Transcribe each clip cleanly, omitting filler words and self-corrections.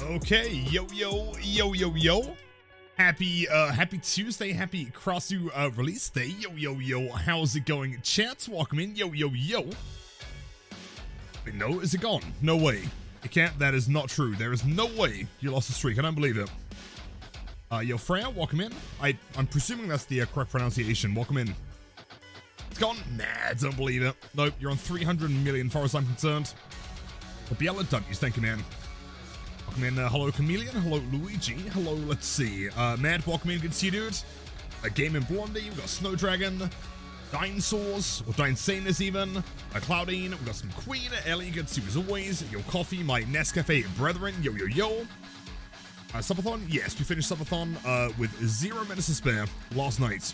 Okay, yo. Happy Tuesday, happy Crossu release day. Yo. How's it going, chat? Welcome in, yo. Wait, no, is it gone? No way. It can't, that is not true. There is no way you lost the streak. I don't believe it. Yo, Freya, welcome in. I'm presuming that's the correct pronunciation. Welcome in. It's gone? Nah, I don't believe it. Nope, you're on 300 million far as I'm concerned. But Biella W's, thank you, man. Welcome in, hello Chameleon, hello Luigi, hello, let's see, Matt, welcome in, good to see you, dude. Game and Blondie, we've got Snow Dragon, Dinosaurs, or Dinesaners even, Cloudine, we've got some Queen, Ellie, good to see you as always, Yo Coffee, my Nescafe brethren, yo. Subathon, yes, we finished Subathon, with 0 minutes to spare last night.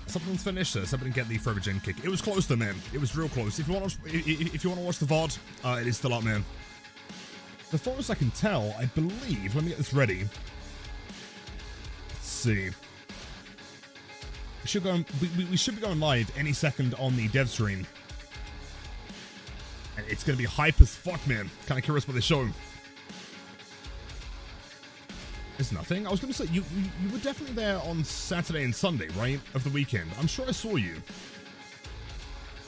Something's finished, somebody get the Forever Gen kick. It was close though, man. It was real close. If you want to watch the VOD, it is still up, man. As far as I can tell, I believe. Let me get this ready. Let's see. We should go. We should be going live any second on the dev stream, and it's gonna be hype as fuck, man. Kind of curious what they show. There's nothing. I was going to say, you were definitely there on Saturday and Sunday, right? Of the weekend. I'm sure I saw you.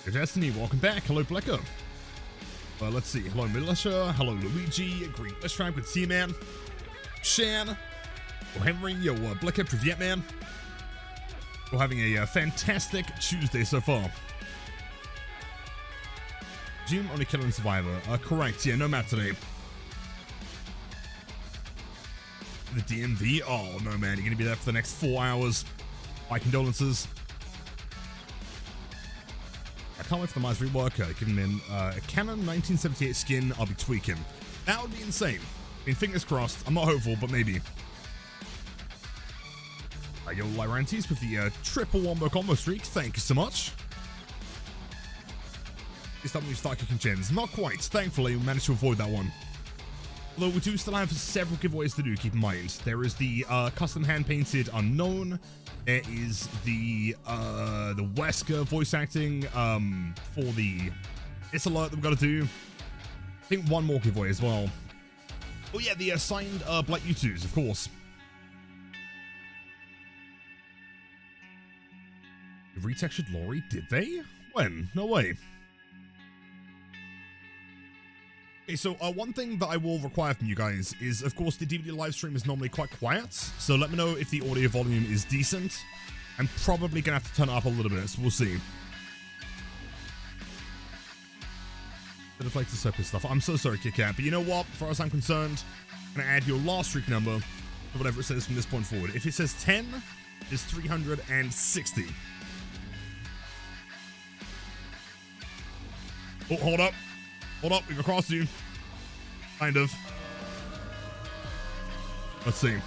Your Destiny, welcome back. Hello, Blecker. Let's see. Hello, Militia. Hello, Luigi. Green Lishtrap with C-Man. Shan. Yo, Henry. Yo, Blecker. Privyet, man. We're having a fantastic Tuesday so far. Jim, only killer and survivor. Correct. Yeah, no map today. The DMV? Oh no, man, you're gonna be there for the next 4 hours. My condolences. I can't wait for the Mize rework. Give him in a Canon 1978 skin. I'll be tweaking. That would be insane. I mean, fingers crossed. I'm not hopeful, but maybe. Yo, Lyrantes with the triple wombo combo streak. Thank you so much. Is that when you start kicking chins? Not quite. Thankfully, we managed to avoid that one. Although we do still have several giveaways to do, keep in mind. There is the custom hand-painted Unknown. There is the Wesker voice acting for the It's Alert that we've got to do. I think one more giveaway as well. Oh yeah, the signed Black U2s, of course. Retextured Lori, did they? When? No way. Okay, so one thing that I will require from you guys is, of course, the DVD live stream is normally quite quiet, so let me know if the audio volume is decent. I'm probably gonna have to turn it up a little bit, so we'll see. Bit of like the circus stuff. I'm so sorry, Kit Kat, but you know what? As far as I'm concerned, I'm gonna add your last streak number, or whatever it says from this point forward. If it says 10, it's 360. Oh, hold up. Hold up, we've crossed you. Kind of. Let's see. I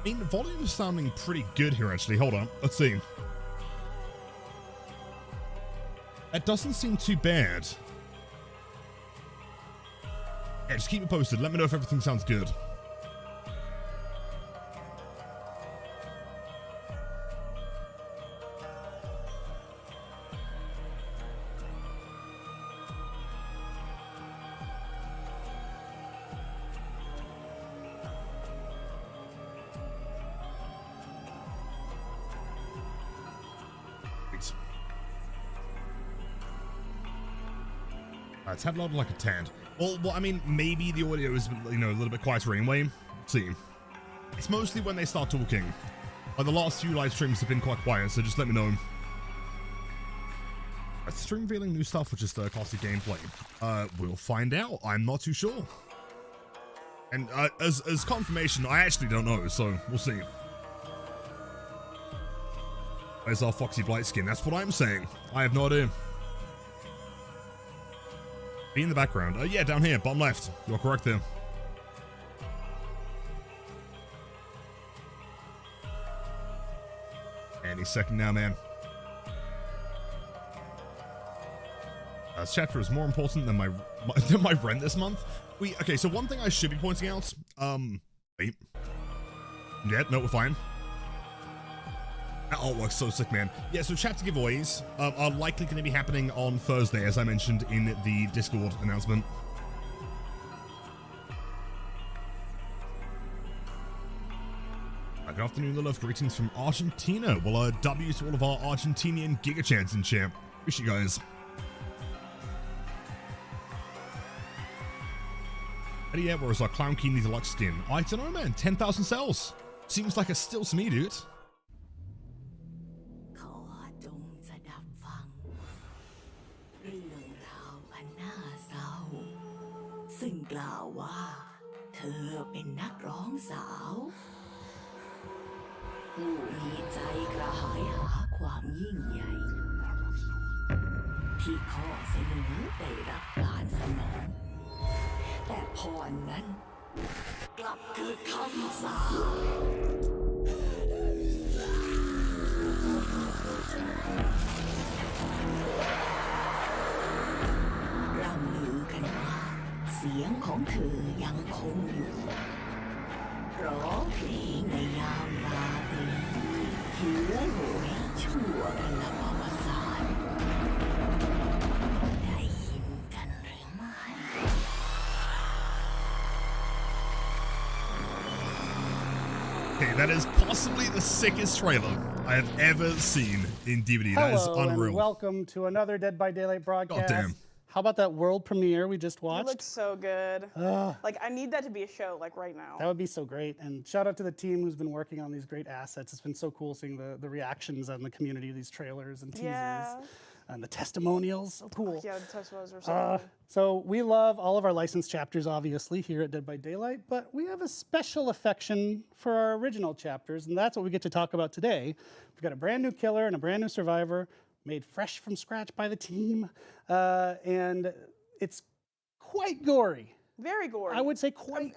mean, the volume is sounding pretty good here, actually. Hold on. Let's see. That doesn't seem too bad. Yeah, just keep me posted. Let me know if everything sounds good. It's had loud like a tad. Well, I mean, maybe the audio is, a little bit quieter anyway. Let's see. It's mostly when they start talking. Like, the last few live streams have been quite quiet, so just let me know. Is the stream revealing new stuff or just costly gameplay? We'll find out. I'm not too sure. And as confirmation, I actually don't know, so we'll see. Where's our Foxy Blight skin? That's what I'm saying. I have no idea. Be in the background. Yeah, down here, bottom left. You're correct there. Any second now, man. This chapter is more important than my rent this month. Okay, so one thing I should be pointing out. Wait. Yeah, no, we're fine. That artwork's so sick, man. Yeah, so chapter giveaways are likely going to be happening on Thursday, as I mentioned in the Discord announcement. Good afternoon, the love. Greetings from Argentina. Well, W to all of our Argentinian Giga Chants and champ. Wish you guys. And yeah, whereas our Clown Key needs a luck skin. I don't know, man. 10,000 cells. Seems like a steal to me, dude. Okay, that is possibly the sickest trailer I have ever seen in DVD. That is unreal. And welcome to another Dead by Daylight broadcast. Goddamn. How about that world premiere we just watched? It looks so good. Like, I need that to be a show, like, right now. That would be so great. And shout out to the team who's been working on these great assets. It's been so cool seeing the reactions on the community of these trailers and teasers. And the testimonials, so cool. Yeah, the testimonials were so cool. So we love all of our licensed chapters, obviously, here at Dead by Daylight, but we have a special affection for our original chapters, and that's what we get to talk about today. We've got a brand new killer and a brand new survivor, made fresh from scratch by the team, and it's quite gory. Very gory. I would say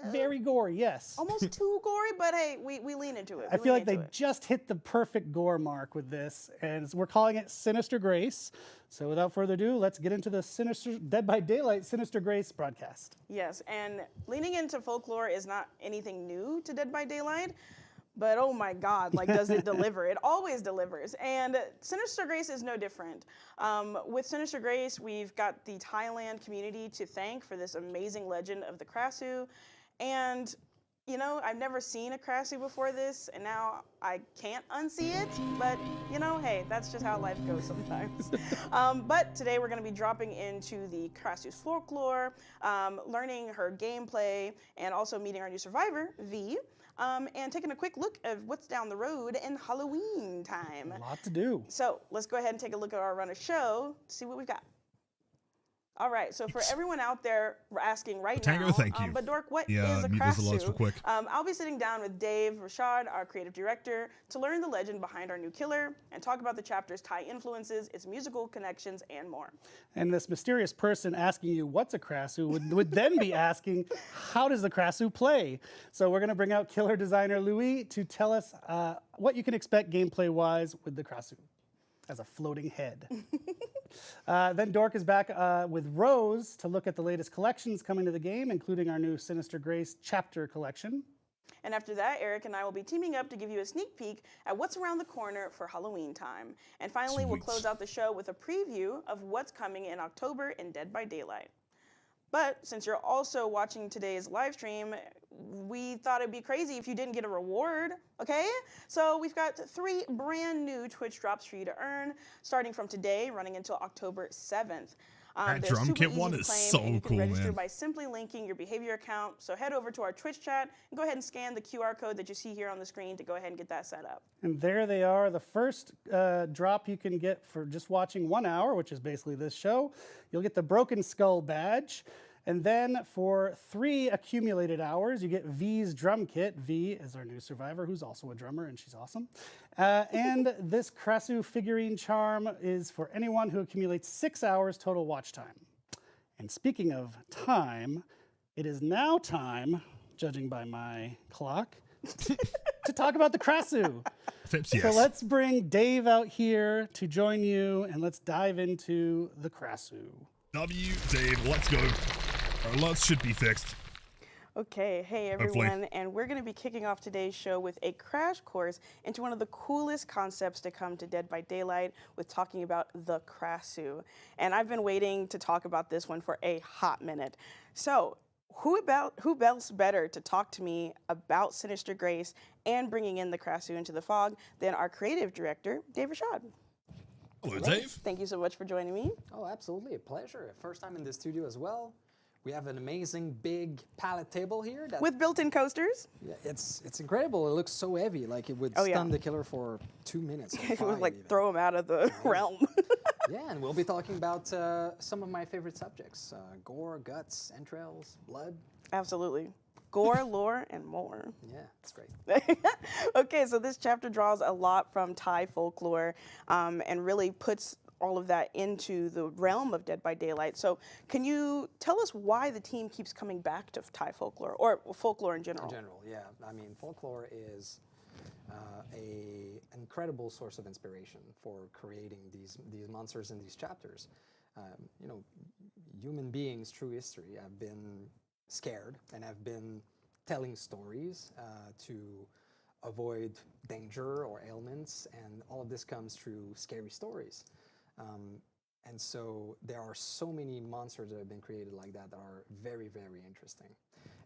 very gory, yes. Almost too gory, but hey, we lean into it. I feel like they just hit the perfect gore mark with this, and we're calling it Sinister Grace. So without further ado, let's get into the Dead by Daylight Sinister Grace broadcast. Yes, and leaning into folklore is not anything new to Dead by Daylight. But oh my God, like, does it deliver? It always delivers. And Sinister Grace is no different. With Sinister Grace, we've got the Thailand community to thank for this amazing legend of the Krasu. And, you know, I've never seen a Krasu before this, and now I can't unsee it. But, you know, hey, that's just how life goes sometimes. But today we're going to be dropping into the Krasu's folklore, learning her gameplay, and also meeting our new survivor, V. And taking a quick look at what's down the road in Halloween time. A lot to do. So let's go ahead and take a look at our run of show to see what we've got. All right, so for everyone out there asking right now, thank you. But Dork, what is a Krasu? I'll be sitting down with Dave Rashad, our creative director, to learn the legend behind our new killer and talk about the chapter's Thai influences, its musical connections, and more. And this mysterious person asking you what's a Krasu would then be asking, how does the Krasu play? So we're going to bring out killer designer Louis to tell us what you can expect gameplay-wise with the Krasu as a floating head. Then Dork is back with Rose to look at the latest collections coming to the game, including our new Sinister Grace chapter collection. And after that, Eric and I will be teaming up to give you a sneak peek at what's around the corner for Halloween time. And finally, we'll close out the show with a preview of what's coming in October in Dead by Daylight. But since you're also watching today's live stream, we thought it'd be crazy if you didn't get a reward, okay? So we've got 3 brand new Twitch drops for you to earn, starting from today, running until October 7th. That drum kit one is so cool, man. You can register by simply linking your behavior account. So head over to our Twitch chat and go ahead and scan the QR code that you see here on the screen to go ahead and get that set up. And there they are, the first drop you can get for just watching 1 hour, which is basically this show. You'll get the Broken Skull badge. And then for 3 accumulated hours, you get V's drum kit. V is our new survivor, who's also a drummer, and she's awesome. And this Krasu figurine charm is for anyone who accumulates 6 hours total watch time. And speaking of time, it is now time, judging by my clock, to talk about the Krasu. Phipps, yes. So let's bring Dave out here to join you, and let's dive into the Krasu. Dave, let's go. Our lots should be fixed. Okay, hey Hopefully. everyone, and we're going to be kicking off today's show with a crash course into one of the coolest concepts to come to Dead by Daylight with talking about the Krasu. And I've been waiting to talk about this one for a hot minute. So, who else better to talk to me about Sinister Grace and bringing in the Krasu into the fog than our creative director, Dave Rashad. Hello, Dave. Thank you so much for joining me. Oh, absolutely, a pleasure. First time in the studio as well. We have an amazing big pallet table here. With built-in coasters. Yeah, it's incredible. It looks so heavy, like it would stun the killer for 2 minutes. It would like throw him out of the realm. Yeah, and we'll be talking about some of my favorite subjects: gore, guts, entrails, blood. Absolutely. Gore, lore, and more. Yeah, it's great. Okay, so this chapter draws a lot from Thai folklore and really puts all of that into the realm of Dead by Daylight. So can you tell us why the team keeps coming back to Thai folklore, or folklore in general? In general, yeah. I mean, folklore is an incredible source of inspiration for creating these monsters in these chapters. You know, human beings through history have been scared and have been telling stories to avoid danger or ailments, and all of this comes through scary stories. And so there are so many monsters that have been created like that that are very, very interesting.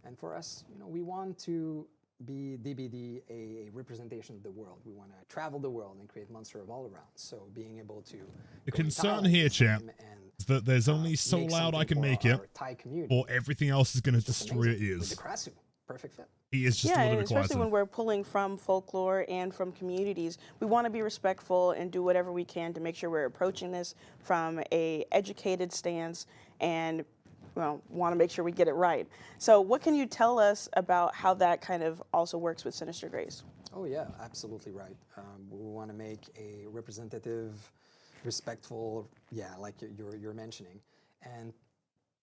And for us, you know, we want to be DBD a representation of the world. We want to travel the world and create monsters of all around. So being able to The concern here, champ, is that there's only so loud I can make it, or everything else is going to destroy your ears. The Krasu, perfect fit. He is just a Yeah, little and bit especially quieter. when we're pulling from folklore and from communities, we want to be respectful and do whatever we can to make sure we're approaching this from a educated stance and want to make sure we get it right. So what can you tell us about how that kind of also works with Sinister Grace? Oh yeah, absolutely right. We want to make a representative, respectful, like you're mentioning. And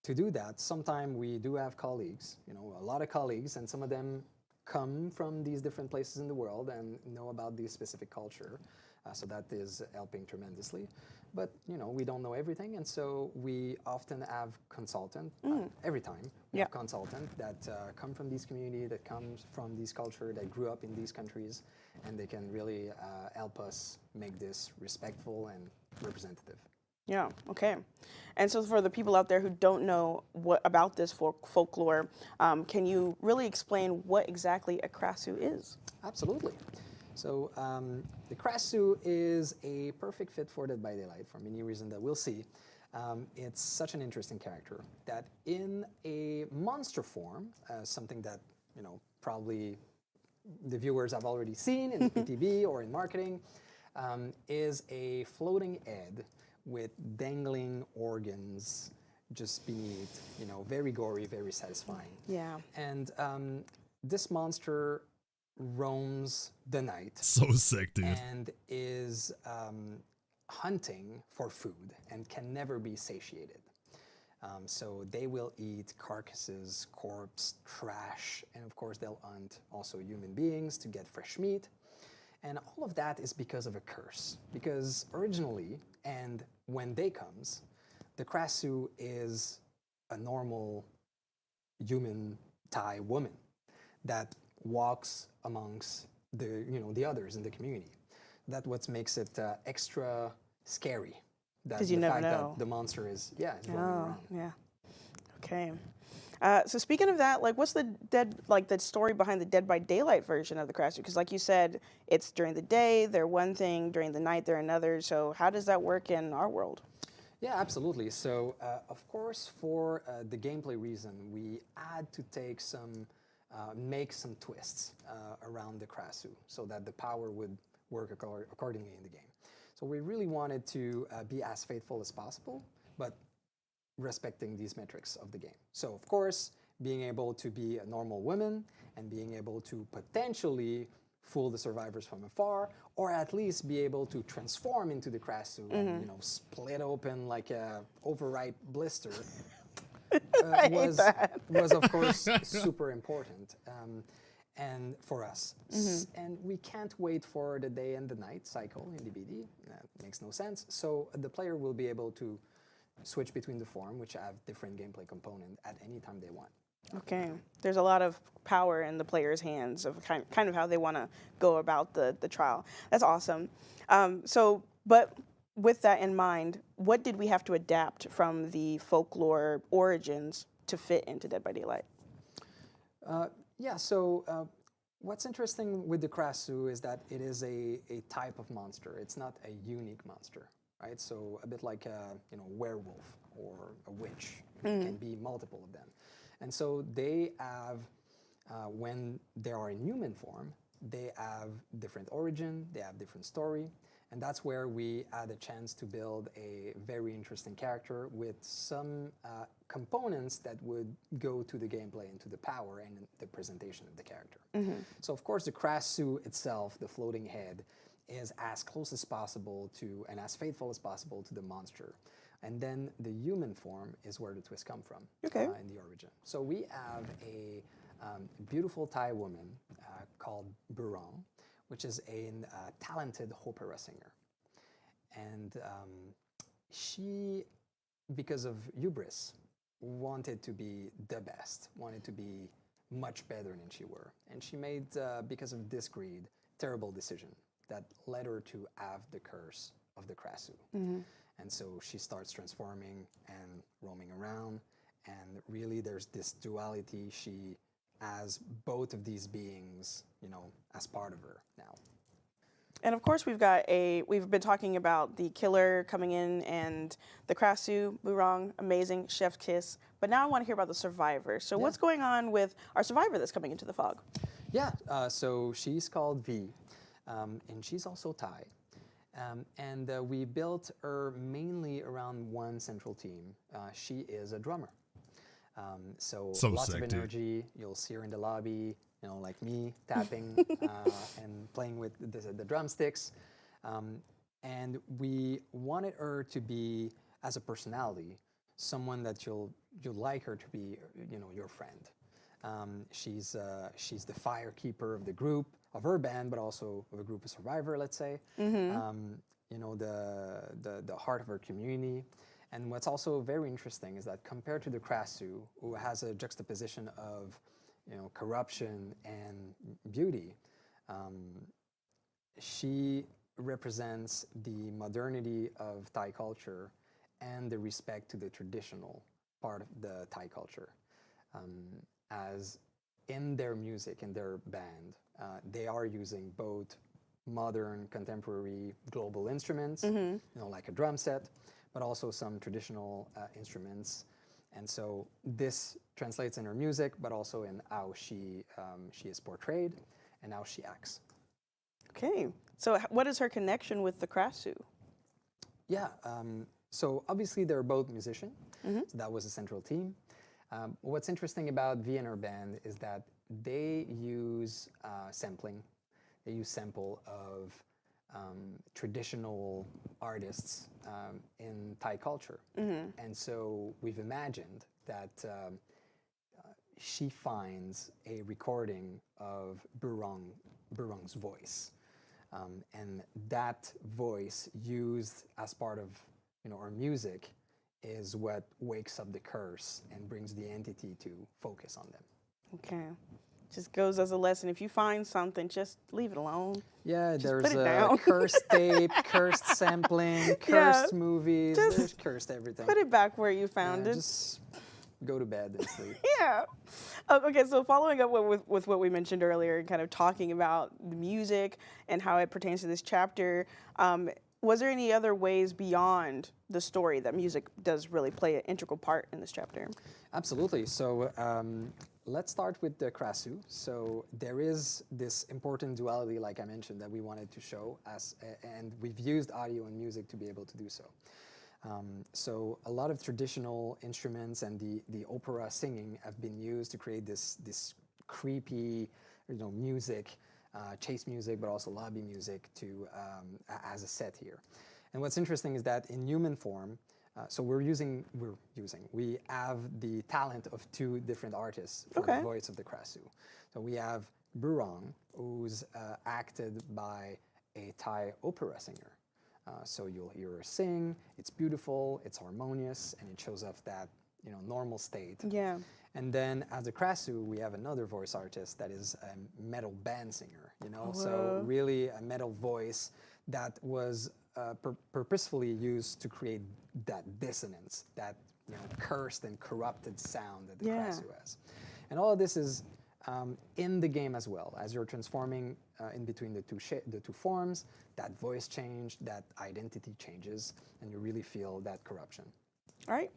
to do that, sometimes we do have colleagues, you know, a lot of colleagues, and some of them come from these different places in the world and know about this specific culture. So that is helping tremendously. But, you know, we don't know everything, and so we often have consultant, every time, we have consultant that come from these community, that comes from this culture, that grew up in these countries, and they can really help us make this respectful and representative. Yeah, okay. And so for the people out there who don't know about this folklore, can you really explain what exactly a Krasu is? Absolutely. So the Krasu is a perfect fit for Dead by Daylight for many reasons that we'll see. It's such an interesting character that in a monster form, something that, you know, probably the viewers have already seen in the PTV or in marketing, is a floating head with dangling organs just beneath, you know, very gory, very satisfying. Yeah. And this monster roams the night. So sick, dude. And is hunting for food and can never be satiated. So they will eat carcasses, corpse, trash, and of course they'll hunt also human beings to get fresh meat. And all of that is because of a curse. Because originally, and when day comes, the Krasu is a normal human Thai woman that walks amongst the others in the community. That's what makes it extra scary. Because you never know. That the monster is roaming around. Yeah. Okay. So speaking of that, like, what's the story behind the Dead by Daylight version of the Krasu? Because like you said, it's during the day, they're one thing, during the night, they're another. So how does that work in our world? Yeah, absolutely. So, of course, for the gameplay reason, we had to take make some twists around the Krasu so that the power would work accordingly in the game. So we really wanted to be as faithful as possible, but respecting these metrics of the game. So, of course, being able to be a normal woman and being able to potentially fool the survivors from afar, or at least be able to transform into the Krasu and, you know, split open like a overripe blister was of course super important and for us. And we can't wait for the day and the night cycle in DBD. That makes no sense. So the player will be able to switch between the form, which have different gameplay component at any time they want. Okay, there's a lot of power in the player's hands of kind of how they want to go about the trial. That's awesome. But with that in mind, what did we have to adapt from the folklore origins to fit into Dead by Daylight? Yeah, so what's interesting with the Krasu is that it is a type of monster. It's not a unique monster, right? So a bit like a werewolf or a witch. It can be multiple of them. And so they have, when they are in human form, they have different origin, they have different story, and that's where we had a chance to build a very interesting character with some components that would go to the gameplay and to the power and the presentation of the character. So of course the Krasu itself, the floating head, is as close as possible to and as faithful as possible to the monster. And then the human form is where the twists come from in the origin. So we have a beautiful Thai woman called Burong, which is a talented opera singer. And she, because of hubris, wanted to be the best, wanted to be much better than she were. And she made, because of this greed, terrible decision that led her to have the curse of the Krasu. And so she starts transforming and roaming around. And really there's this duality. She has both of these beings, as part of her now. And of course, we've been talking about the killer coming in and the Krasu, Burong, amazing, chef's kiss. But now I want to hear about the survivor. So what's going on with our survivor that's coming into the fog? Yeah, so she's called V, and she's also Thai. And we built her mainly around one central team. She is a drummer. So lots sick, of energy. Dude. You'll see her in the lobby, like me, tapping and playing with the drumsticks. And we wanted her to be, as a personality, someone that you'll like her to be, your friend. She's the firekeeper of the group, of her band, but also of a group of survivor, let's say. The heart of her community. And what's also very interesting is that compared to the Krasu, who has a juxtaposition of, corruption and beauty, she represents the modernity of Thai culture and the respect to the traditional part of the Thai culture. As in their music, in their band, they are using both modern, contemporary, global instruments, like a drum set, but also some traditional instruments. And so this translates in her music, but also in how she is portrayed and how she acts. Okay, so what is her connection with the Krasu? Yeah, so obviously they're both musicians, so that was a central theme. What's interesting about V and her band is that they use sampling. They use sample of traditional artists in Thai culture. And so we've imagined that she finds a recording of Burong's voice. And that voice used as part of our music is what wakes up the curse and brings the entity to focus on them. Okay. Just goes as a lesson. If you find something, just leave it alone. Yeah, just there's put it down. Cursed tape, cursed sampling, cursed movies. There's cursed everything. Put it back where you found it. Just go to bed and sleep. Yeah. Okay, so following up with what we mentioned earlier, kind of talking about the music and how it pertains to this chapter, was there any other ways beyond the story that music does really play an integral part in this chapter? Absolutely. So let's start with the Krasu. So there is this important duality, like I mentioned, that we wanted to show, and we've used audio and music to be able to do so. So a lot of traditional instruments and the opera singing have been used to create this creepy, music, chase music, but also lobby music as a set here. And what's interesting is that in human form, so we have the talent of two different artists for the voice of the Krasu. So we have Burong, who's acted by a Thai opera singer. So you'll hear her sing, it's beautiful, it's harmonious, and it shows off that, normal state. Yeah. And then as a Krasu, we have another voice artist that is a metal band singer, so really a metal voice that was purposefully used to create that dissonance, that cursed and corrupted sound that the Krasu has. And all of this is in the game as well. As you're transforming in between the two forms, that voice change, that identity changes, and you really feel that corruption. All right.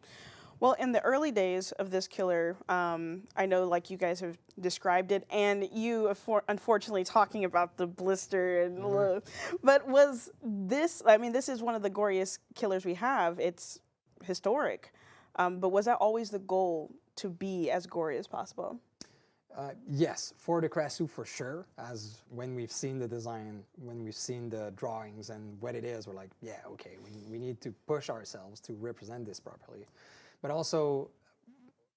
Well, in the early days of this killer, I know like you guys have described it, and you unfortunately talking about the blister, and but was this, I mean, this is one of the goriest killers we have. It's historic. But was that always the goal, to be as gory as possible? Yes, for the Krasu for sure. As when we've seen the design, when we've seen the drawings and what it is, we're like, yeah, okay, we need to push ourselves to represent this properly. But also,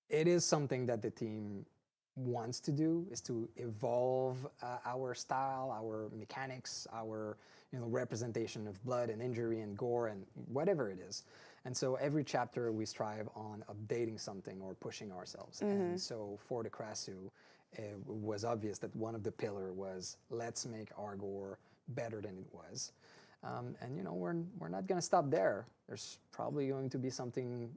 it is something that the team wants to do, is to evolve our style, our mechanics, our representation of blood and injury and gore and whatever it is. And so every chapter we strive on updating something or pushing ourselves. And so for the Krasu, it was obvious that one of the pillars was, let's make our gore better than it was. And we're not going to stop there. There's probably going to be something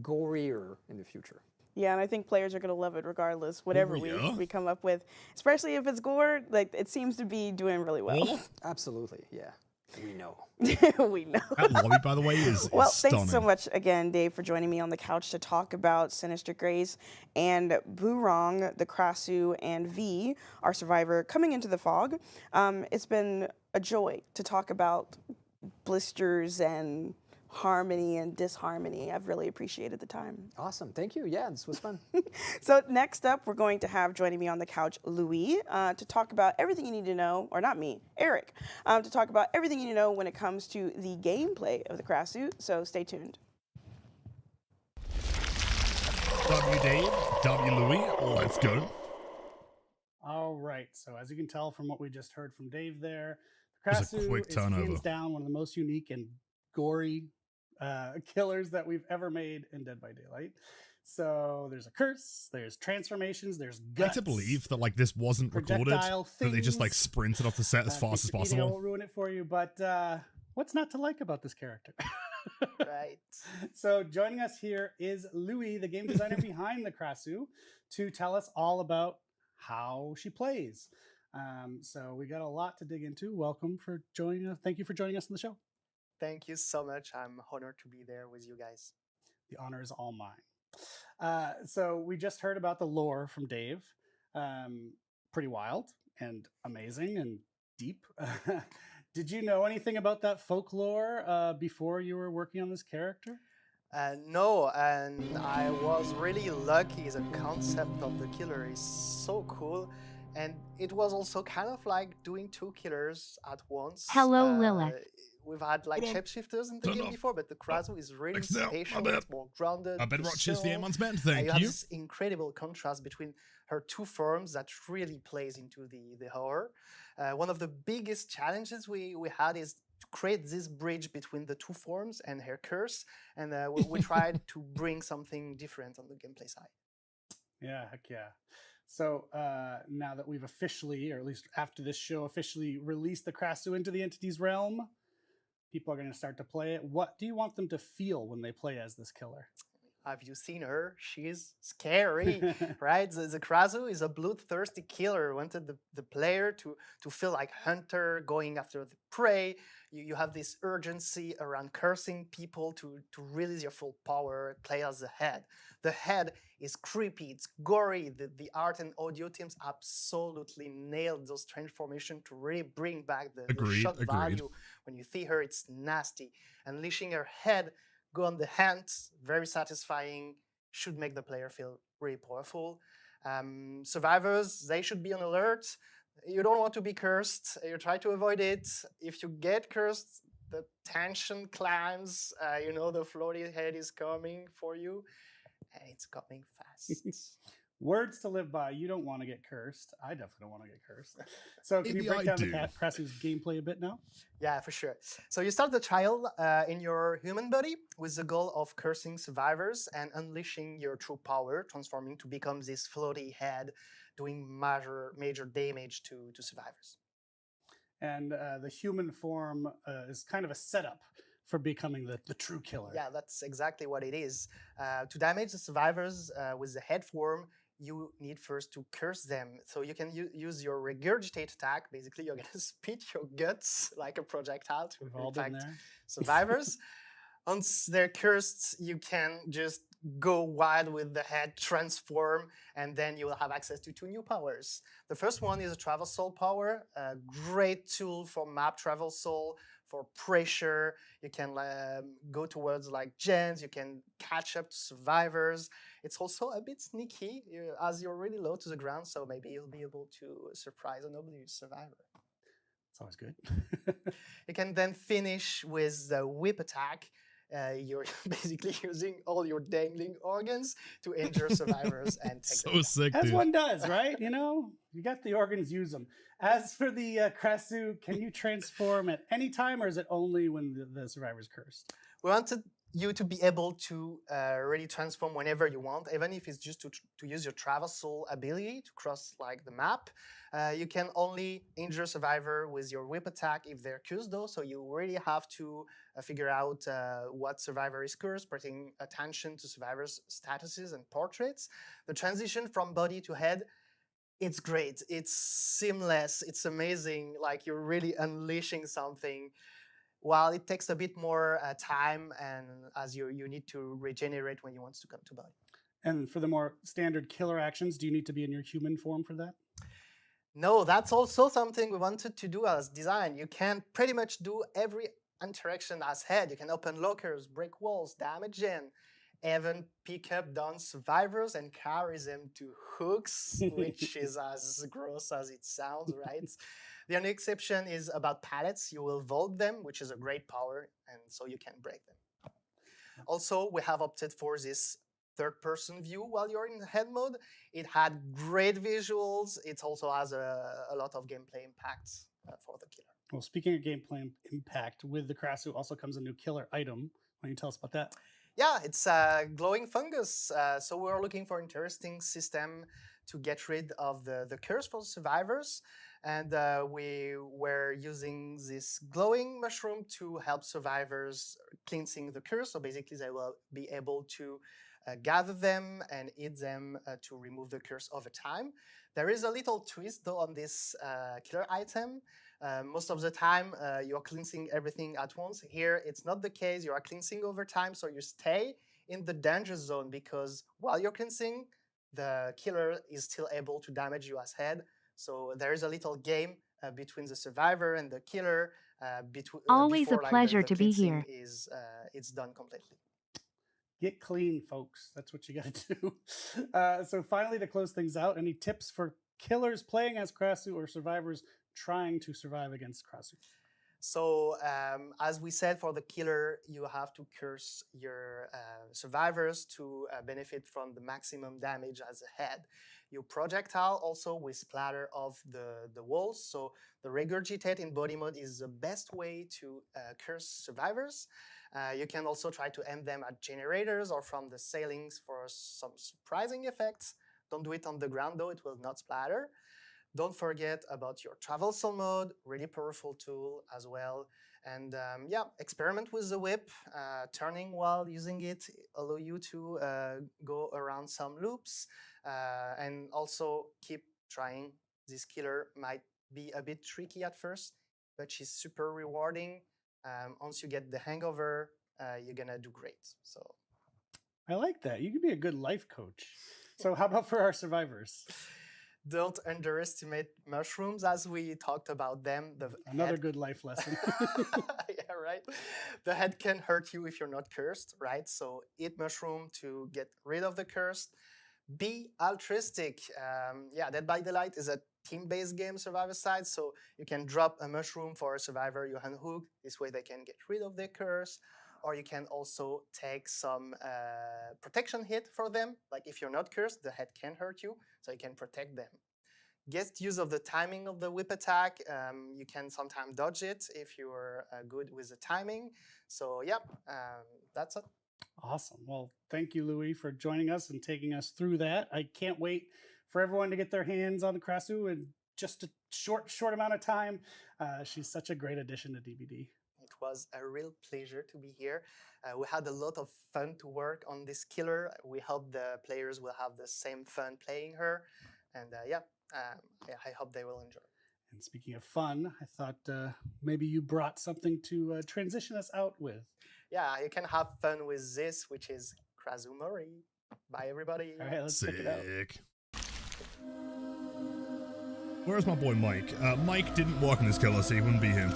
gorier in the future. Yeah, and I think players are going to love it regardless, whatever we come up with. Especially if it's gore, like it seems to be doing really well. Absolutely, yeah. We know. We know. That lobby, by the way, is well, stunning. Thanks so much again, Dave, for joining me on the couch to talk about Sinister Grace and Burong, the Krasu, and V, our survivor, coming into the fog. It's been a joy to talk about blisters and harmony and disharmony. I've really appreciated the time. Awesome. Thank you. Yeah, this was fun. So next up, we're going to have, joining me on the couch, Louis, to talk about everything you need to know, or not me, Eric, to talk about everything you need to know when it comes to the gameplay of the Krasu. So stay tuned. W Dave, W Louis, let's go. All right. So as you can tell from what we just heard from Dave there, the It was a Krasu quick is turnover. hands down one of the most unique and gory killers that we've ever made in Dead by Daylight. So there's a curse, there's transformations, there's guts. I to believe that like this wasn't recorded, projectile that they just like things. sprinted off the set as fast as Wikipedia possible. won't ruin it for you, but what's not to like about this character? Right. So joining us here is Louis, the game designer behind the Krasu, to tell us all about how she plays. So we got a lot to dig into. Welcome for joining us. Thank you for joining us on the show. Thank you so much. I'm honored to be there with you guys. The honor is all mine. So we just heard about the lore from Dave. Pretty wild and amazing and deep. Did you know anything about that folklore before you were working on this character? No, and I was really lucky. The concept of the killer is so cool. And it was also kind of like doing two killers at once. Hello, Lilith. We've had like shapeshifters in the Turn game off. before, but the Krasu is really Next now, spatial, my bad. it's more grounded. I better watch this the visceral, M-Man's and Thank you have you. this incredible contrast between her two forms that really plays into the horror. One of the biggest challenges we had is to create this bridge between the two forms and her curse, and we tried to bring something different on the gameplay side. Yeah, heck yeah. So now that we've officially, or at least after this show, officially released the Krasu into the Entity's realm, people are going to start to play it. What do you want them to feel when they play as this killer? Have you seen her? She's scary, right? The Krasu is a bloodthirsty killer. Wanted the player to feel like hunter going after the prey. You have this urgency around cursing people to release your full power, play as the head. The head is creepy, it's gory. The art and audio teams absolutely nailed those transformations to really bring back the shock value. When you see her, it's nasty. Unleashing her head, go on the hand, very satisfying, should make the player feel really powerful. Survivors, they should be on alert. You don't want to be cursed, you try to avoid it. If you get cursed, the tension climbs, the floaty head is coming for you, and it's coming fast. Words to live by. You don't want to get cursed. I definitely don't want to get cursed. So can you Maybe break I down do. the Krasu's gameplay a bit now? Yeah, for sure. So you start the trial in your human body with the goal of cursing survivors and unleashing your true power, transforming to become this floaty head, doing major damage to survivors. And the human form is kind of a setup for becoming the true killer. Yeah, that's exactly what it is. To damage the survivors with the head form, you need first to curse them. So you can use your regurgitate attack. Basically, you're going to spit your guts like a projectile to We've all been infect there. survivors. Once they're cursed, you can just go wild with the head, transform, and then you will have access to 2 new powers. The first one is a travel soul power, a great tool for map travel soul, for pressure. You can go towards like gens, you can catch up to survivors. It's also a bit sneaky as you're really low to the ground, so maybe you'll be able to surprise an oblivious survivor. It's always good. You can then finish with the whip attack. You're basically using all your dangling organs to injure survivors and take them So down. sick, As dude. one does, right? You know, you got the organs, use them. As for the Krasu, can you transform at any time, or is it only when the survivor's cursed? We wanted you to be able to really transform whenever you want, even if it's just to use your travel soul ability to cross like the map. You can only injure survivor with your whip attack if they're cursed though, so you really have to figure out what survivor is cursed, paying attention to survivors' statuses and portraits. The transition from body to head, it's great. It's seamless. It's amazing. Like you're really unleashing something. While it takes a bit more time, and as you need to regenerate when you want to come to body. And for the more standard killer actions, do you need to be in your human form for that? No, that's also something we wanted to do as design. You can pretty much do every interaction as head. You can open lockers, break walls, damage in, even pick up down survivors and carry them to hooks, which is as gross as it sounds, right? The only exception is about pallets. You will vault them, which is a great power, and so you can break them. Also, we have opted for this third-person view while you're in head mode. It had great visuals. It also has a lot of gameplay impacts for the killer. Well, speaking of gameplay impact, with the Krasu also comes a new killer item. Why don't you tell us about that? Yeah, it's a glowing fungus. So we're looking for an interesting system to get rid of the curse for survivors. And we were using this glowing mushroom to help survivors cleansing the curse. So basically they will be able to gather them and eat them to remove the curse over time. There is a little twist though on this killer item. Most of the time, you're cleansing everything at once. Here, it's not the case. You are cleansing over time, so you stay in the danger zone because while you're cleansing, the killer is still able to damage you as head. So there is a little game between the survivor and the killer. Always a before, pleasure the to be cleansing here. is it's done completely. Get clean, folks. That's what you got to do. So finally, to close things out, any tips for killers playing as Krasu or survivors trying to survive against Krasu? So as we said, for the killer, you have to curse your survivors to benefit from the maximum damage as a head. You projectile also with splatter of the walls. So the regurgitate in body mode is the best way to curse survivors. You can also try to aim them at generators or from the ceilings for some surprising effects. Don't do it on the ground though, it will not splatter. Don't forget about your travel soul mode, really powerful tool as well. And yeah, experiment with the whip. Turning while using it allow you to go around some loops. And also keep trying. This killer might be a bit tricky at first, but she's super rewarding. Once you get the hangover, you're gonna do great. So I like that. You could be a good life coach. So how about for our survivors? don't underestimate mushrooms, as we talked about them. Another good life lesson. Yeah, right. The head can hurt you if you're not cursed, right? So eat mushroom to get rid of the curse. Be altruistic. Yeah, Dead by Daylight is a team-based game, survivor side, so you can drop a mushroom for a survivor you unhook. This way they can get rid of their curse. or you can also take some protection hit for them. Like if you're not cursed, the head can hurt you, so you can protect them. Get use of the timing of the whip attack. You can sometimes dodge it if you're good with the timing. So yeah, that's it. Awesome. Well, thank you, Louis, for joining us and taking us through that. I can't wait for everyone to get their hands on the Krasu in just a short amount of time. She's such a great addition to DBD. It was a real pleasure to be here. We had a lot of fun to work on this killer. We hope the players will have the same fun playing her. And I hope they will enjoy. And speaking of fun, I thought maybe you brought something to transition us out with. Yeah, you can have fun with this, which is Krasu Mori. Bye, everybody. All right, let's check it out. Sick. Where's my boy Mike? Mike didn't work on this killer, so he wouldn't be here.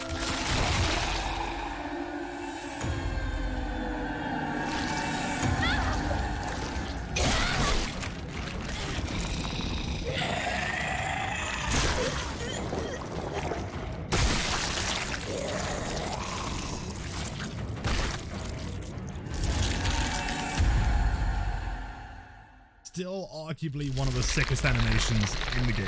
Still arguably one of the sickest animations in the game.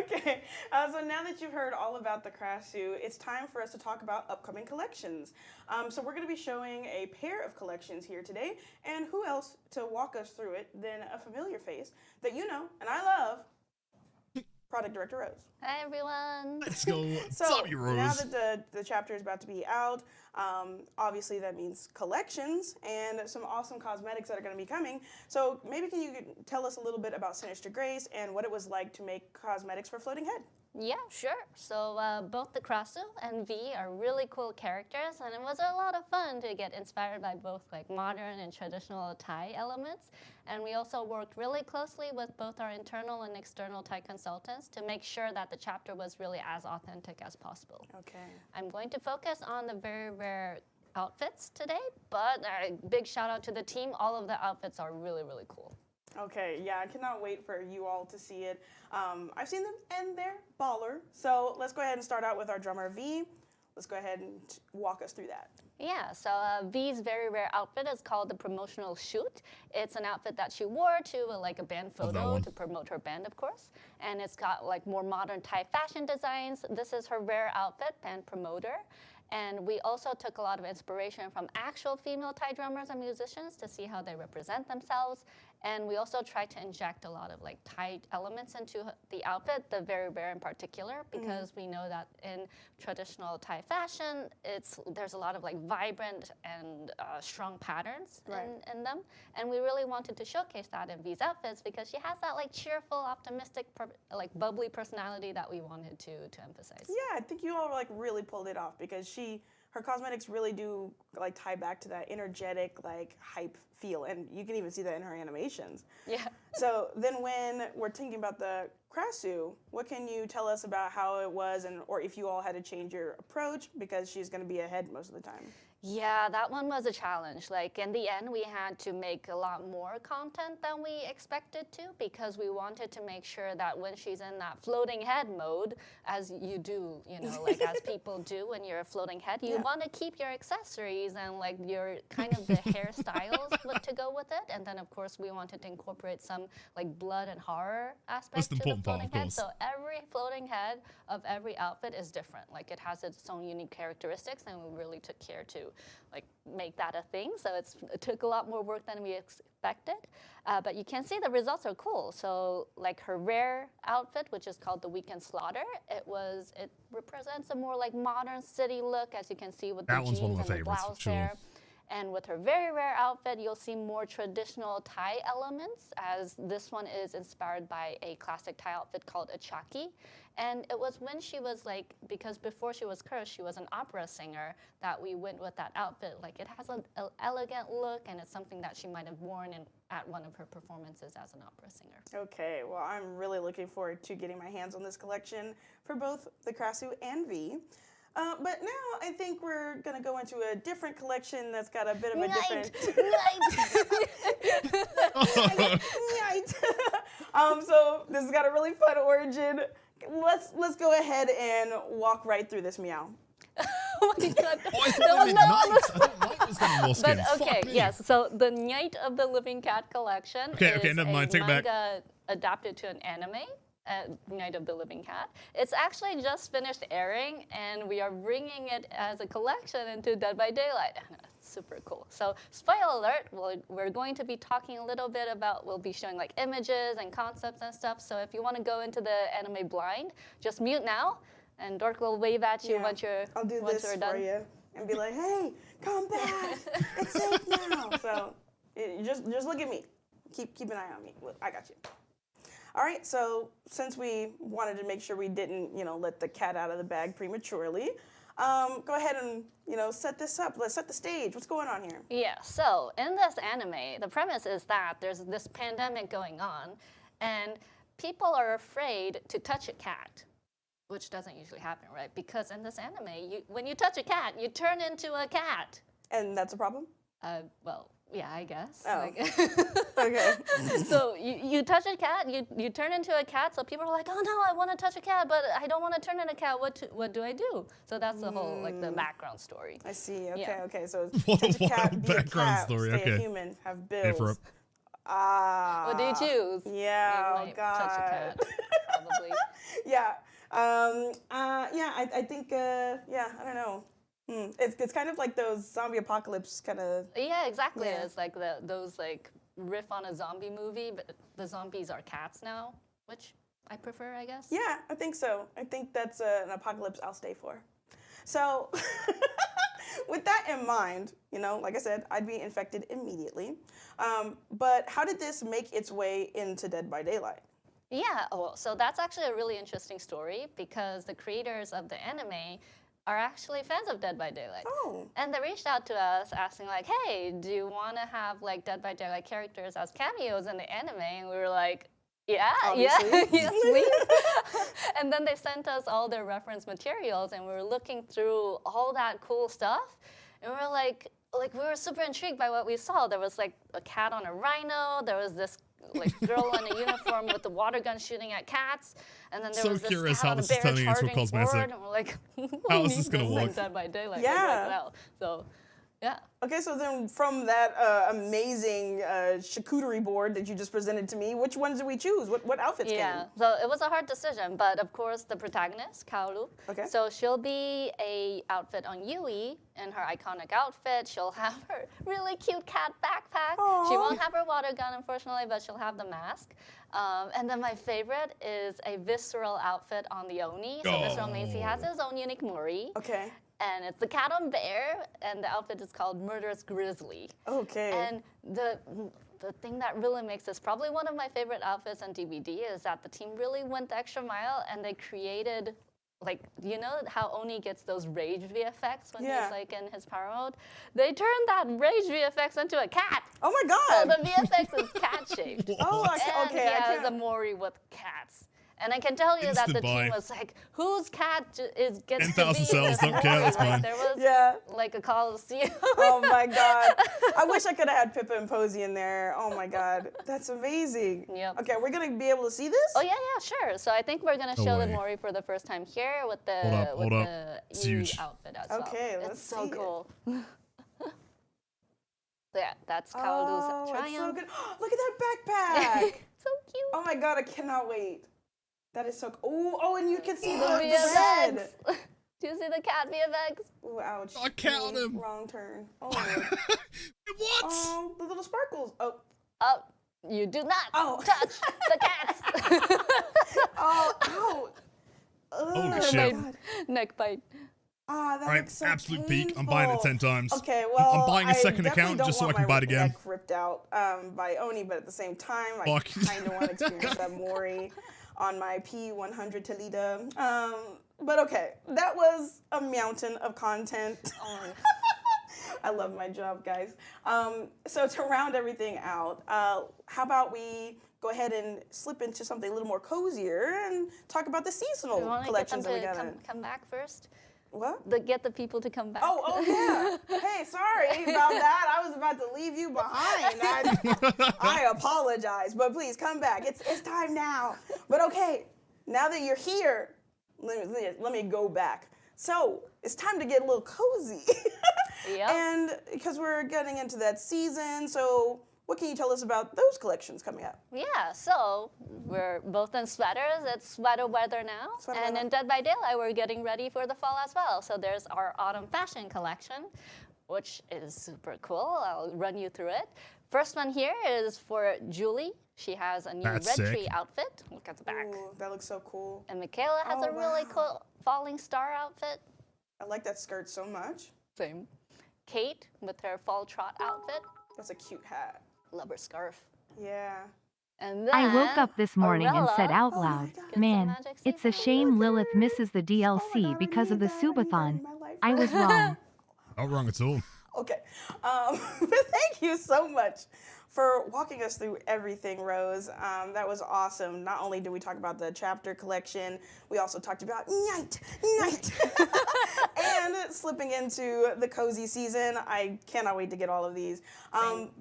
Okay, so now that you've heard all about the Krasu, it's time for us to talk about upcoming collections. So we're going to be showing a pair of collections here today, and who else to walk us through it than a familiar face that you know and I love, Product Director Rose. Hi, everyone. Let's go. So Tommy Rose. now that the chapter is about to be out, obviously that means collections and some awesome cosmetics that are going to be coming. So maybe can you tell us a little bit about Sinister Grace and what it was like to make cosmetics for Floating Head? Yeah, sure. So both the Krasu and V are really cool characters, and it was a lot of fun to get inspired by both like modern and traditional Thai elements. And we also worked really closely with both our internal and external Thai consultants to make sure that the chapter was really as authentic as possible. Okay. I'm going to focus on the very rare outfits today, but a big shout out to the team. All of the outfits are really, really cool. Okay, yeah, I cannot wait for you all to see it. I've seen them and they're baller. So let's go ahead and start out with our drummer V. Let's go ahead and walk us through that. Yeah, so V's very rare outfit is called the promotional shoot. It's an outfit that she wore to like a band photo to promote her band, of course. And it's got like more modern Thai fashion designs. This is her rare outfit, band promoter. And we also took a lot of inspiration from actual female Thai drummers and musicians to see how they represent themselves. And we also tried to inject a lot of like Thai elements into the outfit, the very rare in particular, because we know that in traditional Thai fashion, there's a lot of like vibrant and strong patterns in them. And we really wanted to showcase that in V's outfits because she has that like cheerful, optimistic, like bubbly personality that we wanted to emphasize. Yeah, I think you all like really pulled it off because her cosmetics really do like tie back to that energetic like hype feel, and you can even see that in her animations. Yeah. So then when we're thinking about the Krasu, what can you tell us about how it was or if you all had to change your approach because she's going to be ahead most of the time? Yeah, that one was a challenge. Like in the end, we had to make a lot more content than we expected to because we wanted to make sure that when she's in that floating head mode, as you do, like as people do when you're a floating head, you want to keep your accessories and like your kind of the hairstyles to go with it. And then of course we wanted to incorporate some like blood and horror aspects to the floating head. So every floating head of every outfit is different. Like it has its own unique characteristics, and we really took care to like make that a thing. So it took a lot more work than we expected, but you can see the results are cool. So like her rare outfit, which is called the Weekend Slaughter, it represents a more like modern city look, as you can see with the jeans and the blouse there. And with her very rare outfit, you'll see more traditional Thai elements, as this one is inspired by a classic Thai outfit called a chaki. And it was when she was like, because before she was cursed, she was an opera singer, that we went with that outfit. Like it has an elegant look, and it's something that she might have worn at one of her performances as an opera singer. Okay, well, I'm really looking forward to getting my hands on this collection for both the Krasu and V. But now I think we're going to go into a different collection that's got a bit of a different... So this has got a really fun origin. let's go ahead and walk right through this meow. Oh my god. Oh, I thought they meant night. I thought night was going to be more skin. But okay, Fuck me. yes. So the Night of the Living Cat collection Okay, is never mind, a take it back. manga adapted to an anime, Night of the Living Cat. It's actually just finished airing, and we are bringing it as a collection into Dead by Daylight. It's super cool. So spoiler alert, we're going to be talking a little bit about, we'll be showing like images and concepts and stuff. So if you want to go into the anime blind, just mute now. And Dork will wave at you once you're I'll do once this we're for done. you and be like, hey, come back. It's safe now. So just look at me. Keep an eye on me. Look, I got you. All right, so since we wanted to make sure we didn't, let the cat out of the bag prematurely, go ahead and, set this up. Let's set the stage. What's going on here? Yeah, so in this anime, the premise is that there's this pandemic going on, and people are afraid to touch a cat, which doesn't usually happen, right? Because in this anime, when you touch a cat, you turn into a cat. And that's a problem? Well, yeah, I guess. Oh. Like, Okay. so you touch a cat, you turn into a cat. So people are like, oh no, I want to touch a cat, but I don't want to turn into a cat. What do I do? So that's the whole the background story. I see. Okay, Yeah. okay. So What a touch a cat, wild be a background cat, story, stay a okay. human, have Here for bills. it. Ah. What do you choose? Yeah, You oh might God. touch a cat, probably. Yeah. I think, I don't know. It's kind of like those zombie apocalypse kind of. Yeah, exactly. Yeah. It's like those like riff on a zombie movie, but the zombies are cats now, which I prefer, I guess. Yeah, I think so. I think that's an apocalypse I'll stay for. So, with that in mind, like I said, I'd be infected immediately. But how did this make its way into Dead by Daylight? Yeah, so that's actually a really interesting story because the creators of the anime are actually fans of Dead by Daylight. Oh. And they reached out to us asking like, hey, do you want to have like Dead by Daylight characters as cameos in the anime? And we were like, yeah, Obviously. yes, please. And then they sent us all their reference materials, and we were looking through all that cool stuff, and we were like we were super intrigued by what we saw. There was like a cat on a rhino. There was this like girl in a uniform with a water gun shooting at cats, and then there So was this curious cat how on a this is bear turning into a charging cosmetic. forward, and we're like, How we is this need gonna like work? Dead by Daylight. Yeah. Like now. So, yeah. Okay, so then from that amazing charcuterie board that you just presented to me, which ones did we choose? What outfits Yeah, came? so it was a hard decision, but of course the protagonist, Kaoru. Okay. So she'll be a outfit on Yui in her iconic outfit. She'll have her really cute cat backpack. She Aw. won't have her water gun, unfortunately, but she'll have the mask. And then my favorite is a visceral outfit on the Oni. So visceral means he has his own unique mori. Okay. And it's the cat on bear, and the outfit is called Murderous Grizzly. Okay. And the thing that really makes this probably one of my favorite outfits on DVD is that the team really went the extra mile, and they created, like, you know how Oni gets those rage VFX when Yeah. he's like in his power mode? They turned that rage VFX into a cat. Oh my So God. the VFX is cat shaped. Oh, And okay. he I has a can't. Mori with cats. And I can tell you that the Instant buy. team was like, whose cat gets to 10,000 be cells, this don't care, Mori? that's Like, mine. there was Yeah. like a coliseum. Oh my God. I wish I could have had Pippa and Posey in there. Oh my God. That's amazing. Yep. Okay, we're going to be able to see this? Oh yeah, sure. So I think we're gonna No show way. the Mori for the first time here with the Hold up. the It's Yui huge. outfit as well. Okay, It's let's so see it. cool. Yeah, that's Oh, Kaoru's it's so triumph. good. Look at that backpack. So cute. Oh my God, I cannot wait. That is so cool. Oh, and you can see The the red. VFX. Do you see the cat VFX? Ooh, ouch. I counted him. Wrong turn. Oh, What? oh, the little sparkles. Oh, Oh, you do not Oh. touch the cats. oh, ow. Holy Ugh, shit. God. Neck bite. Ah, that All right, looks so absolute peak. I'm buying it painful. 10 times. Okay, well, I'm buying a I second definitely account don't just so I want can my buy it again. neck ripped out by Oni, but at the same time, I Fuck. kind of want to experience that Mori on my P100 Toledo. But okay, that was a mountain of content. I love my job, guys. So to round everything out, how about we go ahead and slip into something a little more cozier and talk about the seasonal You want to get them collections that we to got in. come back first? What? Get the people to come back. Oh yeah. Hey, sorry about that. I was about to leave you behind. I apologize, but please come back. It's time now. But okay, now that you're here, let me go back. So it's time to get a little cozy. Yep. And because we're getting into that season, so what can you tell us about those collections coming up? Yeah, so we're both in sweaters. It's sweater weather now. Sweater and weather. in Dead by Daylight, we're getting ready for the fall as well. So there's our autumn fashion collection, which is super cool. I'll run you through it. First one here is for Julie. She has a new That's red sick. tree outfit. Look at the back. Ooh, that looks so cool. And Michaela has Oh, a really wow. cool falling star outfit. I like that skirt so much. Same. Kate with her fall trot outfit. That's a cute hat. Love her scarf. Yeah. And then I woke up this morning and said Aurella out Oh my loud, God. gets a man, magic it's a season. shame Lilith misses the Oh my DLC God, I because of need the that. I need that Subathon. in my life I right was now. wrong. Not wrong at all. Okay. Thank you so much for walking us through everything, Rose. That was awesome. Not only did we talk about the chapter collection, we also talked about night, and slipping into the cozy season. I cannot wait to get all of these.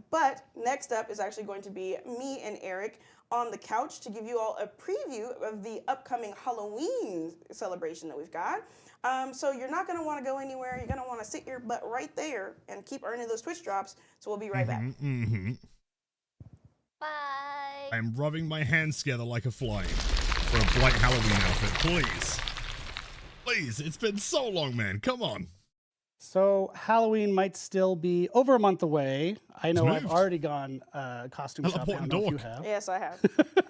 But next up is actually going to be me and Eric on the couch to give you all a preview of the upcoming Halloween celebration that we've got. So you're not going to want to go anywhere. You're going to want to sit your butt right there and keep earning those Twitch drops. So we'll be right back. Bye. I'm rubbing my hands together like a fly for a bright Halloween outfit. Please. Please, it's been so long, man. Come on. So Halloween might still be over a month away. I know I've moved. already gone costume Hello, shopping. I don't know if you dork. have. Yes, I have.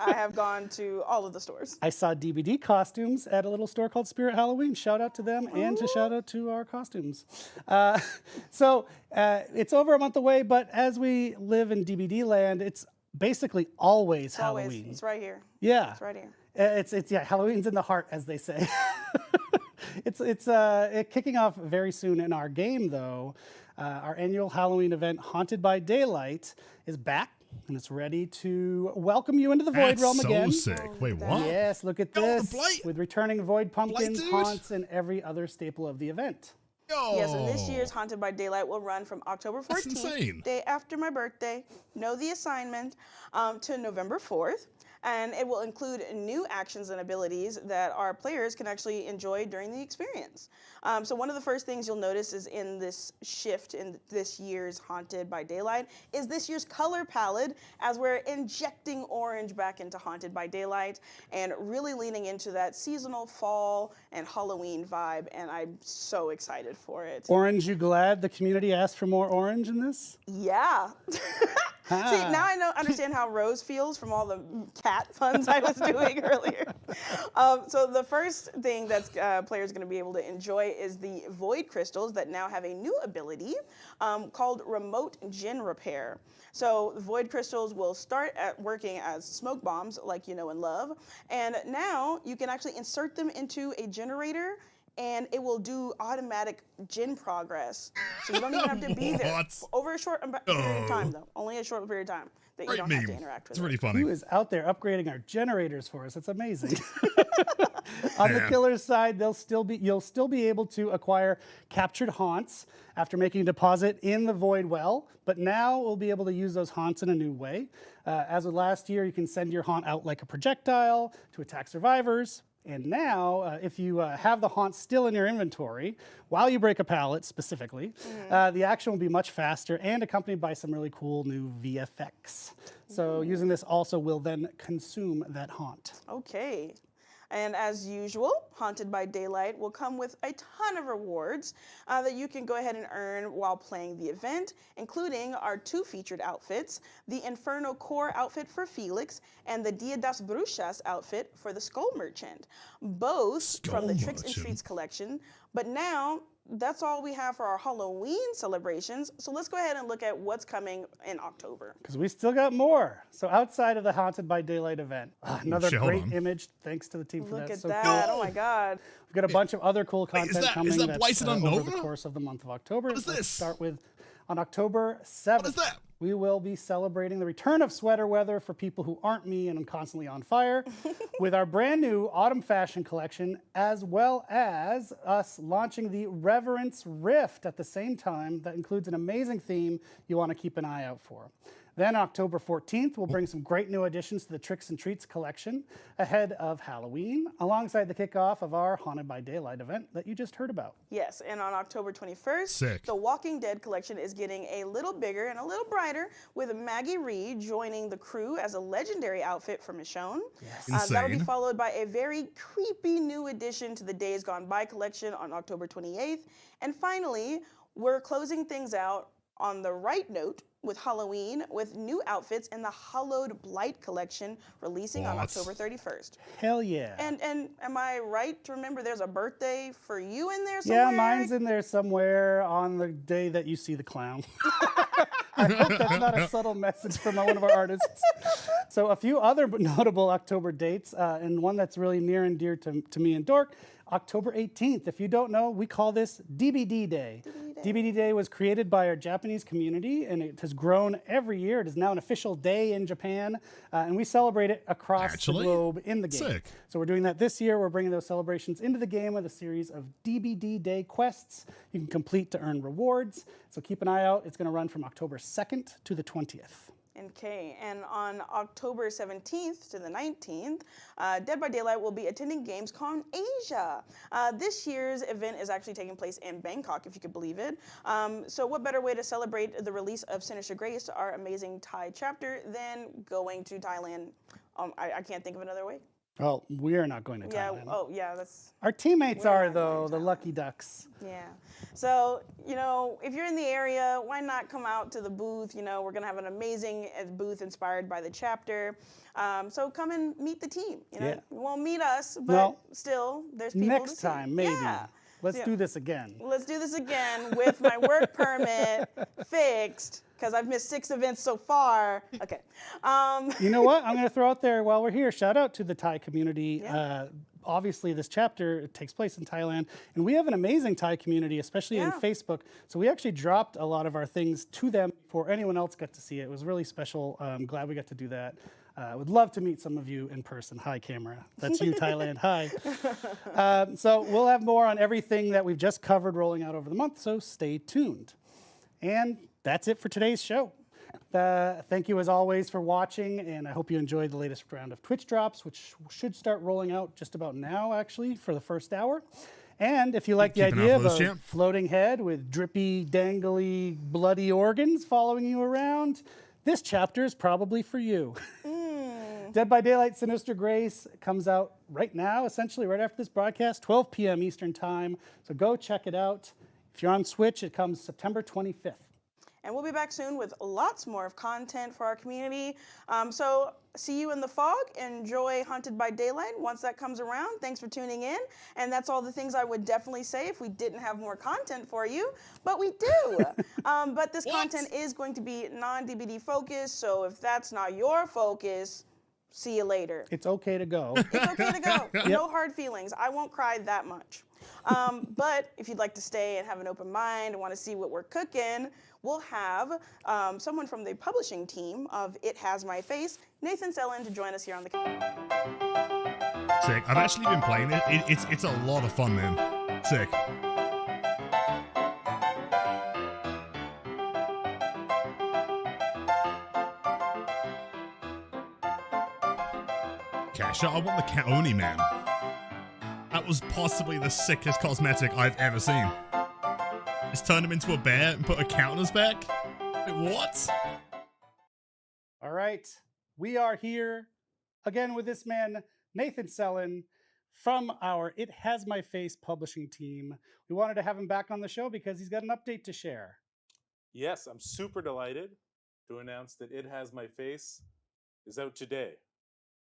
I have gone to all of the stores. I saw DBD costumes at a little store called Spirit Halloween. Shout out to them and to shout out to our costumes. So it's over a month away, but as we live in DBD land, it's basically always Halloween. Always. It's right here. Yeah. It's right here. It's yeah, Halloween's in the heart, as they say. It's kicking off very soon in our game, though. Our annual Halloween event, Haunted by Daylight, is back, and it's ready to welcome you into the Void That's Realm so again. sick. Wait, what? Yes, look at Yo, the this. blight- With returning Void Pumpkins, dude. haunts, and every other staple of the event. Yo. Yes, and this year's Haunted by Daylight will run from October 14th, That's insane. day after my birthday, know the assignment, to November 4th. And it will include new actions and abilities that our players can actually enjoy during the experience. So one of the first things you'll notice is in this shift in this year's Haunted by Daylight is this year's color palette, as we're injecting orange back into Haunted by Daylight and really leaning into that seasonal fall and Halloween vibe, and I'm so excited for it. Orange, you glad the community asked for more orange in this? Yeah. See, now I understand how Rose feels from all the cat puns I was doing earlier. So the first thing that players are going to be able to enjoy is the Void Crystals that now have a new ability called Remote Gin Repair. So the Void Crystals will start at working as smoke bombs like you know and love, and now you can actually insert them into a generator and it will do automatic gin progress. So you don't even have to be there. What? Over a short period of time, though. Only a short period of time that you Great don't have to meme. interact with It's it. really funny. Who is out there upgrading our generators for us? It's amazing. On the Man. killer's side, you'll still be able to acquire captured haunts after making a deposit in the void well, but now we'll be able to use those haunts in a new way. As with last year, you can send your haunt out like a projectile to attack survivors. And now, if you have the haunt still in your inventory, while you break a pallet specifically, the action will be much faster and accompanied by some really cool new VFX. So using this also will then consume that haunt. Okay. And as usual, Haunted by Daylight will come with a ton of rewards that you can go ahead and earn while playing the event, including our two featured outfits, the Inferno Core outfit for Felix and the Dia das Bruxas outfit for the Skull Merchant, both from the Skull Tricks and Merchant. Treats collection. But now, that's all we have for our Halloween celebrations. So let's go ahead and look at what's coming in October. Because we still got more. So outside of the Haunted by Daylight event, another shit, hold great on. image. Thanks to the team for Look that. at So that. cool. Oh my God. We've got a bunch of other cool Wait, is content that- coming is that that's, Blighted over Unknova? the course of the month of October. What is Let's this? start with on October 7th. What is that? We will be celebrating the return of sweater weather for people who aren't me and I'm constantly on fire with our brand new autumn fashion collection, as well as us launching the Reverence Rift at the same time. That includes an amazing theme you want to keep an eye out for. Then October 14th, we'll bring some great new additions to the Tricks and Treats collection ahead of Halloween, alongside the kickoff of our Haunted by Daylight event that you just heard about. Yes, and on October 21st, Sick. the Walking Dead collection is getting a little bigger and a little brighter, with Maggie Reed joining the crew as a legendary outfit for Michonne. That'll be Insane. followed by a very creepy new addition to the Days Gone By collection on October 28th. And finally, we're closing things out on the right note with Halloween, with new outfits in the Hallowed Blight collection releasing on What? October 31st. Hell yeah. And am I right to remember there's a birthday for you in there somewhere? Yeah, mine's in there somewhere on the day that you see the clown. I hope that's not a subtle message from one of our artists. So a few other notable October dates, and one that's really near and dear to me and Dork, October 18th. If you don't know, we call this DBD Day. DBD Day was created by our Japanese community, and it has grown every year. It is now an official day in Japan, and we celebrate it across the globe in the game. Sick. So we're doing that this year. We're bringing those celebrations into the game with a series of DBD Day quests you can complete to earn rewards. So keep an eye out. It's going to run from October 2nd to the 20th. Okay, and on October 17th to the 19th, Dead by Daylight will be attending Gamescom Asia. This year's event is actually taking place in Bangkok, if you could believe it. So what better way to celebrate the release of Sinister Grace, our amazing Thai chapter, than going to Thailand? I can't think of another way. Well, we're not going to Thailand. Yeah, oh yeah, that's... Our teammates We're are, not though, going to the Lucky Ducks. Yeah. So, if you're in the area, why not come out to the booth? We're going to have an amazing booth inspired by the chapter. So come and meet the team. You won't meet us, but still, there's people Next to see. time, maybe. Yeah. Let's do this again. Let's do this again with my work permit fixed, because I've missed 6 events so far. Okay. You know what? I'm going to throw out there while we're here, shout out to the Thai community. Obviously, this chapter takes place in Thailand, and we have an amazing Thai community, especially in Facebook. So we actually dropped a lot of our things to them before anyone else got to see it. It was really special. I'm glad we got to do that. I would love to meet some of you in person. Hi, camera. That's you, Thailand. Hi. So we'll have more on everything that we've just covered rolling out over the month, so stay tuned. And that's it for today's show. Thank you, as always, for watching, and I hope you enjoyed the latest round of Twitch drops, which should start rolling out just about now, actually, for the first hour. And if you like the idea of a floating head with drippy, dangly, bloody organs following you around, this chapter is probably for you. Dead by Daylight Sinister Grace comes out right now, essentially right after this broadcast, 12 p.m. Eastern Time. So go check it out. If you're on Switch, it comes September 25th. And we'll be back soon with lots more of content for our community. So see you in the fog. Enjoy Haunted by Daylight once that comes around. Thanks for tuning in. And that's all the things I would definitely say if we didn't have more content for you. But we do. But this content is going to be non-DBD focused. So if that's not your focus, see you later. It's okay to go. It's okay to go. No hard feelings. I won't cry that much. But if you'd like to stay and have an open mind and want to see what we're cooking, we'll have someone from the publishing team of It Has My Face, Nathan Sellen, to join us here on the Sick. I've actually been playing it. It's a lot of fun, man. Sick. Cash, I want the Kaoni, man. That was possibly the sickest cosmetic I've ever seen. Just turned him into a bear and put a count on his back? Wait, what? All right. We are here again with this man, Nathan Sellen, from our It Has My Face publishing team. We wanted to have him back on the show because he's got an update to share. Yes, I'm super delighted to announce that It Has My Face is out today.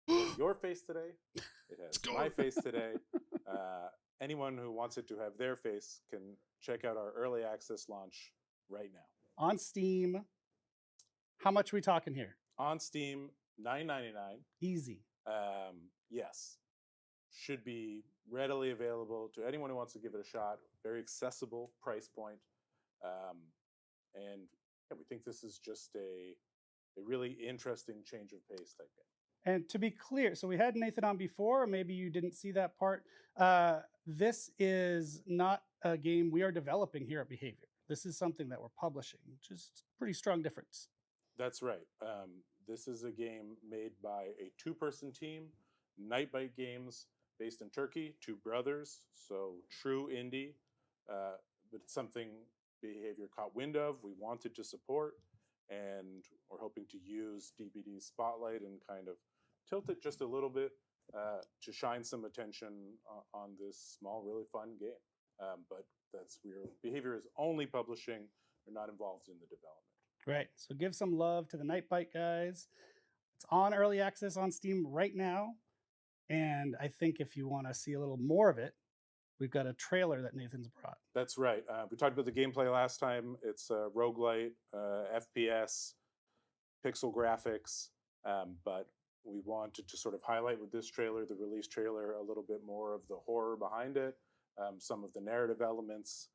It has your face today. It has my face today. Anyone who wants it to have their face can check out our early access launch right now. On Steam. How much are we talking here? On Steam, $9.99. Easy. Yes. Should be readily available to anyone who wants to give it a shot. Very accessible price point. And yeah, we think this is just a really interesting change of pace type game. And to be clear, so we had Nathan on before, or maybe you didn't see that part. This is not a game we are developing here at Behavior. This is something that we're publishing, which is a pretty strong difference. That's right. This is a game made by a two-person team, Nightbite Games, based in Turkey. Two brothers, so true indie. But it's something Behavior caught wind of. We wanted to support, and we're hoping to use DBD's spotlight and kind of tilt it just a little bit to shine some attention on this small, really fun game. But Behavior is only publishing; they're not involved in the development. Right. So give some love to the Nightbite guys. It's on early access on Steam right now. And I think if you want to see a little more of it, we've got a trailer that Nathan's brought. That's right. We talked about the gameplay last time. It's a roguelite, FPS, pixel graphics, but we wanted to sort of highlight with this trailer, the release trailer, a little bit more of the horror behind it, some of the narrative elements.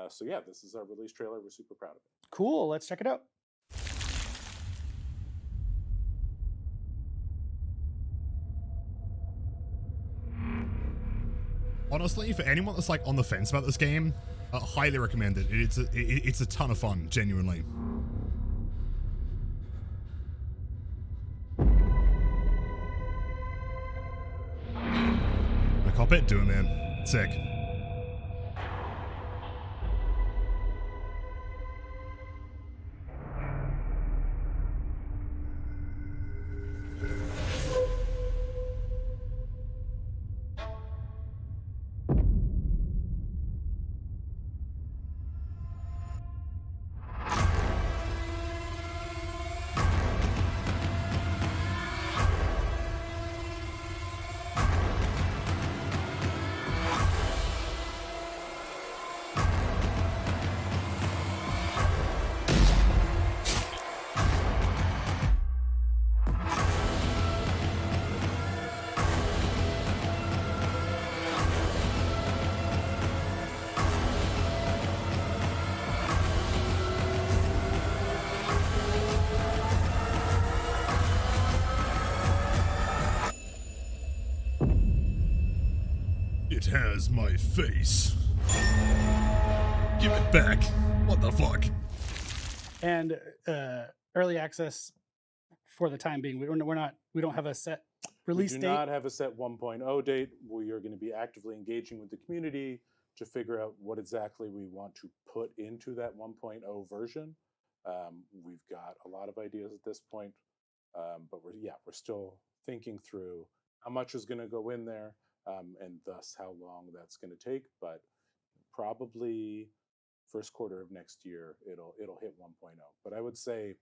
So yeah, this is our release trailer. We're super proud of it. Cool. Let's check it out. Honestly, for anyone that's like on the fence about this game, highly recommend it. It's a ton of fun, genuinely. I cop it, do it, man. Sick. It has my face. Give it back. What the fuck? And early access for the time being. We don't have a set release We do date. not have a set 1.0 date. We are going to be actively engaging with the community to figure out what exactly we want to put into that 1.0 version. We've got a lot of ideas at this point, but we're still thinking through how much is going to go in there, and thus how long that's going to take. But probably first quarter of next year, it'll hit 1.0. But I would say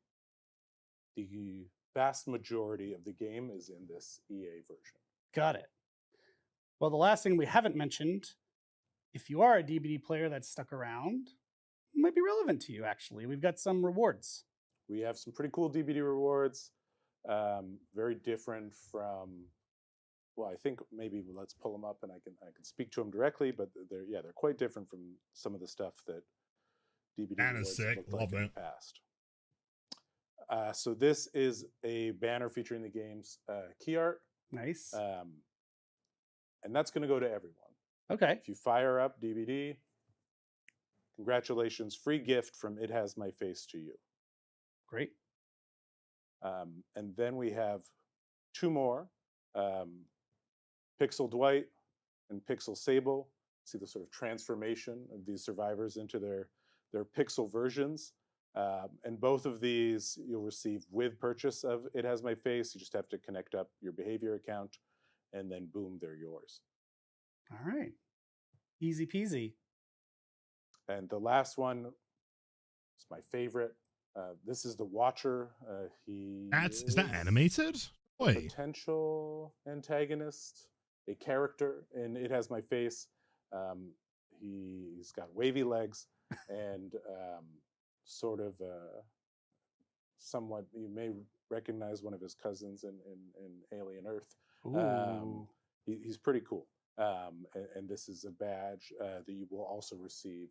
the vast majority of the game is in this EA version. Got it. Well, the last thing we haven't mentioned, if you are a DBD player that's stuck around, it might be relevant to you, actually. We've got some rewards. We have some pretty cool DBD rewards, very different from, well, I think maybe let's pull them up and I can speak to them directly, but they're quite different from some of the stuff that DBD rewards sick. looked like Love in the it. past. So this is a banner featuring the game's key art, Nice. and that's going to go to everyone. Okay. If you fire up DBD, congratulations, free gift from It Has My Face to you. Great. And then we have two more, Pixel Dwight and Pixel Sable. See the sort of transformation of these survivors into their pixel versions. And both of these you'll receive with purchase of It Has My Face. You just have to connect up your Behavior account, and then boom, they're yours. All right. Easy peasy. And the last one is my favorite. This is the Watcher. Is that animated? Wait. Potential antagonist, a character in It Has My Face. He's got wavy legs and sort of somewhat, you may recognize one of his cousins in Alien Earth. Ooh. He's pretty cool. And this is a badge that you will also receive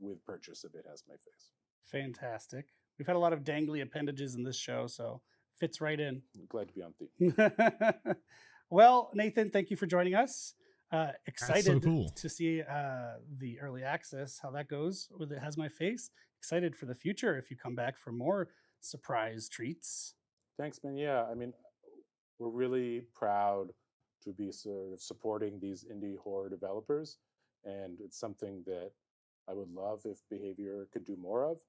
with purchase of It Has My Face. Fantastic. We've had a lot of dangly appendages in this show, so fits right in. I'm glad to be on theme. Well, Nathan, thank you for joining us. Excited so cool. to see the early access, how that goes with It Has My Face. Excited for the future if you come back for more surprise treats. Thanks, man. Yeah, I mean, we're really proud to be sort of supporting these indie horror developers, and it's something that I would love if Behavior could do more of.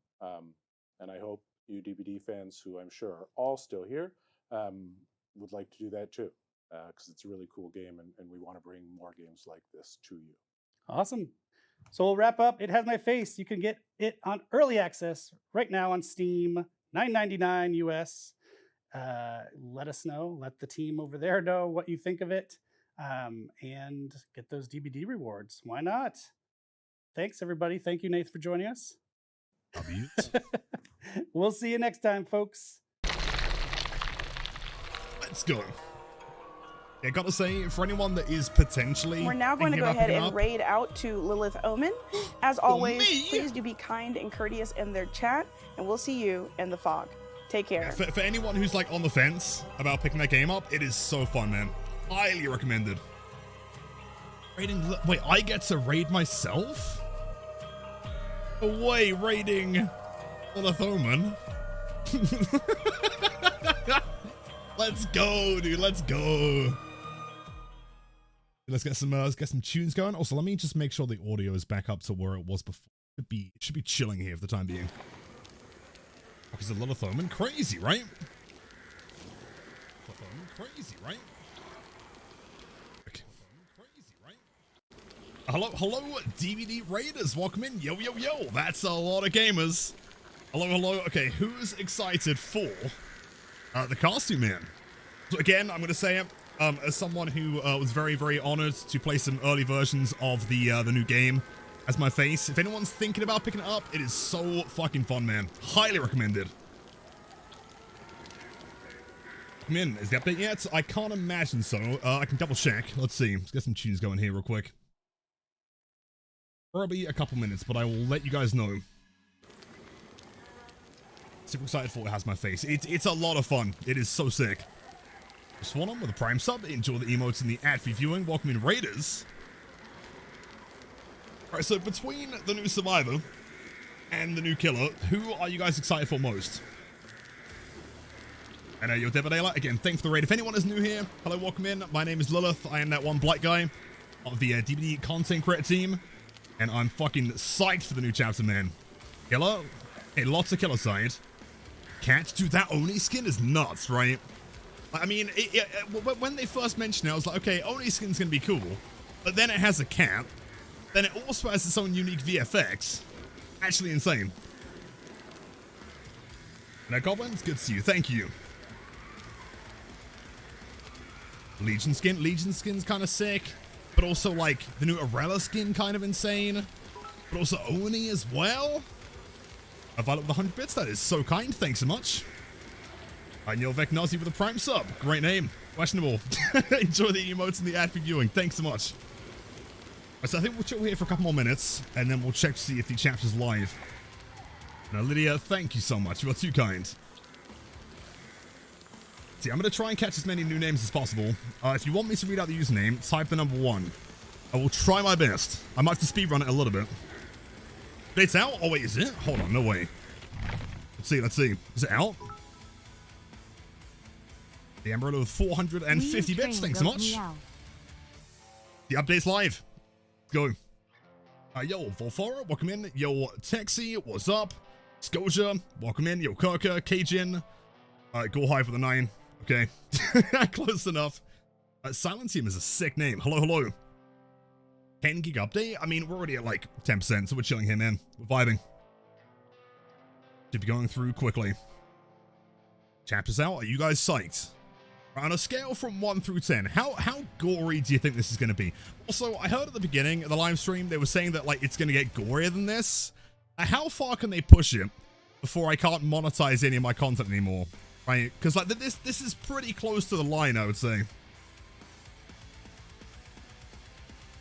And I hope you DBD fans, who I'm sure are all still here, would like to do that too, because it's a really cool game, and we want to bring more games like this to you. Awesome. So we'll wrap up. It Has My Face. You can get it on early access right now on Steam, $9.99 US. Let us know. Let the team over there know what you think of it, and get those DBD rewards. Why not? Thanks, everybody. Thank you, Nathan, for joining us. We'll see you next time, folks. Let's go. Yeah, gotta say, for anyone that is potentially... We're now going to go ahead and raid out to Lilith Omen. As always, please do be kind and courteous in their chat, and we'll see you in the fog. Take care. Yeah, for anyone who's like on the fence about picking that game up, it is so fun, man. Highly recommended. Raiding... Wait, I get to raid myself? Away raiding Lilith Omen. Let's go, dude. Let's go. Let's get some tunes going. Also, let me just make sure the audio is back up to where it was before. It should be chilling here for the time being. Because a Lilith Omen, crazy, right? Lilith Omen, crazy, right? Okay. Crazy, right? Hello, DVD Raiders. Welcome in. Yo, yo, yo. That's a lot of gamers. Hello. Okay, who's excited for the costume man? So again, I'm going to say it. As someone who was very, very honored to play some early versions of the new game as my face, if anyone's thinking about picking it up, it is so fucking fun, man. Highly recommended. Come in. Is the update yet? I can't imagine so. I can double check. Let's see. Let's get some tunes going here real quick. Probably a couple minutes, but I will let you guys know. Super excited for It Has My Face. It's a lot of fun. It is so sick. Swan on with a Prime sub. Enjoy the emotes and the ad-free viewing. Welcome in, Raiders. Alright, so between the new Survivor and the new Killer, who are you guys excited for most? And yo, Devadela, again, thanks for the raid. If anyone is new here, hello, welcome in. My name is Lilith. I am that one black guy of the DVD content creator team. And I'm fucking psyched for the new chapter, man. Killer? Hey, lots of Killer side. Cat? Dude, that Oni skin is nuts, right? I mean, when they first mentioned it, I was like, okay, Oni skin's gonna be cool. But then it has a cat. Then it also has its own unique VFX. Actually insane. No goblins, good to see you. Thank you. Legion skin's kind of sick. But also, like, the new Arella skin kind of insane. But also Oni as well. A Violet with 100 bits, that is so kind. Thanks so much. I know Vec Nazi with a Prime sub. Great name. Questionable. Enjoy the emotes and the ad for viewing. Thanks so much. So I think we'll chill here for a couple more minutes, and then we'll check to see if the chapter's live. Now, Lydia, thank you so much. You are too kind. See, I'm going to try and catch as many new names as possible. If you want me to read out the username, type the number 1. I will try my best. I might have to speedrun it a little bit. But it's out? Oh, wait, is it? Hold on, no way. Let's see. Is it out? The Amarillo with 450 bits. Thanks so much. The update's live. Let's go. Yo, Volfora, welcome in. Yo, Texi, what's up? Scotia, welcome in. Yo, Kirka, Cajun. Go high for the 9. Okay. Close enough. Silent Team is a sick name. Hello. 10 gig update? I mean, we're already at like 10%, so we're chilling here, man. We're vibing. Should be going through quickly. Chapters out. Are you guys psyched? On a scale from 1 through 10, how gory do you think this is going to be? Also, I heard at the beginning of the live stream, they were saying that like it's going to get gorier than this. How far can they push it before I can't monetize any of my content anymore? Right? Because like this is pretty close to the line, I would say.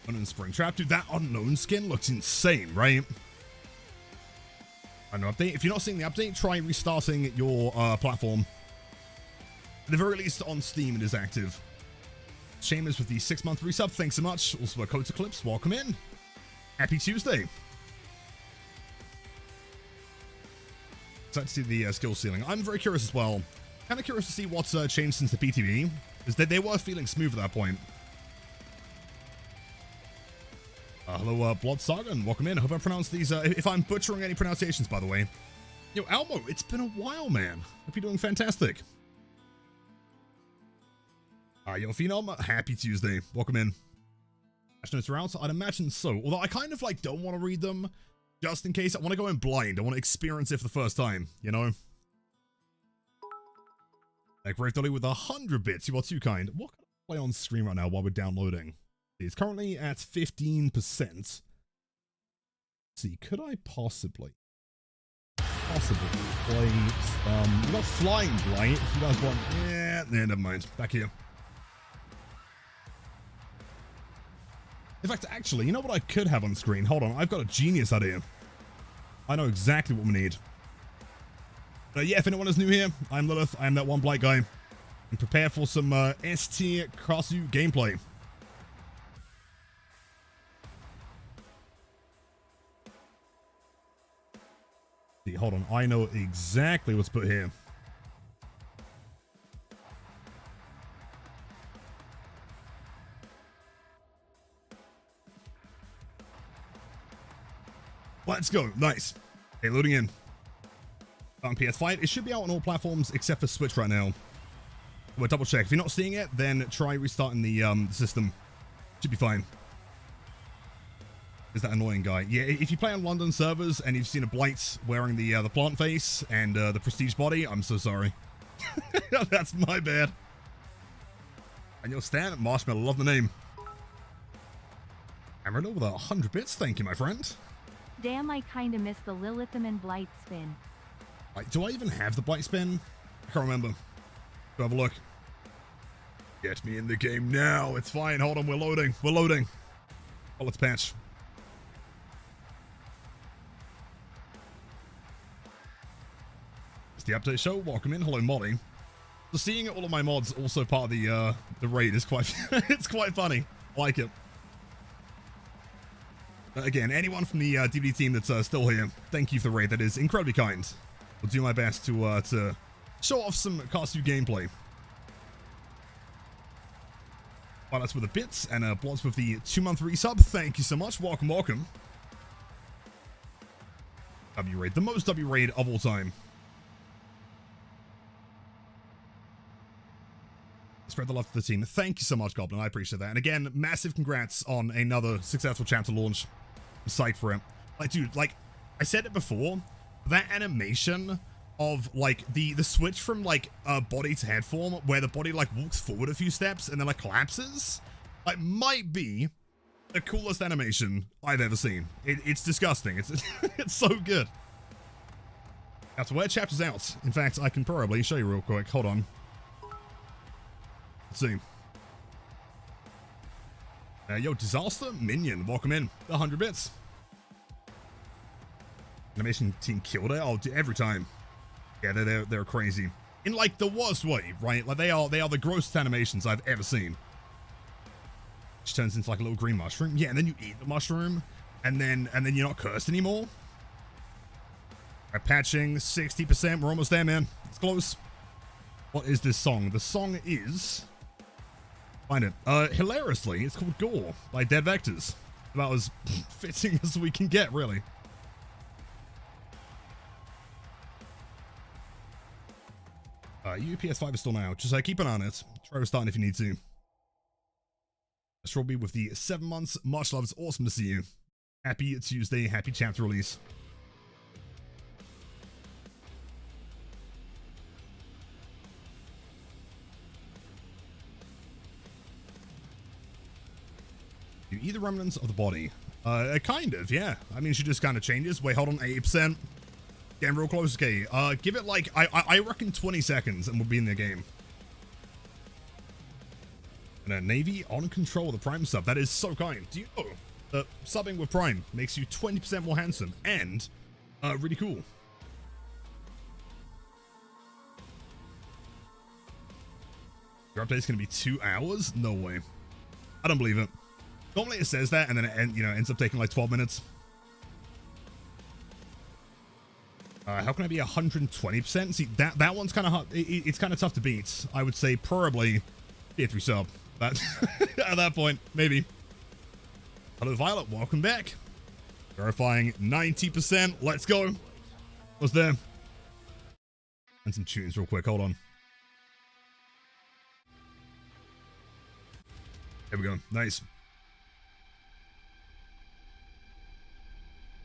Unknown Springtrap, dude, that unknown skin looks insane, right? Unknown update. If you're not seeing the update, try restarting your platform. At the very least on Steam, it is active. Seamus with the 6-month resub, thanks so much. Also, Coat Eclipse, welcome in. Happy Tuesday. Excited to see the skill ceiling. I'm very curious as well. Kind of curious to see what's changed since the PTB. Is that they were feeling smooth at that point. Hello, Blood Saga, and welcome in. I hope I pronounced these. If I'm butchering any pronunciations, by the way. Yo, Elmo, it's been a while, man. Hope you're doing fantastic. Yo, Phenom, happy Tuesday. Welcome in. Patch notes are out? I'd imagine so. Although I kind of like don't want to read them, just in case. I want to go in blind. I want to experience it for the first time, you know? Like Brave Dolly with 100 bits. You are too kind. What can I play on screen right now while we're downloading? It's currently at 15%. Let's see, could I possibly play some... We got Flying Blight. If you guys want... Yeah, never mind. Back here. In fact, actually, you know what I could have on screen? Hold on, I've got a genius idea. I know exactly what we need. Yeah, if anyone is new here, I'm Lilith. I am that one blight guy. And prepare for some ST Krasu gameplay. See, hold on, I know exactly what's put here. Let's go. Nice. Okay, loading in. On PS5. It should be out on all platforms except for Switch right now. We'll double check. If you're not seeing it, then try restarting the system. Should be fine. Is that annoying guy? Yeah, if you play on London servers and you've seen a Blight wearing the plant face and the prestige body, I'm so sorry. That's my bad. And you'll stand at Marshmallow. Love the name. Amarillo with 100 bits. Thank you, my friend. Damn, I kinda miss the Lilithum and Blight spin. Do I even have the Blight spin? I can't remember. Go have a look. Get me in the game now. It's fine. Hold on. We're loading. We're loading. Oh, let's patch. It's the update show. Welcome in. Hello, Molly. So seeing all of my mods also part of the raid is quite it's quite funny. I like it. Again, anyone from the DVD team that's still here, thank you for the raid. That is incredibly kind. I'll do my best to show off some Katsu gameplay. Pilots with the bits and Blots with the 2-month resub. Thank you so much. Welcome, welcome. W raid, the most W raid of all time. Spread the love to the team. Thank you so much, Goblin. I appreciate that. And again, massive congrats on another successful chapter launch. I'm psyched for it. Like, dude, like, I said it before, that animation of, like, the switch from, like, body to head form, where the body, like, walks forward a few steps and then, like, collapses, like, might be the coolest animation I've ever seen. It's disgusting. It's so good. Now, to where chapter's out. In fact, I can probably show you real quick. Hold on. Let's see. Yo, Disaster Minion, welcome in. 100 bits. Animation team killed it. Oh, every time. Yeah, they're crazy. In like the worst way, right? Like they are the grossest animations I've ever seen. Which turns into like a little green mushroom. Yeah, and then you eat the mushroom, and then you're not cursed anymore. Right, patching 60%. We're almost there, man. It's close. What is this song? The song is. Find it. Hilariously, it's called Gore by Dead Vectors. About as fitting as we can get, really. PS5 is still now. Just keep an eye on it. Try restarting if you need to. Strawberry with the 7 months. Much love. It's awesome to see you. Happy Tuesday. Happy chapter release. You eat the remnants of the body. Kind of, yeah. I mean, she just kind of changes. Wait, hold on, 80%. Getting real close. Okay, give it like, I reckon 20 seconds and we'll be in the game. And Navy on control of the Prime sub. That is so kind. Do you know that subbing with Prime makes you 20% more handsome and really cool? Your update's going to be 2 hours? No way. I don't believe it. Normally it says that, and then it ends up taking like 12 minutes. How can I be 120%? See, that one's kind of hard. It's kind of tough to beat. I would say probably tier 3 sub. That at that point, maybe. Hello, Violet. Welcome back. Verifying 90%. Let's go. What's there? And some tunes real quick. Hold on. There we go. Nice.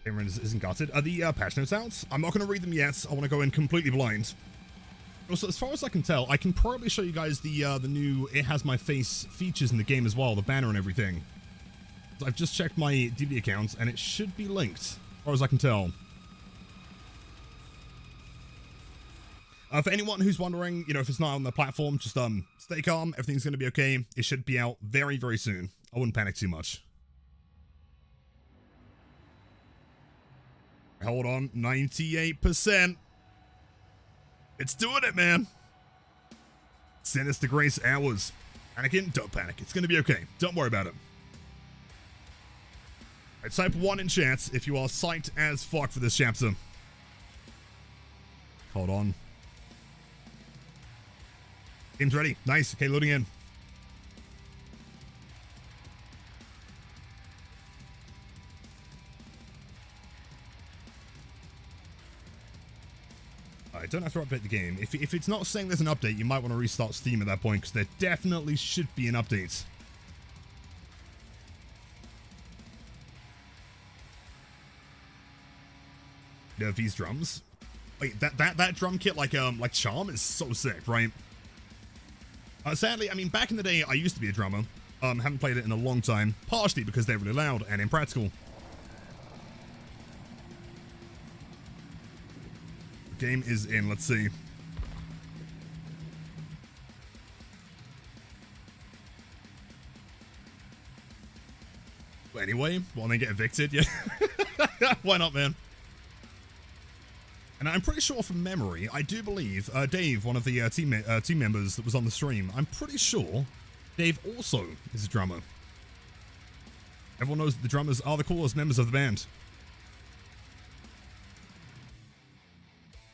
Cameron isn't gutted. Are the patch notes out? I'm not going to read them yet. I want to go in completely blind. Also, as far as I can tell, I can probably show you guys the new It Has My Face features in the game as well, the banner and everything. I've just checked my DB account, and it should be linked, as far as I can tell. For anyone who's wondering, you know, if it's not on the platform, just stay calm. Everything's going to be okay. It should be out very, very soon. I wouldn't panic too much. Hold on, 98%. It's doing it, man. Sinister Grace hours. Anakin, don't panic. It's going to be okay. Don't worry about it. Right, type 1 in chat if you are psyched as fuck for this chapter. Hold on. Game's ready. Nice. Okay, loading in. I don't have to update the game. If it's not saying there's an update, you might want to restart Steam at that point, because there definitely should be an update. You know, these drums. Wait, that drum kit like Charm is so sick, right? Sadly, I mean, back in the day, I used to be a drummer. Haven't played it in a long time, partially because they're really loud and impractical. Game is in, let's see. But anyway, while they get evicted, yeah. Why not, man? And I'm pretty sure from memory, I do believe Dave, one of the team members that was on the stream, I'm pretty sure Dave also is a drummer. Everyone knows that the drummers are the coolest members of the band.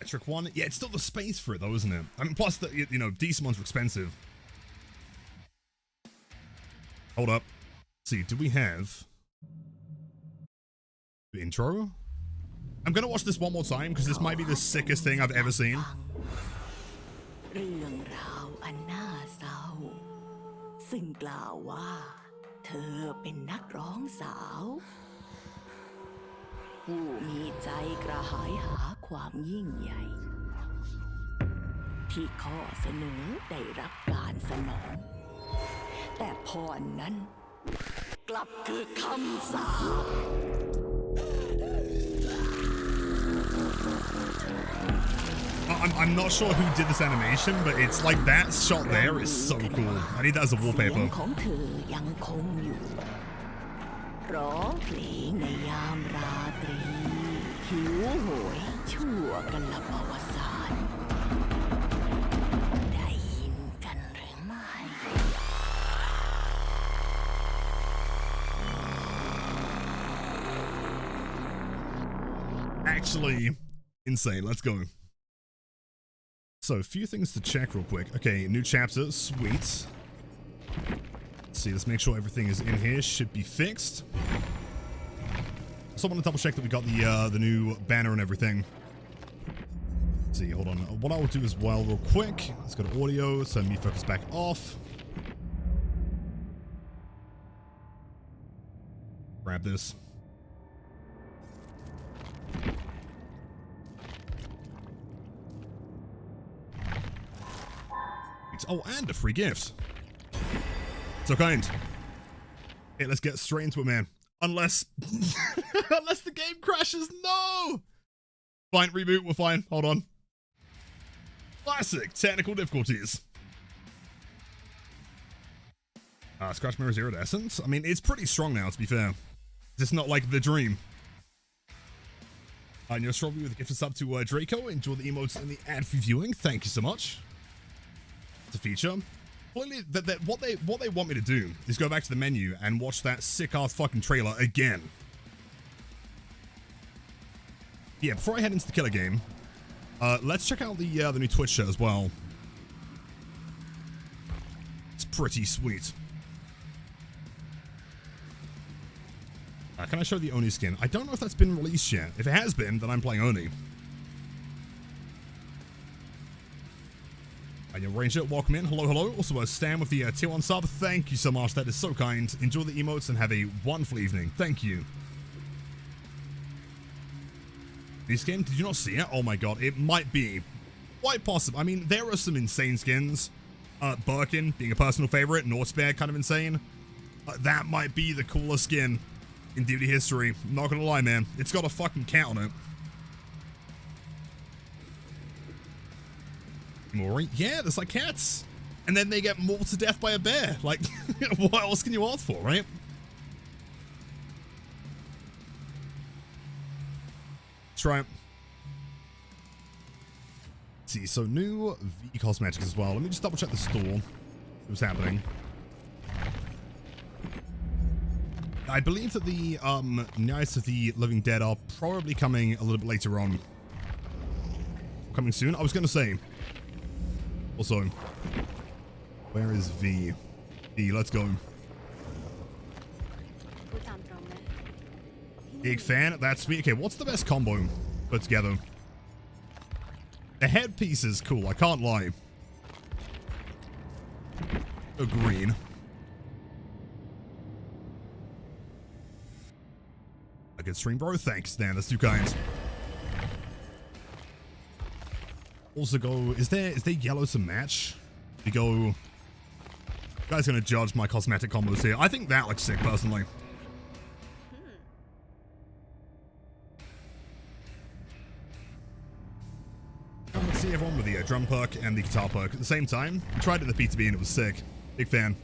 Trick 1, yeah, it's still the space for it though, isn't it? I mean, plus the, you know, decent ones are expensive. Hold up. Let's see, do we have the intro? I'm gonna watch this one more time because this might be the sickest thing I've ever seen. เรื่องราวอันน่าเศร้าซึ่งกล่าวว่าเธอเป็นนักร้องสาวผู้มีใจกระหายหาความยิ่งใหญ่ที่ข้อเสนอได้รับการสนองแต่พรนั้นกลับคือคำสาป I'm not sure who did this animation, but it's like that shot there is so cool. I need that as a wallpaper. ของเธอยังคงอยู่ร้องเพลงในยามราตรีหิวโหยชั่วกันละประวัติศาสตร์ได้ยินกันหรือไม่ Actually, insane. Let's go. So, a few things to check real quick. Okay, new chapter. Sweet. Let's see, let's make sure everything is in here. Should be fixed. Also want to double check that we got the new banner and everything. Let's see, hold on. What I will do as well real quick. Let's go to audio. Turn me focus back off. Grab this. Oh, and a free gift. So kind. Okay, let's get straight into it, man. Unless... unless the game crashes. No! Fine, reboot. We're fine. Hold on. Classic. Technical difficulties. Scratch Mirror's Iridescent. I mean, it's pretty strong now, to be fair. It's not like the dream. And your strawberry with a gift sub to Draco. Enjoy the emotes and the ad-free viewing. Thank you so much. To feature. Clearly, what they want me to do is go back to the menu and watch that sick-ass fucking trailer again. Yeah, before I head into the killer game, let's check out the new Twitch show as well. It's pretty sweet. Can I show the Oni skin? I don't know if that's been released yet. If it has been, then I'm playing Oni. And your Ranger, welcome in. Hello, hello. Also, Stan with the tier 1 sub. Thank you so much. That is so kind. Enjoy the emotes and have a wonderful evening. Thank you. This skin, did you not see it? Oh my god, it might be quite possible. I mean, there are some insane skins. Birkin being a personal favorite. Northspare, kind of insane. That might be the coolest skin in DD history. Not gonna lie, man. It's got a fucking cat on it. More, yeah, there's like cats. And then they get mauled to death by a bear. Like, what else can you ask for, right? That's right. Let's see, so new V cosmetics as well. Let me just double check the store. What's happening? I believe that the Nights of the Living Dead are probably coming a little bit later on. Coming soon. I was going to say. Also, where is V? V, let's go. Big fan. That's sweet. Okay, what's the best combo put together? The headpiece is cool. I can't lie. Oh, green. A good stream, bro. Thanks, Dan. That's too kind. Also go, is there yellow to match? We go, you guys gonna judge my cosmetic combos here. I think that looks sick, personally. Let's see everyone with the drum perk and the guitar perk at the same time. I tried it at the P2B and it was sick. Big fan.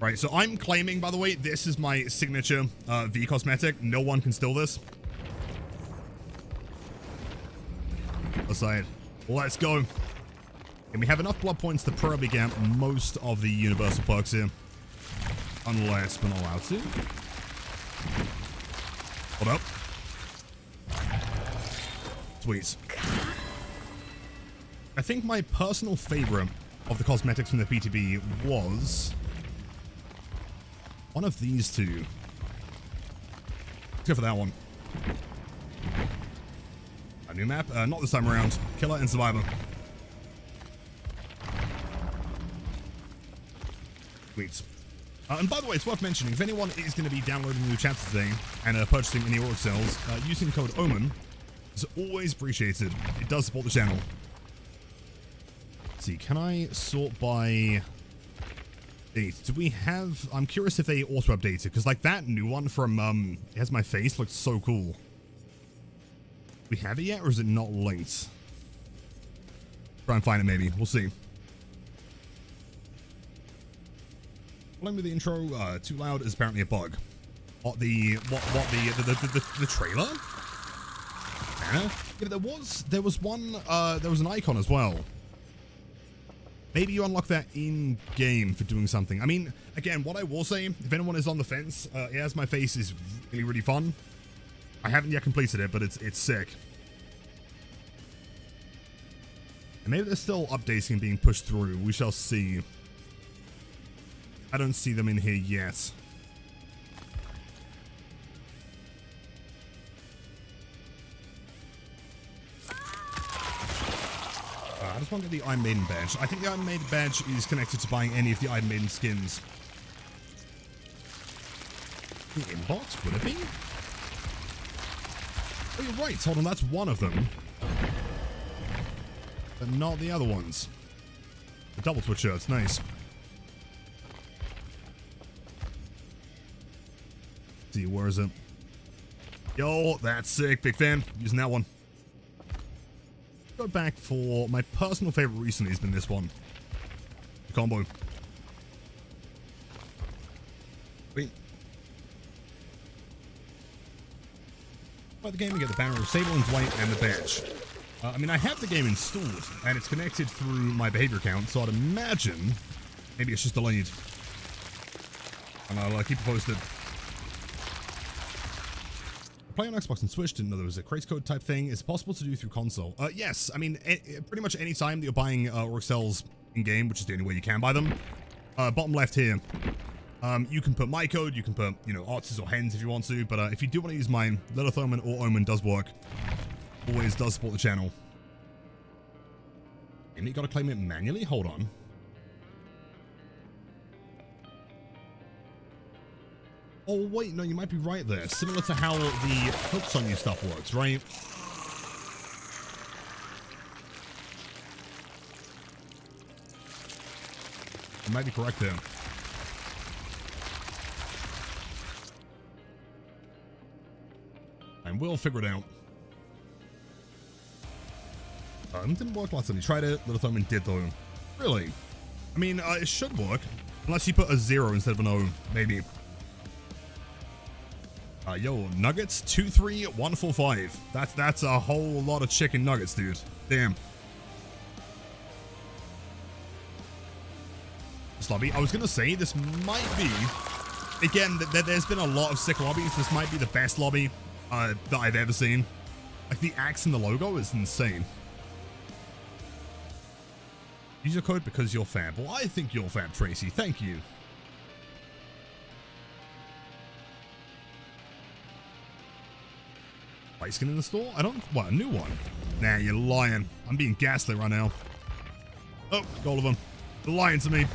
Right, so I'm claiming, by the way, this is my signature V cosmetic. No one can steal this. Aside. Let's go. And we have enough blood points to probably get most of the universal perks here. Unless we're not allowed to. Hold up. Sweet. I think my personal favorite of the cosmetics from the PTB was one of these two. Let's go for that one. A new map? Not this time around. Killer and Survivor. Sweet. And by the way, it's worth mentioning, if anyone is going to be downloading the new chapter today and purchasing any org sales, using code OMEN is always appreciated. It does support the channel. Let's see, can I sort by date? Do we have... I'm curious if they auto-update it, because like that new one from It Has My Face looks so cool. Do we have it yet, or is it not linked? Try and find it maybe. We'll see. Playing with the intro too loud is apparently a bug. What the trailer? Yeah, there was one there was an icon as well. Maybe you unlock that in game for doing something. I mean, again, what I will say, if anyone is on the fence, It Has My Face is really fun. I haven't yet completed it, but it's sick. And maybe there's still updates and being pushed through. We shall see. I don't see them in here yet. I just want to get the Iron Maiden badge. I think the Iron Maiden badge is connected to buying any of the Iron Maiden skins. The inbox? Would it be? Oh, you're right. Hold on, that's one of them. But not the other ones. The double Twitch shirts, nice. See, where is it? Yo, that's sick. Big fan. Using that one. Go back for my personal favorite recently has been this one. The combo. Wait. Buy the game and get the banner of Sable and Dwight and the badge. I mean, I have the game installed and it's connected through my behavior account, so I'd imagine maybe it's just delayed. And I'll keep you posted. play on Xbox and Switch. Didn't know there was a crates code type thing. Is it possible to do through console? Yes. I mean, pretty much any time that you're buying Orc Cells in-game, which is the only way you can buy them. Bottom left here. You can put my code, you can put, you know, Arts or Hens if you want to, but if you do want to use mine, Lilith Omen or Omen does work. Always does support the channel. And you gotta claim it manually? Hold on. Oh wait, no, you might be right there. Similar to how the hooks on your stuff works, right? You might be correct there. And we'll figure it out. It didn't work last time you tried it. Little Thurman did though. Really? I mean, it should work. Unless you put a 0 instead of an O, maybe. Yo, nuggets, 23145. That's a whole lot of chicken nuggets, dude. Damn. This lobby, I was gonna say this might be. Again, there's been a lot of sick lobbies. This might be the best lobby that I've ever seen. Like the axe and the logo is insane. Use your code because you're fab. Well, I think you're fab, Tracy. Thank you. White skin in the store? I don't. What, a new one? Nah, you're lying. I'm being gaslit right now. Oh, all of them. They're lying to me.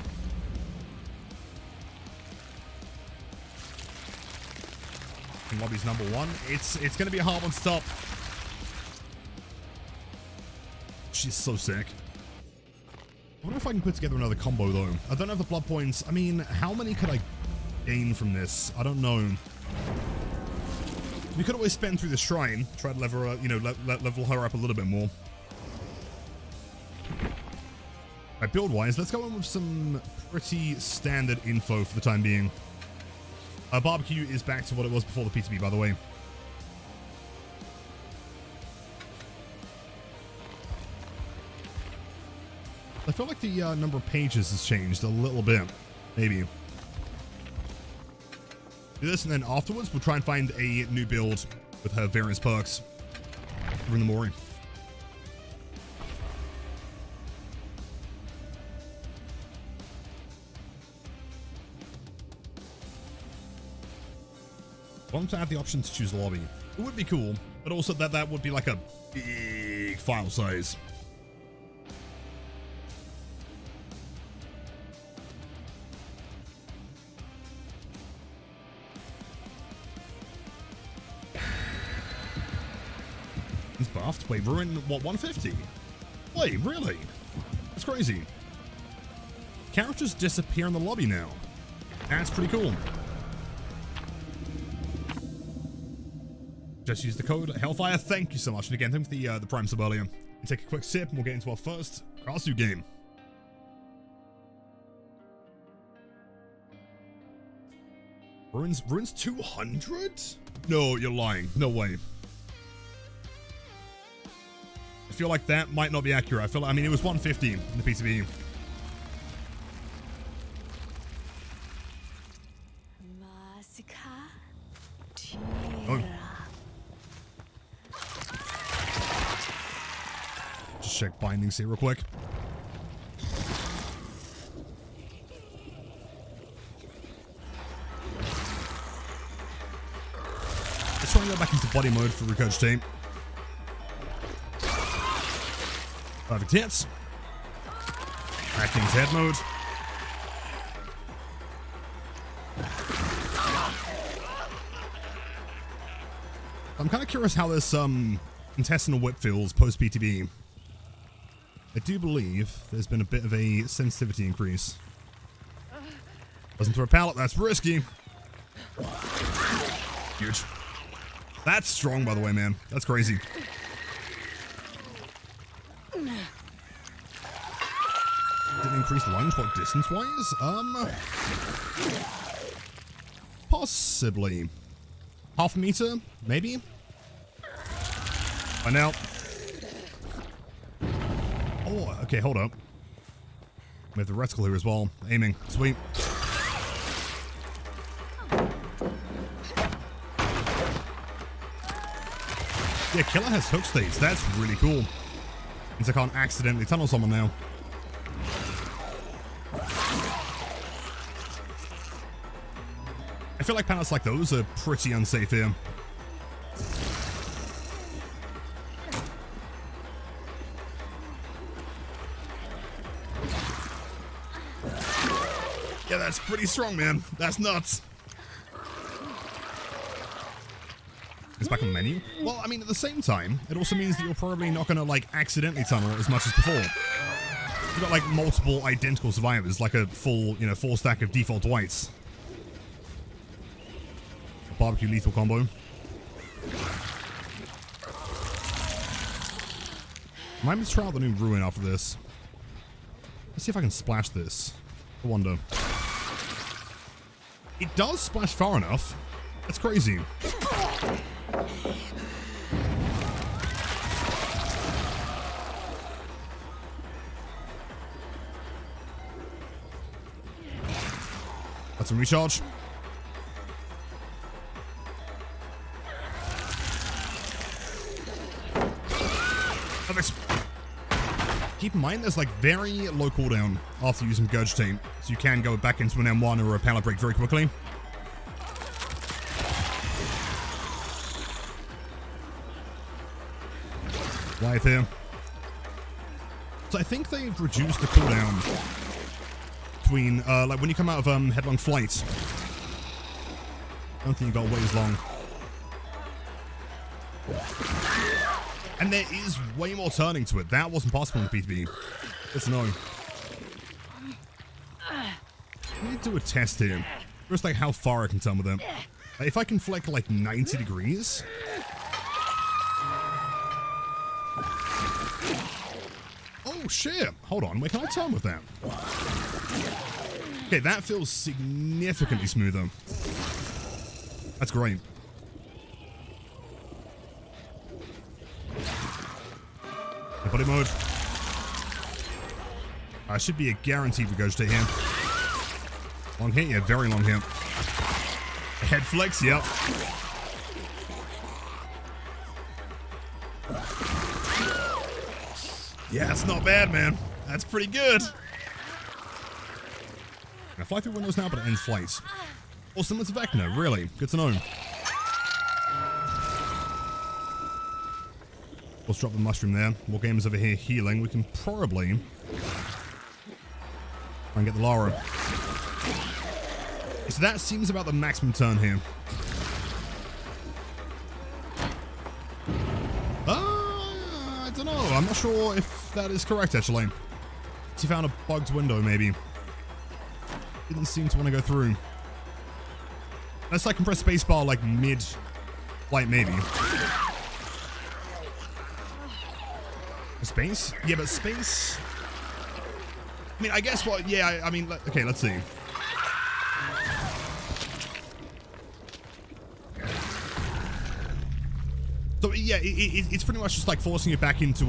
Lobby's number 1. It's going to be a hard one to stop. She's so sick. I wonder if I can put together another combo though. I don't have the blood points. I mean, how many could I gain from this? I don't know. We could always spend through the shrine, try to level her, you know, level her up a little bit more. Right, build wise, let's go in with some pretty standard info for the time being. Barbecue is back to what it was before the PTB, by the way. I feel like the number of pages has changed a little bit. Maybe. Do this, and then afterwards, we'll try and find a new build with her various perks. Bring them Mori. I want to have the option to choose lobby. It would be cool, but also that would be like a big file size. He's buffed. Wait, Ruin, what, 150? Wait, really? That's crazy. Characters disappear in the lobby now. That's pretty cool. Just use the code Hellfire. Thank you so much. And again, thank you for the Prime sub earlier. And take a quick sip and we'll get into our first Kasu game. Ruins 200? No, you're lying. No way. I feel like that might not be accurate. I mean, it was 150 in the PCB. Oh. Just check bindings here real quick. Let's try and go back into body mode for Regurgitate. Perfect hits. Acting's head mode. I'm kind of curious how this intestinal whip feels post PTB. I do believe there's been a bit of a sensitivity increase. Doesn't throw a pallet, that's risky. Huge. That's strong, by the way, man. That's crazy. Didn't increase lunge, what, distance-wise? Possibly. Half a meter, maybe? Find out. Oh, okay, hold up. We have the reticle here as well. Aiming. Sweet. Yeah, Killer has hook states. That's really cool. Means I can't accidentally tunnel someone now. I feel like panels like those are pretty unsafe here. Yeah, that's pretty strong, man. That's nuts. It's back on the menu. Well, I mean, at the same time, it also means that you're probably not going to, like, accidentally tunnel as much as before. You've got, like, multiple identical survivors, like a full, you know, full stack of default Dwights. Barbecue lethal combo. Might just try out the new ruin after this. Let's see if I can splash this. I wonder. It does splash far enough. That's crazy. That's some recharge. Perfect. Keep in mind there's like very low cooldown after using Gurgitate, so you can go back into an M1 or a pallet break very quickly. Live here. So I think they've reduced the cooldown between, like when you come out of headlong flight. I don't think you got to wait as long. And there is way more turning to it. That wasn't possible in the PTB. It's annoying. Let me do a test here. Just like how far I can turn with it. If I can flick like 90 degrees. Oh shit. Hold on. Wait, can I turn with that? Okay, that feels significantly smoother. That's great. Body mode. I should be a guaranteed regurgitate here. Long hit, yeah, very long hit. Head flex, yep. Yeah, that's not bad, man. That's pretty good. I fly through windows now, but it ends flights. Awesome, it's Vecna, really. Good to know. Let's drop the mushroom there. More gamers over here healing. We can probably try and get the Lara. So that seems about the maximum turn here. I don't know. I'm not sure if that is correct, actually. She found a bugged window, maybe. Didn't seem to want to go through. Unless I can press spacebar like mid-flight, maybe. Space? Yeah, but space... I mean, I guess what... Yeah, I mean... Okay, let's see. So, yeah, it's pretty much just like forcing it back into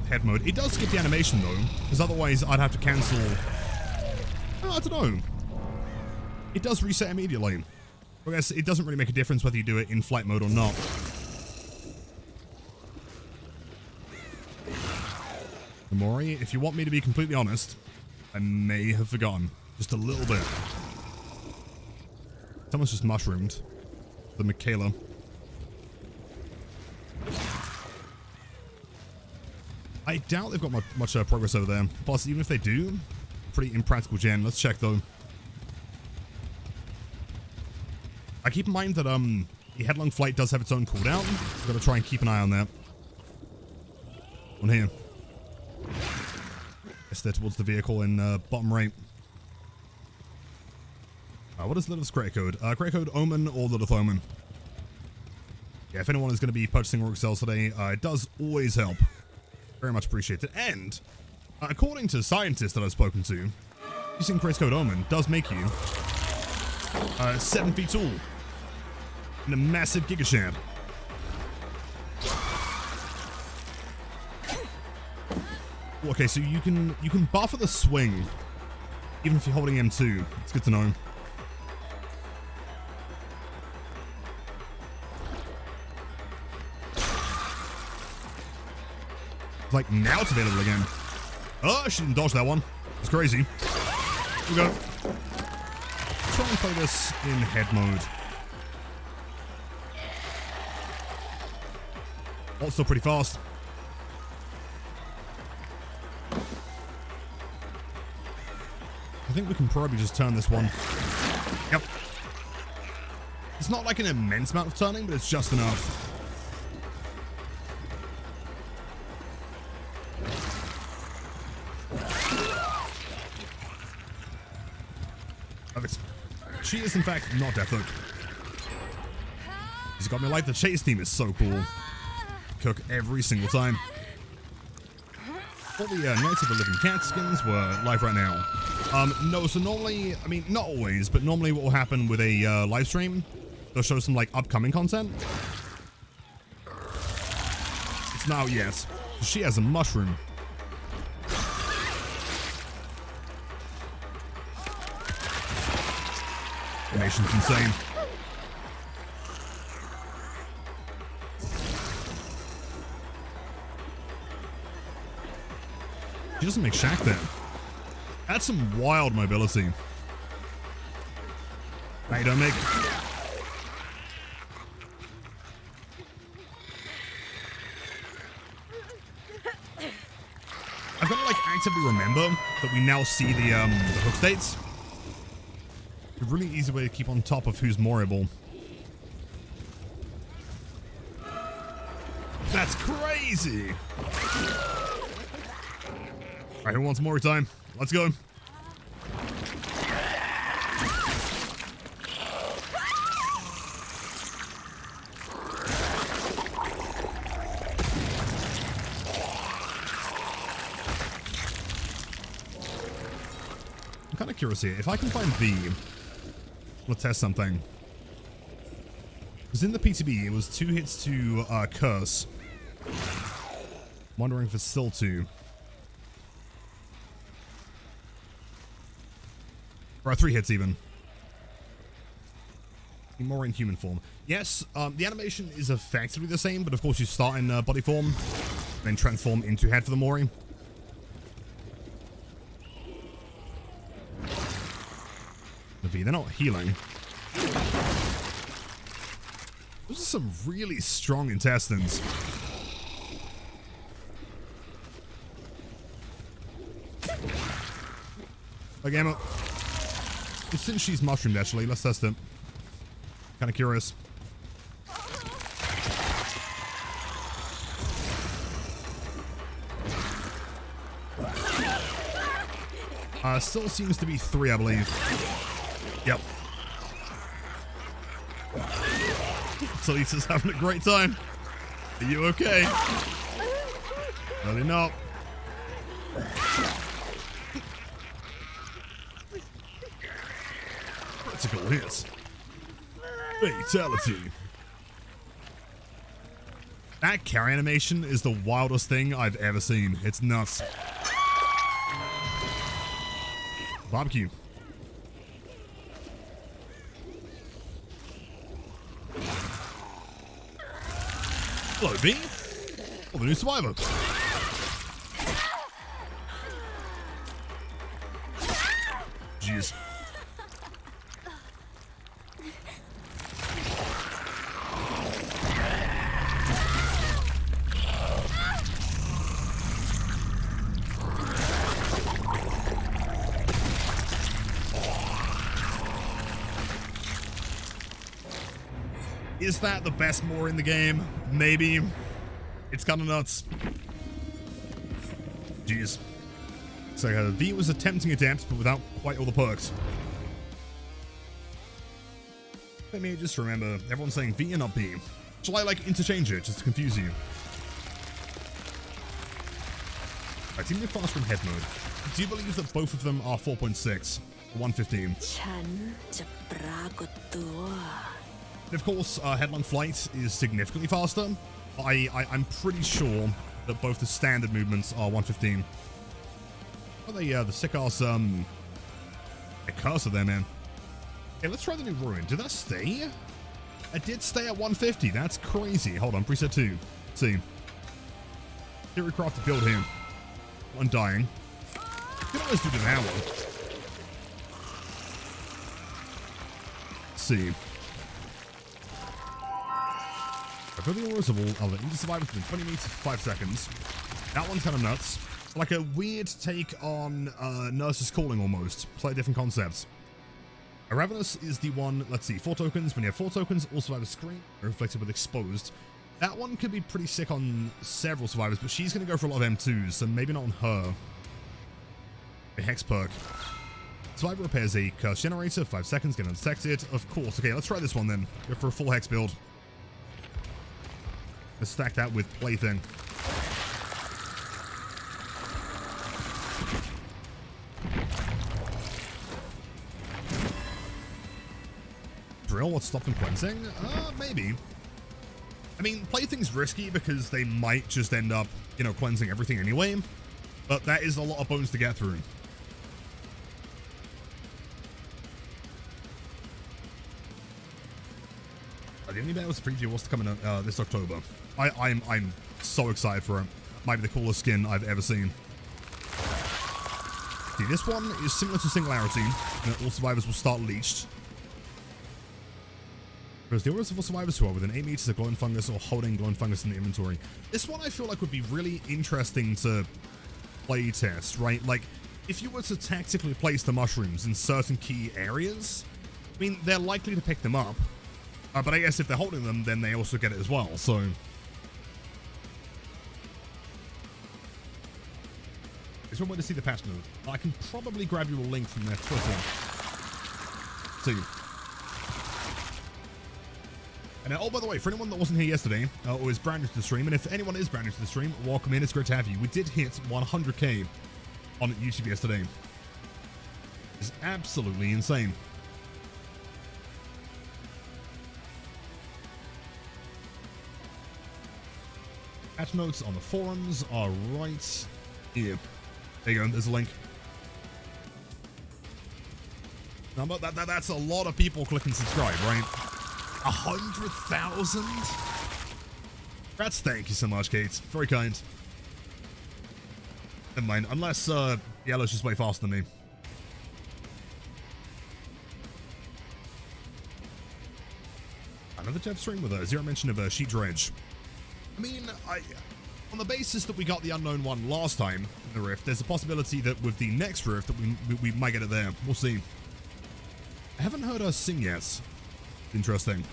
head mode. It does skip the animation, though, because otherwise I'd have to cancel... Oh, I don't know. It does reset immediately. I guess it doesn't really make a difference whether you do it in flight mode or not. Mori, if you want me to be completely honest, I may have forgotten. Just a little bit. Someone's just mushroomed. The Michaela. I doubt they've got much progress over there. Plus, even if they do, pretty impractical gen. Let's check, though. I keep in mind that the headlong flight does have its own cooldown. I've got to try and keep an eye on that. One here. Yes, they're towards the vehicle in bottom right. What is Lilith's credit code? Credit code Omen or Lilith Omen. Yeah, if anyone is going to be purchasing Rogue Cells today, it does always help. Very much appreciated. And according to scientists that I've spoken to, using credit code Omen does make you 7 feet tall in a massive gigashad. Okay, so you can buffer the swing even if you're holding M2. It's good to know. Like, now it's available again. Oh, she didn't dodge that one. It's crazy. Here we go. Let's try and play this in head mode. Oh, it's still pretty fast. I think we can probably just turn this one. Yep. It's not like an immense amount of turning, but it's just enough. Perfect. She is, in fact, not Deathhook. He's got me like the chase theme is so cool. Cook every single time. All the Knights of the Living Cat skins were live right now. No, so normally, I mean, not always, but normally what will happen with a live stream, they'll show some, like, upcoming content. It's not out yet. She has a mushroom. Animation's insane. She doesn't make Shack there. That's some wild mobility. Hey, don't make. I've got to like actively remember that we now see the hook states. A really easy way to keep on top of who's more able. That's crazy. All right, who wants more time? Let's go. I'm kind of curious here. If I can find V, let's test something. Because in the PTB, it was 2 hits to curse. I'm wondering if it's still 2. Or 3 hits even. More in human form. Yes, the animation is effectively the same, but of course you start in body form, then transform into head for the Mori. The V, they're not healing. Those are some really strong intestines. Okay, Emma. Since she's mushroomed, actually, let's test it. Kind of curious. Still seems to be 3, I believe. Yep. Salisa's having a great time. Are you okay? Really not. Critical hit. Fatality. That carry animation is the wildest thing I've ever seen. It's nuts. Barbecue. Hello, B. Oh, the new survivor. Jeez. Is that the best Mori in the game? Maybe. It's kind of nuts. Jeez. So V was attempting adapt, but without quite all the perks. Let me just remember, everyone's saying V and not B. Shall I like interchange it just to confuse you? I seem to be faster in head mode. Do you believe that both of them are 4.6 or 115? And of course, headlong flight is significantly faster. I'm pretty sure that both the standard movements are 115. Oh, the sick-ass, a cursor there, man. Okay, let's try the new ruin. Did that stay? It did stay at 150. That's crazy. Hold on, preset 2. Let's see. theory crafted build here. Undying. You can always do the hour. Let's see. For the auras of all other need to survive within 20 meters for 5 seconds. That one's kind of nuts. Like a weird take on Nurse's Calling almost. Slightly different concepts. A Ravenous is the one, let's see, 4 tokens. When you have 4 tokens, all survivors scream, reflected with exposed. That one could be pretty sick on several survivors, but she's going to go for a lot of M2s, so maybe not on her. A Hex perk. Survivor repairs a curse generator, 5 seconds, get undetected. Of course. Okay, let's try this one then. Go for a full Hex build. Let's stack that with Plaything. Drill, what's stopping cleansing? Maybe. I mean, Plaything's risky because they might just end up, you know, cleansing everything anyway. But that is a lot of bones to get through. The only bit was the preview was coming out this October. I'm so excited for it. Might be the coolest skin I've ever seen. See, this one is similar to Singularity. All survivors will start leeched. Whereas the auras of all survivors who are within 8 meters of glowing fungus or holding glowing fungus in the inventory. This one I feel like would be really interesting to play test, right? Like, if you were to tactically place the mushrooms in certain key areas, I mean, they're likely to pick them up. But I guess if they're holding them, then they also get it as well, so... Is there one way to see the patch note? I can probably grab you a link from their Twitter. See. And oh, by the way, for anyone that wasn't here yesterday, or is brand new to the stream, and if anyone is brand new to the stream, welcome in, it's great to have you. We did hit 100k on YouTube yesterday. It's absolutely insane. Patch notes on the forums are right here. There you go, there's a link. Now, but that's a lot of people clicking subscribe, right? 100,000? That's thank you so much, Kate. Very kind. Never mind, unless Yellow's just way faster than me. Another dev stream with a zero mention of Sheet Dredge. I mean, on the basis that we got the unknown one last time in the Rift, there's a possibility that with the next Rift that we might get it there. We'll see. I haven't heard her sing yet. Interesting.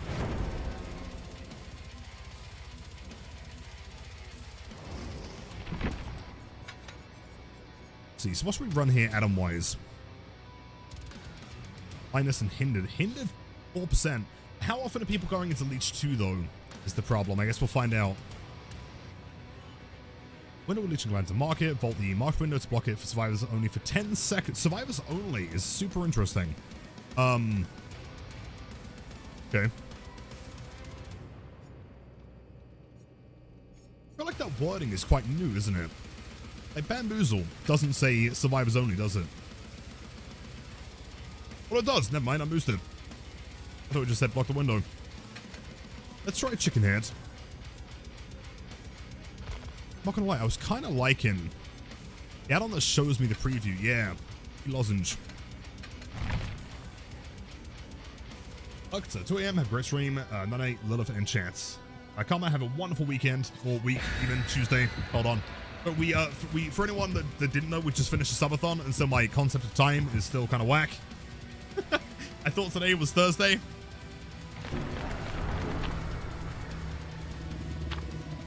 Let's see, so what should we run here Atom-wise? Minus and hindered. Hindered 4%. How often are people going into Leech 2 though? Is the problem. I guess we'll find out. Window will leeching land to market. Vault the marked window to block it for survivors only for 10 seconds. Survivors only is super interesting. Okay. I feel like that wording is quite new, isn't it? Like Bamboozle doesn't say survivors only, does it? Well, it does. Never mind, I boosted. I thought it just said block the window. Let's try Chicken Head. I'm not gonna lie, I was kind of liking the add-on that shows me the preview. Yeah, Lozenge. Okay, 2 a.m. have a great stream. 9-8, Lilith and Chance. Karma, have a wonderful weekend or week, even Tuesday. Hold on. But we for anyone that didn't know, we just finished a subathon, and so my concept of time is still kind of whack. I thought today was Thursday.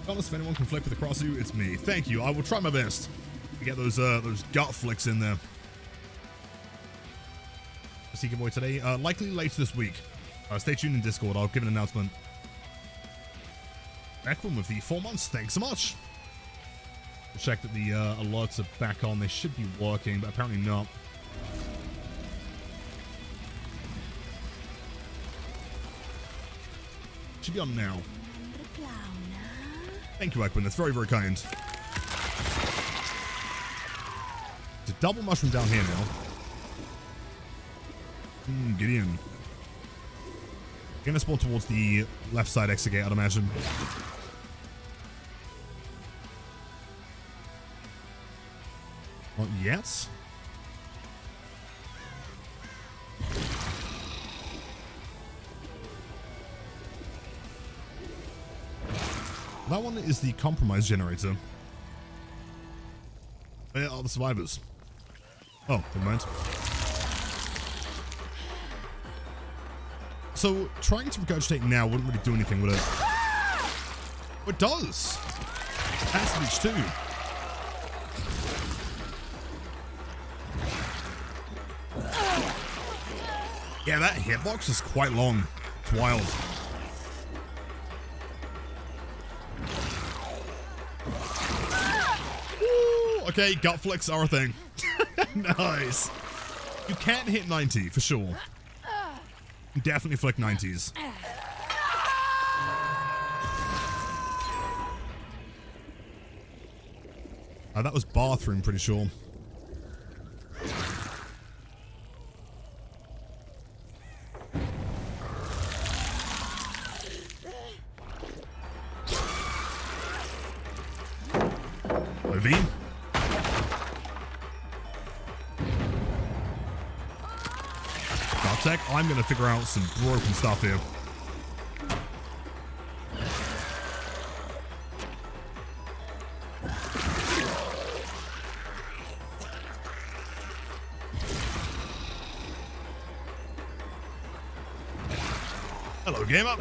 If anyone can flip with the cross you, it's me. Thank you. I will try my best to get those gut flicks in there. Seeking Boy today, likely later this week. Stay tuned in Discord. I'll give an announcement. Ekwan with the 4 months. Thanks so much. We'll check that the alerts are back on. They should be working, but apparently not. Should be on now. Thank you, Ekwan. That's very, very kind. There's a double mushroom down here now. Get in. You're gonna spawn towards the left side exit gate, I'd imagine. Not yet. That one is the compromise generator. Where are the survivors? Oh, never mind. So, trying to regurgitate now wouldn't really do anything with it. Oh, it does! Acid leech too. Yeah, that hitbox is quite long. It's wild. Ooh, okay, gut flicks are a thing. Nice. You can't hit 90 for sure. You definitely flick 90s. That was bathroom, pretty sure. V. Tech, I'm gonna figure out some broken stuff here. Hello, gamer.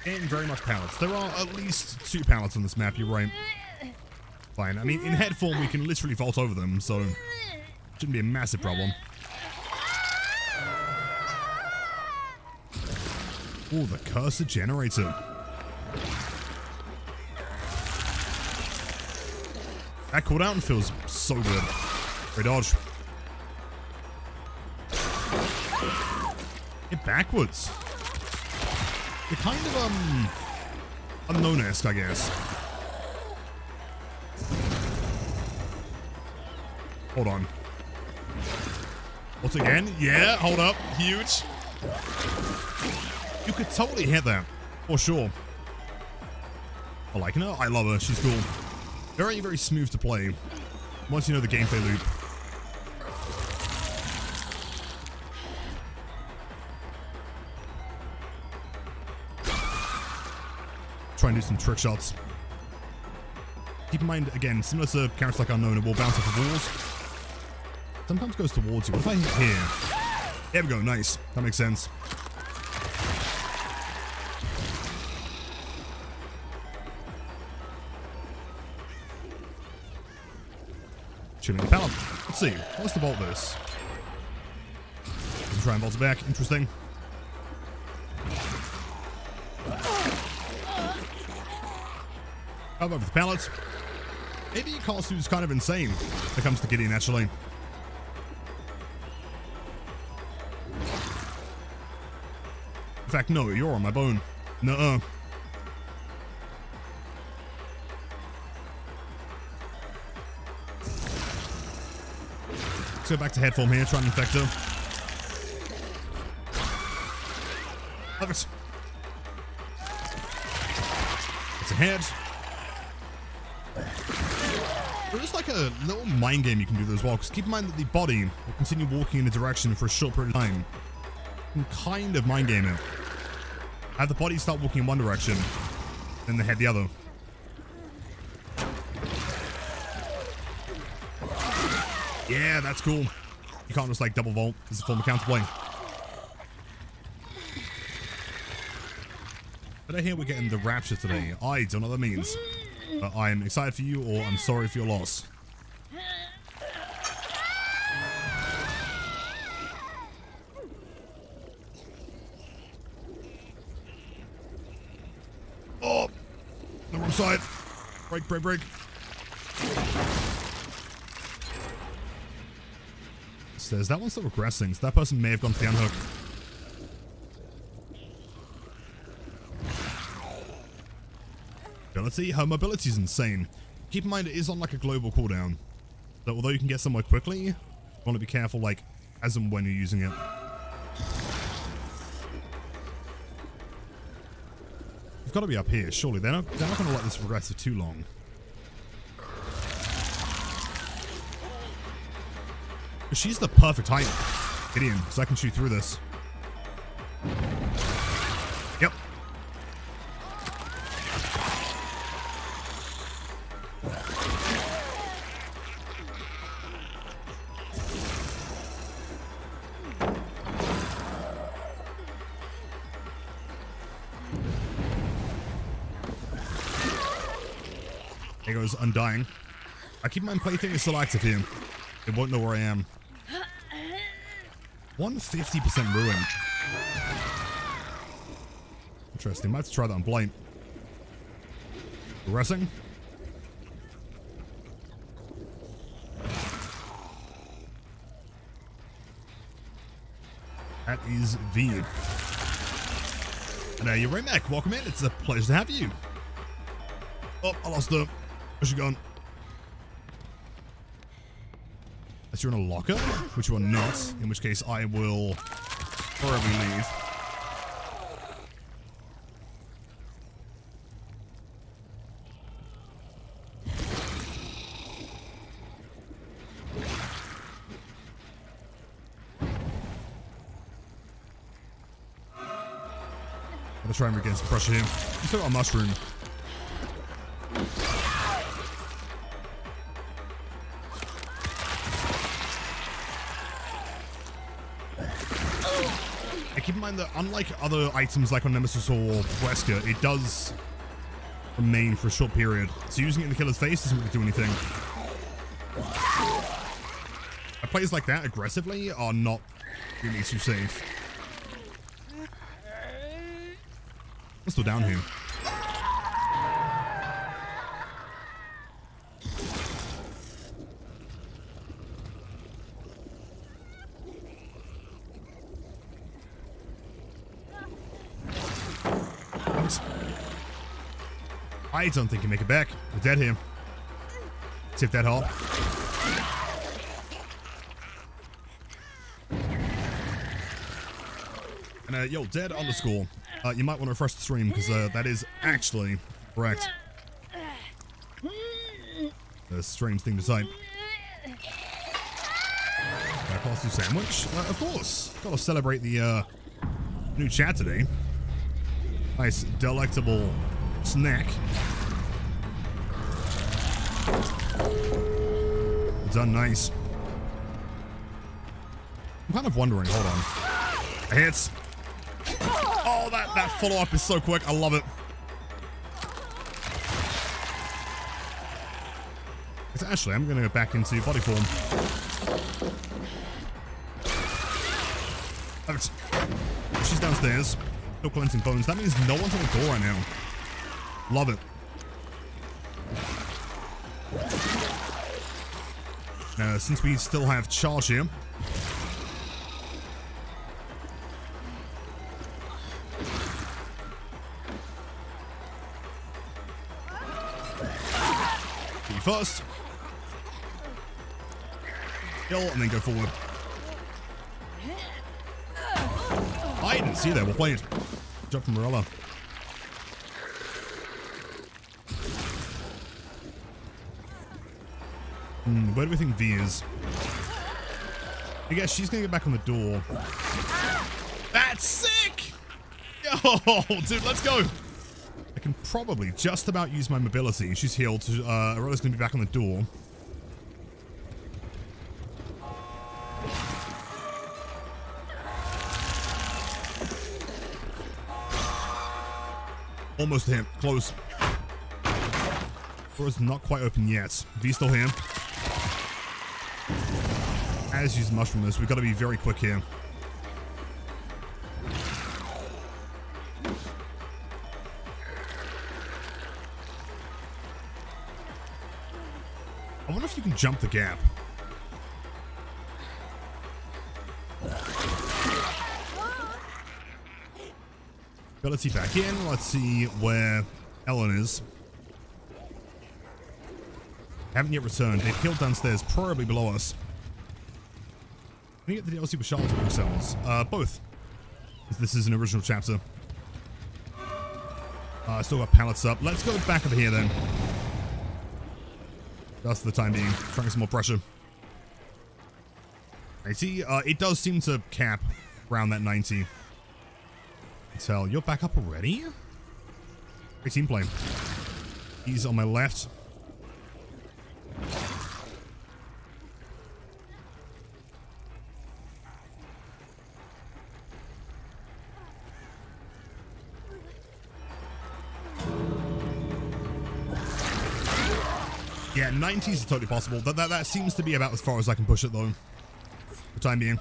And very much pallets. There are at least 2 pallets on this map, you're right. Fine. I mean, in head form, we can literally vault over them, so shouldn't be a massive problem. Oh, the cursor generator. That cooldown feels so good. Great dodge. Get backwards. You're kind of, unknown-esque, I guess. Hold on. Once again, yeah, hold up, huge. You could totally hit that, for sure. I like her, I love her, she's cool. Very, very smooth to play, once you know the gameplay loop. Try and do some trick shots. Keep in mind, again, similar to characters like Unknown, it will bounce off of walls. Sometimes goes towards you. What if I hit here? There we go, nice. That makes sense. Chilling the pallet. Let's see. What's the vault this? Let's try and vault it back. Interesting. Over the pallets. Maybe Kasu's kind of insane when it comes to Gideon, actually. In fact, no, you're on my bone. Nuh-uh. Let's go back to head form here, try and infect her. Love it. It's a head. There is like a little mind game you can do as well, because keep in mind that the body will continue walking in a direction for a short period of time. You can kind of mind game it. Have the body start walking in one direction, then the head the other. Yeah, that's cool. You can't just like double vault. This is a form of counterplay. But I hear we're getting the rapture today. I don't know what that means. But I'm excited for you, or I'm sorry for your loss. Oh! The wrong side. Break, break, break. It says that one's still regressing, so that person may have gone for the unhook. Let's see, her mobility is insane. Keep in mind it is on like a global cooldown. So although you can get somewhere quickly, you want to be careful like as and when you're using it. You've got to be up here, surely. They're not going to let this regress for too long. She's the perfect height, Gideon, so I can shoot through this. Yep. There goes Undying. I keep my plaything is still active here. It won't know where I am. 150% ruin. Interesting. Might have to try that on Blight. Progressing. That is V. And you're right back. Welcome in. It's a pleasure to have you. Oh, I lost her. Where's she gone? Unless you're in a locker, which you are not, in which case I will probably leave. Gotta try and regain some pressure here. You still got a mushroom. Keep in mind that unlike other items like on Nemesis or Wesker, it does remain for a short period. So using it in the killer's face doesn't really do anything. Plays like that aggressively are not really too safe. I'm still down here. I don't think you make it back. We're dead here. Tip that hole. And yo, dead underscore. You might want to refresh the stream because that is actually correct. A strange thing to type. Class 2 sandwich. Of course. Gotta celebrate the new chat today. Nice, delectable snack. Done nice. I'm kind of wondering, hold on. Hits. Oh, that follow-up is so quick. I love it. It's actually, I'm going to go back into body form. Perfect. She's downstairs. Still cleansing bones. That means no one's on the door right now. Love it. Now, since we still have charge here, be first, kill, and then go forward. I didn't see that. Well played. Good job from Morella. Where do we think V is? I guess she's gonna get back on the door. That's sick! Oh, dude, let's go. I can probably just about use my mobility. She's healed. Aurora's gonna be back on the door. Almost hit. Close. Door's not quite open yet. V's still here. As use mushroom this, we've got to be very quick here. I wonder if you can jump the gap. Ability back in. Let's see where Ellen is. Haven't yet returned. They've killed downstairs, probably below us. Can we get the DLC with Charlotte or cells? Both. This is an original chapter. Still got pallets up. Let's go back over here then. Just for the time being. Trying some more pressure. I see, it does seem to cap around that 90. Tell you're back up already? Great team play. He's on my left. Yeah, 90s is totally possible. That seems to be about as far as I can push it, though. For the time being.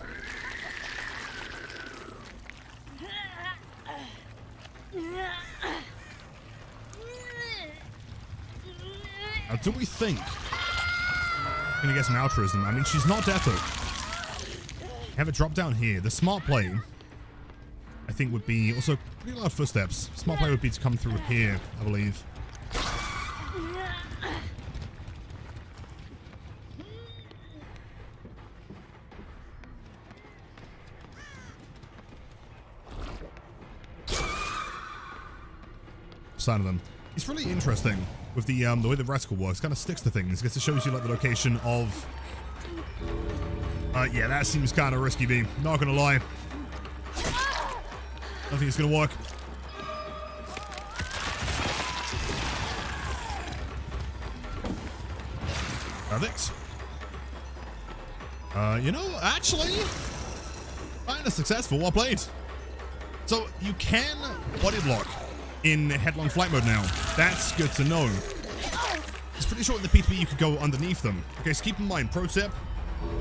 Now, do we think? I'm gonna get some altruism. I mean, she's not Deathhook. Have it drop down here. The smart play, I think, would be also pretty loud footsteps. Smart play would be to come through here, I believe. Side of them. It's really interesting with the way the reticle works. Kind of sticks to things because it shows you like the location of. Yeah, that seems kind of risky, B. Not gonna lie. I don't think it's gonna work. Perfect. You know, actually, kind of successful. Well played. So you can body block in headlong flight mode now. That's good to know. It's pretty sure in the P2P you could go underneath them. Okay, so keep in mind, pro tip,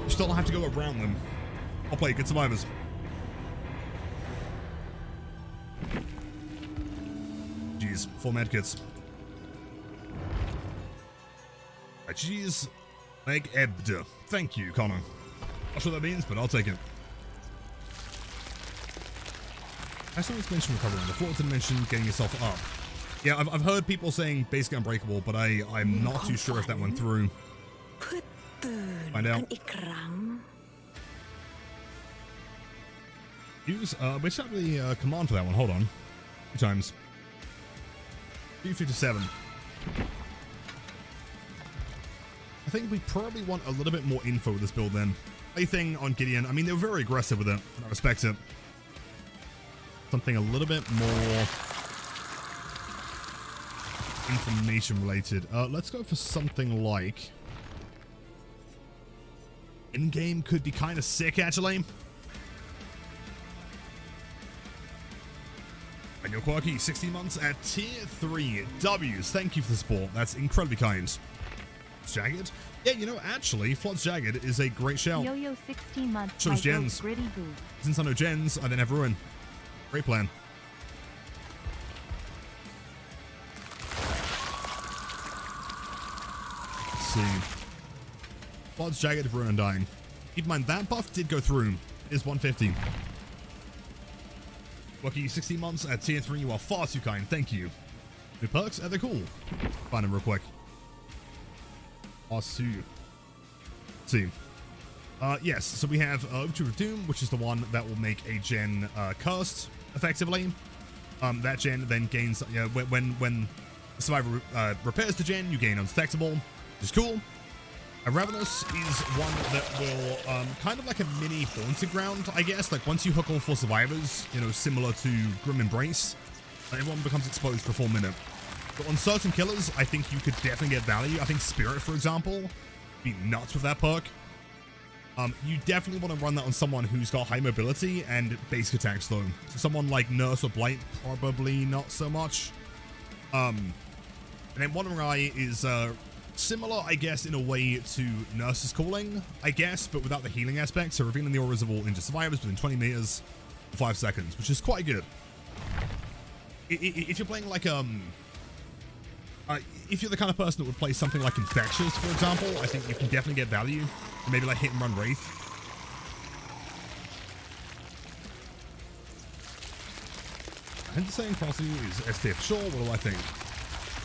you still have to go around them. I'll play good survivors. Jeez, 4 medkits. Jeez, leg ebbed. Thank you, Connor. Not sure what that means, but I'll take it. I saw this mention recovering. The floor didn't mention getting yourself up. Yeah, I've heard people saying basically unbreakable, but I'm not too sure if that went through. Find out. Use, we should have the command for that one. Hold on. 2 times. 257. I think we probably want a little bit more info with this build then. Anything on Gideon, I mean, they were very aggressive with it, and I respect it. Something a little bit more information related. Let's go for something like in-game could be kind of sick, actually. And your Quirky, 60 months at tier 3 W's. Thank you for the support. That's incredibly kind. Jagged? Yeah, you know, actually, Flood's Jagged is a great shout. Yo-yo 16 months. Shows gens. Since I know gens, I then have ruin. Great plan. Let's see. Flood's Jagged, ruin, and dying. Keep in mind, that buff did go through. It is 150. Lucky 60 months at tier 3. You are far too kind. Thank you. New perks? They're cool. Find them real quick. Awesome. See. Yes, so we have Overture of Doom, which is the one that will make a gen cursed, effectively. That gen then gains, you know, when the survivor repairs the gen, you gain undetectable, which is cool. A Ravenous is one that will, kind of like a mini haunted ground, I guess. Like, once you hook all 4 survivors, you know, similar to Grim Embrace, everyone becomes exposed for a full minute. But on certain killers, I think you could definitely get value. I think Spirit, for example, would be nuts with that perk. You definitely want to run that on someone who's got high mobility and basic attacks, though. So someone like Nurse or Blight, probably not so much. And then Wandering Eye is similar, I guess, in a way to Nurse's Calling, I guess, but without the healing aspect. So revealing the auras of all injured survivors within 20 meters for 5 seconds, which is quite good. If you're playing like if you're the kind of person that would play something like Infectious, for example, I think you can definitely get value. Maybe like Hit and Run Wraith. And saying Crossy is S tier for sure. What do I think?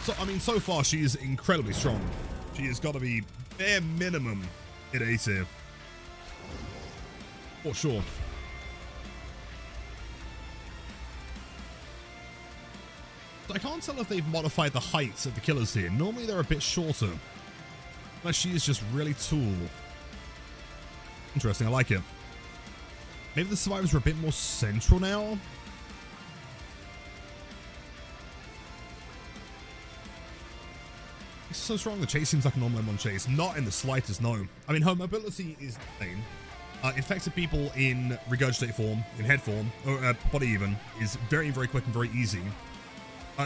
So, I mean, so far she is incredibly strong. She has got to be bare minimum at A tier. For sure. I can't tell if they've modified the heights of the killers here. Normally they're a bit shorter. Unless she is just really tall. Interesting, I like it. Maybe the survivors are a bit more central now? It's so strong, the chase seems like a normal M1 chase. Not in the slightest, no. I mean, her mobility is insane. Infected people in regurgitate form, in head form, or body even, is very, very quick and very easy.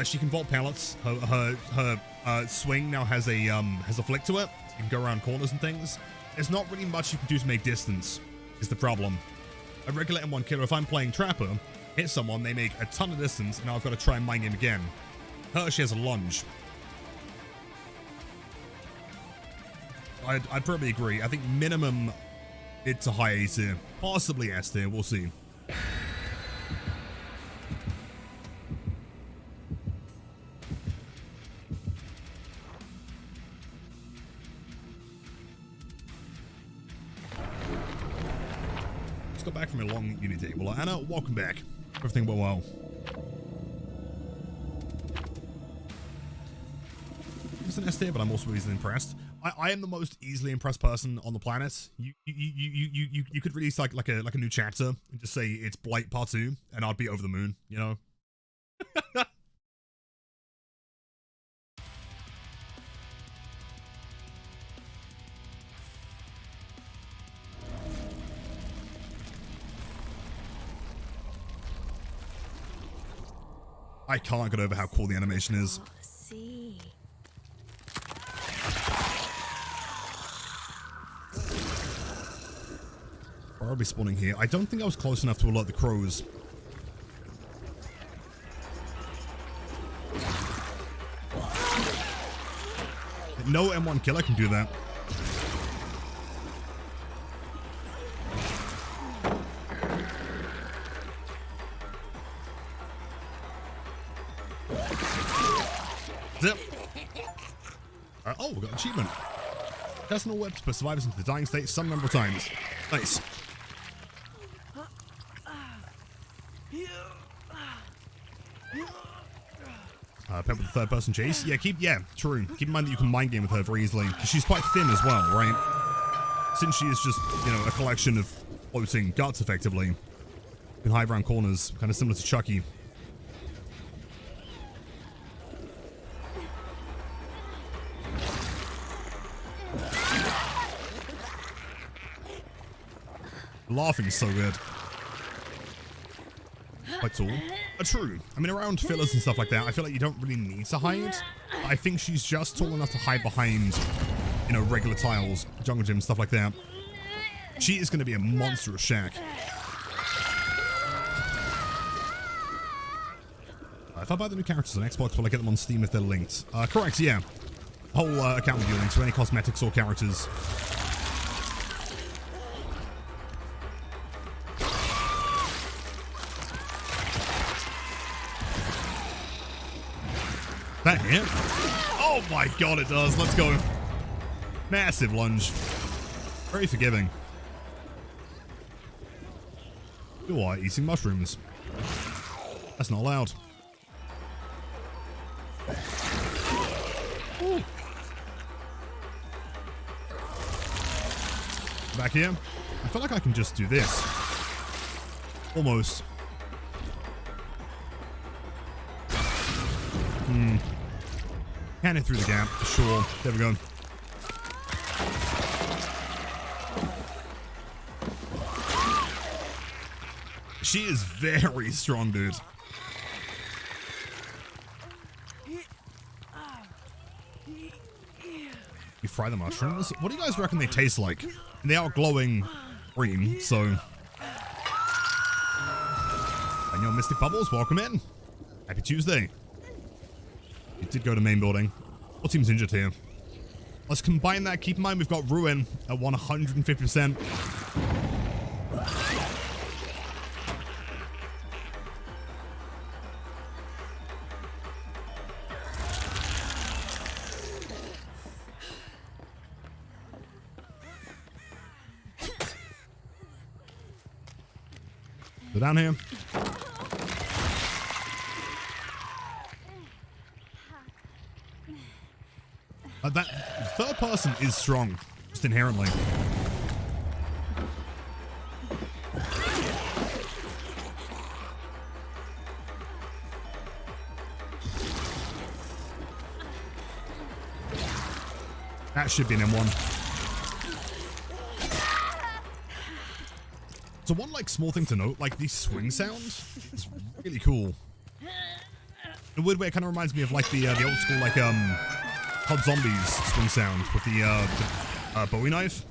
She can vault pallets. Her swing now has a flick to it. You can go around corners and things. There's not really much you can do to make distance, is the problem. A regular M1 killer, if I'm playing Trapper, hit someone, they make a ton of distance, and now I've got to try and mind game again. Her, she has a lunge. I'd probably agree. I think minimum it's a high A tier, possibly S tier, we'll see. Just got back from a long uni day. Well, Anna, welcome back. Everything went well. It's an S tier, but I'm also easily impressed. I am the most easily impressed person on the planet. You could release like a new chapter and just say it's Blight Part 2, and I'd be over the moon, you know? I can't get over how cool the animation is. See. Probably spawning here. I don't think I was close enough to alert the crows. No M1 killer can do that. Zip. Oh, we got an achievement. Personal whip to put survivors into the dying state some number of times. Nice. Pep with the third person chase. Yeah, true. Keep in mind that you can mind game with her very easily, because she's quite thin as well, right? Since she is just, you know, a collection of floating guts, effectively. You can hide around corners, kind of similar to Chucky. Laughing is so good. Quite tall. True. I mean, around fillers and stuff like that, I feel like you don't really need to hide. I think she's just tall enough to hide behind, you know, regular tiles, jungle gym, stuff like that. She is going to be a monstrous shack. If I buy the new characters on Xbox, will I get them on Steam if they're linked? Correct, yeah. Whole account will be linked to any cosmetics or characters. That hit? Oh my god, it does. Let's go. Massive lunge. Very forgiving. You are eating mushrooms. That's not allowed. Ooh. Back here. I feel like I can just do this. Almost. Can it through the gap, for sure. There we go. She is very strong, dude. You fry the mushrooms? What do you guys reckon they taste like? They are glowing green, so... And your Mystic Bubbles, welcome in. Happy Tuesday. It did go to main building. What team's injured here? Let's combine that. Keep in mind we've got Ruin at 150%. They're down here. That third person is strong, just inherently. That should be an M1. So one like small thing to note, like the swing sound is really cool. In a weird way, it kind of reminds me of like the old school like Hot Zombies swing sound with the Bowie knife.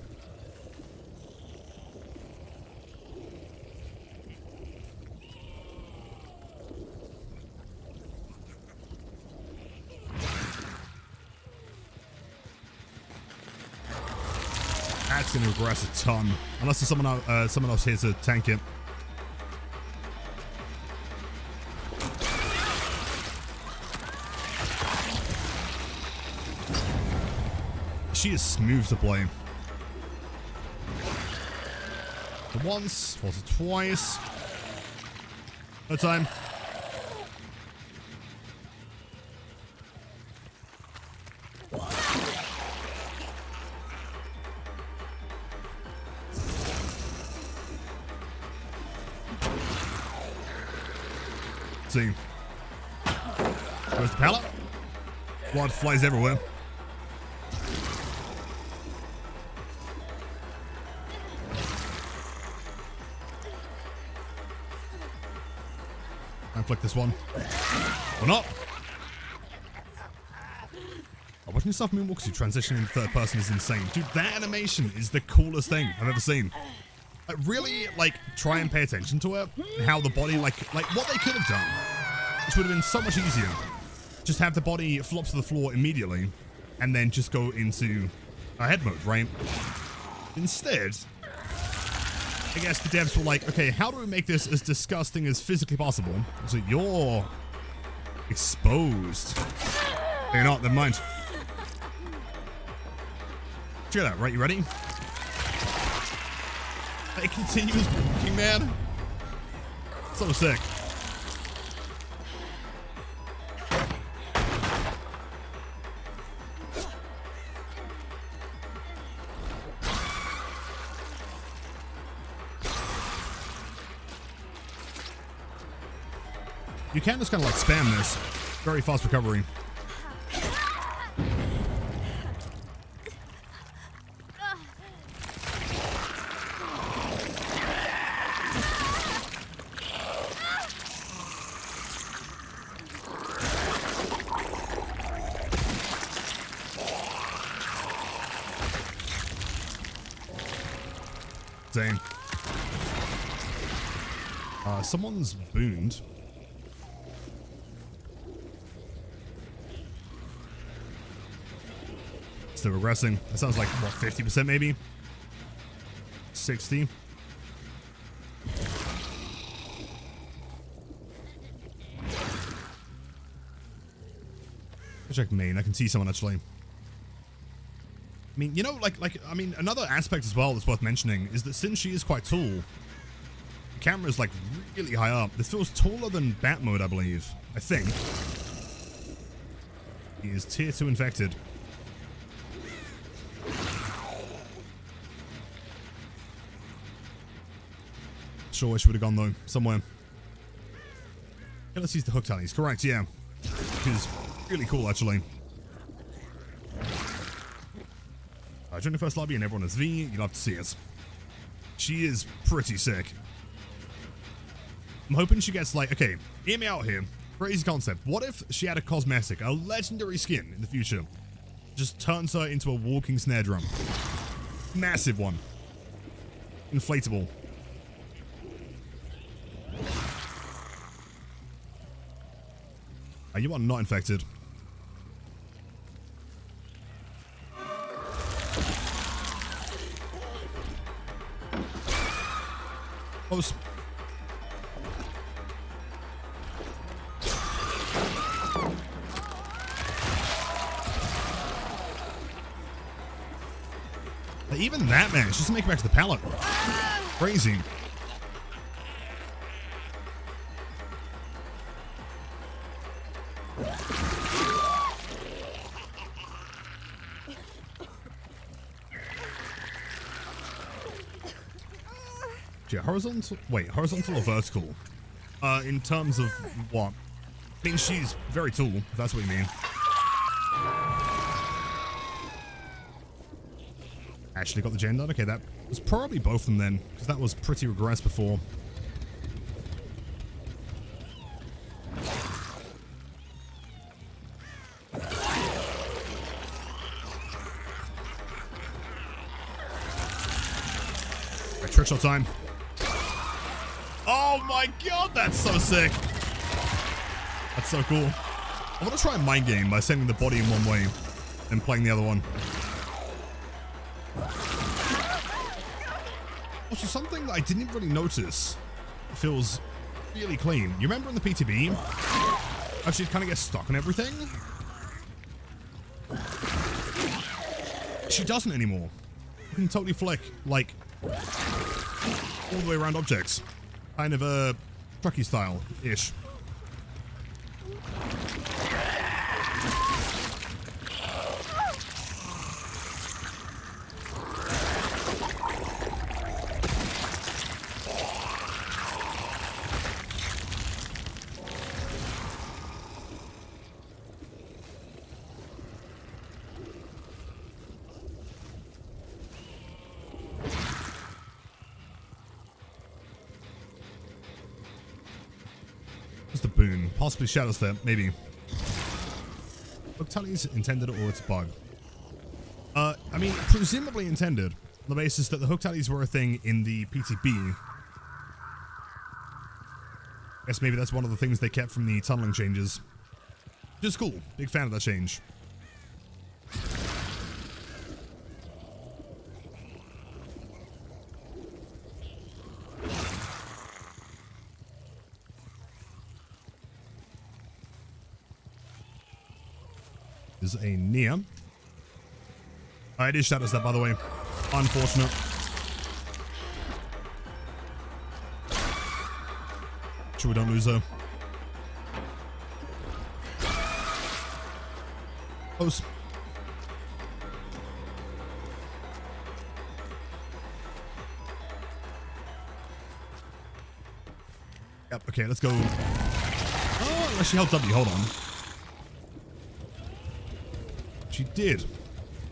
That's going to regress a ton, unless there's someone else here to tank it. She is smooth to play. For once, for twice. No time. See. Where's the pallet? Blood flies everywhere. Flick this one. Or not. Oh, watching yourself moonwalk as you transition into third person is insane. Dude, that animation is the coolest thing I've ever seen. Like, really, like, try and pay attention to it. How the body, like what they could have done, which would have been so much easier. Just have the body flop to the floor immediately, and then just go into head mode, right? Instead, I guess the devs were like, okay, how do we make this as disgusting as physically possible? So you're exposed. You're not, never mind. Check it out, right? You ready? It continues walking, man. So sick. You can just kind of like spam this. Very fast recovery. Same. Someone's booned. Still regressing. That sounds like, what, 50% maybe? 60? Check main. I can see someone actually. I mean, you know, another aspect as well that's worth mentioning is that since she is quite tall, the camera is like really high up. This feels taller than Bat mode, I believe. I think. He is tier 2 infected. Sure where she would have gone though. Somewhere. Okay, let's use the hook tallies. Correct, yeah. Which is really cool actually. Join the first lobby and everyone is V. You'll have to see it. She is pretty sick. I'm hoping she gets like, okay, hear me out here. Crazy concept. What if she had a cosmetic, a legendary skin in the future? Just turns her into a walking snare drum. Massive one. Inflatable. You are not infected. Close. Even that managed just to make it back to the pallet. Crazy. Yeah, horizontal. Wait, horizontal or vertical? In terms of what? I mean, she's very tall, if that's what you mean. Actually got the gen done. Okay, that was probably both of them then, because that was pretty regressed before. Right, trick shot time. Oh my god, that's so sick. That's so cool. I want to try a mind game by sending the body in one way and playing the other one. Also, something that I didn't really notice feels really clean. You remember in the PTB, actually kind of gets stuck on everything? She doesn't anymore. You can totally flick, like, all the way around objects. Kind of a trucky style-ish. Just a boon. Possibly Shadow Step, maybe. Hook Tully's intended or it's a bug. I mean, presumably intended. On the basis that the Hook Tullies were a thing in the PTB. I guess maybe that's one of the things they kept from the tunneling changes. Which is cool. Big fan of that change. Is a Nia. It is Shadow Step, by the way. Unfortunate. Sure we don't lose her. Close. Yep, okay, let's go. Oh, unless she held W, hold on. She did.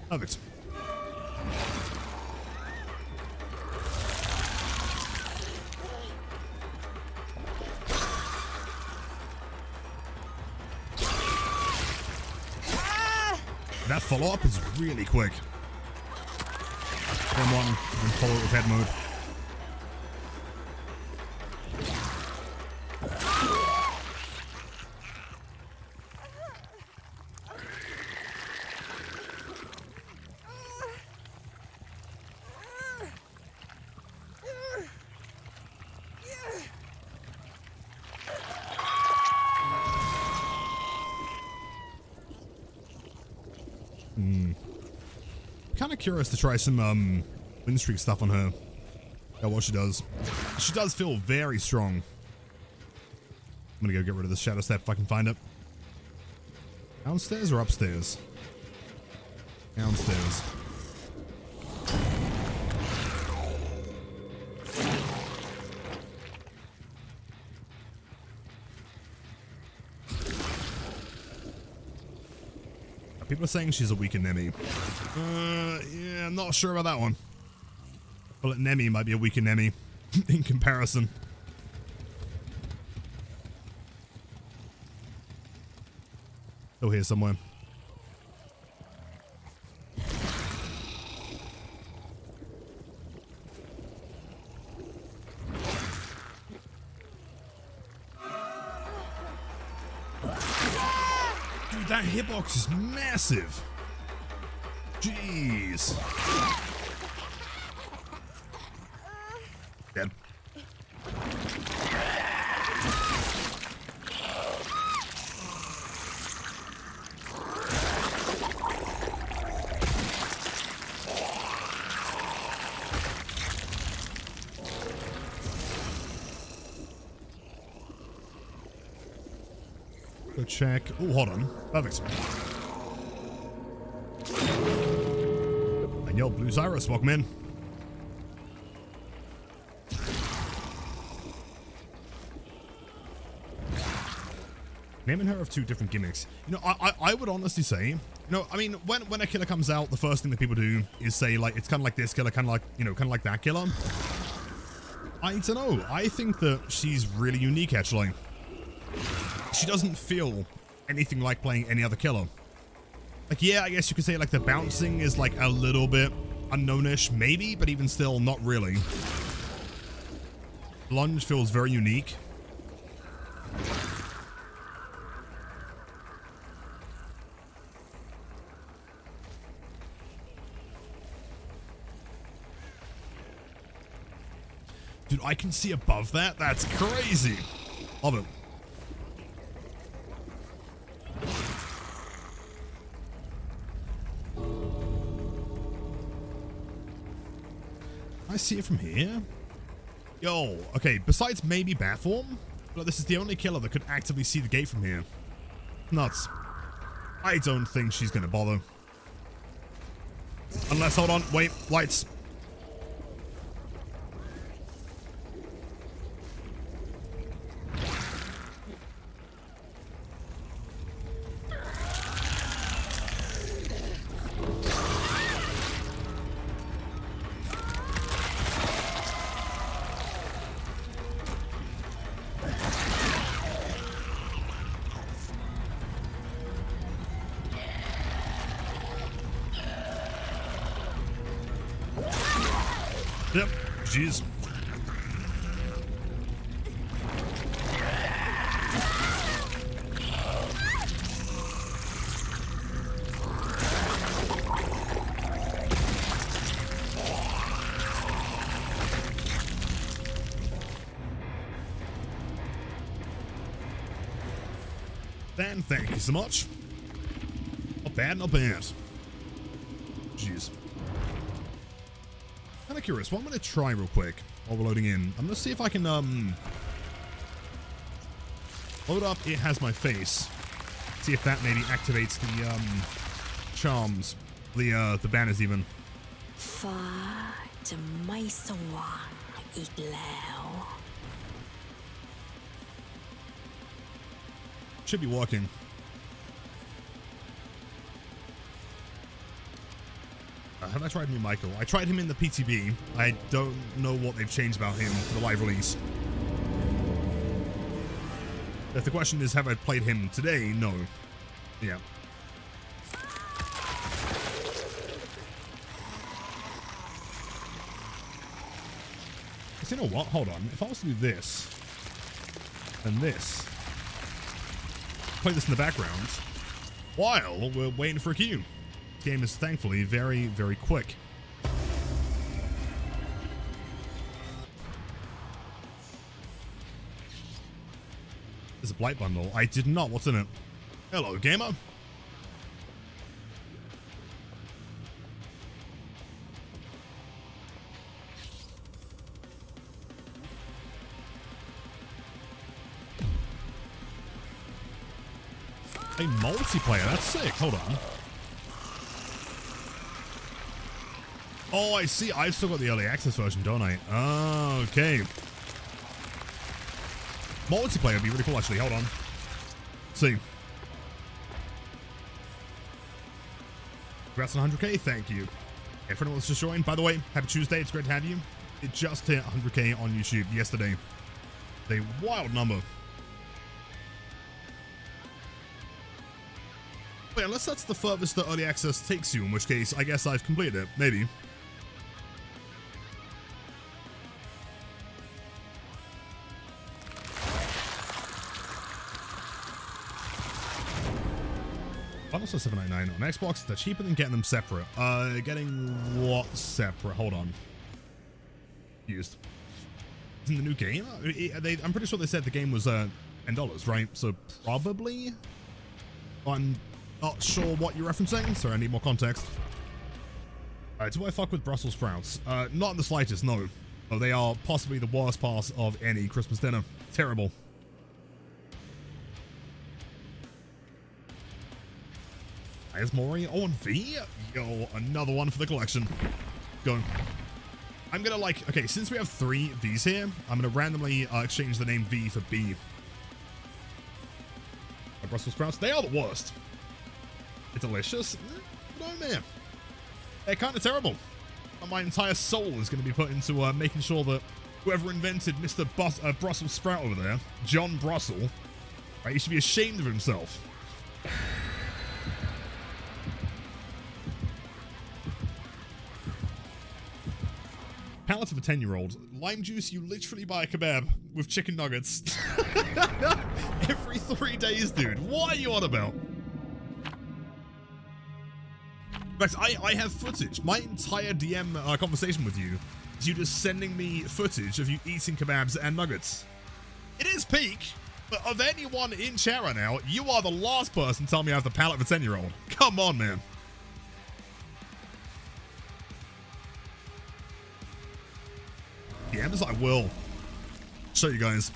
Perfect. That follow-up is really quick. M1 and follow it with head mode. Kind of curious to try some win streak stuff on her. Yeah, what she does. She does feel very strong. I'm gonna go get rid of this Shadow Step if I can find it. Downstairs or upstairs? Downstairs. People are saying she's a weaker Nemi. Yeah, I'm not sure about that one. But Nemi might be a weaker Nemi in comparison. Oh, here somewhere. Dude, that hitbox is massive. Jeez. Dead. Go check. Oh, hold on. Perfect. And yo, Blue Cyrus, welcome in. Name and her have two different gimmicks. You know, I would honestly say No, I mean, when a killer comes out, the first thing that people do is say, like, it's kind of like this killer, kind of like, you know, kind of like that killer. I don't know. I think that she's really unique, actually. She doesn't feel anything like playing any other killer. Like, yeah, I guess you could say, like, the bouncing is, like, a little bit unknownish, maybe, but even still, not really. Lunge feels very unique. Dude, I can see above that? That's crazy. Love it. I see it from here. Yo, okay, besides maybe Batform, but this is the only killer that could actively see the gate from here. Nuts. I don't think she's gonna bother. Unless, hold on, wait, lights. Yep, jeez. Dan, thank you so much. Not bad, not bad. Jeez. Kind of curious. What I'm going to try real quick while we're loading in. I'm going to see if I can load up It Has My Face. See if that maybe activates the charms, the banners even. ฟ้าจะไม่สว่างอีกแล้ว Should be working. Have I tried new Michael? I tried him in the PTB. I don't know what they've changed about him for the live release. If the question is, have I played him today? No. Yeah. You know what? Hold on. If I was to do this and this, play this in the background while we're waiting for a queue. This game is thankfully very, very quick. There's a blight bundle. I did not. What's in it? Hello, gamer. A multiplayer. That's sick. Hold on. Oh, I see. I've still got the early access version, don't I? Oh, okay. Multiplayer would be really cool, actually. Hold on. Let's see. Congrats on 100k. Thank you. If anyone wants to join, by the way, happy Tuesday. It's great to have you. It just hit 100k on YouTube yesterday. A wild number. Wait, unless that's the furthest that early access takes you, in which case I guess I've completed it. Maybe. Also 799 on Xbox. They're cheaper than getting them separate. Getting what separate? Hold on. Used. Isn't the new game? I'm pretty sure they said the game was $10, right? So probably. I'm not sure what you're referencing. Sorry, I need more context. Do I fuck with Brussels sprouts? Not in the slightest. No. Oh, they are possibly the worst part of any Christmas dinner. Terrible. There's Maury. Oh, and V? Yo, another one for the collection. Go. I'm gonna like, okay, since we have 3 V's here, I'm gonna randomly exchange the name V for B. Brussels sprouts, they are the worst. It's delicious? No, man. They're kind of terrible. And my entire soul is going to be put into making sure that whoever invented Mr. Brussels sprout over there, John Brussel, right, he should be ashamed of himself. Palate of a 10-year-old. Lime juice, you literally buy a kebab with chicken nuggets. Every 3 days, dude. What are you on about? Guys, I have footage. My entire DM conversation with you is you just sending me footage of you eating kebabs and nuggets. It is peak, but of anyone in chat right now, you are the last person telling me I have the palate of a 10-year-old. Come on, man. DMs, I will show you guys.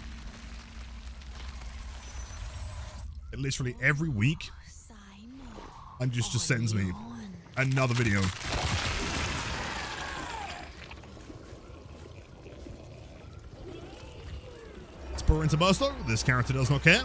Literally every week, and just sends me another video. Spur into Bursto. This character does not care.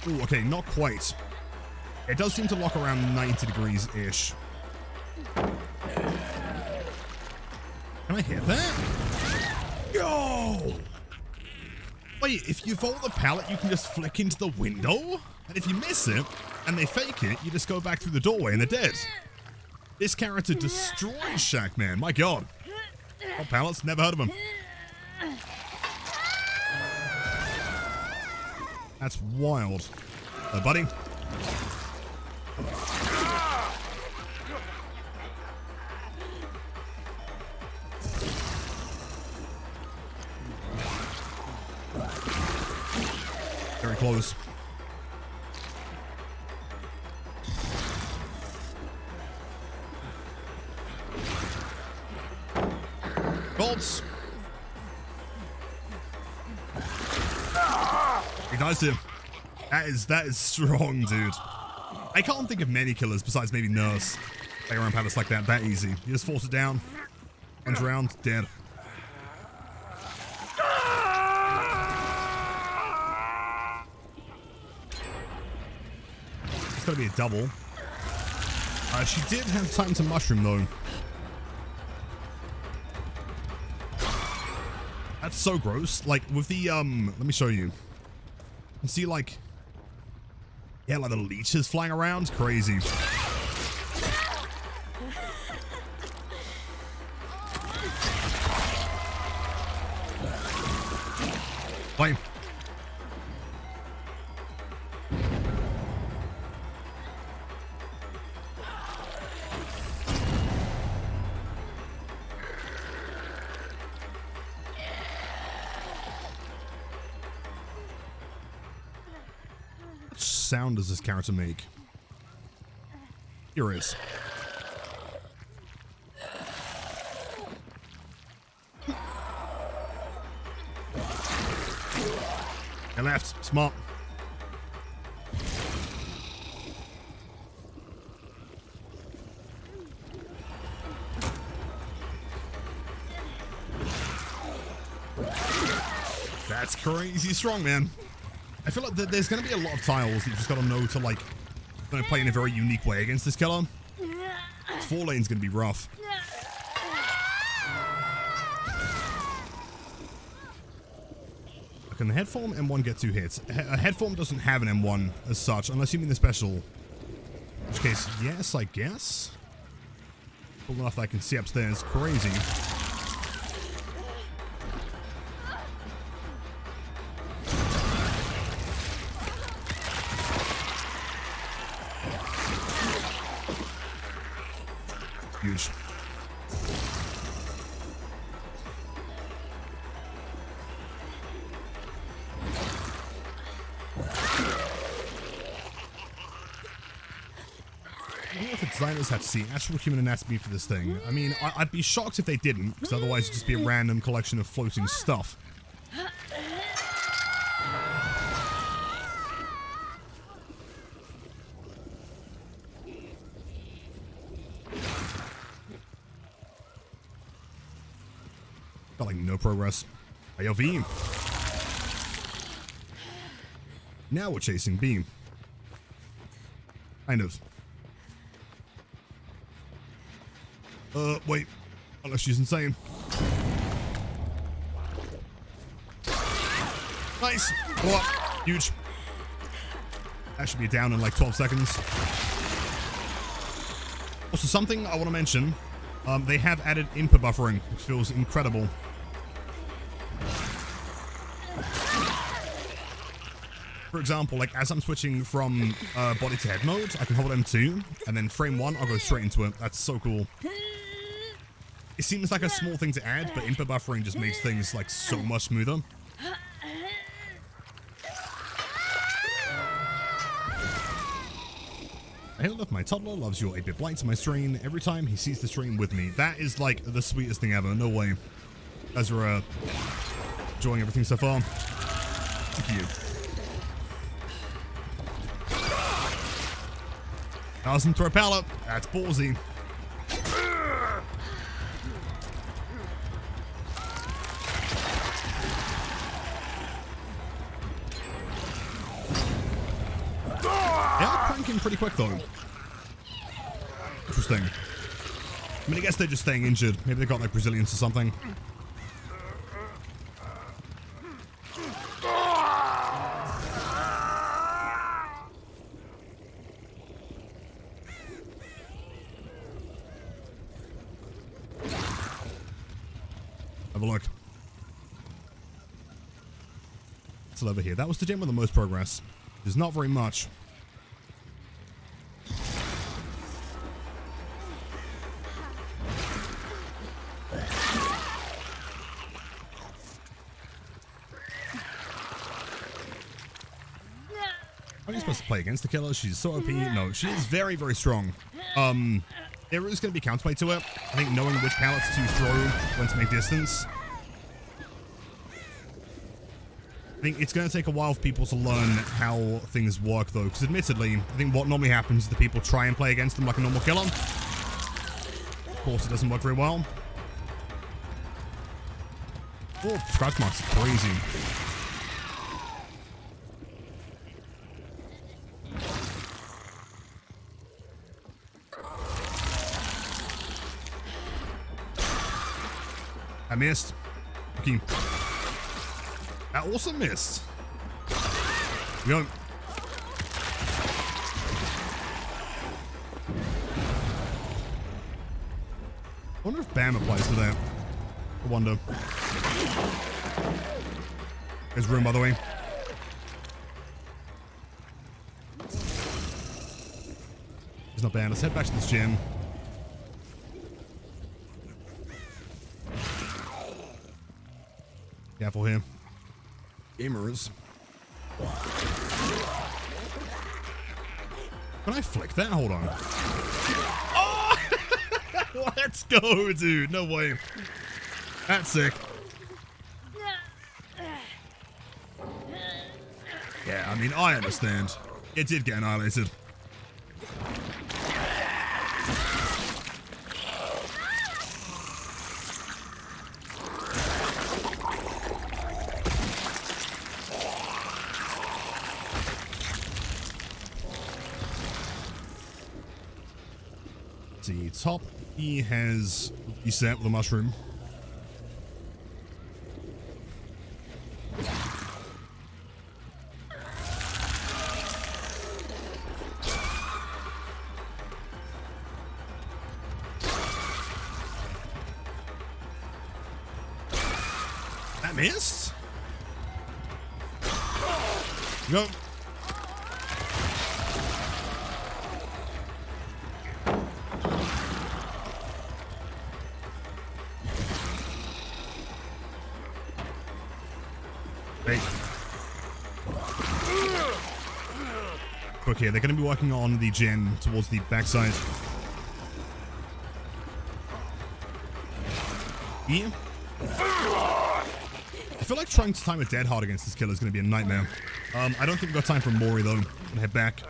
Ooh, okay, not quite. It does seem to lock around 90 degrees-ish. Can I hit that? Yo! Wait, if you fold the pallet, you can just flick into the window? And if you miss it, and they fake it, you just go back through the doorway and they're dead. This character destroys Shackman, my god. Oh, pallets, never heard of him. That's wild. Buddy. Very close. Bolts. He dies too. That is strong, dude. I can't think of many killers besides maybe Nurse. Play around pallets like that easy. You just force it down. Punch around, dead. It's gotta be a double. She did have time to mushroom though. That's so gross. Like with the let me show you. You can see like, yeah, like the leeches flying around. Crazy. Flame. What sound does this character make? Here it is. I left. Smart. That's crazy strong, man. I feel like there's going to be a lot of tiles that you just got to know to, like, play in a very unique way against this killer. 4 lane's going to be rough. Can the head form M1 get 2 hits? A head form doesn't have an M1 as such, unless you mean the special. In which case, yes, I guess. Cool enough that I can see upstairs. Crazy. Huge. Designers have to see actual human anatomy for this thing. I mean, I'd be shocked if they didn't, because otherwise it'd just be a random collection of floating stuff. Got like no progress. Yo, V. Now we're chasing B. Kind of. Wait. Unless she's insane. Nice. Go up. Huge. That should be down in like 12 seconds. Also, something I want to mention. They have added input buffering, which feels incredible. For example, like as I'm switching from body to head mode, I can hold M2, and then frame 1, I'll go straight into it. That's so cool. It seems like a small thing to add, but input buffering just makes things like so much smoother. I love my toddler, loves your 8-bit blight to my stream every time he sees the stream with me. That is like the sweetest thing ever. No way. Guys are enjoying everything so far. Thank you. 1000 throw pallet. That's ballsy. They are cranking pretty quick though. Interesting. I mean, I guess they're just staying injured. Maybe they got like Brazilians or something. Have a look. Still over here. That was the gem with the most progress. There's not very much. How are you supposed to play against the killer? She's so OP. No, she is very, very strong. There is going to be counterplay to it. I think knowing which pallets to throw, when to make distance. I think it's going to take a while for people to learn how things work, though. Because admittedly, I think what normally happens is the people try and play against them like a normal killer. Of course, it doesn't work very well. Oh, scratch marks are crazy. I missed. Okay. That also missed. Go. I wonder if Bam applies to that. I wonder. There's room, by the way. It's not bad. Let's head back to this gym. Careful here. Gamers. Can I flick that? Hold on. Oh! Let's go, dude. No way. That's sick. Yeah, I mean, I understand. It did get annihilated. The top, he has reset with a mushroom. That missed? Go. Okay, they're going to be working on the gen towards the backside. Yeah. I feel like trying to time a dead hard against this killer is going to be a nightmare. I don't think we've got time for Mori though. I'm going to head back.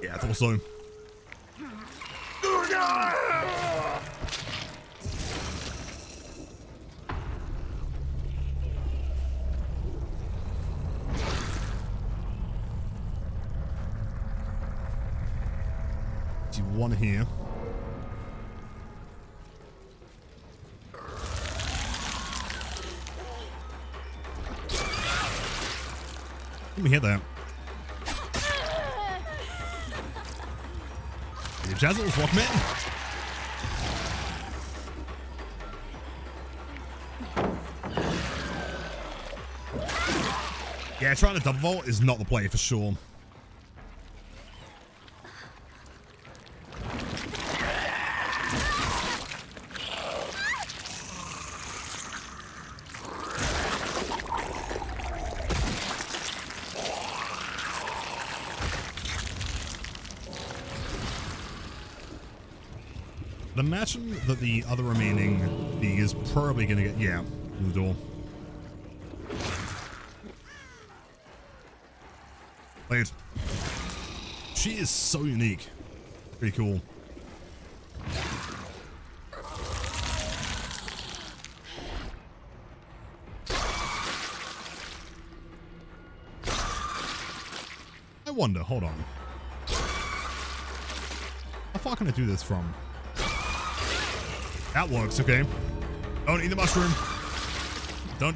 Yeah, I thought so. Do one here. Let me hit that. Your Jazzles, welcome in. Yeah, trying to double vault is not the play for sure. I'd imagine that the other remaining thing is probably going to get, yeah, in the door. Played. She is so unique. Pretty cool. I wonder, hold on. How far can I do this from? That works, okay. Don't eat the mushroom. Don't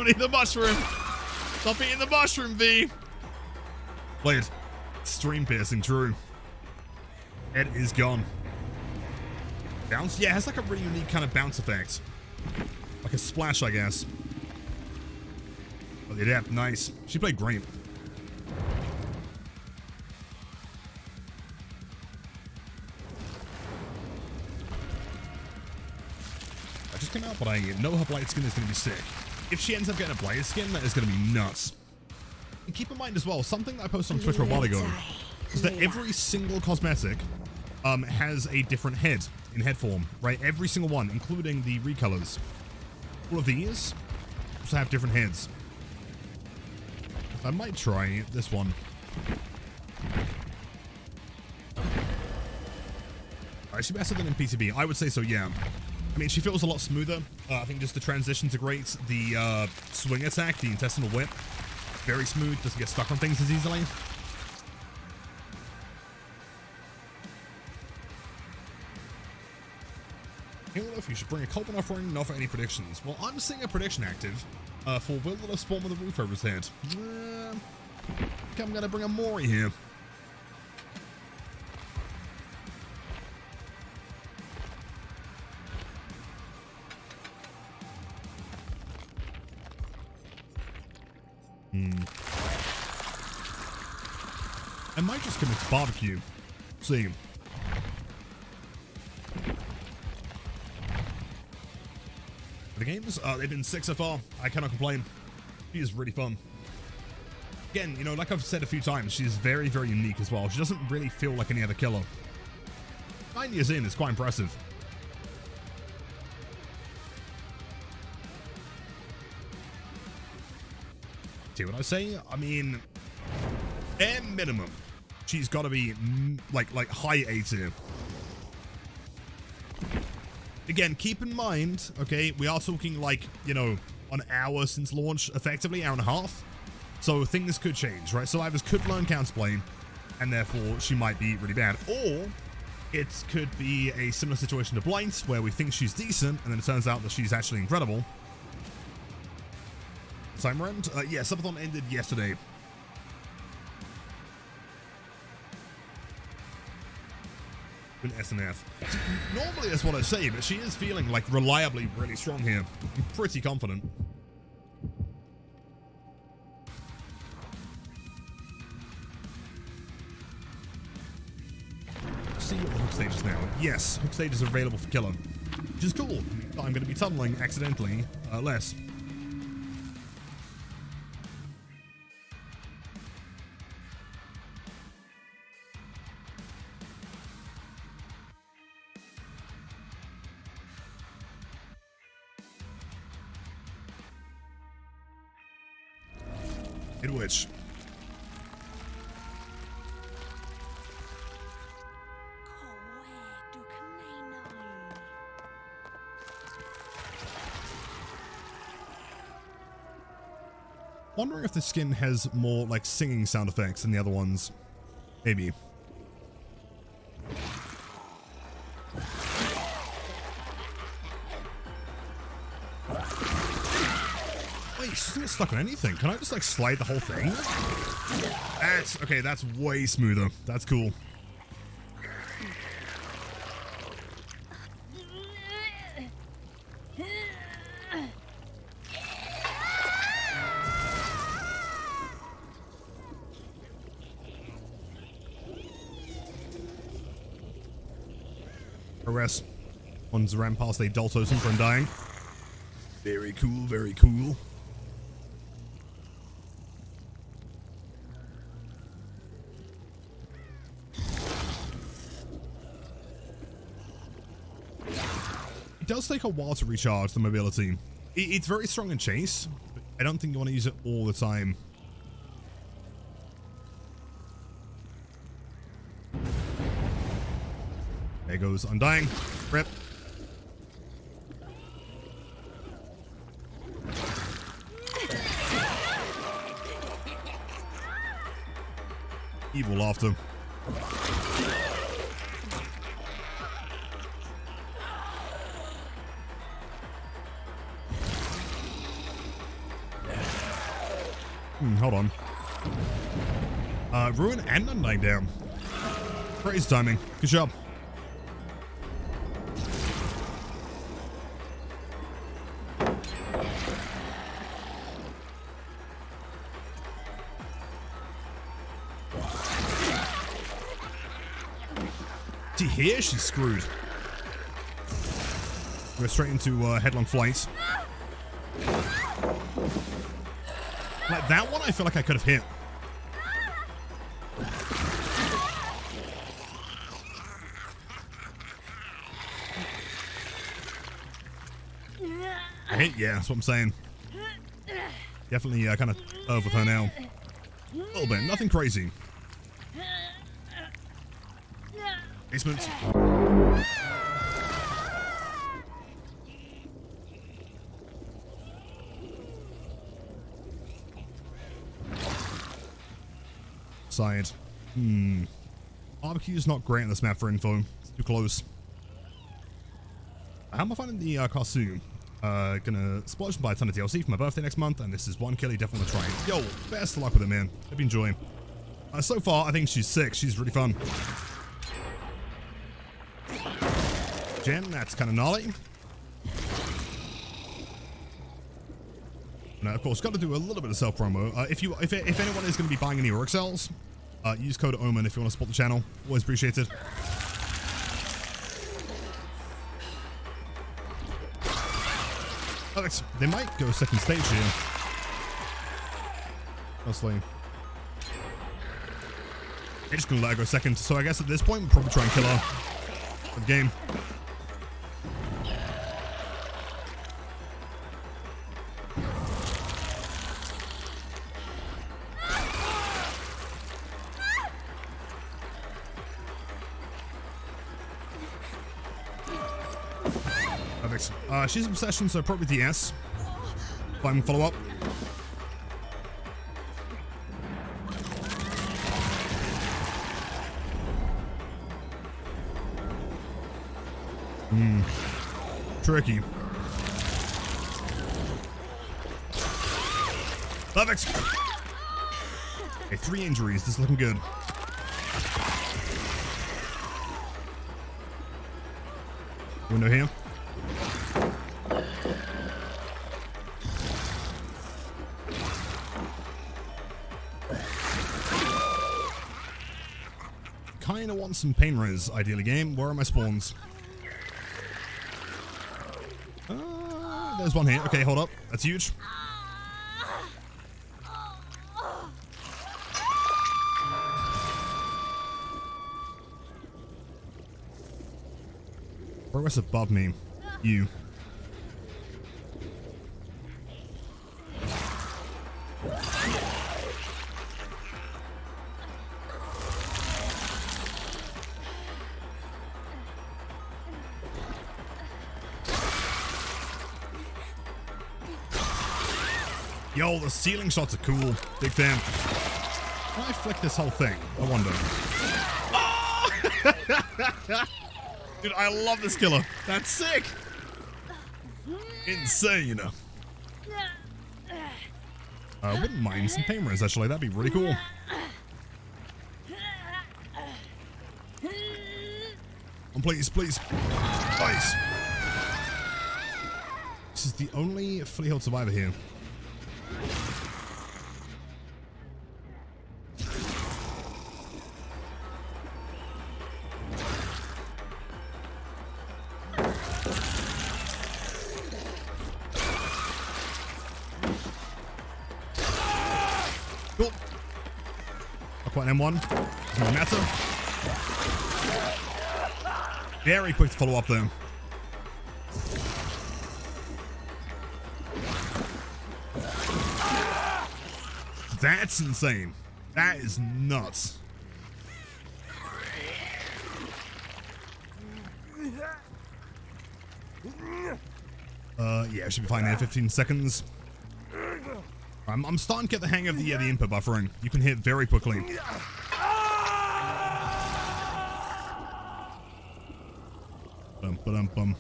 eat the mushroom. Stop eating the mushroom, V. Play it. Stream piercing, true. It is gone. Bounce? Yeah, it has like a really unique kind of bounce effect. Like a splash, I guess. Oh, yeah, nice. She played great. Came out, but I know her blade skin is going to be sick. If she ends up getting a blade skin, that is going to be nuts. And keep in mind as well, something that I posted on Twitter a while ago is that every single cosmetic has a different head in head form, right? Every single one, including the recolors. All of these also have different heads. I might try this one. Is she better than in PCB? I would say so, yeah. I mean, she feels a lot smoother. I think just the transitions are great. The swing attack, the intestinal whip, very smooth. Doesn't get stuck on things as easily. Hey, what if you should bring a Colbin offering? Not for any predictions. Well, I'm seeing a prediction active for Will Little Spawn with a roof over his head. I think I'm going to bring a Mori here. I might just commit to barbecue. See. The games, they've been sick so far. I cannot complain. She is really fun. Again, you know, like I've said a few times, she's very, very unique as well. She doesn't really feel like any other killer. 9 years in is quite impressive. See what I say? I mean, bare minimum, she's got to be like high A tier. Again, keep in mind, okay, we are talking like, you know, an hour since launch, effectively, hour and a half. So things could change, right? Survivors could learn counterplay, and therefore she might be really bad. Or it could be a similar situation to Blight, where we think she's decent, and then it turns out that she's actually incredible. Timer end? Yeah, subathon ended yesterday. An SNF. Normally that's what I say, but she is feeling like reliably really strong here. I'm pretty confident. See what the hook stage is now. Yes, hook stage is available for killer, which is cool. I'm going to be tunneling accidentally less. In which wondering if the skin has more like singing sound effects than the other ones. Maybe. stuck on anything. Can I just like slide the whole thing? That's okay. That's way smoother. That's cool. Arrest. One's ran past a Daltos from dying. Very cool, very cool. It does take a while to recharge the mobility. It's very strong in chase, but I don't think you want to use it all the time. There goes Undying. Rip. Evil laughter. Hold on. Ruin and Undying down. Praise timing. Good job. See here, she's screwed. We're straight into headlong flight. Like that one, I feel like I could have hit. I hit, yeah, that's what I'm saying. Definitely kind of over with her now. A little bit, nothing crazy. Basement. Side. Barbecue's not great on this map for info. It's too close. How am I finding the costume? Gonna splurge and buy a ton of DLC for my birthday next month, and this is one kill you definitely want to try. Yo, best of luck with it, man. Hope you enjoy. So far, I think she's sick. She's really fun. Jen, that's kind of gnarly. Now, of course, got to do a little bit of self promo. If anyone is going to be buying any orc cells, use code OMEN if you want to support the channel. Always appreciated. Alex, they might go second stage here. Honestly. They're just going to let her go second. So I guess at this point, we'll probably try and kill her for the game. She's in possession, so probably the S. Fine follow up. Tricky. Perfect. Okay, 3 injuries. This is looking good. Window here. Kinda want some pain res, ideally game. Where are my spawns? There's one here. Okay, hold up. That's huge. Progress above me. You. Yo, the ceiling shots are cool. Big fan. Can I flick this whole thing? I wonder. Oh! Dude, I love this killer. That's sick. Insane. I wouldn't mind some pain res, actually. That'd be really cool. Oh, please, please. Nice. This is the only fully healed survivor here. Cool. I'll quite an M1. Doesn't matter. Very quick to follow up though. That's insane. That is nuts. Yeah, should be fine there. 15 seconds. I'm starting to get the hang of the input buffering. You can hit very quickly. Bum, ba-dum, bum.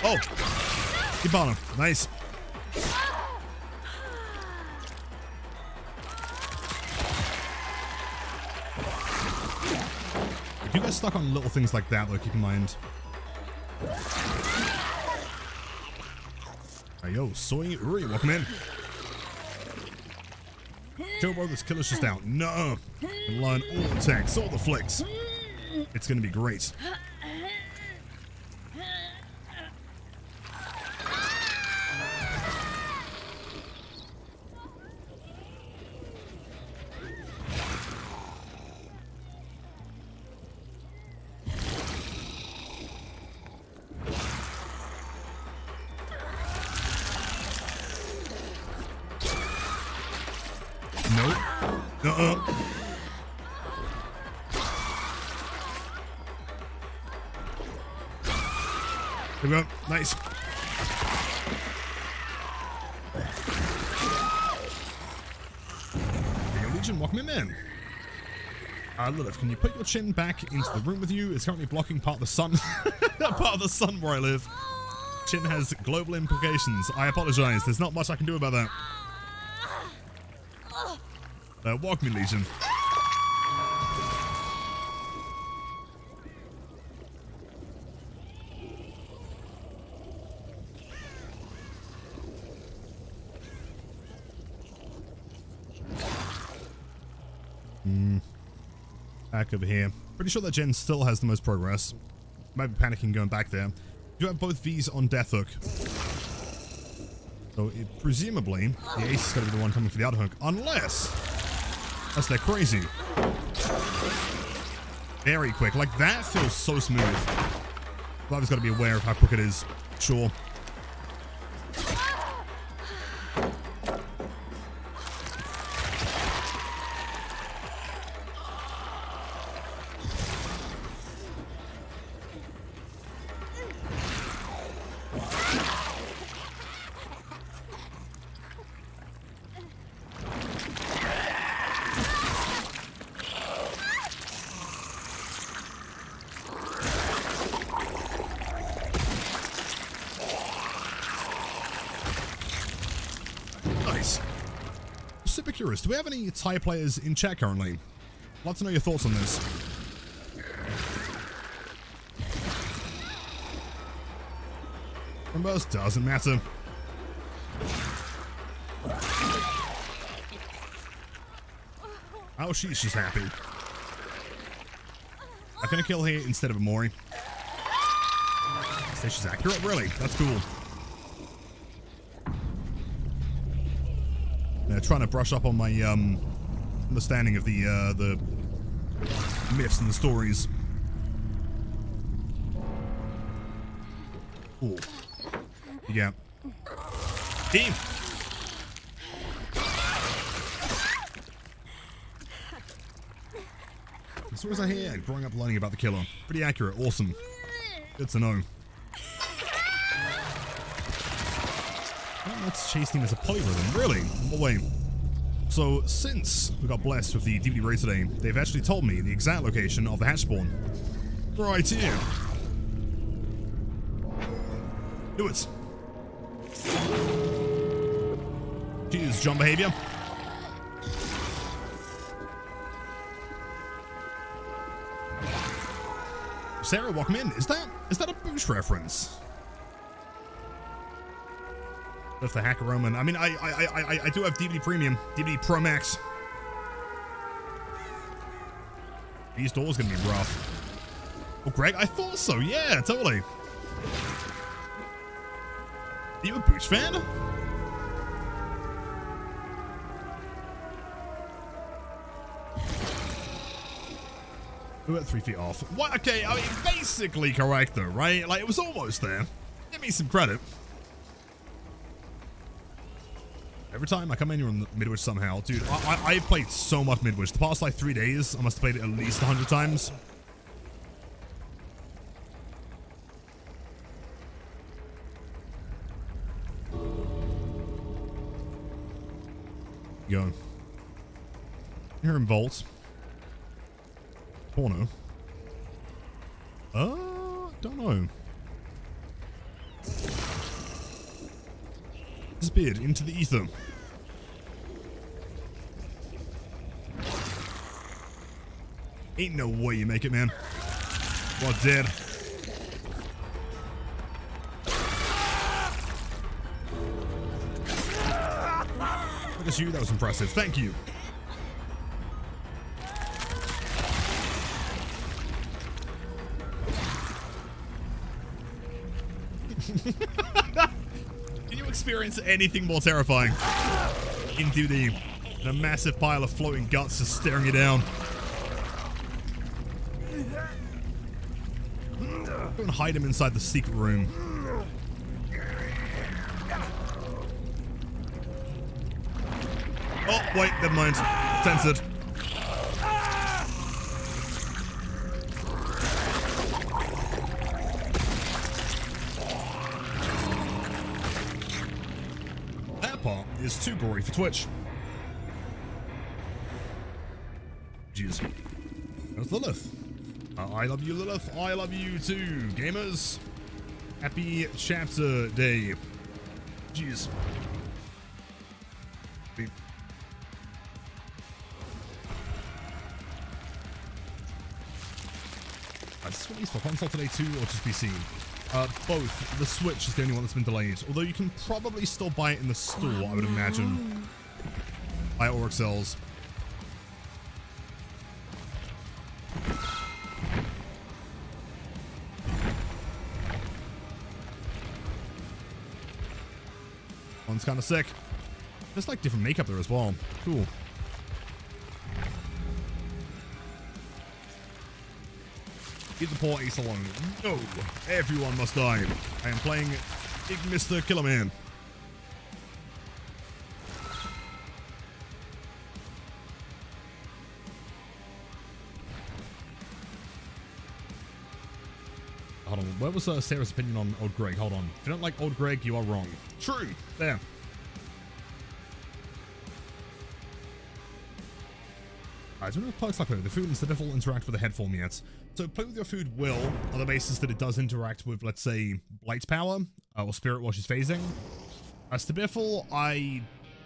Oh! Keep on him. Nice. If you get stuck on little things like that, though, keep in mind. Hey, yo, Soy Uri, welcome in. Joe, bro, this killer's just out. No! And learn all the attacks, all the flicks. It's gonna be great. Nope. There we go. Nice. Hey, Legion, welcome in, man. Lilith, can you put your chin back into the room with you? It's currently blocking part of the sun. Part of the sun where I live. Chin has global implications. I apologize. There's not much I can do about that. Walk me, Legion. Back over here. Pretty sure that Jen still has the most progress. Might be panicking going back there. You have both V's on Death Hook. So presumably, the ace is going to be the one coming for the other hook. Unless they're crazy. Very quick. Like, that feels so smooth. I've got to be aware of how quick it is. Sure. Super curious, do we have any Thai players in chat currently? I'd love to know your thoughts on this. From us, doesn't matter. Oh, she's just happy. I'm gonna kill here instead of a Mori. Say she's accurate? Really? That's cool. Trying to brush up on my understanding of the myths and the stories. Cool. Yeah. Team. As soon as I hear growing up learning about the killer. Pretty accurate. Awesome. Good to know. Let's chase him as a polyrhythm. Really? What way? So, since we got blessed with the DVD raid today, they've actually told me the exact location of the hatch spawn. Right here. Do it. Cheers, John behavior. Sarah, welcome in. Is that a Boosh reference? That's the Hacker Roman. I mean, I do have DVD Premium, DVD Pro Max. These doors gonna be rough. Oh, Greg, I thought so. Yeah, totally. Are you a Boosh fan? We're at 3 feet off. What? Okay, I mean, basically correct though, right? Like, it was almost there. Give me some credit. Every time I come in, you're on Midwich somehow. Dude, I've played so much Midwich. The past, like, 3 days, I must have played it at least 100 times. Go. Here in Vault. Porno. Don't know. Disappeared into the ether. Ain't no way you make it, man. What, dead? Look at you, that was impressive. Thank you. Can you experience anything more terrifying? Into the massive pile of floating guts just staring you down. Go and hide him inside the secret room. Oh, wait, never mind. Censored. That part is too gory for Twitch. Jeez. That's Lilith. I love you, Lilith. I love you too, gamers. Happy chapter day. Jeez. Is this released for console today too, or just PC? Both. The Switch is the only one that's been delayed. Although you can probably still buy it in the store, I would imagine. Buy it or excels. One's kind of sick. There's like different makeup there as well. Cool. Leave the poor ace alone. No, everyone must die. I am playing Big Mr. Killerman. Hold on, where was Sarah's opinion on Old Greg? Hold on. If you don't like Old Greg, you are wrong. True. There. Alright, so we know perks like the food and Stibiffle interact with the head form yet. So play with your food will, on the basis that it does interact with, let's say, Blight's power, or Spirit while she's phasing. Stibiffle, I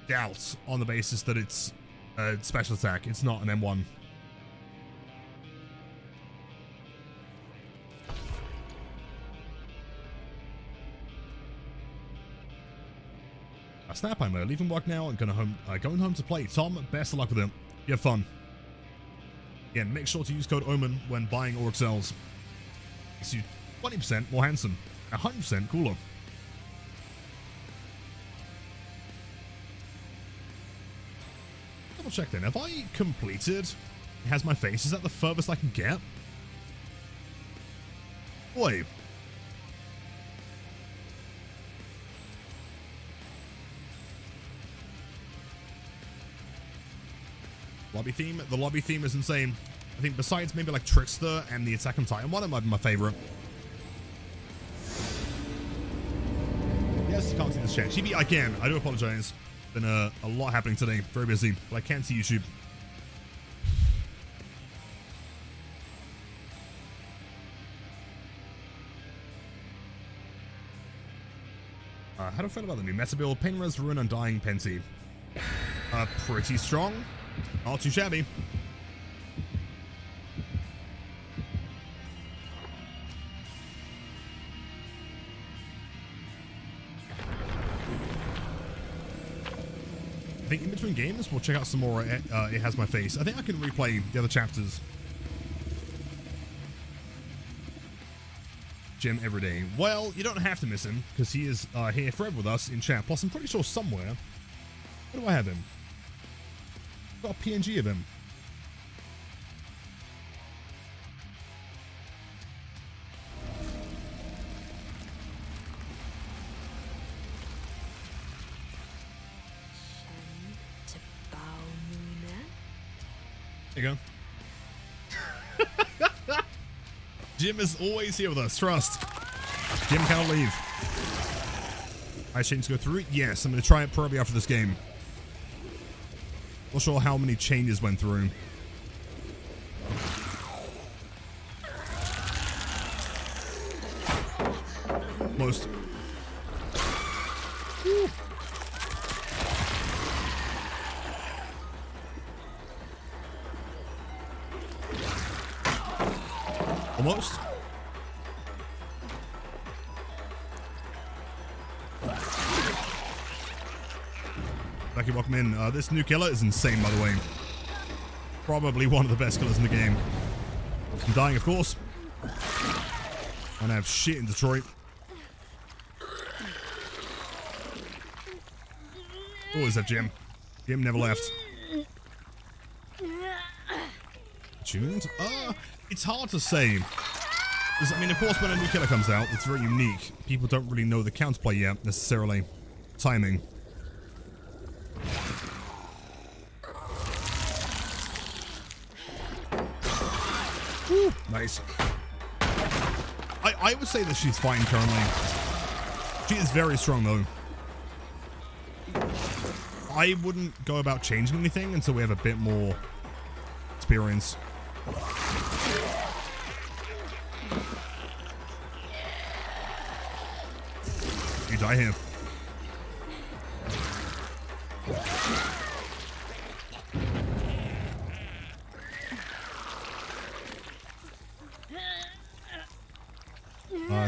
doubt, on the basis that it's a special attack. It's not an M1. Snap, I'm leaving work now and going home to play. Tom, best of luck with it. You have fun. Again, make sure to use code OMEN when buying or excels. Makes you 20% more handsome, 100% cooler. Double check then. Have I completed? It has my face. Is that the furthest I can get? Boy. Lobby theme. The lobby theme is insane. I think besides maybe like Trickster and the Attack on Titan one, it might be my favorite. Yes, you can't see this chat. GB, I can. I do apologize. Been a lot happening today. Very busy, but I can see YouTube. How do I feel about the new meta build? Pain Res, Ruin, Undying, Pensy. Pretty strong. Not too shabby. I think in between games, we'll check out some more It Has My Face. I think I can replay the other chapters. Jim every day. Well, you don't have to miss him, because he is here forever with us in chat. Plus, I'm pretty sure somewhere... Where do I have him? I've got a PNG of him. There you go. Jim is always here with us. Trust. Jim cannot leave. I change to go through it? Yes, I'm going to try it probably after this game. Not sure how many changes went through. Most. Woo. Almost. Becky, welcome in. This new killer is insane, by the way. Probably one of the best killers in the game. I'm dying, of course. I don't have shit in Detroit. Oh, is that Jim? Jim never left. Tuned? It's hard to say. I mean, of course, when a new killer comes out, it's very unique. People don't really know the counterplay yet, necessarily. Timing. Woo, nice. I would say that she's fine currently. She is very strong, though. I wouldn't go about changing anything until we have a bit more experience. You die here.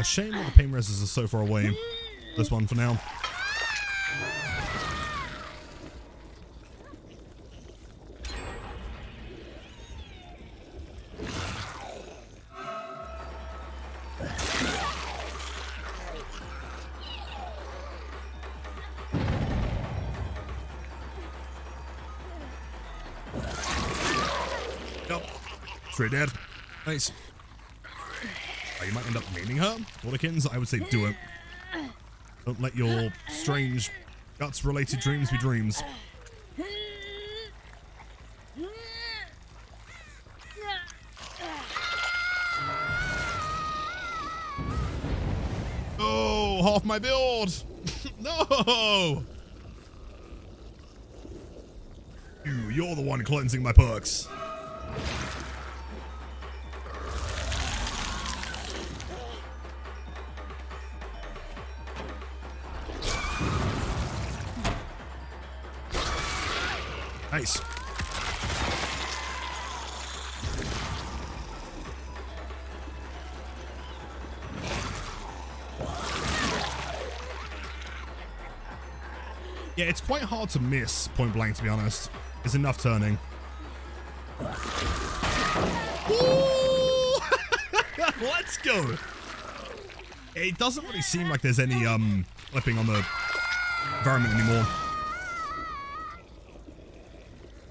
Shame that the pain resistors are so far away. This one for now. Nope. Straight dead. Nice. You might end up naming her. Waterkins, I would say do it. Don't let your strange, guts-related dreams be dreams. Oh, half my build! No! You're the one cleansing my perks. Nice. Yeah, it's quite hard to miss point blank, to be honest. It's enough turning. Let's go. It doesn't really seem like there's any flipping on the environment anymore.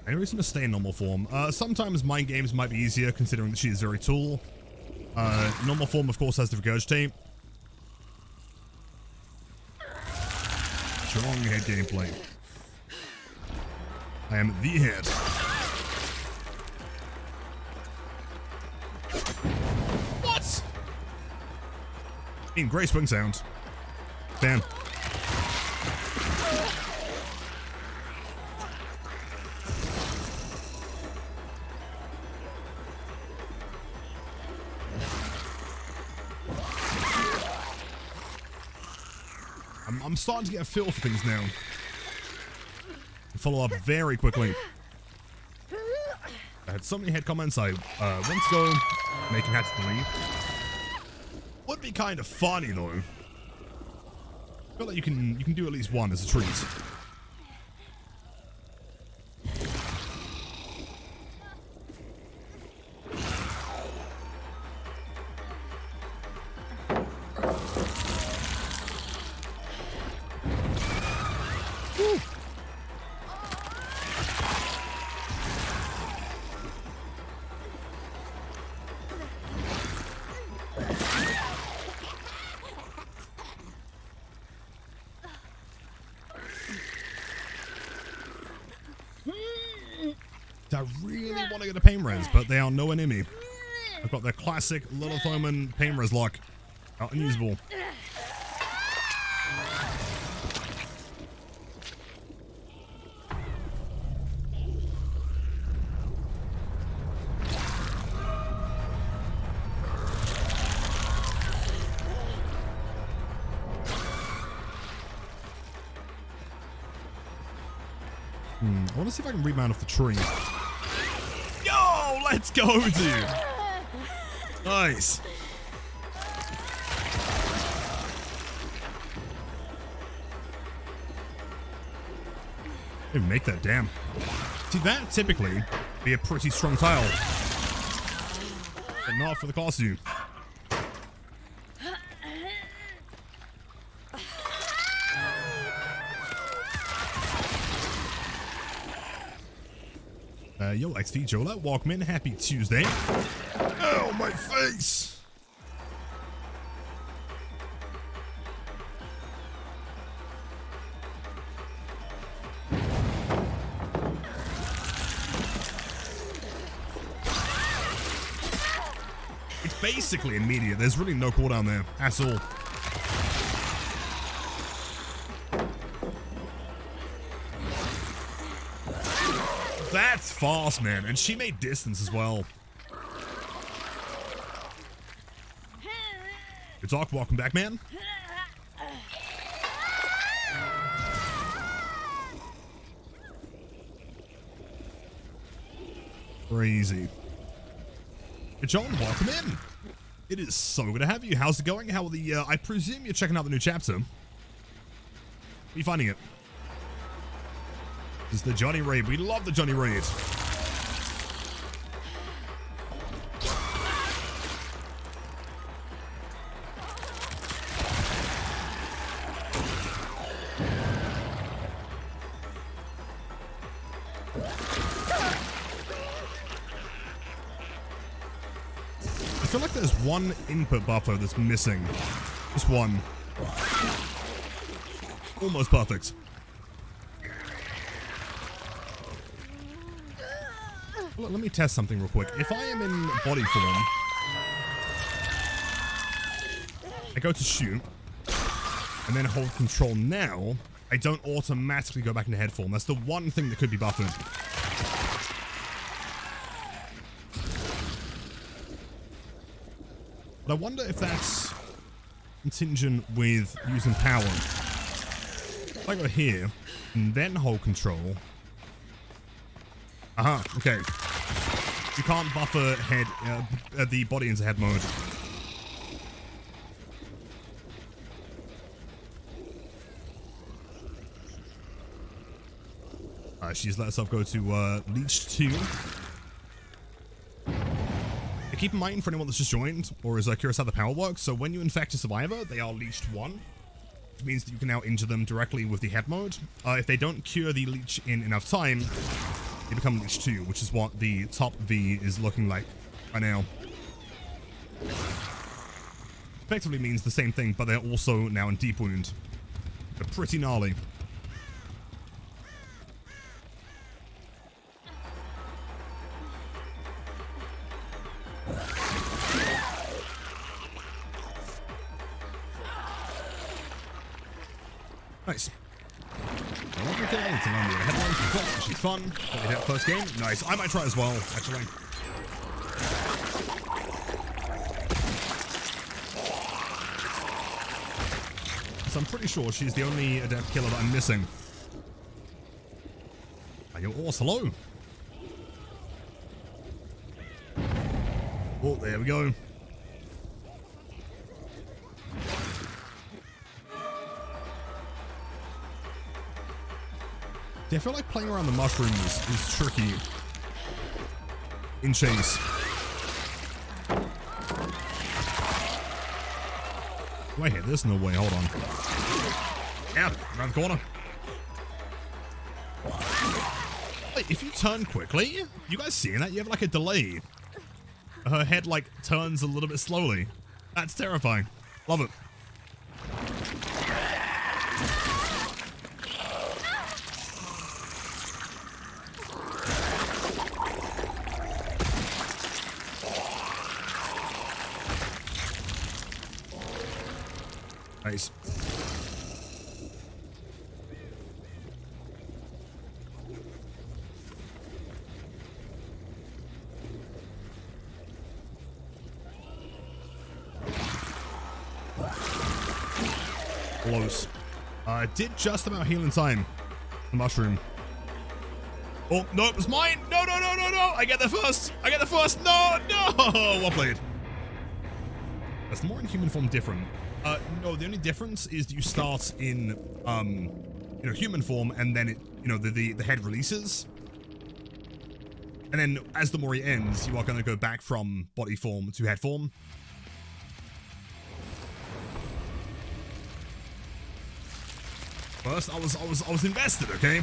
Any reason to stay in normal form? Sometimes mind games might be easier, considering that she is very tall. Normal form, of course, has the regurgitate. Strong head gameplay. I am the head. What? I mean, great swing sound. Fan. I'm starting to get a feel for things now. Follow up very quickly. I had so many head comments. I went to go make an hat to leave. Would be kind of funny though. I feel like you can do at least one as a treat. I really want to get a pain res, but they are nowhere near me. I've got the classic Lilith pain res lock. Unusable. I want to see if I can remount off the tree. Yo, let's go, dude. Nice. Didn't make that, damn. See, that typically be a pretty strong tile. But not for the costume. Yo, XT Jola, welcome in. Happy Tuesday. Oh, my face. It's basically immediate. There's really no cooldown there at all. That's fast, man. And she made distance as well. Good talk. Welcome back, man. Crazy. Good John, welcome in. It is so good to have you. How's it going? How are the, I presume you're checking out the new chapter. Are you finding it? It's the Johnny Raid. We love the Johnny Raid. I feel like there's one input buffer that's missing. Just one. Almost perfect. Let me test something real quick. If I am in body form, I go to shoot, and then hold control now, I don't automatically go back into head form. That's the one thing that could be buffered. But I wonder if that's contingent with using power. If I go here, and then hold control. Aha, okay. You can't buffer head, the body into head mode. She's let herself go to Leech 2. Keep in mind for anyone that's just joined, or is curious how the power works, so when you infect a survivor, they are leeched 1. Which means that you can now injure them directly with the head mode. If they don't cure the leech in enough time, they become leech 2, which is what the top V is looking like right now. Effectively means the same thing, but they're also now in deep wound. They're pretty gnarly. Nice. I love the thing to learn the headlines from Fox, which is fun. Played that first game. Nice. I might try as well, actually. So I'm pretty sure she's the only adept killer that I'm missing. Are you all hello? Oh, there we go. Yeah, I feel like playing around the mushrooms is tricky in Chase. Do I hit this? No way, hold on. Yeah, around the corner. Wait, if you turn quickly, you guys seeing that? You have like a delay. Her head like turns a little bit slowly. That's terrifying. Love it. Nice. Close. Did just about heal in time. The mushroom. Oh, no, it was mine. No, no, no, no, no. I get there first. I get there first. No, no. Well played. That's more in human form different. No, the only difference is you start in, you know, human form, and then it, you know, the head releases. And then as the Mori ends, you are going to go back from body form to head form. First, I was invested, okay?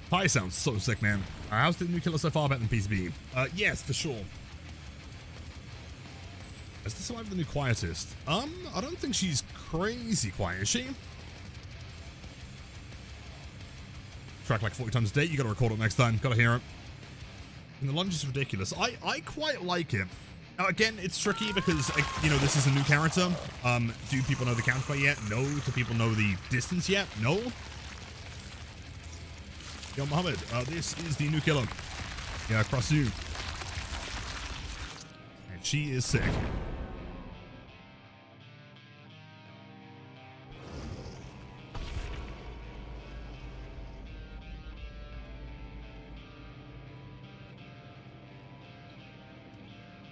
Pie sounds so sick, man. How's the new killer so far better than PCB? Yes, for sure. Is this alive the new quietist? I don't think she's crazy quiet, is she? Track like 40 times a day, you gotta record it next time, gotta hear it. And the lunge is ridiculous. I quite like it. Now again, it's tricky because, you know, this is a new character. Do people know the counterplay yet? No. Do people know the distance yet? No. Yo, Mohammed, this is the new killer. Yeah, across you. And she is sick.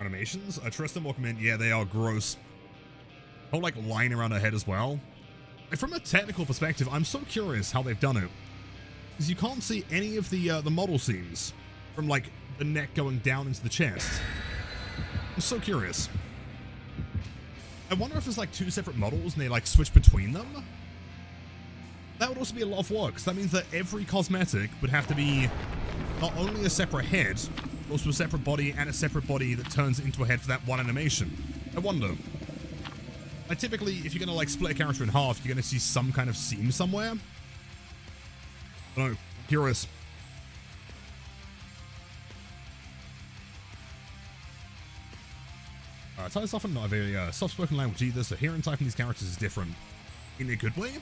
Animations? Tristan, welcome in. Yeah, they are gross. Whole like line around her head as well. And from a technical perspective, I'm so curious how they've done it. Because you can't see any of the model seams from like the neck going down into the chest. I'm so curious. I wonder if there's like two separate models and they like switch between them. That would also be a lot of work, because that means that every cosmetic would have to be not only a separate head, but also a separate body and a separate body that turns into a head for that one animation. I wonder. Like typically, if you're going to like split a character in half, you're going to see some kind of seam somewhere. I don't know. Curious. Thai is often not a very soft-spoken language either, so hearing typing these characters is different. In a good way.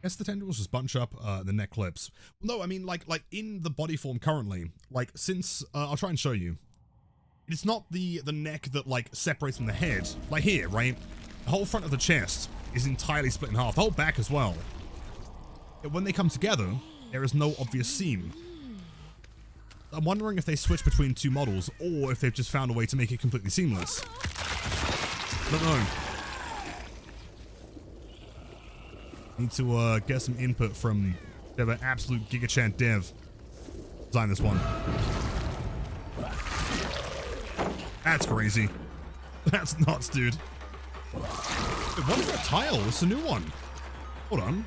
Guess the tendrils just bunch up the neck clips. No, I mean like in the body form currently, like since I'll try and show you. It's not the neck that like separates from the head. Like here, right? The whole front of the chest is entirely split in half. The whole back as well. Yet when they come together, there is no obvious seam. I'm wondering if they switch between two models or if they've just found a way to make it completely seamless. Don't know. Need to get some input from an absolute gigachant dev. Design this one. That's crazy. That's nuts, dude. Wait, what is that tile? It's a new one. Hold on.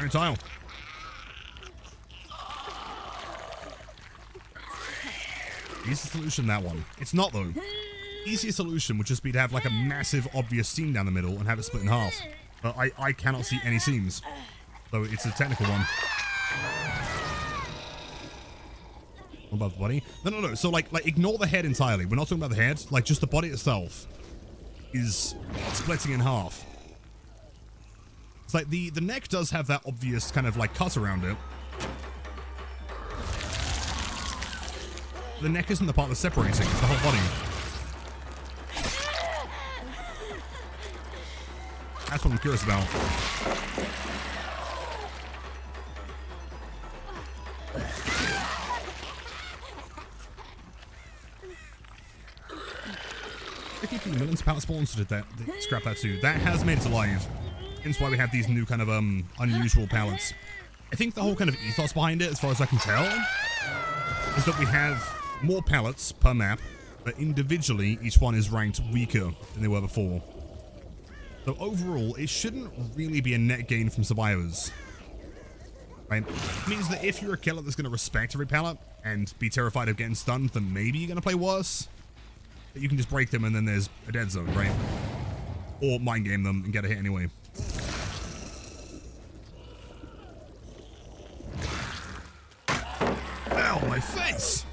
New tile. Easy solution, that one. It's not, though. Easiest solution would just be to have like a massive obvious seam down the middle and have it split in half. But I cannot see any seams. So it's a technical one. Above the body. No. So like ignore the head entirely. We're not talking about the head. Like just the body itself is splitting in half. It's like the neck does have that obvious kind of like cut around it. The neck isn't the part that's separating. It's the whole body. That's what I'm curious about. Millions of pallet spawns did that. Scrap that too. That has made it alive. Hence why we have these new kind of unusual pallets. I think the whole kind of ethos behind it, as far as I can tell, is that we have more pallets per map, but individually each one is ranked weaker than they were before. So overall, it shouldn't really be a net gain from survivors. Right? It means that if you're a killer that's going to respect every pallet and be terrified of getting stunned, then maybe you're going to play worse. But you can just break them and then there's a dead zone, right? Or mind game them and get a hit anyway. Ow, my face!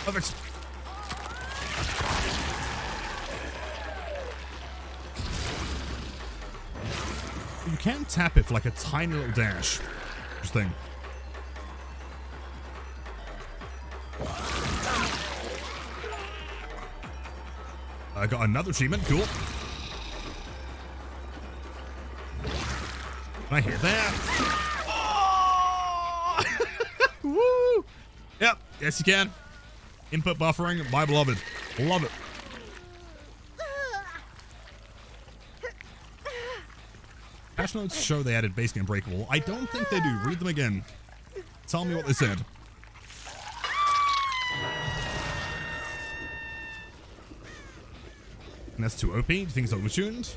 Perfect. You can tap it for like a tiny little dash. Interesting. I got another achievement. Cool. Can I hear that? Oh! Woo! Yep. Yes, you can. Input buffering. My beloved. Love it. Patch notes show they added basic and breakable. I don't think they do. Read them again. Tell me what they said. And that's too OP. Do you think it's overtuned?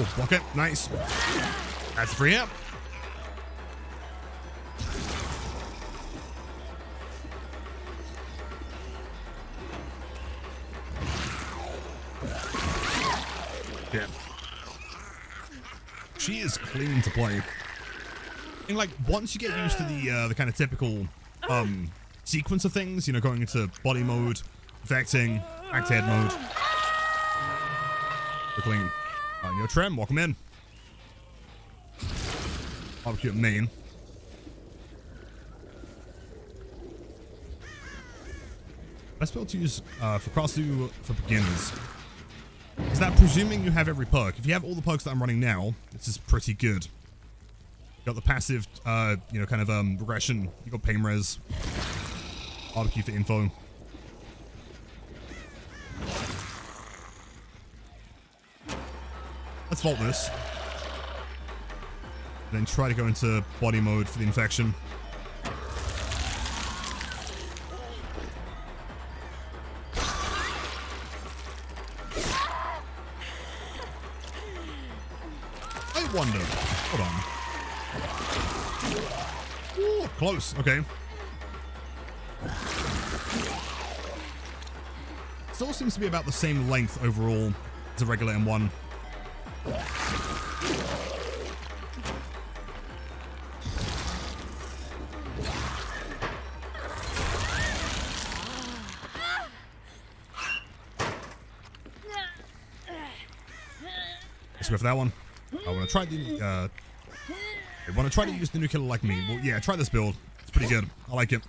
Oh, block it. Nice. That's free up. Yeah. She is clean to play. And like once you get used to the kind of typical sequence of things, you know, going into body mode, affecting, back to head mode. We're clean. Yo, Trem, welcome in. Barbecue at main. Best build to use for cross-do for beginners. Is that presuming you have every perk? If you have all the perks that I'm running now, this is pretty good. You got the passive, you know, kind of regression. You got pain res. Barbecue for info. Let's vault this. Then try to go into body mode for the infection. I wonder. Hold on. Ooh, close. Okay. Still seems to be about the same length overall as a regular M1. Let's go for that one. I want to try the. I want to try to use the new killer like me. Well, yeah, try this build. It's pretty good. I like it.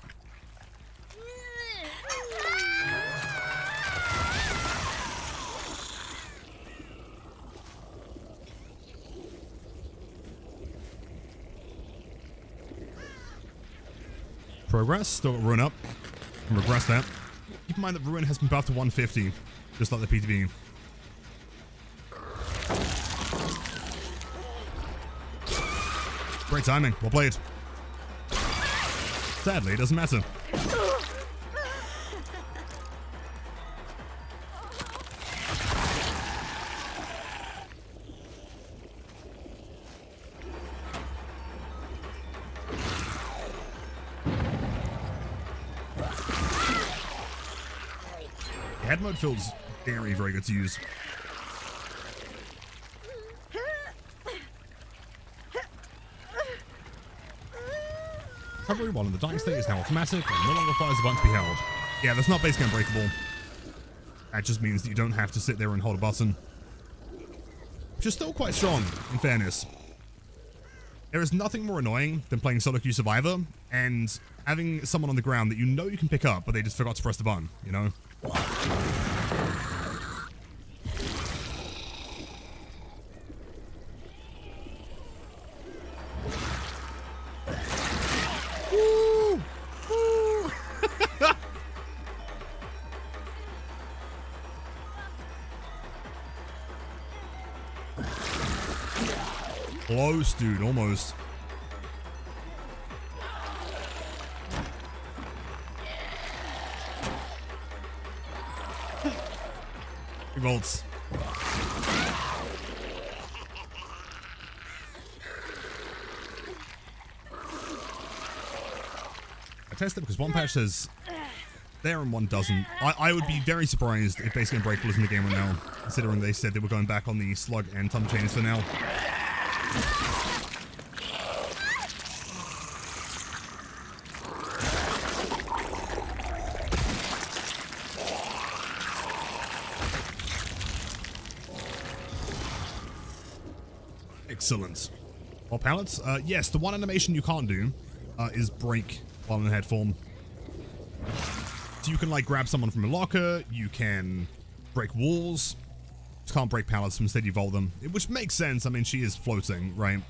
Progress, still got Ruin up. And regress that. Keep in mind that Ruin has been buffed to 150, just like the PTB. Great timing, well played. Sadly, it doesn't matter. head mode feels very, very good to use. Recovery while in the dying state is now automatic and no longer requires a button to be held. Yeah, that's not basically unbreakable. That just means that you don't have to sit there and hold a button. Which is still quite strong, in fairness. There is nothing more annoying than playing solo queue Survivor and having someone on the ground that you know you can pick up, but they just forgot to press the button, you know? Woo! Woo! Close, dude, almost. Volts. I tested it because one patch says there and one doesn't. I would be very surprised if Basic Unbreakable is in the game right now, considering they said they were going back on the slug and thumb chains for now. Excellent. Well, pallets? Yes, the one animation you can't do is break while in head form. So you can, like, grab someone from a locker, you can break walls, just can't break pallets, instead you vault them. Which makes sense, I mean, she is floating, right?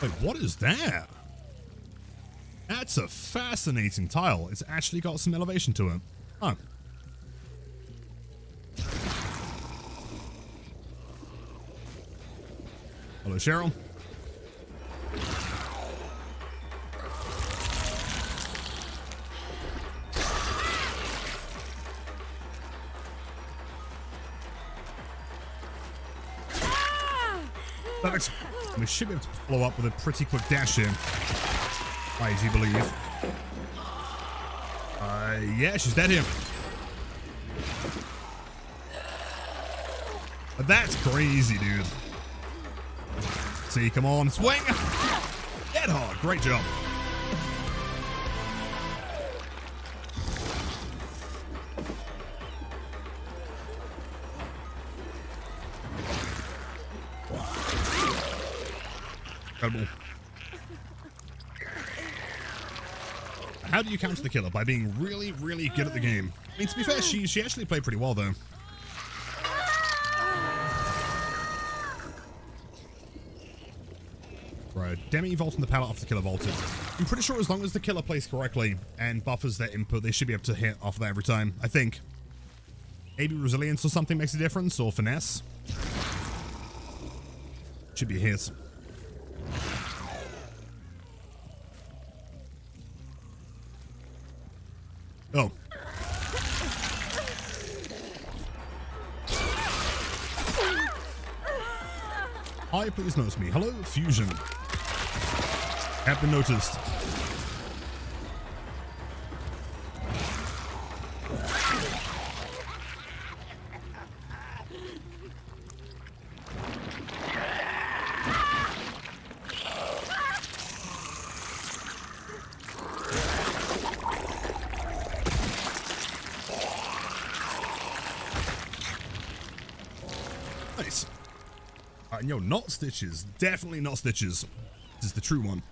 Wait, what is that? That's a fascinating tile. It's actually got some elevation to it. Huh. Hello, Cheryl. Perfect. We should be able to follow up with a pretty quick dash here. I do believe. Yeah, she's dead here. That's crazy, dude. See, come on, swing! Dead hard, great job. Incredible. How do you counter the killer? By being really, really good at the game. I mean, to be fair, she actually played pretty well, though. Right, Demi vaulting the pallet after the killer vaulted. I'm pretty sure as long as the killer plays correctly and buffers their input, they should be able to hit off that every time, I think. Maybe resilience or something makes a difference, or finesse. Should be a hit. Oh. Hi, please notice me. Hello, Fusion. Have been noticed. Nice. No, not Stitches. Definitely not Stitches. This is the true one.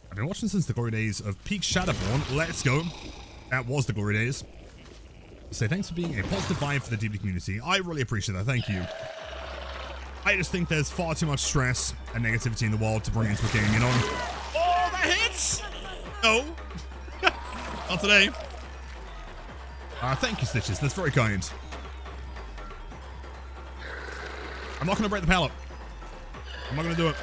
I've been watching since the glory days of Peak Shadowborn. Let's go. That was the glory days. Say thanks for being a positive vibe for the DB community. I really appreciate that. Thank you. I just think there's far too much stress and negativity in the world to bring into a game, you know? Oh, that hits! No. Not today. Thank you, Stitches. That's very kind. I'm not going to break the pallet. I'm not going to do it.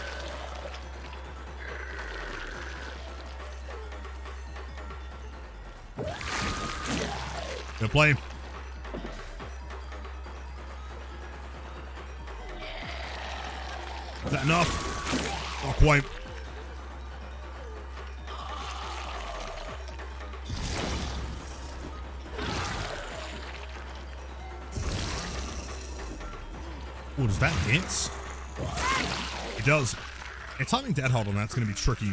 Good play. Is that enough? Not quite. Oh, does that hit? It does. Yeah, timing dead hold on that's going to be tricky.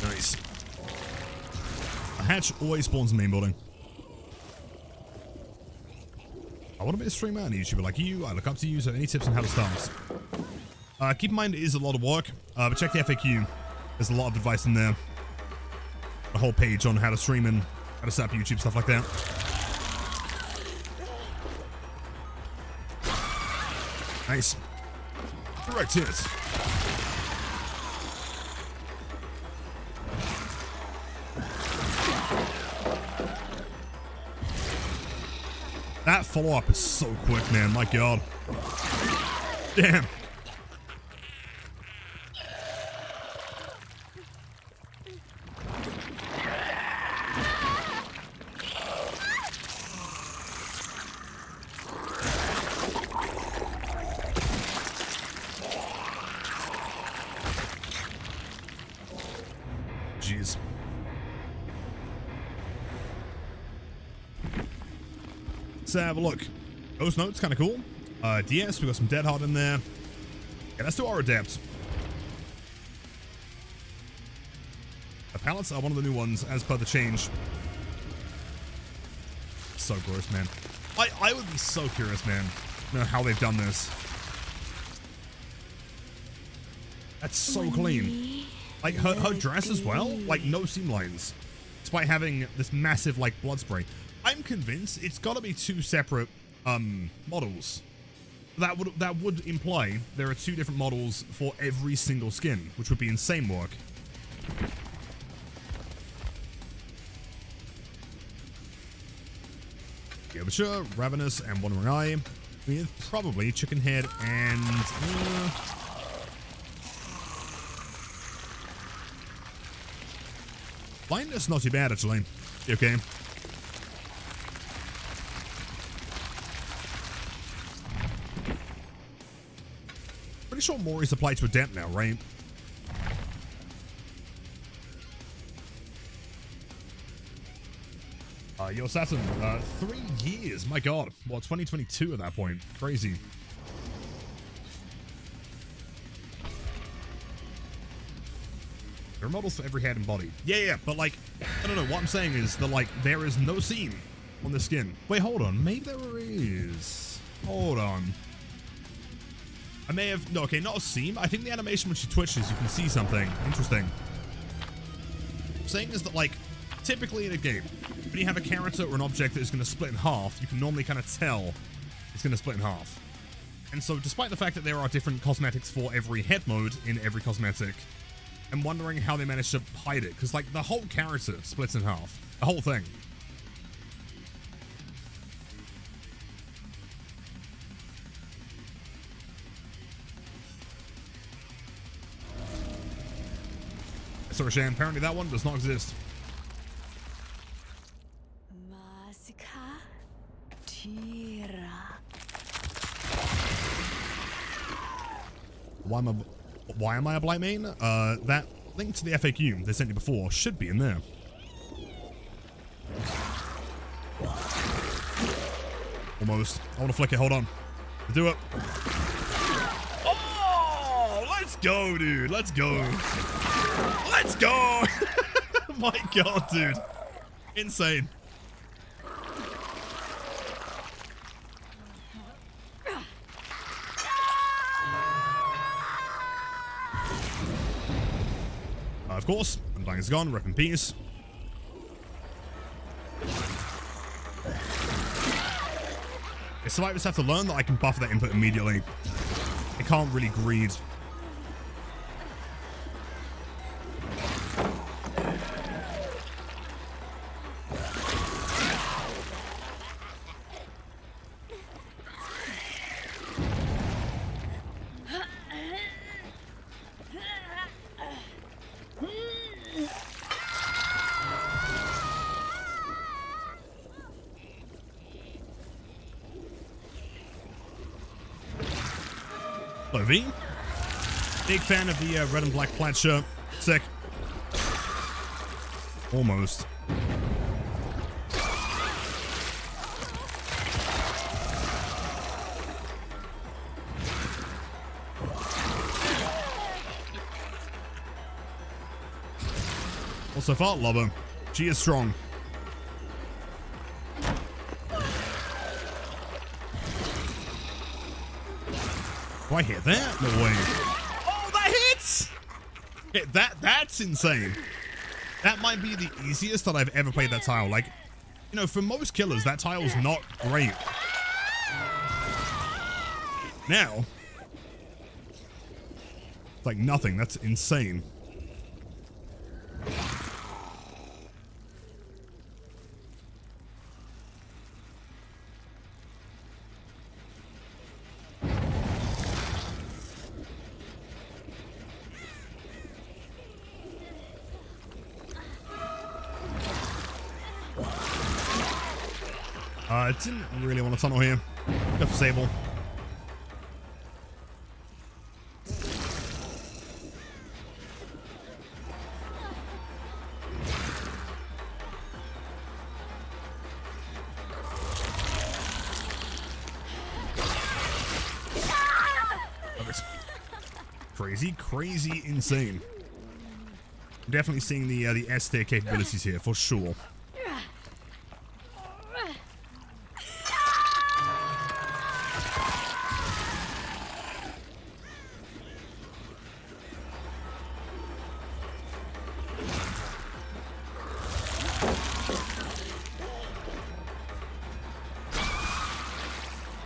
Nice. A hatch always spawns in main building. I want to be a streamer and a YouTuber like you. I look up to you, so any tips on how to start? Keep in mind it is a lot of work, but check the FAQ. There's a lot of advice in there. A whole page on how to stream and how to set up YouTube, stuff like that. Nice. Direct hit. That follow-up is so quick, man. My God. Damn. Jeez. Let's have a look. Ghost Note's kind of cool. DS, we got some Dead Hard in there. Yeah, let's do our Adept. The pallets are one of the new ones as per the change. So gross, man. I would be so curious, man, to know how they've done this. That's so clean. Like, her dress as well, like, no seam lines. Despite having this massive, like, blood spray. I'm convinced it's got to be two separate, models. That would imply there are two different models for every single skin, which would be insane work. Yeah, but sure, Ravenous and Wandering Eye, with probably Chicken Head and... Blindness, not too bad, actually. Okay. Pretty sure Mori's applied to Adept now, right? Yo, Saturn, 3 years. My God. Well, 2022 at that point. Crazy. There are models for every head and body. Yeah, but like, I don't know. What I'm saying is that, like, there is no seam on the skin. Wait, hold on. Maybe there is. Hold on. I may have... No, okay, not a seam. I think the animation when she twitches, you can see something. Interesting. What I'm saying is that, like, typically in a game, when you have a character or an object that is going to split in half, you can normally kind of tell it's going to split in half. And so, despite the fact that there are different cosmetics for every head mode in every cosmetic, I'm wondering how they managed to hide it. Because, like, the whole character splits in half. The whole thing. Sorry, Shane. Apparently that one does not exist. Why am I a blight main? That link to the FAQ they sent you before should be in there. Almost. I want to flick it. Hold on. Do it. Oh, let's go, dude. Let's go. Let's go. My God, dude. Insane. Of course, Undying is gone, rep in peace. Survivors have to learn that I can buff that input immediately. I can't really greed. Hello, V. Big fan of the red and black plaid shirt. Sick. Almost. Also, fart lover. She is strong. Do I hit that? No way. Oh, that hits! That's insane. That might be the easiest that I've ever played that tile. Like, you know, for most killers, that tile's not great. Now, it's like nothing. That's insane. I didn't really want to tunnel here. Go for Sable. Crazy, insane. Definitely seeing the S tier capabilities here for sure.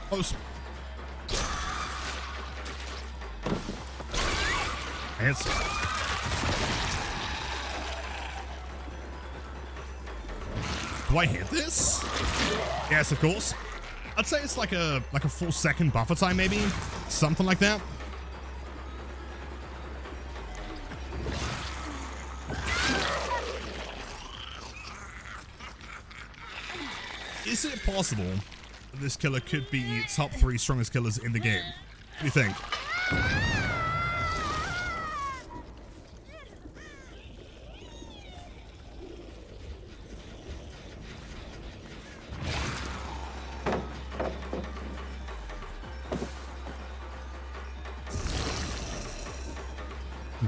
Close. Hits. Do I hit this? Yes, of course. I'd say it's like a full second buffer time, maybe something like that. Is it possible that this killer could be top 3 strongest killers in the game? What do you think?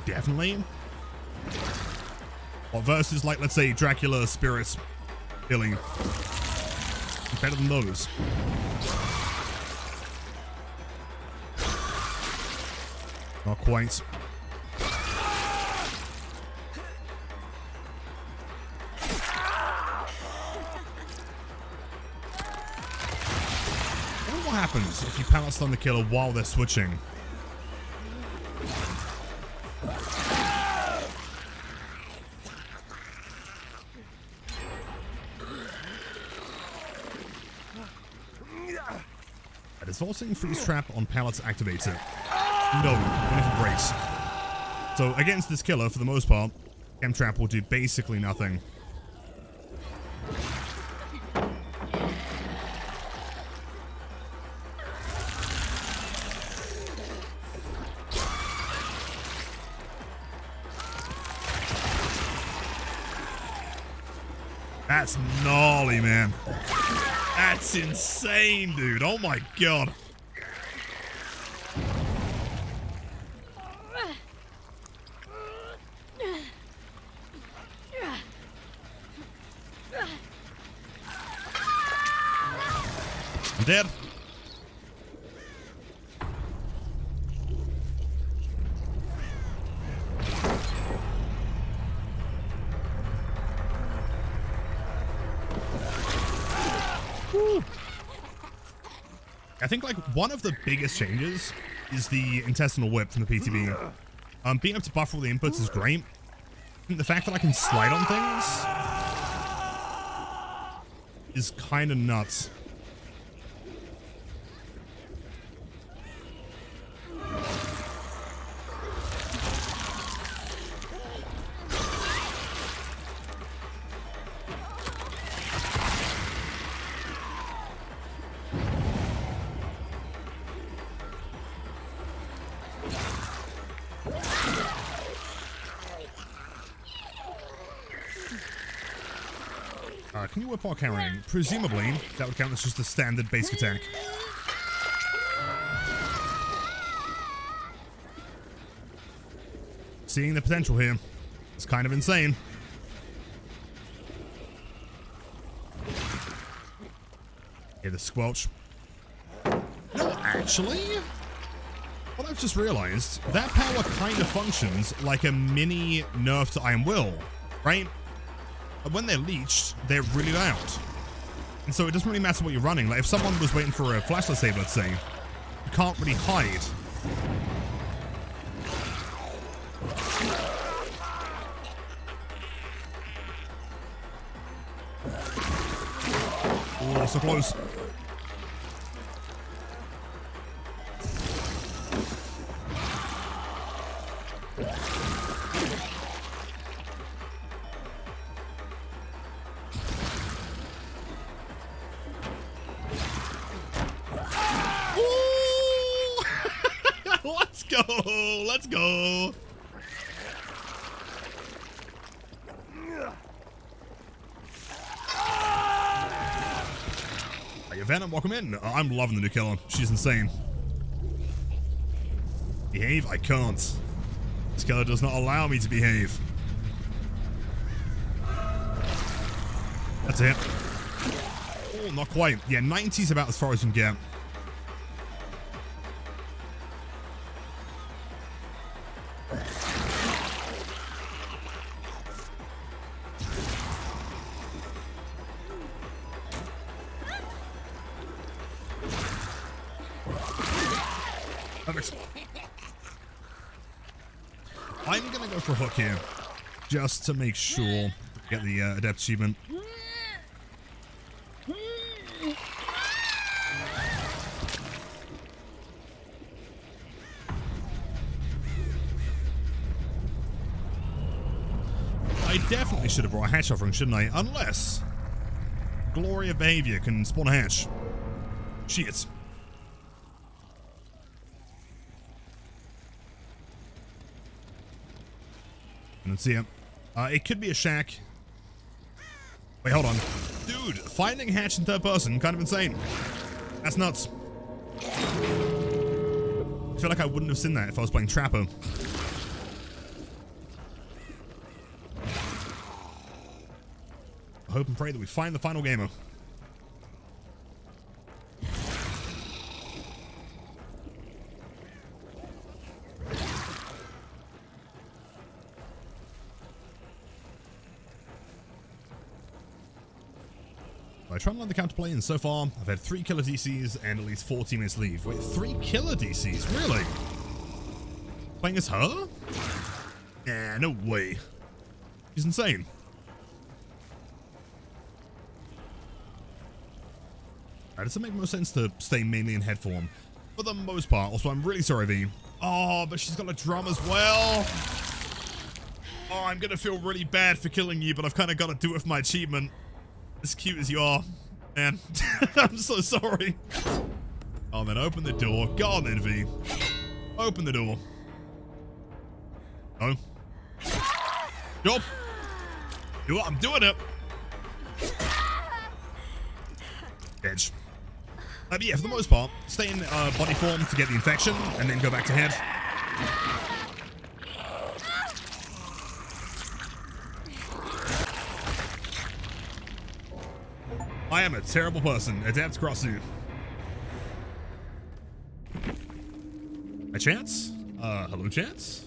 Definitely. Well, versus, like, let's say Dracula, Spirits, Billy. Better than those. Not quite. I wonder what happens if you power stun the killer while they're switching. Defaulting freeze trap on pallets activated. No, when it breaks. So against this killer, for the most part, chem trap will do basically nothing. That's gnarly, man. That's insane, dude. Oh my god. I'm dead. Woo. I think like one of the biggest changes is the intestinal whip from the PTB. Being able to buffer all the inputs is great. The fact that I can slide on things is kind of nuts. Can you whip while carrying? Presumably, that would count as just a standard basic attack. Seeing the potential here. It's kind of insane. Hear the squelch. No, actually, what I've just realized, that power kind of functions like a mini nerf to Iron Will, right? And when they're leeched, they're really loud. And so it doesn't really matter what you're running. Like if someone was waiting for a flashlight save, let's say, you can't really hide. Oh, so close. Let's go! Let's go! Hey, Venom, welcome in. I'm loving the new killer. She's insane. Behave? I can't. This killer does not allow me to behave. That's it. Oh, not quite. Yeah, 90's about as far as you can get. Perfect. I'm gonna go for a hook here, just to make sure get the adept achievement. I definitely should have brought a hatch offering, shouldn't I? Unless Glory of Behavior can spawn a hatch. Shit. Let's see it. It could be a shack. Wait, hold on. Dude, finding a hatch in third person, kind of insane. That's nuts. I feel like I wouldn't have seen that if I was playing Trapper. I hope and pray that we find the final gamer. I try and learn the counterplay, and so far, I've had 3 killer DCs and at least 4 teammates leave. Wait, 3 killer DCs? Really? Playing as her? Nah, no way. She's insane. Alright, does it make more sense to stay mainly in head form? For the most part. Also, I'm really sorry, V. Oh, but she's got a drum as well. Oh, I'm gonna feel really bad for killing you, but I've kind of got to do it for my achievement. As cute as you are, man. I'm so sorry. Oh, man, open the door. Go on then, V. Open the door. No. Nope. Do what? I'm doing it. Edge. But yeah, for the most part, stay in body form to get the infection, and then go back to head. I am a terrible person. Adapt Crossu. A Chance? Hello, Chance?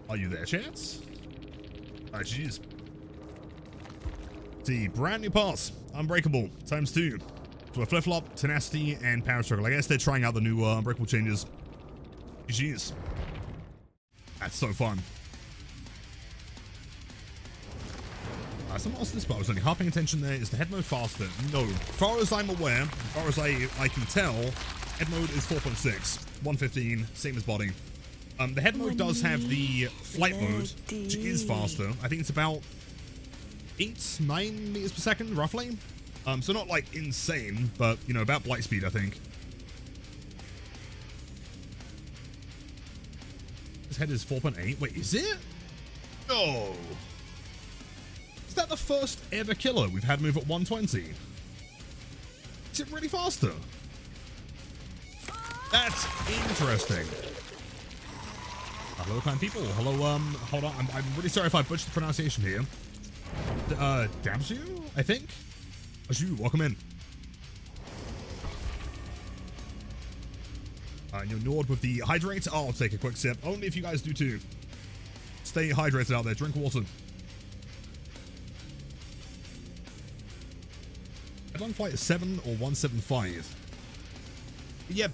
Are you there, Chance? Jeez. See, brand new pass. Unbreakable. ×2. So a flip-flop, tenacity, and power struggle. I guess they're trying out the new unbreakable changes. Jeez. That's so fun. Some of this, but I was only half paying attention there. Is the head mode faster? No. As far as I'm aware, as far as I can tell, head mode is 4.6. 115, same as body. The head mode does have the flight mode, which is faster. I think it's about 9 meters per second, roughly. So not like insane, but you know, about light speed, I think. His head is 4.8. Wait, is it? No. Is that the first ever killer we've had move at 120? Is it really faster? That's interesting. Hello, kind people. Hello, hold on. I'm really sorry if I butchered the pronunciation here. Damsu, I think? Aju, welcome in. You're Nord with the hydrate. I'll take a quick sip. Only if you guys do too. Stay hydrated out there. Drink water. Headline flight is 7 or 175. Yeah.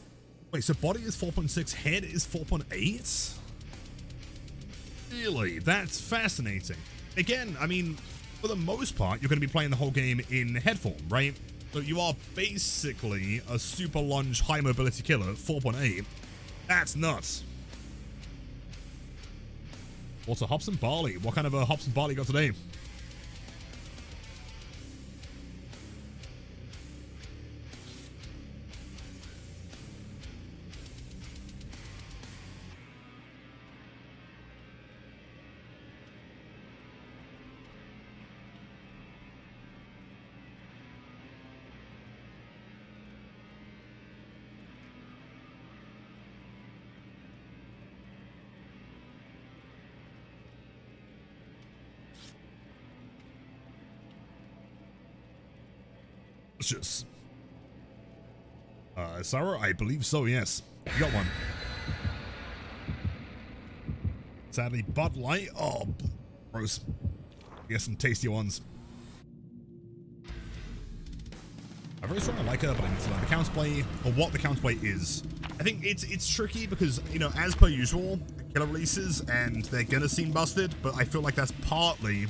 Wait, so body is 4.6, head is 4.8? Really? That's fascinating. Again, I mean, for the most part, you're going to be playing the whole game in head form, right? So you are basically a super lunge high mobility killer at 4.8. That's nuts. Also, hops and barley. What kind of a hops and barley got today? Delicious. Sarah, I believe so, yes. You got one. Sadly, Bud Light. Oh, gross. Get some tasty ones. I'm very strong. I like her, but I need to learn the counterplay, or what the counterplay is. I think it's tricky because, you know, as per usual, killer releases, and they're gonna seem busted, but I feel like that's partly,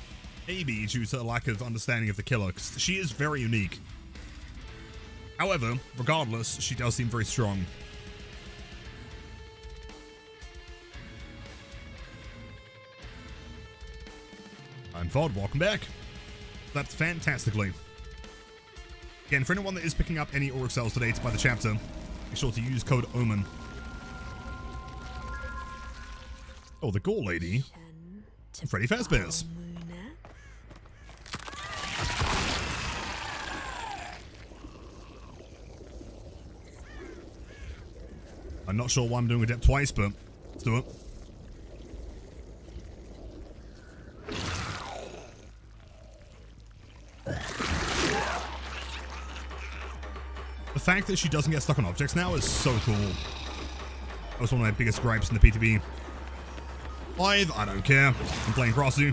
maybe, due to a lack of understanding of the killer, because she is very unique. However, regardless, she does seem very strong. And Vod, welcome back. That's fantastically. Again, for anyone that is picking up any Auric cells today to buy the chapter, make sure to use code OMEN. Oh, the Gore Lady. Freddy Fazbear's. I'm not sure why I'm doing Adept twice, but let's do it. The fact that she doesn't get stuck on objects now is so cool. That was one of my biggest gripes in the PTB. Live, I don't care. I'm playing Crossu.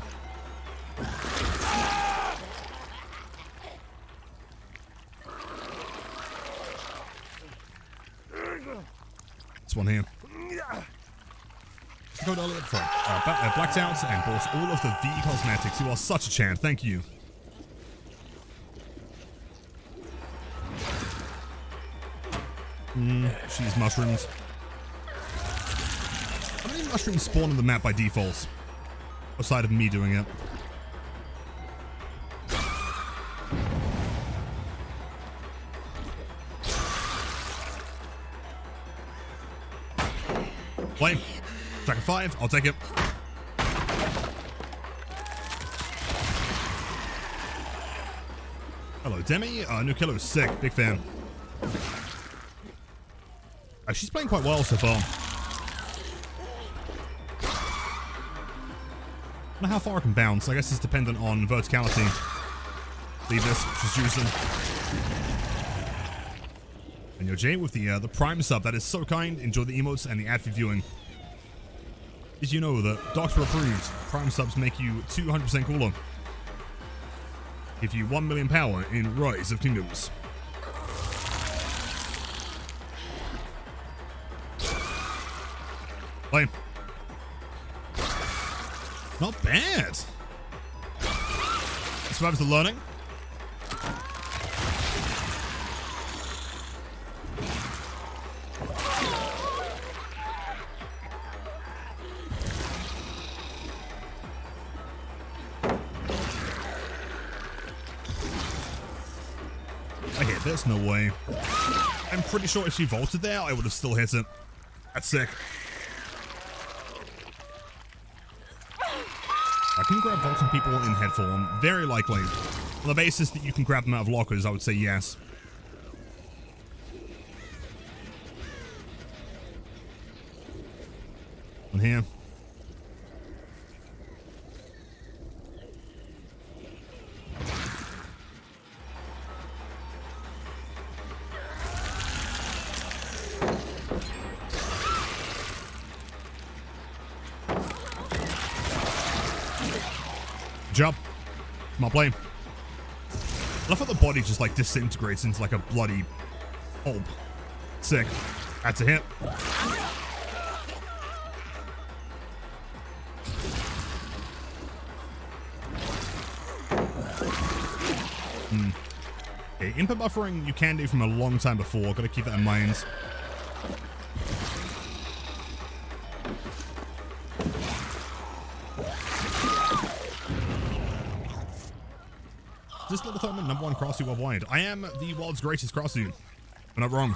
This one here. Code earlier for blacked out and bought all of the V cosmetics. You are such a champ. Thank you. She's mushrooms. How many mushrooms spawn on the map by default? Aside of me doing it. Play. Track of 5. I'll take it. Hello, Demi. New killer is sick. Big fan. She's playing quite well so far. I don't know how far I can bounce. I guess it's dependent on verticality. Leave this. Just use them. And yo, Jay with the Prime sub. That is so kind. Enjoy the emotes and the ad for viewing. Did you know that Doctor approved Prime subs make you 200% cooler? Give you 1 million power in Rise of Kingdoms. Play. Not bad. Survives the learning. I hit this, no way. I'm pretty sure if she vaulted there, I would have still hit it. That's sick. Can you grab vaulting people in head form? Very likely. On the basis that you can grab them out of lockers, I would say yes. And here. Job. Come on, plane. I love how the body just like disintegrates into like a bloody pulp. Sick. That's a hit. Okay, input buffering you can do from a long time before. Gotta keep that in mind. This little tournament, #1 cross worldwide. I am the world's greatest cross I'm not wrong.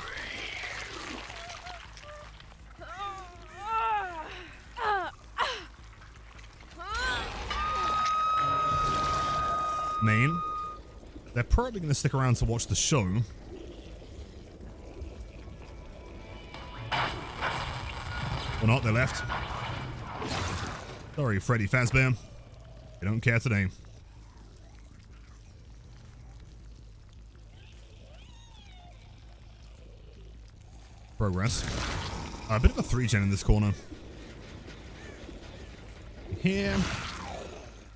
Main. They're probably going to stick around to watch the show. Or not, they left. Sorry, Freddy Fazbear. They don't care today. Progress. A bit of a 3-gen in this corner. Here.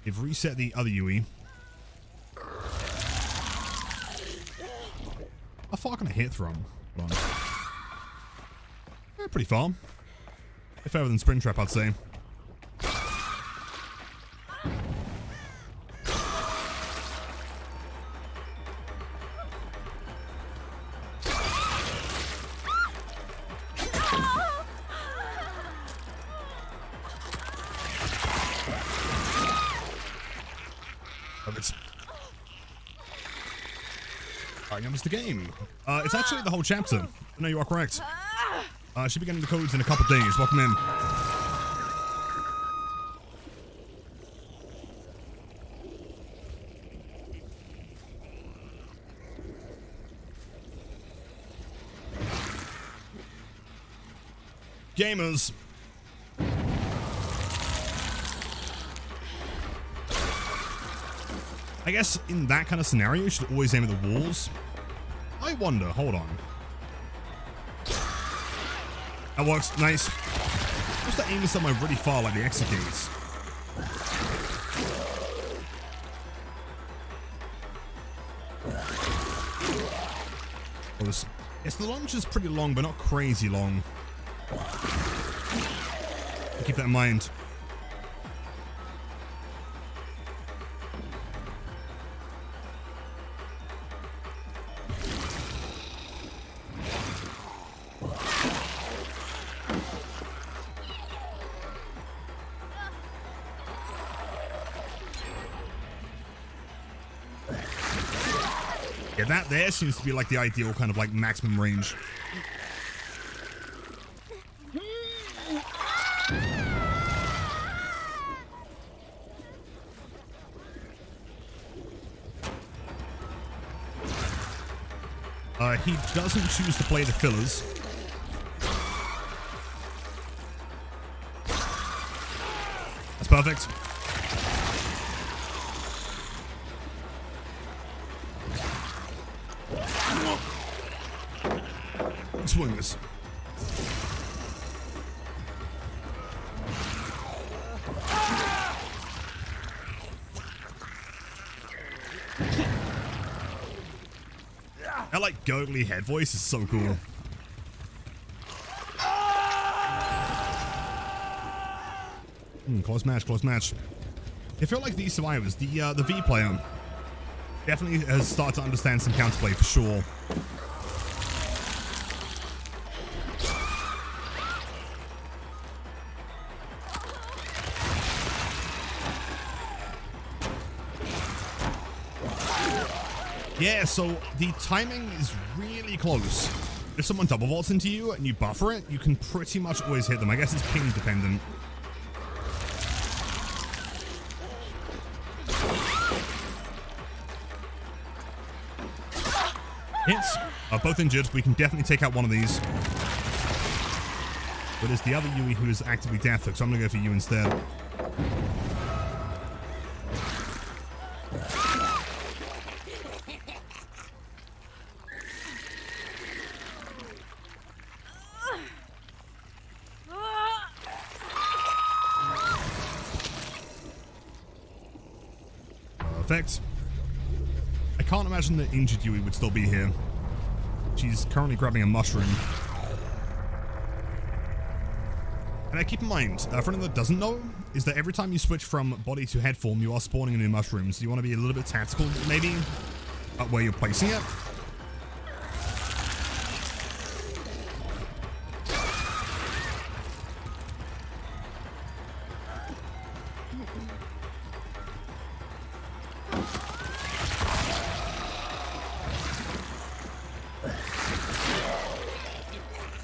They've reset the other UE. How far can I hit from? Hold on. Pretty far. If further than Springtrap, I'd say. The game. It's actually the whole chapter. No, you are correct. Should be getting the codes in a couple days. Welcome in. Gamers. I guess in that kind of scenario, you should always aim at the walls. I wonder, hold on. That works, nice. Just to aim somewhere really far like the executes. Yes, the launch is pretty long, but not crazy long. Keep that in mind. That there seems to be like the ideal kind of like maximum range. He doesn't choose to play the fillers. That's perfect. Swing this. That like gurgly head voice is so cool. Close match, close match. I feel like these survivors, the V player, definitely has started to understand some counterplay for sure. Yeah, so the timing is really close. If someone double vaults into you and you buffer it, you can pretty much always hit them. I guess it's ping dependent. Hits. Both injured. We can definitely take out one of these. But it's the other Yui who is actively deathhook, so I'm going to go for you instead. Perfect. I can't imagine the injured Yui would still be here. She's currently grabbing a mushroom. And keep in mind, for anyone that doesn't know, is that every time you switch from body to head form, you are spawning new mushrooms. You want to be a little bit tactical, maybe, about where you're placing it.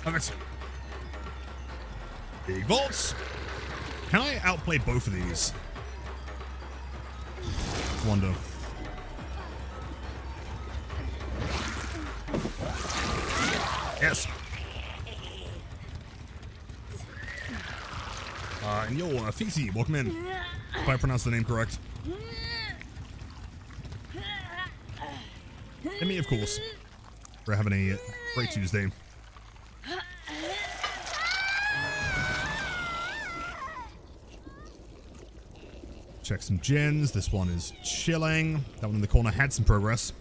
Okay. Big bolts. Can I outplay both of these? Wonder. Yes. And yo, Fisi, welcome in. If I pronounce the name correct. And me, of course. We're having a great Tuesday. Check some gens. This one is chilling. That one in the corner had some progress.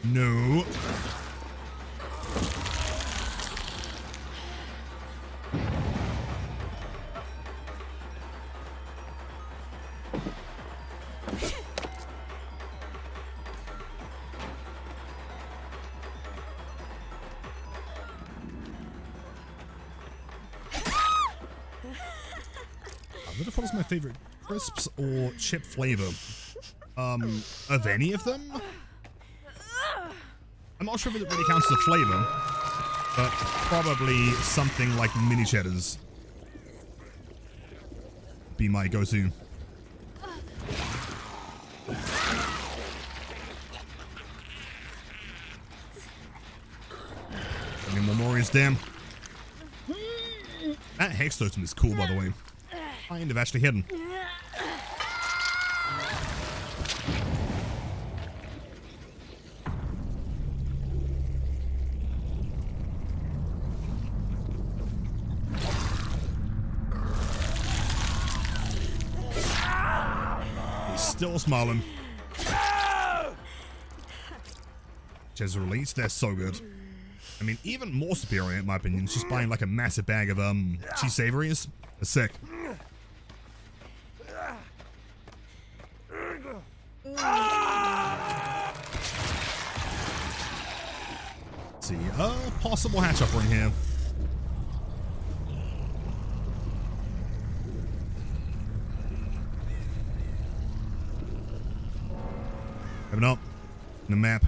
No. What is my favorite? Crisps or chip flavor? Of any of them? I'm not sure if it really counts as a flavor, but probably something like mini cheddars be my go-to. Any more Mori's damn. That hex totem is cool, by the way. Kind of actually hidden. He's still smiling. Chess release, they're so good. I mean, even more superior in my opinion. Just buying like a massive bag of cheese savories. They're sick. Let's see, possible hatch offering here. Coming up in the map.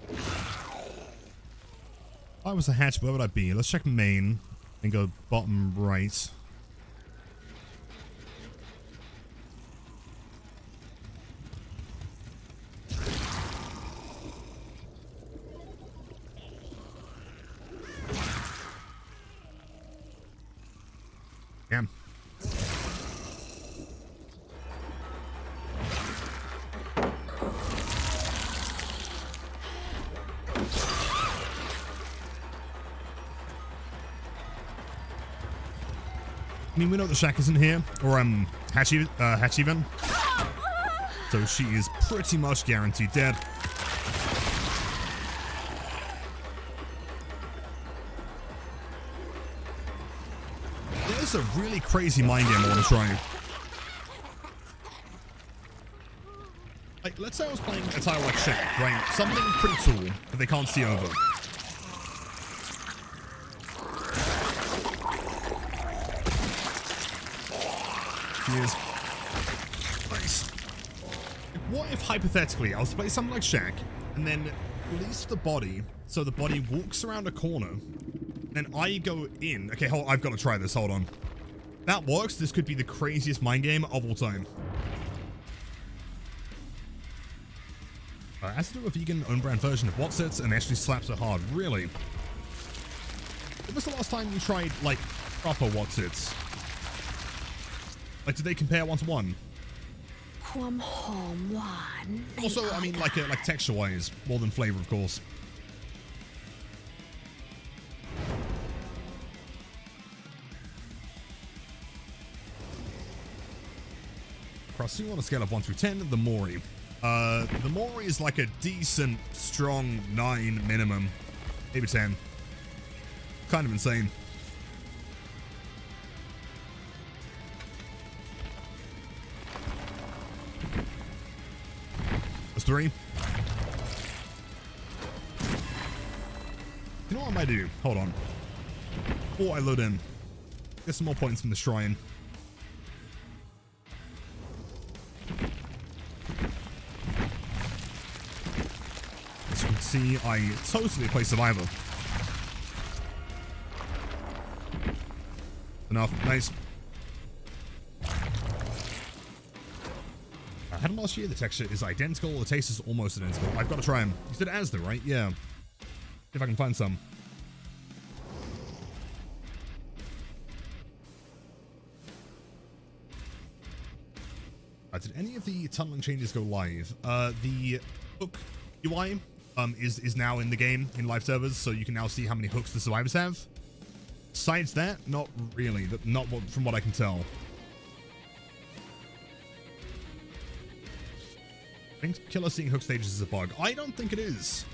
If I was a hatch, where would I be? Let's check main and go bottom right. Yeah. I mean, we know the Shack isn't here, or Hatch even. So she is pretty much guaranteed dead. There's a really crazy mind game I want to try. Like, let's say I was playing a title like Shack, right? Something pretty cool that they can't see over. Is nice. What if hypothetically I was to play something like Shack and then release the body so the body walks around a corner, then I go in. Okay, I've got to try this. Hold on. That works. This could be the craziest mind game of all time. Has to do a vegan own-brand version of What's It and actually slaps it hard. Really? When was the last time you tried, like, proper What's It's? Like, did they compare one-to-one? ความหอมหวาน Also, I mean, like texture-wise, more than flavor, of course. Crossing on a scale of 1 through 10, the Mori. The Mori is like a decent, strong 9 minimum. Maybe 10. Kind of insane. That's 3. You know what I might do? Hold on. Before I load in, get some more points from the shrine. As you can see, I totally play Survivor. Enough. Nice. I had them last year. The texture is identical. The taste is almost identical. I've got to try them. You said Asda, right? Yeah. See if I can find some. Did any of the tunneling changes go live? The hook UI is now in the game in live servers, so you can now see how many hooks the survivors have. Besides that, not really. Not from what I can tell. I think killer seeing hook stages is a bug. I don't think it is.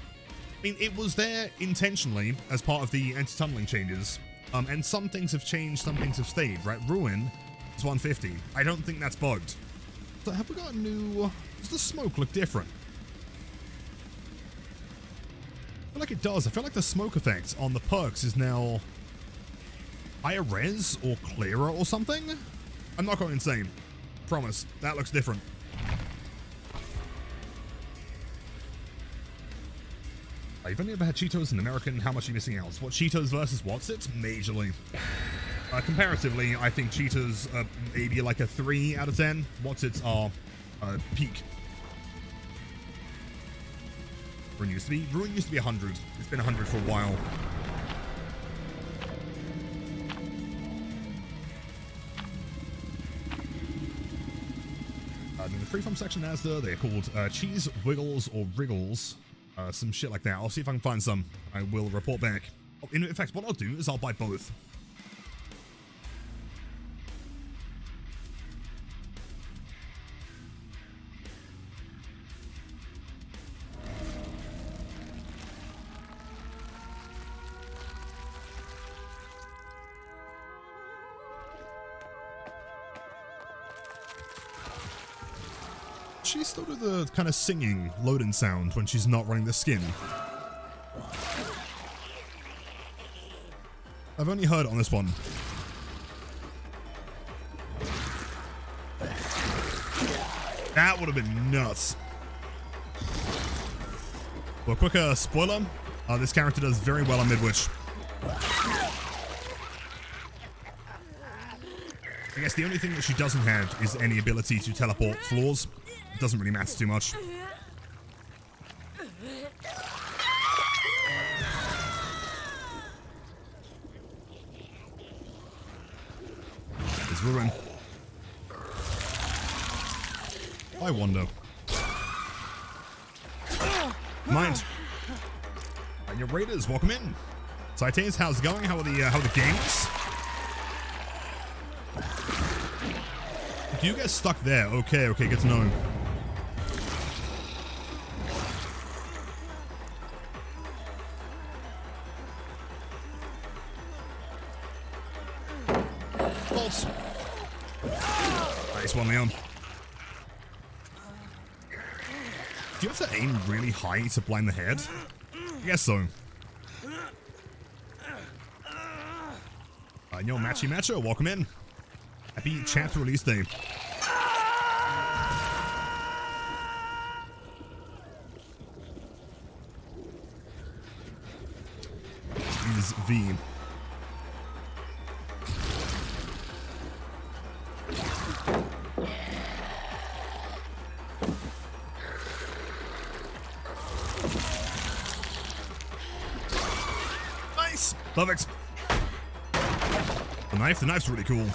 I mean, it was there intentionally as part of the anti-tunneling changes. And some things have changed, some things have stayed, right? Ruin is 150. I don't think that's bugged. So have we got a new... Does the smoke look different? I feel like it does. I feel like the smoke effect on the perks is now higher res or clearer or something. I'm not going insane. Promise. That looks different. You've only ever had Cheetos in American. How much are you missing out? What Cheetos versus what's it? Majorly. Comparatively, I think Cheetos are maybe like a 3 out of 10. What's it's are peak. Ruin used to be 100. It's been 100 for a while. In the freeform section, they're called cheese wiggles or wriggles. Some shit like that. I'll see if I can find some. I will report back. Oh, in fact, what I'll do is I'll buy both. She still do the kind of singing load-in sound when she's not running the skin. I've only heard it on this one. That would have been nuts. Well, quick spoiler. This character does very well on Midwich. I guess the only thing that she doesn't have is any ability to teleport floors. It doesn't really matter too much. It's ruin. I wonder. Mind. Your raiders, welcome in. Saites, how's it going? How are the games? Do you get stuck there? Okay, good to know. Bolts. Nice one, Leon. Do you have to aim really high to blind the head? I guess so. Yo, Matchy Matcho, welcome in. Happy chapter release day. Is V. Perfect. The knife's really cool.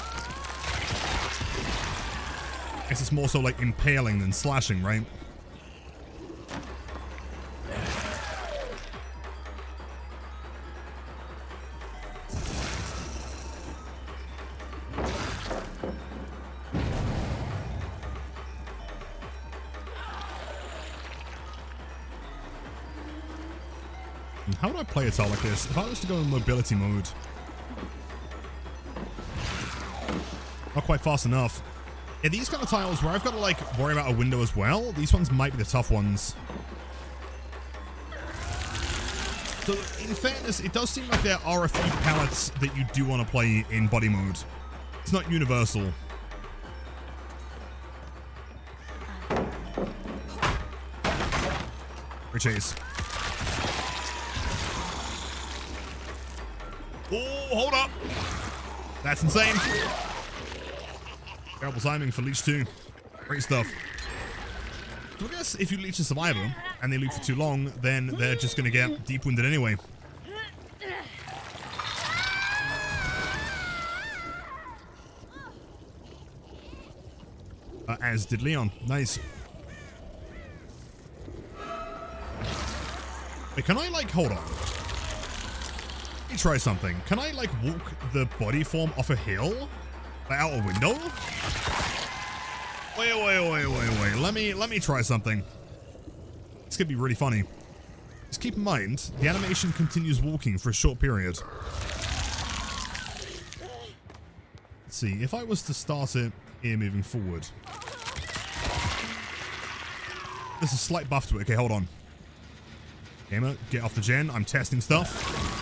I guess it's more so like impaling than slashing, right? How would I play a tile like this? If I was to go in mobility mode, not quite fast enough. Yeah, these kind of tiles where I've got to like worry about a window as well, these ones might be the tough ones. So in fairness, it does seem like there are a few palettes that you do want to play in body mode. It's not universal. Great chase. Oh, hold up. That's insane. Terrible timing for Leech 2. Great stuff. So I guess if you leech a survivor and they loop for too long, then they're just going to get deep wounded anyway. As did Leon. Nice. Wait, can I like, hold on. Let me try something. Can I like walk the body form off a hill? Like out a window? Wait. Let me try something. This could be really funny. Just keep in mind, the animation continues walking for a short period. Let's see, if I was to start it here moving forward. There's a slight buff to it. Okay, hold on. Gamer, get off the gen. I'm testing stuff.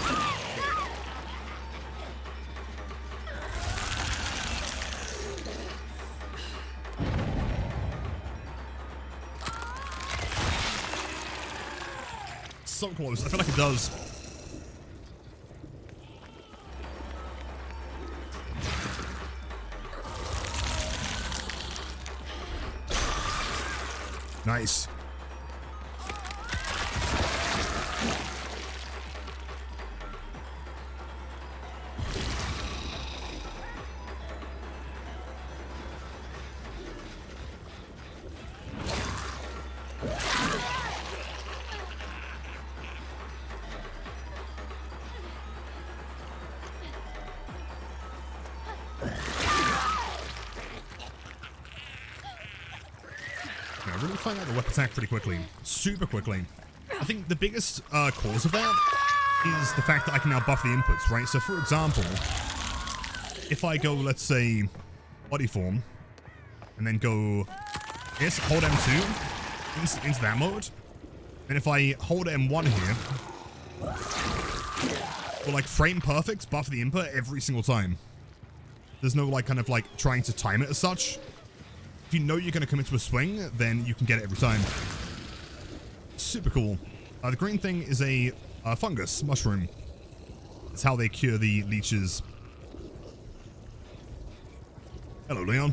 So close. I feel like it does. Nice. I really find out the weapon attack pretty quickly. Super quickly. I think the biggest cause of that is the fact that I can now buff the inputs, right? So for example, if I go, let's say, body form, and then go, yes, hold M2 into that mode, and if I hold M1 here, we'll like frame perfect buff the input every single time. There's no like kind of like trying to time it as such. If you know you're going to come into a swing, then you can get it every time. Super cool. The green thing is a fungus, mushroom. It's how they cure the leeches. Hello, Leon.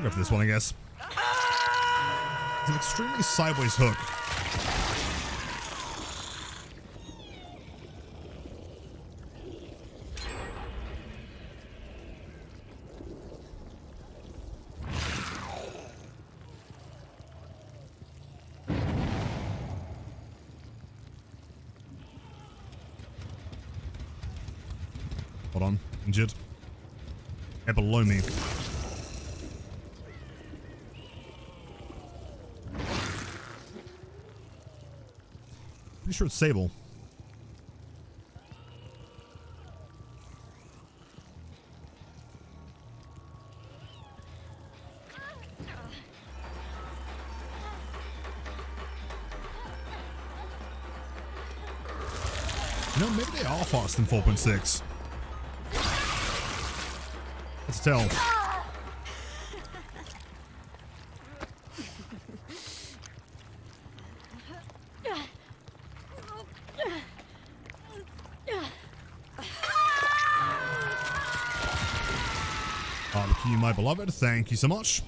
Go for this one, I guess. It's an extremely sideways hook. Hold on, injured. They're below me. Pretty sure it's Sable. You know, maybe they are faster than 4.6. Let's tell. Barbecue, my beloved. Thank you so much.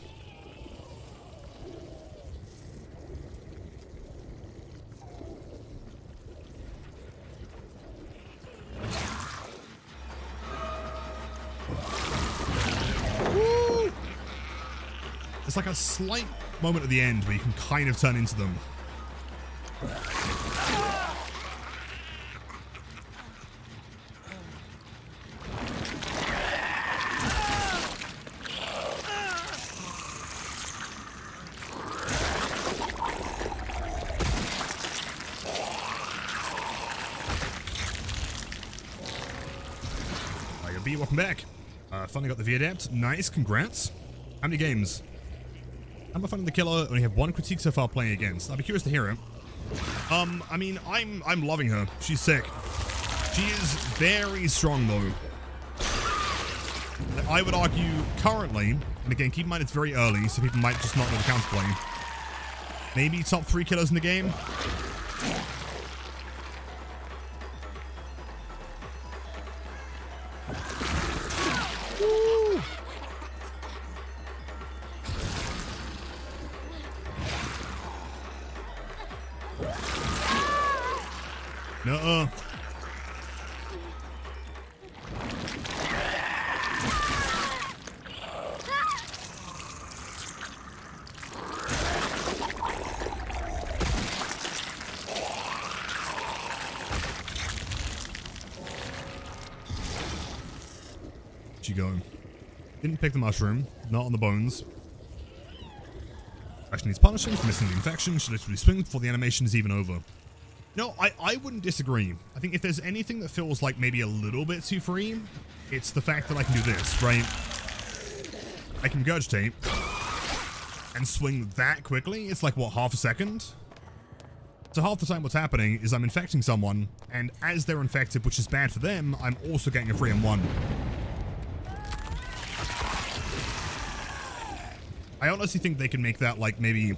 Woo! It's like a slight moment at the end where you can kind of turn into them. Welcome back. Finally got the V-Adept. Nice, congrats. How many games? How am I finding the killer? Only have one critique so far playing against. I'd be curious to hear it. I mean, I'm loving her. She's sick. She is very strong though. I would argue currently, and again, keep in mind it's very early, so people might just not know the counterplay. Maybe top 3 killers in the game. Nuh-uh. She going. Didn't pick the mushroom. Not on the bones. Actually needs punishing for missing the infection. She literally swings before the animation is even over. No, I wouldn't disagree. I think if there's anything that feels like maybe a little bit too free, it's the fact that I can do this, right? I can regurgitate and swing that quickly. It's like, what, half a second? So half the time what's happening is I'm infecting someone, and as they're infected, which is bad for them, I'm also getting a 3-in-1. I honestly think they can make that like maybe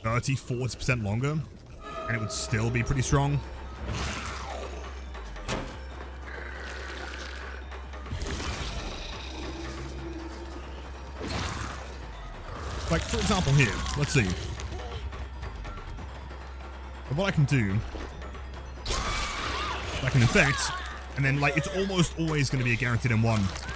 30-40% longer, and it would still be pretty strong. Like, for example here, let's see. But what I can do, I can infect, and then like it's almost always going to be a guaranteed M1.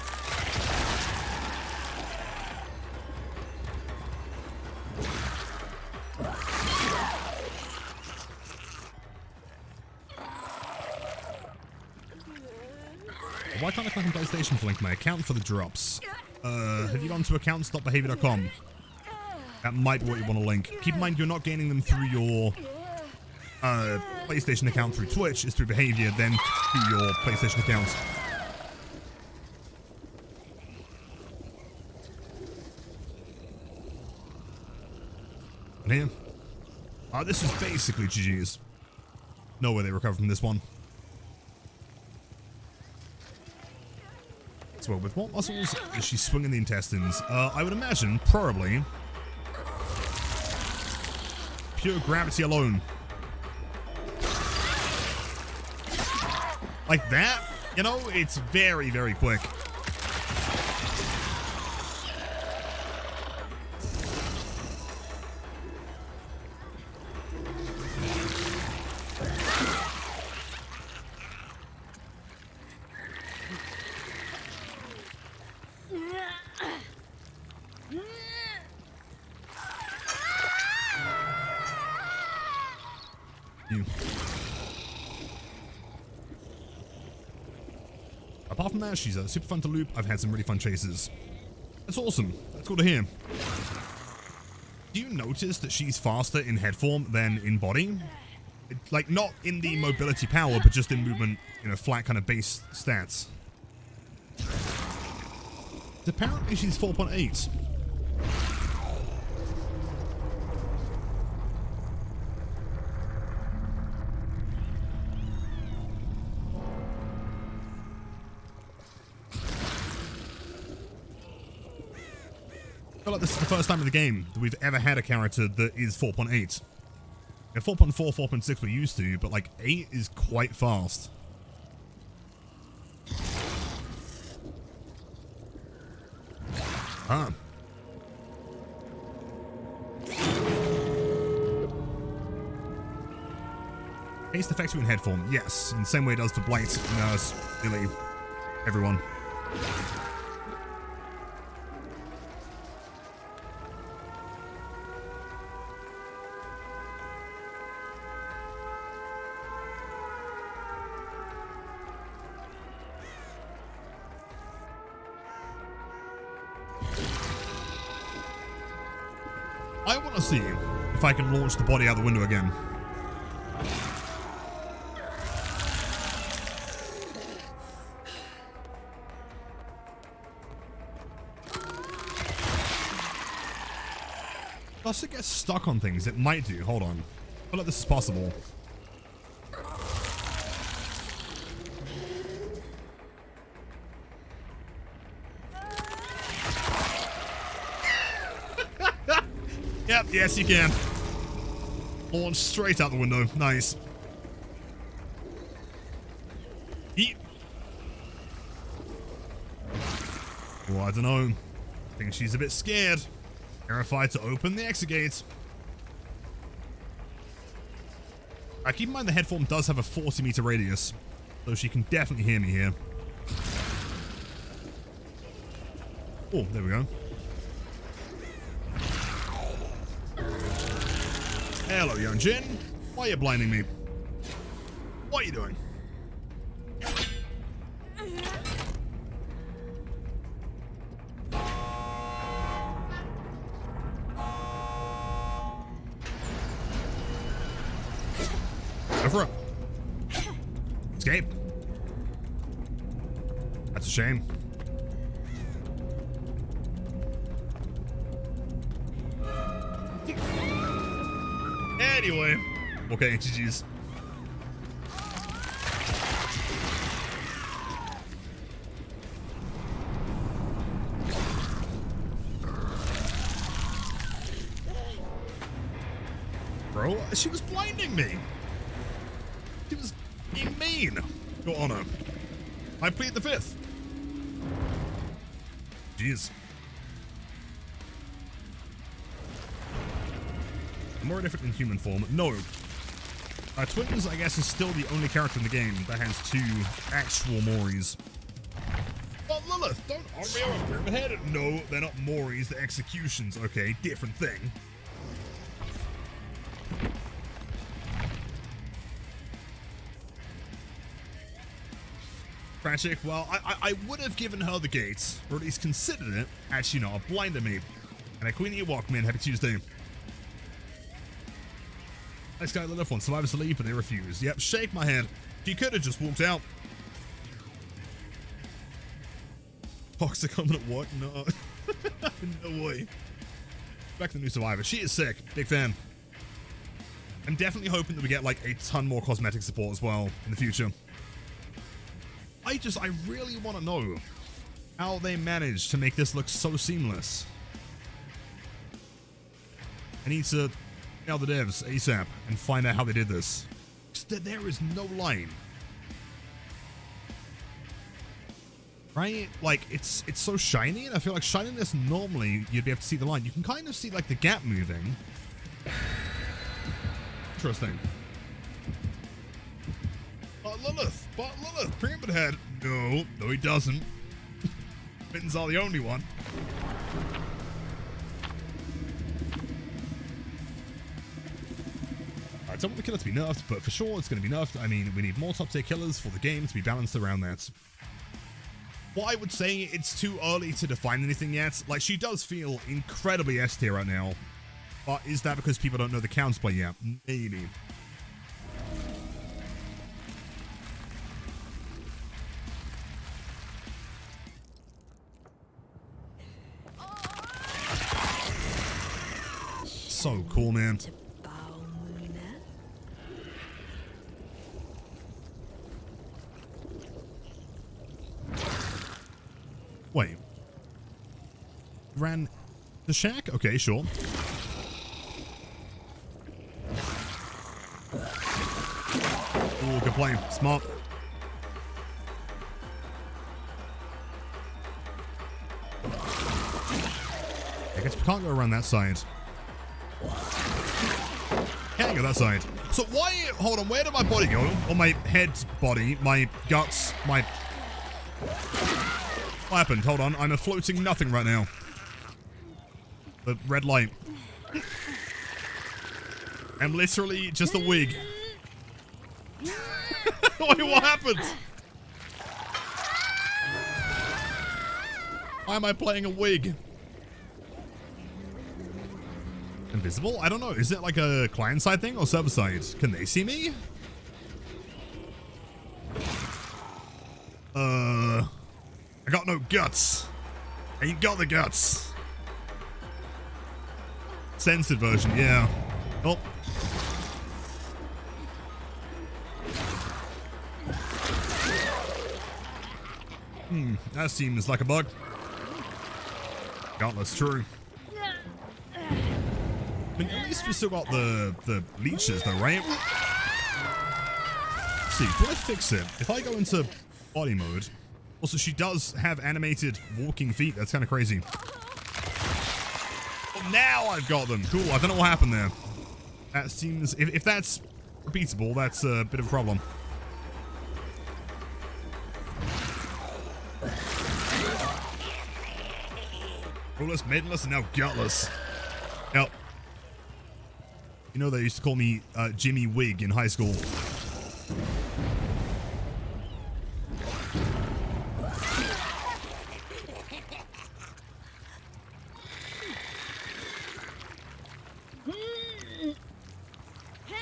Why can't I click on PlayStation to link my account for the drops? Have you gone to accounts.behavior.com? That might be what you want to link. Keep in mind you're not gaining them through your PlayStation account through Twitch. It's through Behavior, then through your PlayStation account. And here. This is basically GG's. No way they recover from this one. So with what muscles is she swinging the intestines? I would imagine, probably, pure gravity alone. Like that, you know, it's very, very quick. Apart from that, she's super fun to loop. I've had some really fun chases. That's awesome. That's cool to hear. Do you notice that she's faster in head form than in body? Like, not in the mobility power, but just in movement, you know, flat kind of base stats. Apparently she's 4.8. I feel like this is the first time in the game that we've ever had a character that is 4.8. Yeah, 4.4, 4.6 we're used to, but like 8 is quite fast. Huh. Haste affects you in head form. Yes, in the same way it does for Blight, Nurse, Lily, everyone. I want to see if I can launch the body out the window again. Plus it gets stuck on things. It might do. Hold on. I feel like this is possible. Yep, yes you can. Launch straight out the window. Nice. Eat. Oh, I don't know. I think she's a bit scared. Terrified to open the exit gate. Keep in mind the head form does have a 40-meter radius, so she can definitely hear me here. Oh, there we go. Hello, young Jin. Why are you blinding me? What are you doing? Go for it. Escape. That's a shame. Anyway. Okay, GG's. Bro, she was blinding me. She was being mean. Your Honor. I plead the fifth. Jeez. More different in human form? No. Twins, I guess, is still the only character in the game that has two actual Moris. But Lilith, don't arm me over Pyramid Head. No, they're not Moris, they're executions. Okay, different thing. Tragic. Well, I would have given her the gates, or at least considered it, had she not blinded me. And a Queenie Walkman, happy Tuesday. Next guy Lilith wants survivors to leave, but they refuse. Yep, shake my head. She could have just walked out. Toxic comment at what? No. No way. Back to the new survivor. She is sick. Big fan. I'm definitely hoping that we get like a ton more cosmetic support as well in the future. I really want to know how they managed to make this look so seamless. I need to email the devs ASAP and find out how they did this. There is no line. Right? Like, it's so shiny, and I feel like shininess normally you'd be able to see the line. You can kind of see like the gap moving. Interesting. But Lilith, Pyramid Head. No, he doesn't. Mittens are the only one. I don't want the killer to be nerfed, but for sure it's going to be nerfed. I mean, we need more top tier killers for the game to be balanced around that. What I would say, it's too early to define anything yet. Like, she does feel incredibly S tier right now. But is that because people don't know the counterplay yet? Maybe. So cool, man. Wait. Ran the shack? Okay, sure. Oh, good play. Smart. I guess we can't go around that side. Can't go that side. So why, hold on, where did my body go? Or my head body, my guts, my... What happened? Hold on, I'm a floating nothing right now. The red light. I'm literally just a wig. Wait, what happened? Why am I playing a wig? Invisible? I don't know. Is it like a client side thing or server side? Can they see me? I got no guts. I ain't got the guts. Censored version, yeah. Oh. That seems like a bug. Gauntlet's true. I mean, at least we still got the leeches though, right? Let's see, do I fix it? If I go into body mode, also she does have animated walking feet. That's kind of crazy. Well, now I've got them. Cool, I don't know what happened there. That seems, if that's repeatable, that's a bit of a problem. Ruleless, maidenless, and now gutless. Yep. You know they used to call me Jimmy Wig in high school.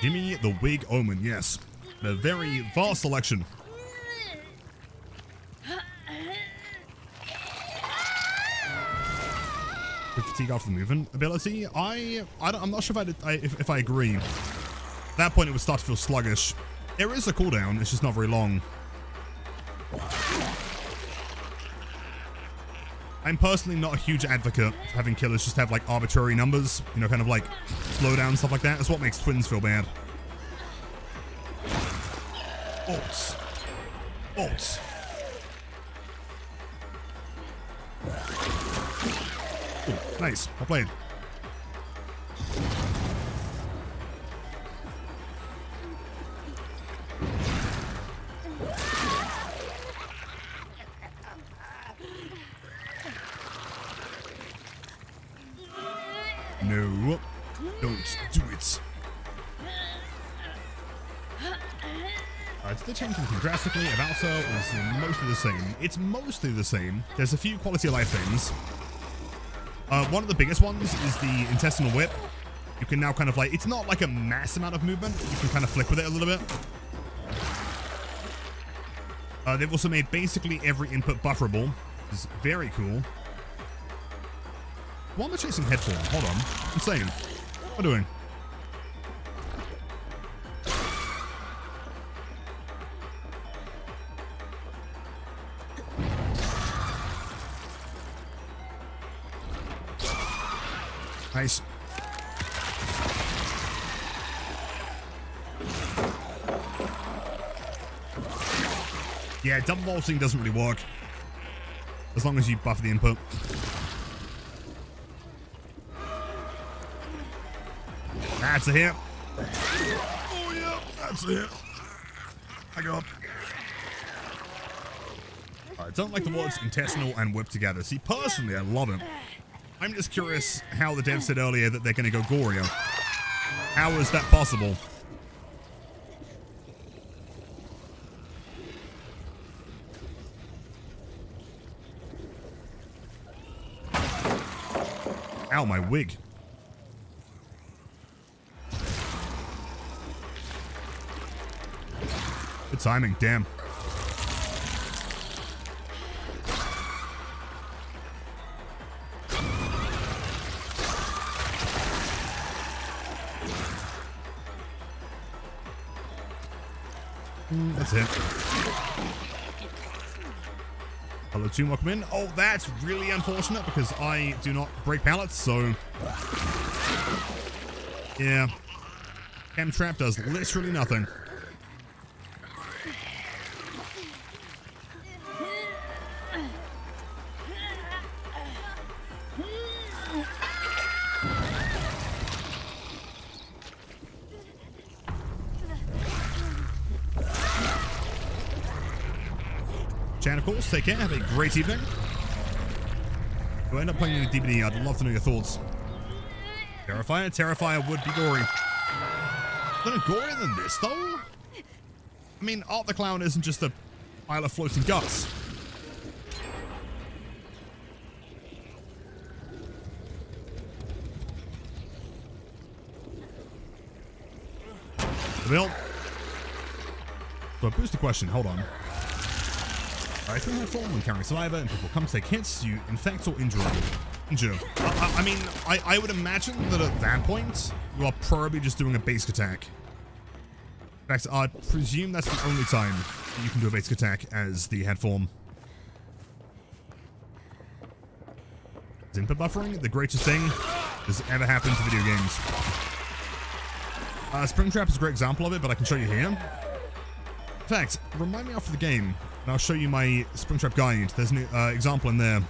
Jimmy the Wig Omen, yes. A very vast selection. Fatigue after the movement ability. I'm not sure if I agree. At that point, it would start to feel sluggish. There is a cooldown. It's just not very long. I'm personally not a huge advocate of having killers just have like arbitrary numbers. You know, kind of like slowdown stuff like that. That's what makes twins feel bad. Bolts. Bolts. Ooh, nice. Well played. No, don't do it. Did they change anything drastically? About so is mostly the same. It's mostly the same. There's a few quality of life things. One of the biggest ones is the intestinal whip. You can now kind of like, it's not like a mass amount of movement. You can kind of flick with it a little bit. They've also made basically every input bufferable, which is very cool. Why am I chasing head form? Hold on. Insane. What am I doing? Nice. Yeah, double vaulting doesn't really work. As long as you buffer the input. That's a hit. Oh yeah, that's a hit. I got. I don't like the words intestinal and whip together. See, personally, I love it. I'm just curious how the dev said earlier that they're going to go gorier. How is that possible? Ow, my wig. Good timing, damn. That's it. Hello, two more come in. Oh, that's really unfortunate because I do not break pallets, so... Yeah. Chem trap does literally nothing. Chan, of course, take care. Have a great evening. If you end up playing in a DVD, I'd love to know your thoughts. Terrifier? Terrifier would be gory. A little gorier than this, though? I mean, Art the Clown isn't just a pile of floating guts. Bill. So boost the question, hold on. Alright, through head form when carrying saliva and people come to take hits, you infect or injure. I mean, I would imagine that at that point, you are probably just doing a basic attack. In fact, I presume that's the only time that you can do a basic attack as the head form. Is input buffering the greatest thing that's ever happened to video games? Springtrap is a great example of it, but I can show you here. In fact, remind me after the game, and I'll show you my Springtrap guide. There's an example in there.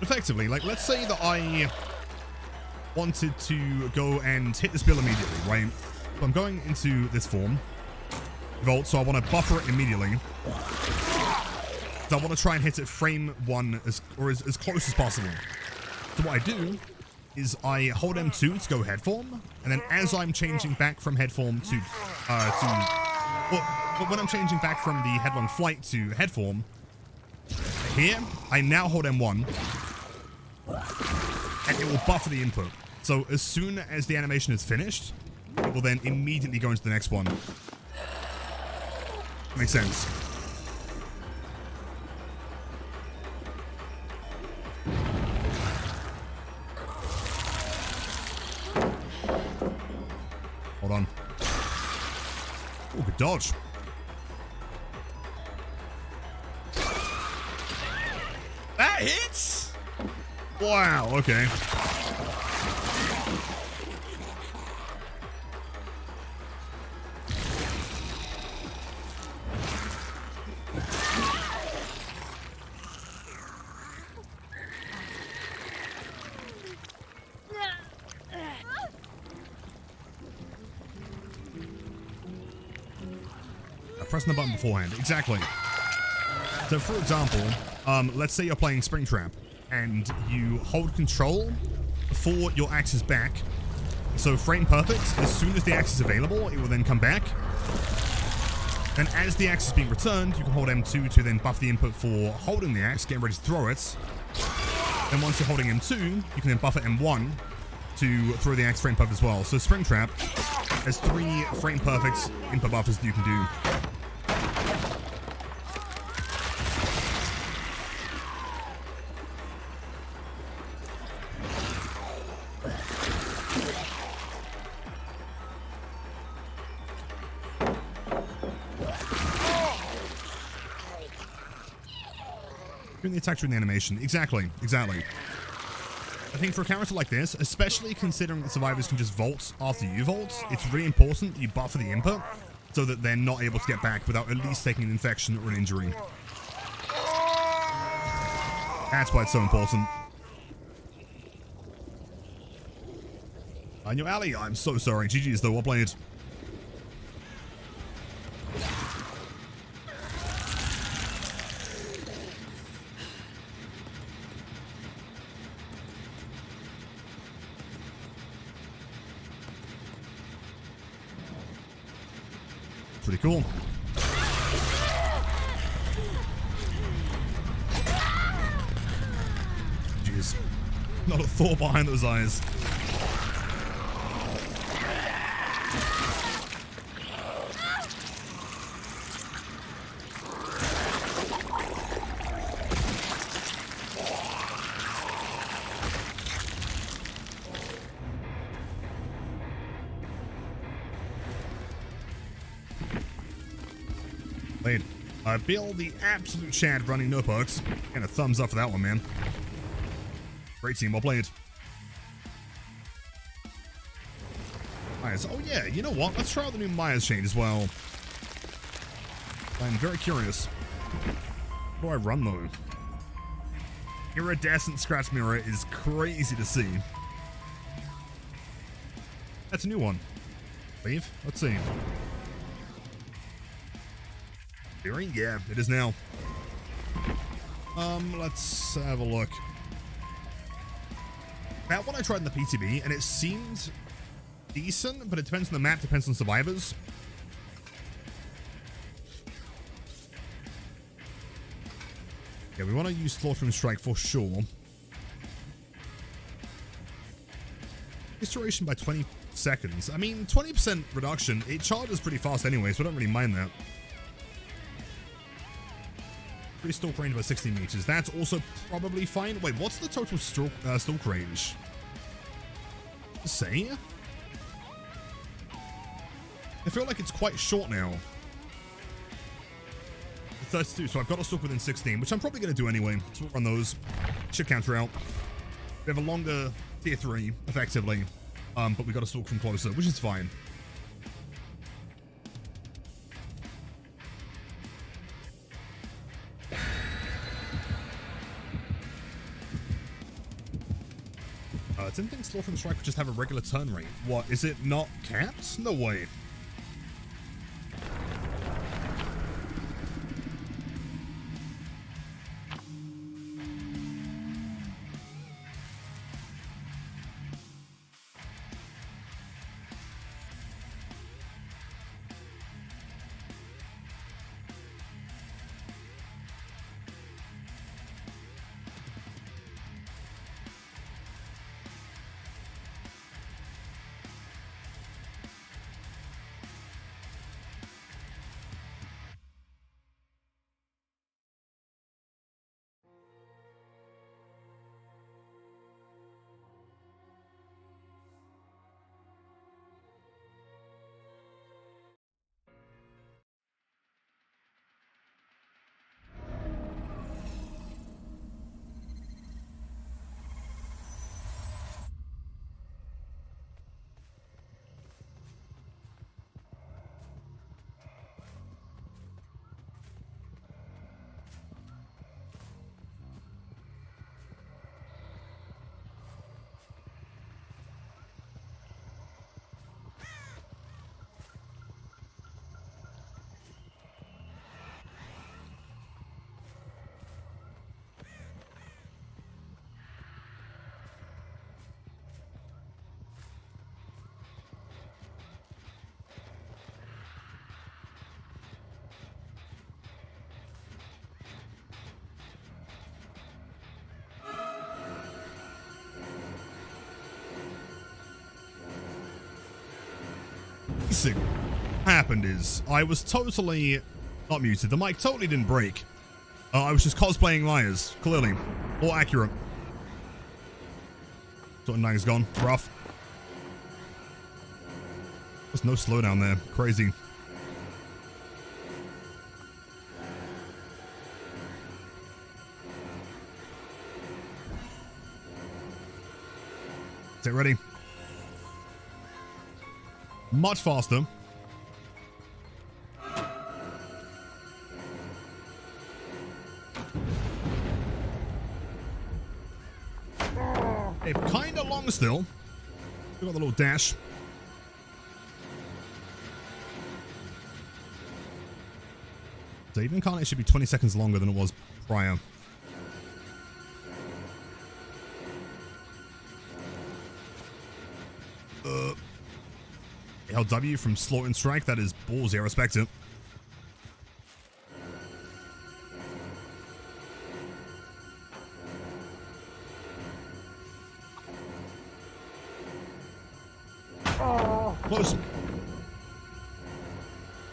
Effectively, like, let's say that I wanted to go and hit this bill immediately, right? So I'm going into this form, Volt, so I want to buffer it immediately. So I want to try and hit it frame 1 as close as possible. So what I do is I hold M2 to go head form, and then as I'm changing back from head form to when I'm changing back from the headlong flight to head form, here, I now hold M1, and it will buffer the input. So as soon as the animation is finished, it will then immediately go into the next one. Makes sense. Hold on. Oh, good dodge. That hits? Wow, okay. Pressing the button beforehand. Exactly. So, for example, let's say you're playing Springtrap and you hold control before your axe is back. So, frame perfect, as soon as the axe is available, it will then come back. And as the axe is being returned, you can hold M2 to then buff the input for holding the axe, getting ready to throw it. And once you're holding M2, you can then buffer M1 to throw the axe frame perfect as well. So, Springtrap has 3 frame perfect input buffers that you can do. Doing the attack during the animation. Exactly. I think for a character like this, especially considering that survivors can just vault after you vault, it's really important that you buffer the input so that they're not able to get back without at least taking an infection or an injury. That's why it's so important. On your alley, I'm so sorry. GG's though, well played. Pretty cool. Jeez. Not a thought behind those eyes. Played. Bill, the absolute Chad running no perks. And a thumbs up for that one, man. Great team, well played. Myers. Oh yeah, you know what? Let's try out the new Myers chain as well. I'm very curious. How do I run though? Iridescent scratch mirror is crazy to see. That's a new one. Leave? Let's see. Theory? Yeah, it is now. Let's have a look. That one I tried in the PTB, and it seemed decent, but it depends on the map, depends on survivors. Yeah, we want to use Slaughtering Strike for sure. Duration by 20 seconds. I mean, 20% reduction. It charges pretty fast anyway, so I don't really mind that. Pretty stalk range by 60 meters. That's also probably fine. Wait, what's the total stalk range? Say? I feel like it's quite short now. 32, so I've got to stalk within 16, which I'm probably going to do anyway. So we'll run those. Should counter out. We have a longer tier 3, effectively. But we got to stalk from closer, which is fine. Didn't think Slaughtering Strike would just have a regular turn rate. What, is it not capped? No way. Happened is I was totally not muted. The mic totally didn't break. I was just cosplaying Myers, clearly. Or accurate. Sort of nang's gone. Rough. There's no slowdown there. Crazy. Is it ready? Much faster. Kind of long still. We got the little dash. So even Incarnate should be 20 seconds longer than it was prior. LW from Slaughtering Strike, that is ballsy, I respect it. Close. Keep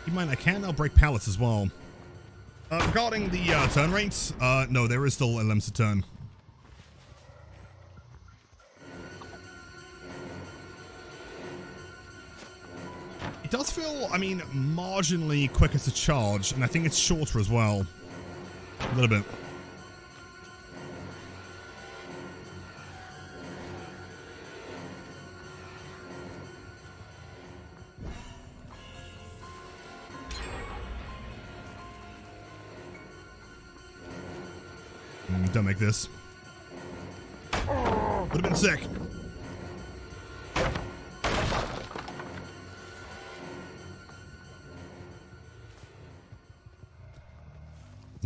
in mind, I can now break pallets as well. Regarding the turn rates, no, there is still a limited turn. It does feel, I mean, marginally quicker to charge, and I think it's shorter as well. A little bit. Don't make this. Would have been sick.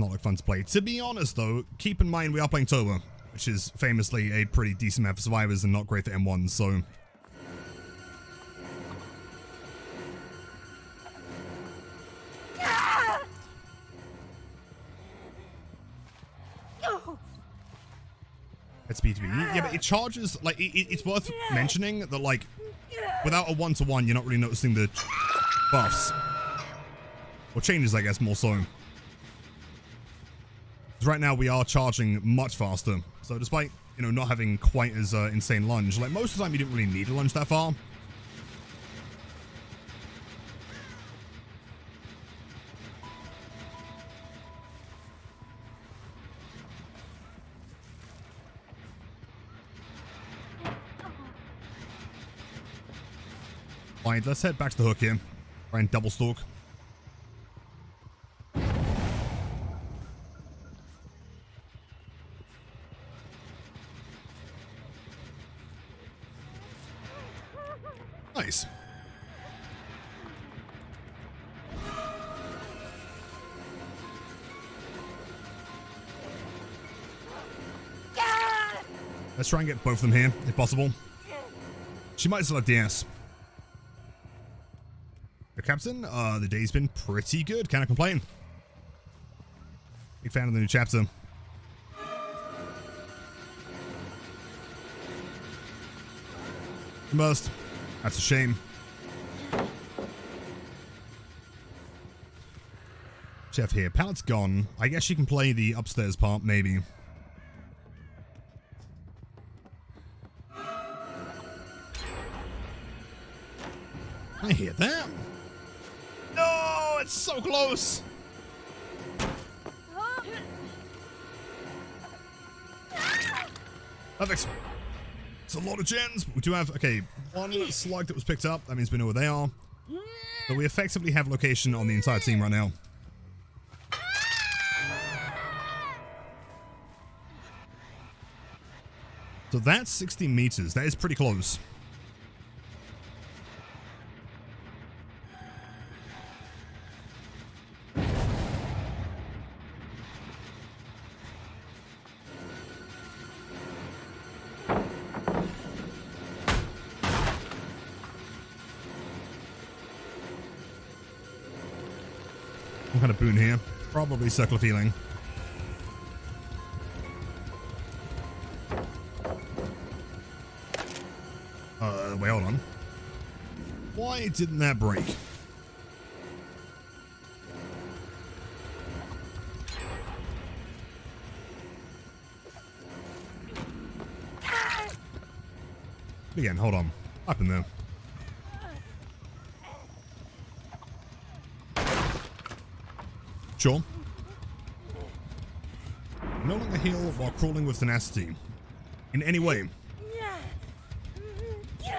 not look fun to play. To be honest, though, keep in mind we are playing Toba, which is famously a pretty decent map for survivors and not great for M1s, so... It's B2B. Yeah, but it charges, like, it's worth mentioning that, like, without a one-to-one, you're not really noticing the buffs. Or changes, I guess, more so. Because right now we are charging much faster. So despite, you know, not having quite as insane lunge, like, most of the time you didn't really need a lunge that far. Alright, let's head back to the hook here. Try and double stalk. Nice. Let's try and get both of them here, if possible. She might still have DS. The captain, the day's been pretty good. Can't complain. Big fan of the new chapter. Must. That's a shame. Chef here. Pallet's gone. I guess she can play the upstairs part, maybe. I hear that. No, it's so close. Perfect. It's a lot of gens, but we do have, okay, one slug that was picked up. That means we know where they are. So we effectively have location on the entire team right now. So that's 60 meters. That is pretty close. Some kind of boon here. Probably circle of healing. Wait, hold on. Why didn't that break? Again, hold on. Up in there. Sure. No longer heal while crawling with tenacity. In any way.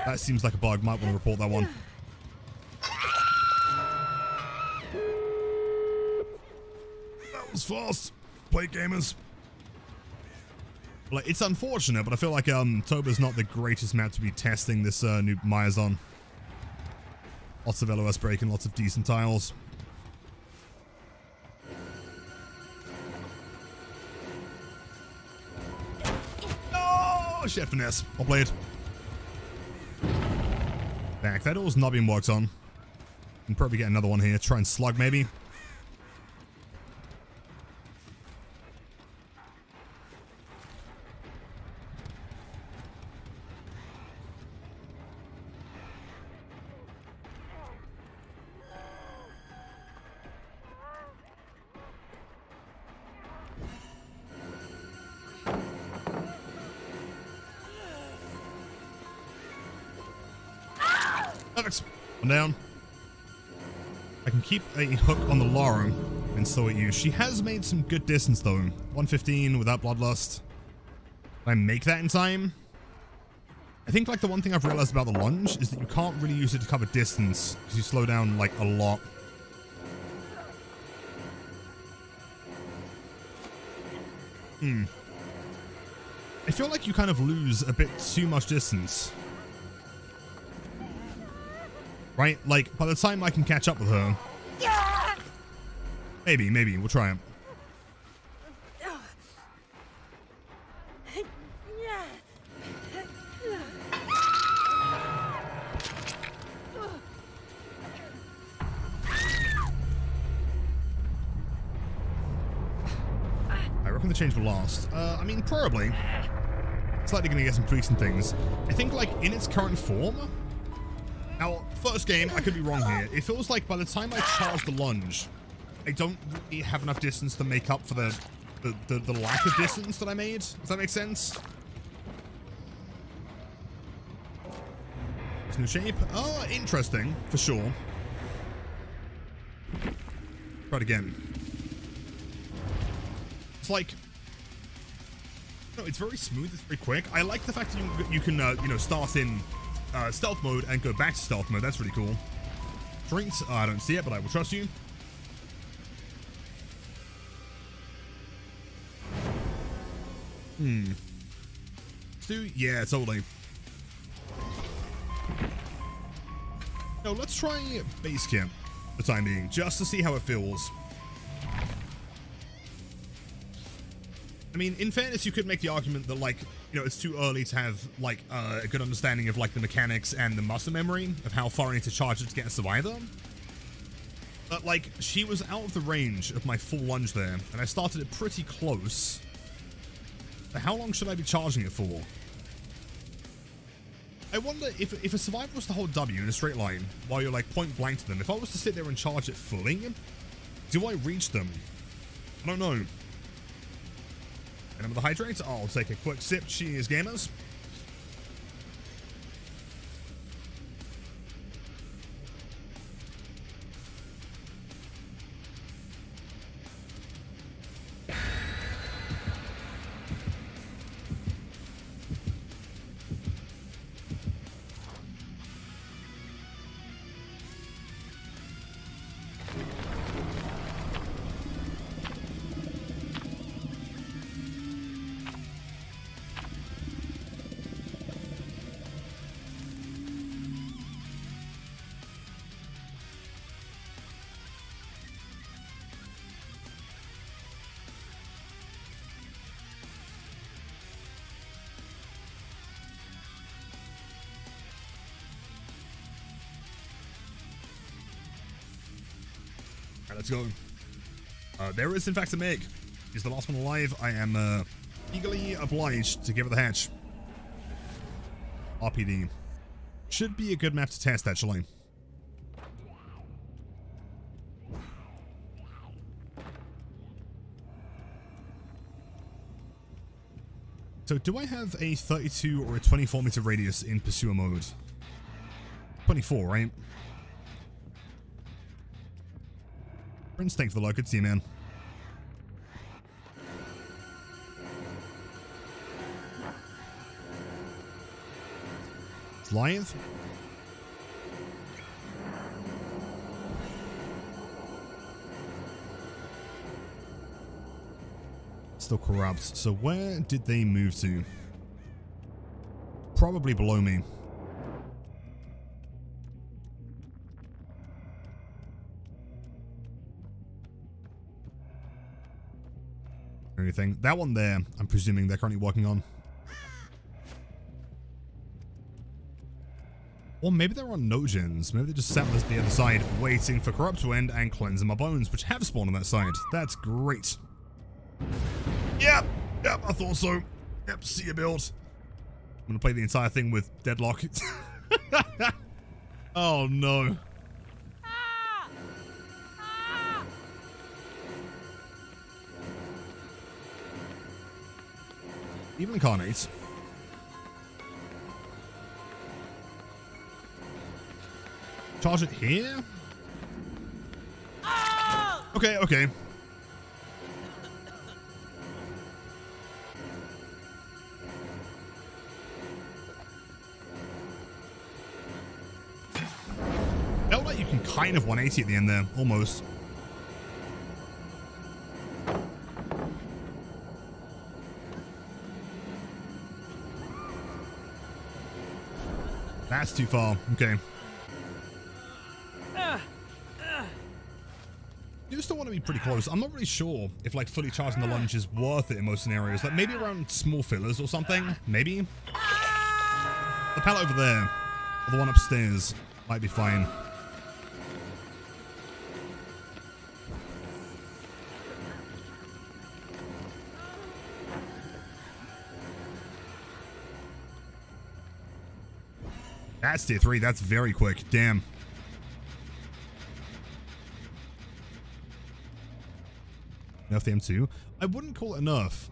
That seems like a bug. Might want to report that one. That was fast. Play gamers. Like, it's unfortunate, but I feel like Toba's not the greatest map to be testing this new Myers on. Lots of LOS breaking, lots of decent tiles. Oh, Chef Finesse. I'll play it. Back. That door's not being worked on. Can probably get another one here. Try and slug, maybe. Perfect. One down. I can keep a hook on the Lara and so at you. She has made some good distance though. 115 without Bloodlust. Can I make that in time? I think like the one thing I've realized about the lunge is that you can't really use it to cover distance because you slow down like a lot. I feel like you kind of lose a bit too much distance. Right? Like, by the time I can catch up with her... Maybe, we'll try it. reckon the change will last? I mean, probably. Slightly gonna get some tweaks and things. I think, like, in its current form... Now, first game, I could be wrong here. It feels like by the time I charge the lunge, I don't really have enough distance to make up for the lack of distance that I made. Does that make sense? This new shape. Oh, interesting, for sure. Try it again. It's like... No, it's very smooth, it's very quick. I like the fact that you can, you know, start in stealth mode and go back to stealth mode. That's really cool. Drinks, I don't see it, but I will trust you. Stu? Yeah, totally. No, let's try base camp for the time being, just to see how it feels. I mean, in fairness, you could make the argument that, like, you know, it's too early to have, like, a good understanding of, like, the mechanics and the muscle memory of how far I need to charge it to get a survivor. But, like, she was out of the range of my full lunge there, and I started it pretty close. But how long should I be charging it for? I wonder if a survivor was to hold W in a straight line while you're, like, point blank to them, if I was to sit there and charge it fully, do I reach them? I don't know. Remember the hydrate? I'll take a quick sip. Cheers, gamers. Let's go. There is, in fact, a Meg. He's the last one alive. I am eagerly obliged to give it the hatch. RPD. Should be a good map to test, actually. So, do I have a 32 or a 24 meter radius in pursuer mode? 24, right? Prince, thanks for the luck. Good to see you, man. It's live. Still corrupt. So where did they move to? Probably below me. Anything. That one there, I'm presuming they're currently working on. Or maybe they're on no-gens. Maybe they just sat on the other side waiting for Corrupt to end and cleansing my bones, which have spawned on that side. That's great. Yep, I thought so. Yep, see you, build. I'm gonna play the entire thing with Deadlock. Oh no. Even incarnates. Charge it here? Okay, okay. Felt like you can kind of 180 at the end there, almost. That's too far. Okay. You still want to be pretty close. I'm not really sure if like fully charging the lunge is worth it in most scenarios. Like maybe around small fillers or something. Maybe. The pallet over there, or the one upstairs, might be fine. That's tier 3. That's very quick. Damn. Nerf the M2. I wouldn't call it enough.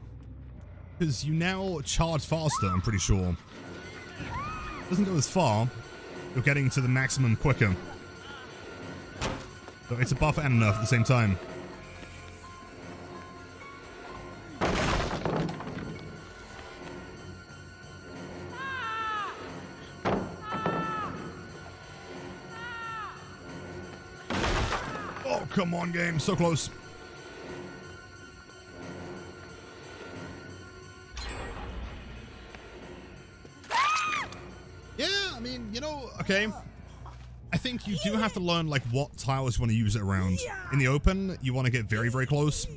Because you now charge faster, I'm pretty sure. Doesn't go as far. You're getting to the maximum quicker. So it's a buff and a nerf at the same time. Oh, come on, game. So close. Yeah, I mean, you know, okay. I think you do have to learn, like, what tiles you want to use it around. In the open, you want to get very, very close.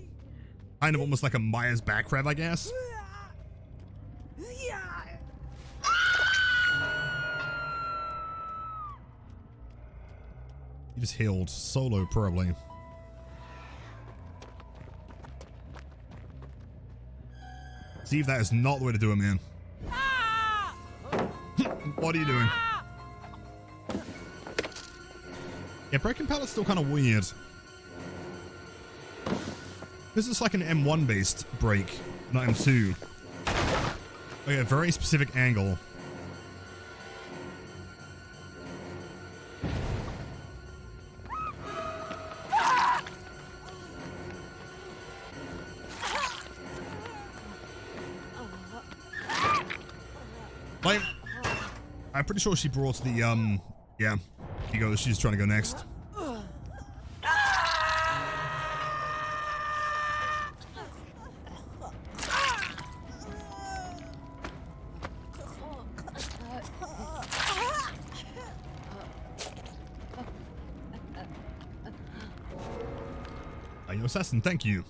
Kind of almost like a Maya's back rev, I guess. You just healed. Solo, probably. Steve, that is not the way to do it, man. What are you doing? Yeah, Breaking Pallet's still kind of weird. This is like an M1 based break, not M2. Okay, a very specific angle. Like, I'm pretty sure she brought the, yeah. She goes, she's trying to go next. Your assassin, thank you.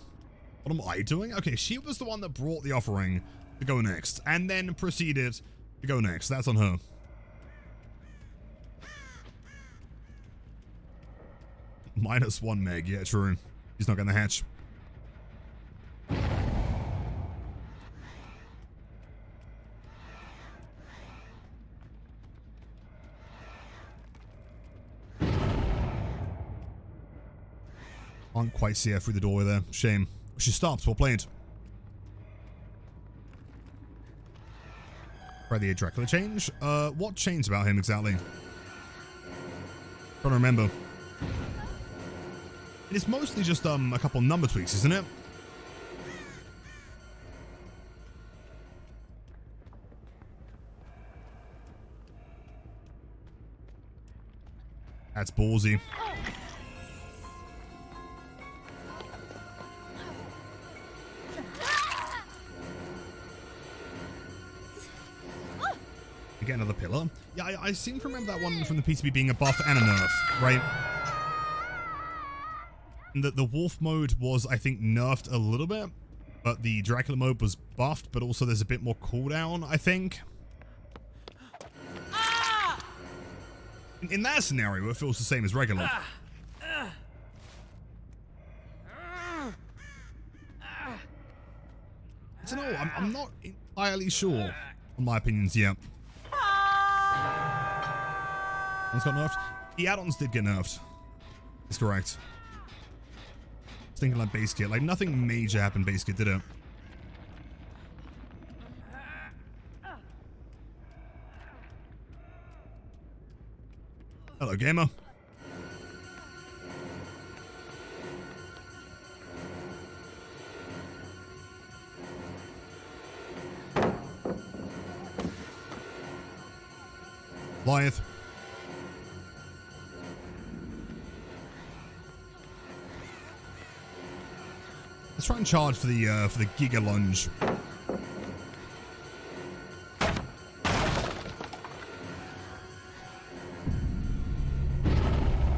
What am I doing? Okay, she was the one that brought the offering to go next, and then proceeded to go next. That's on her. -1 meg, yeah, true. He's not gonna hatch. Can't quite see her through the doorway there. Shame. She stopped. Well played. Try the Dracula change. What changed about him exactly? Trying to remember. It's mostly just a couple number tweaks, isn't it? That's ballsy. You get another pillar. Yeah, I seem to remember that one from the PCB being a buff and a nerf, right? And the wolf mode was, I think, nerfed a little bit, but the Dracula mode was buffed, but also there's a bit more cooldown, I think. In that scenario, it feels the same as regular. So no, I'm not entirely sure on my opinions yet. One's got nerfed. The add-ons did get nerfed. That's correct. I was thinking like base kit. Like nothing major happened base kit, did it? Hello, gamer. Goliath. Let's try and charge for the Giga Lunge.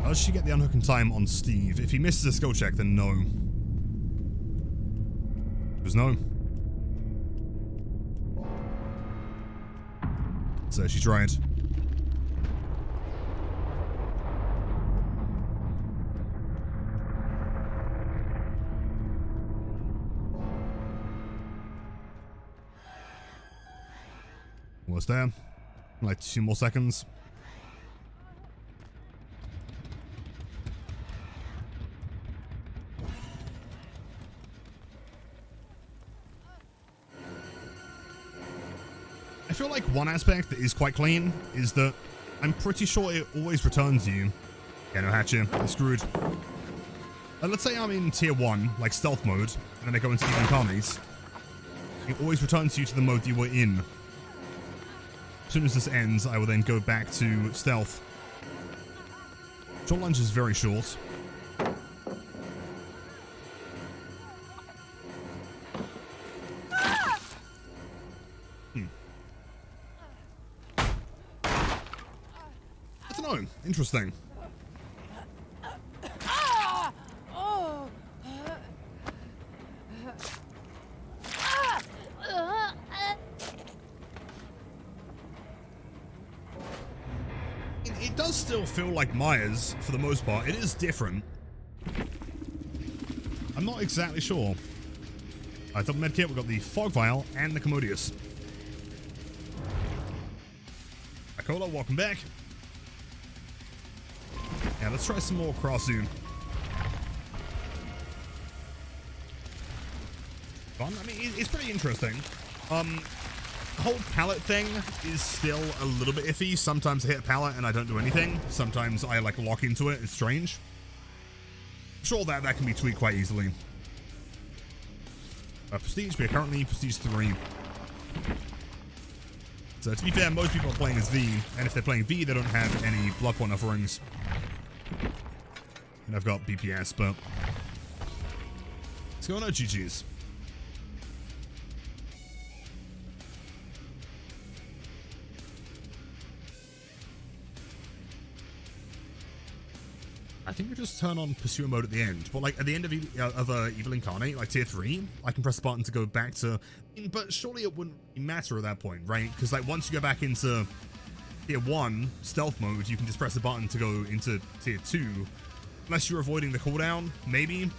Does she get the unhook in time on Steve? If he misses a skill check, then no. There's no. So she tried. Almost there. Like 2 more seconds. feel like one aspect that is quite clean is that I'm pretty sure it always returns you. Yeah, no hatcher. I'm screwed. Let's say I'm in tier 1, like stealth mode, and then I go into even incarnates. It always returns you to the mode you were in. As soon as this ends, I will then go back to stealth. Short lunge is very short. I don't know. Interesting. It does still feel like Myers, for the most part. It is different. I'm not exactly sure. Alright, double medkit, we've got the Fog Vial and the Commodious. Akola, welcome back. Yeah, let's try some more Krassoon. Fun. I mean, it's pretty interesting. The whole palette thing is still a little bit iffy. Sometimes I hit a palette and I don't do anything. Sometimes I like lock into it. It's strange. I'm sure that can be tweaked quite easily. Prestige, we are currently Prestige 3. So to be fair, most people are playing as V, and if they're playing V, they don't have any Bloodborne offerings. And I've got BPS, but what's going on, GG's? I think we just turn on Pursuer mode at the end, but like at the end of Evil Incarnate, like tier 3, I can press the button to go back to, but surely it wouldn't matter at that point, right? Because like once you go back into tier 1 stealth mode, you can just press the button to go into tier 2, unless you're avoiding the cooldown, maybe.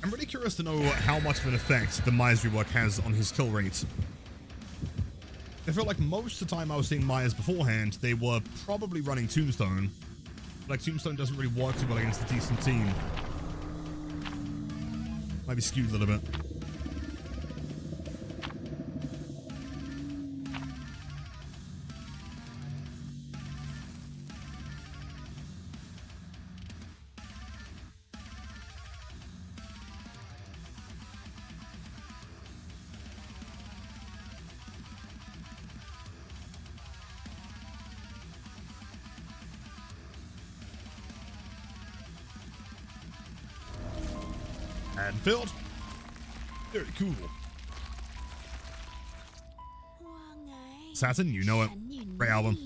I'm really curious to know how much of an effect the Myers rework has on his kill rate. I feel like most of the time I was seeing Myers beforehand, they were probably running Tombstone. Like, Tombstone doesn't really work too well against a decent team. Might be skewed a little bit. And filled. Very cool. Saturn, you know it. Great album.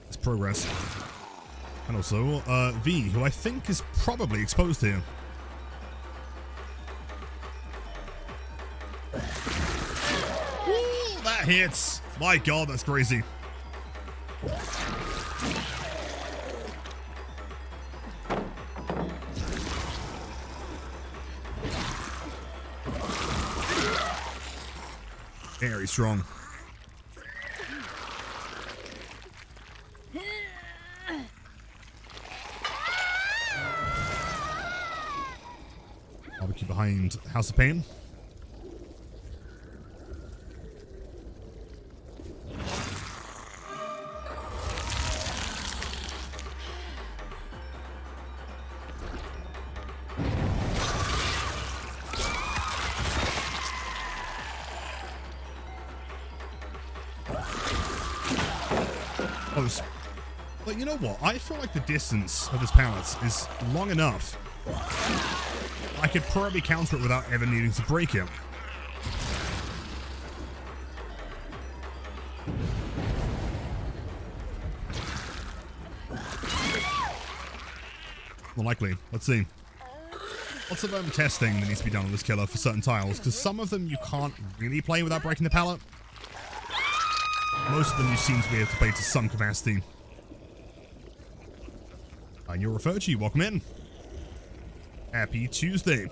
It's progress. And also, V, who I think is probably exposed here. That hits. My god, that's crazy. Very strong. Barbecue behind House of Pain. But you know what? I feel like the distance of his pallets is long enough. I could probably counter it without ever needing to break him. More likely. Let's see. Lots of testing that needs to be done on this killer for certain tiles, because some of them you can't really play without breaking the pallet. Most of them you seem to be able to play to some capacity. You're referred to. Welcome in. Happy Tuesday.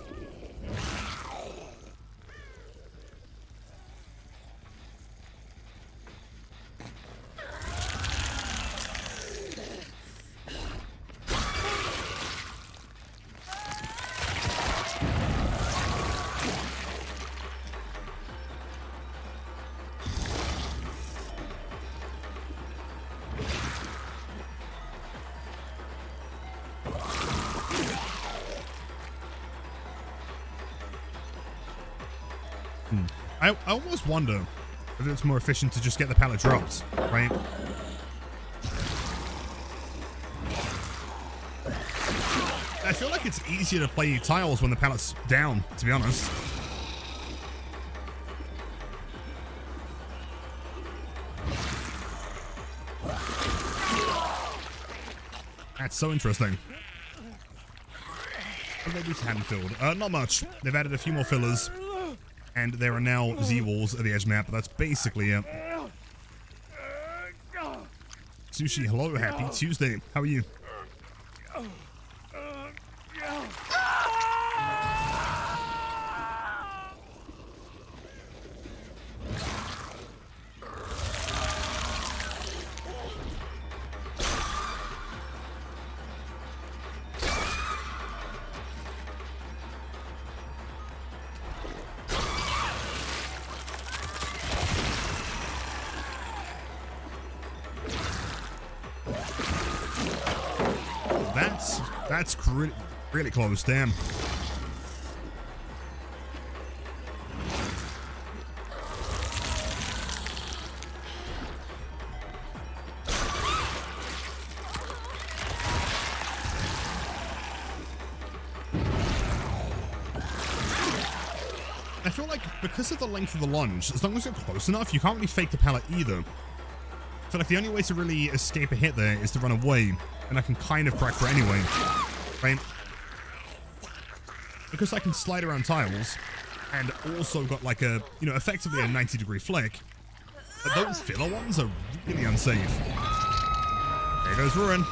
I almost wonder if it's more efficient to just get the pallet dropped, right? I feel like it's easier to play tiles when the pallet's down, to be honest. That's so interesting. What did they do to Haddonfield? Not much. They've added a few more fillers. And there are now Z-walls at the edge map, but that's basically it. Sushi, hello, happy Tuesday. How are you? That's really close, damn. I feel like because of the length of the lunge, as long as you're close enough, you can't really fake the pallet either. I feel like the only way to really escape a hit there is to run away, and I can kind of crack for it anyway, right? Because I can slide around tiles, and also got like a, you know, effectively a 90-degree flick, but those filler ones are really unsafe. There goes Ruin.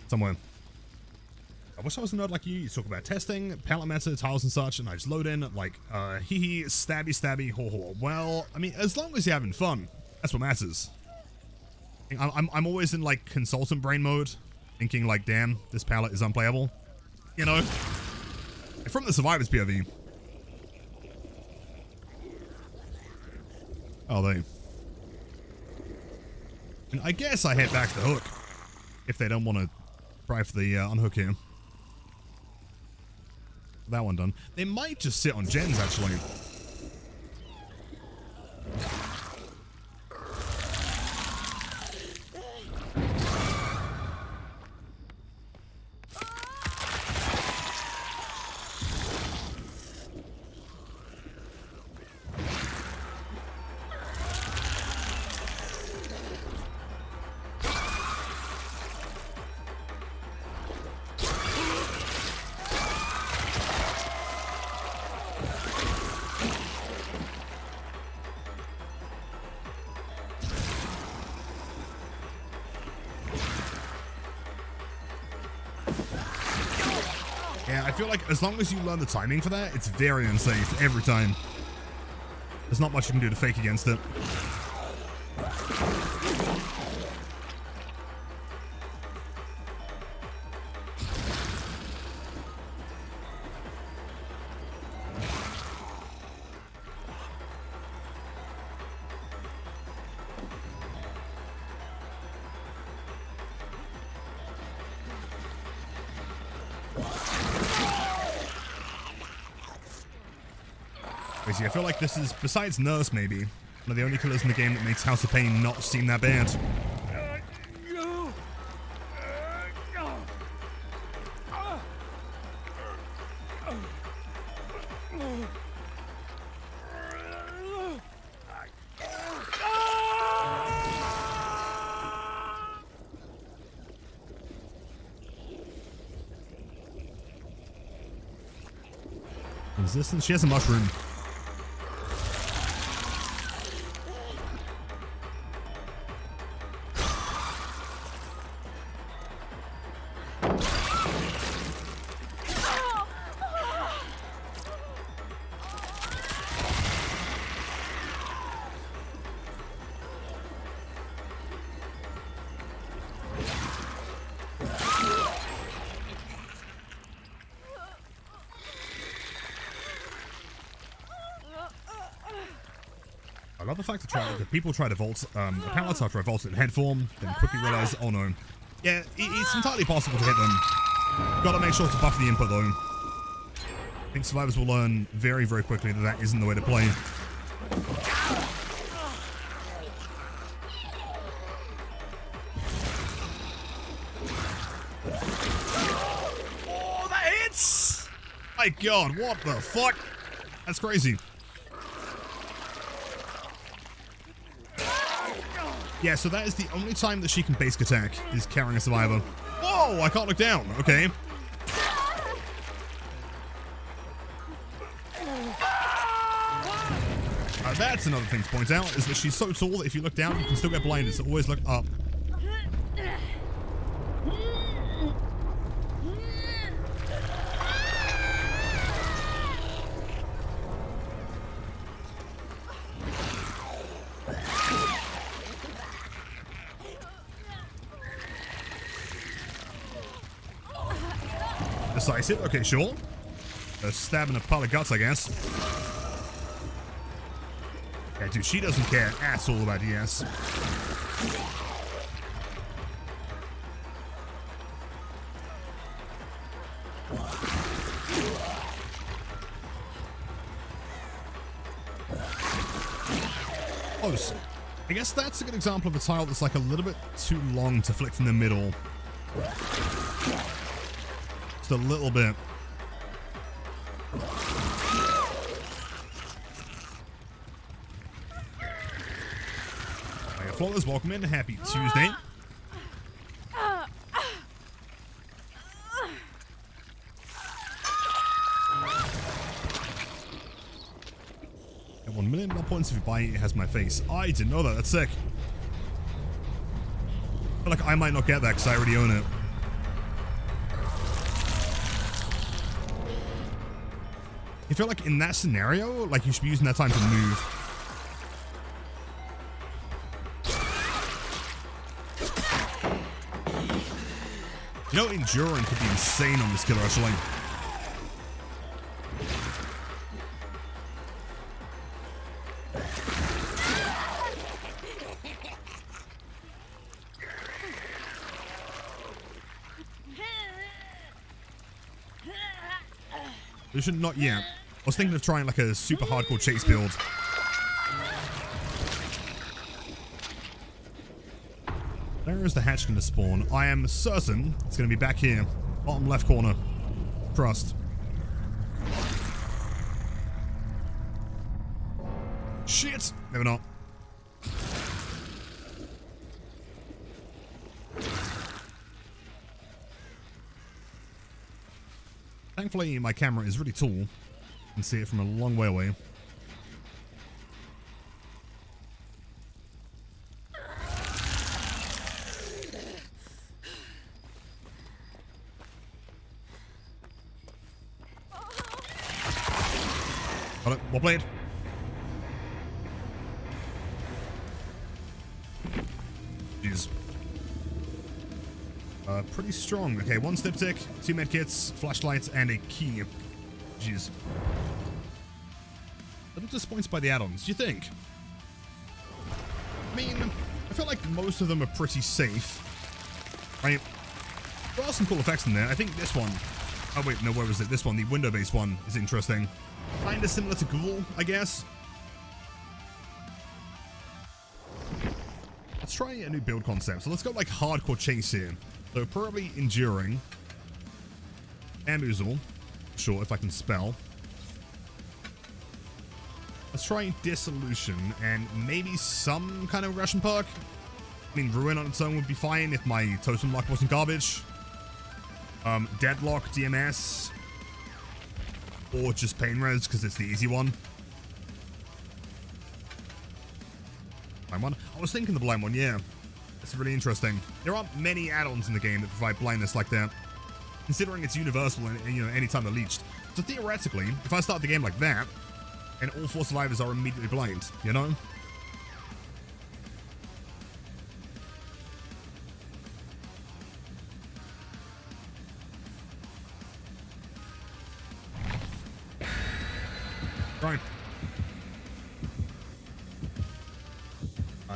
Somewhere. I wish I was a nerd like you. You talk about testing, palette meta, tiles and such, and I just load in like, hee, stabby, ho ho. Well, I mean, as long as you're having fun, that's what matters. I'm always in like consultant brain mode, thinking like, damn, this palette is unplayable. You know, from the survivor's POV. Oh, they. And I guess I head back to the hook if they don't want to try for the unhook here. That one done. They might just sit on gens, actually. Yeah, I feel like as long as you learn the timing for that, it's very unsafe every time. There's not much you can do to fake against it. I feel like this is, besides Nurse maybe, one of the only killers in the game that makes House of Pain not seem that bad. Resistance? She has a mushroom. I love the fact that people try to vault, apparently try to vault in head form, then quickly realize, oh no. Yeah, it's entirely possible to hit them. Gotta make sure to buff the input though. I think survivors will learn very, very quickly that that isn't the way to play. Oh, that hits! My god, what the fuck? That's crazy. Yeah, so that is the only time that she can basic attack, is carrying a survivor. Whoa, I can't look down. Okay. That's another thing to point out, is that she's so tall that if you look down, you can still get blinded, so always look up. Decisive, okay, sure. A stab in a pile of guts, I guess. Yeah, dude, she doesn't care at all about DS. Close. I guess that's a good example of a tile that's like a little bit too long to flick from the middle. Just a little bit. Flawless, welcome in. Happy Tuesday. At 1 million more points if you buy it, it has my face. I didn't know that. That's sick. I feel like I might not get that because I already own it. I feel like in that scenario, like you should be using that time to move. You know, enduring could be insane on this killer, actually. We should not yet. I was thinking of trying like a super hardcore chase build. Where is the hatch going to spawn? I am certain it's going to be back here. Bottom left corner. Trust. Shit! Maybe not. Thankfully, my camera is really tall. You can see it from a long way away. Got it. Well played. Jeez. Pretty strong. Okay, 1 dipstick, 2 medkits, flashlights, and a key. Jeez. A little disappointed by the add-ons, do you think? I mean, I feel like most of them are pretty safe. Right? There are some cool effects in there. I think this one... Oh wait, no, where was it? This one, the window-based one, is interesting. Kinda similar to Ghoul, I guess. Let's try a new build concept. So let's go like hardcore chase here. So probably enduring. Bamboozle. Sure, if I can spell. Let's try dissolution and maybe some kind of aggression perk. I mean, ruin on its own would be fine if my totem luck wasn't garbage. Deadlock, DMS. Or just pain res, because it's the easy one. Blind one? I was thinking the blind one, yeah. It's really interesting. There aren't many add-ons in the game that provide blindness like that. Considering it's universal and you know, anytime they're leached. So theoretically, if I start the game like that, and all 4 survivors are immediately blind, you know? Right.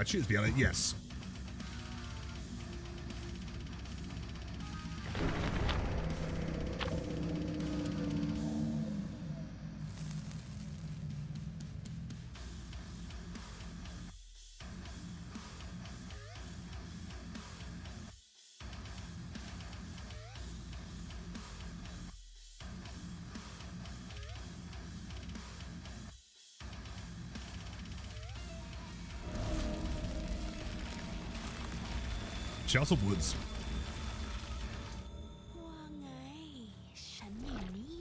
Cheers, Biella. Yes. Shelter Woods. ว่าไง ฉันอยู่นี่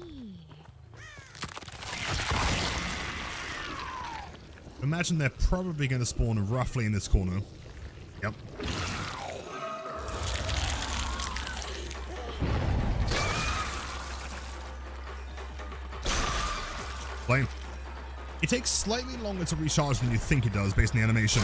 Imagine they're probably going to spawn roughly in this corner. Yep. Flame. It takes slightly longer to recharge than you think it does based on the animation.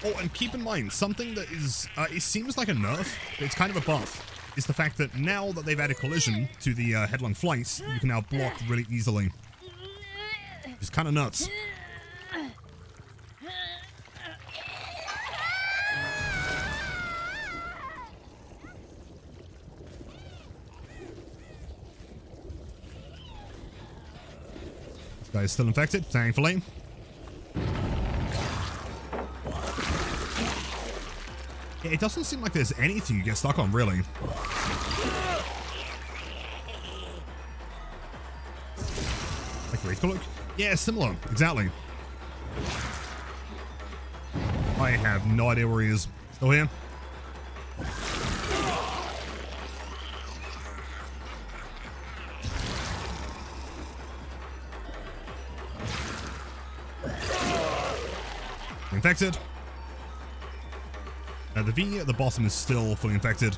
Oh, and keep in mind, something that is, it seems like a nerf, but it's kind of a buff, is the fact that now that they've added collision to the headlong flights, you can now block really easily. It's kind of nuts. This guy is still infected, thankfully. It doesn't seem like there's anything you get stuck on, really. Like Wraith Cloak? Yeah, similar. Exactly. I have no idea where he is. Still here? Infected. The V at the bottom is still fully infected.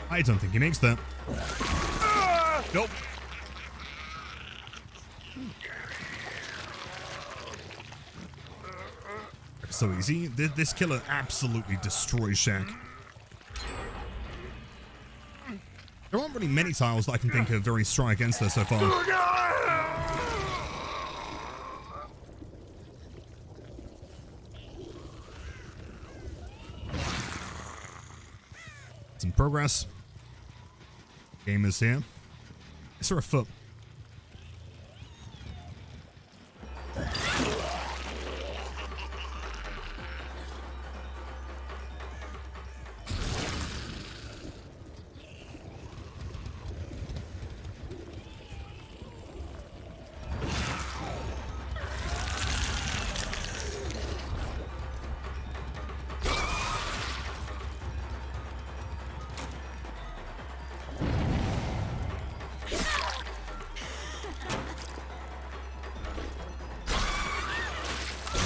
I don't think he makes that. Nope. So easy. This killer absolutely destroys Shaq. There aren't really many tiles that I can think of very strong against her so far. It's in progress. Game is here. Is there a foot?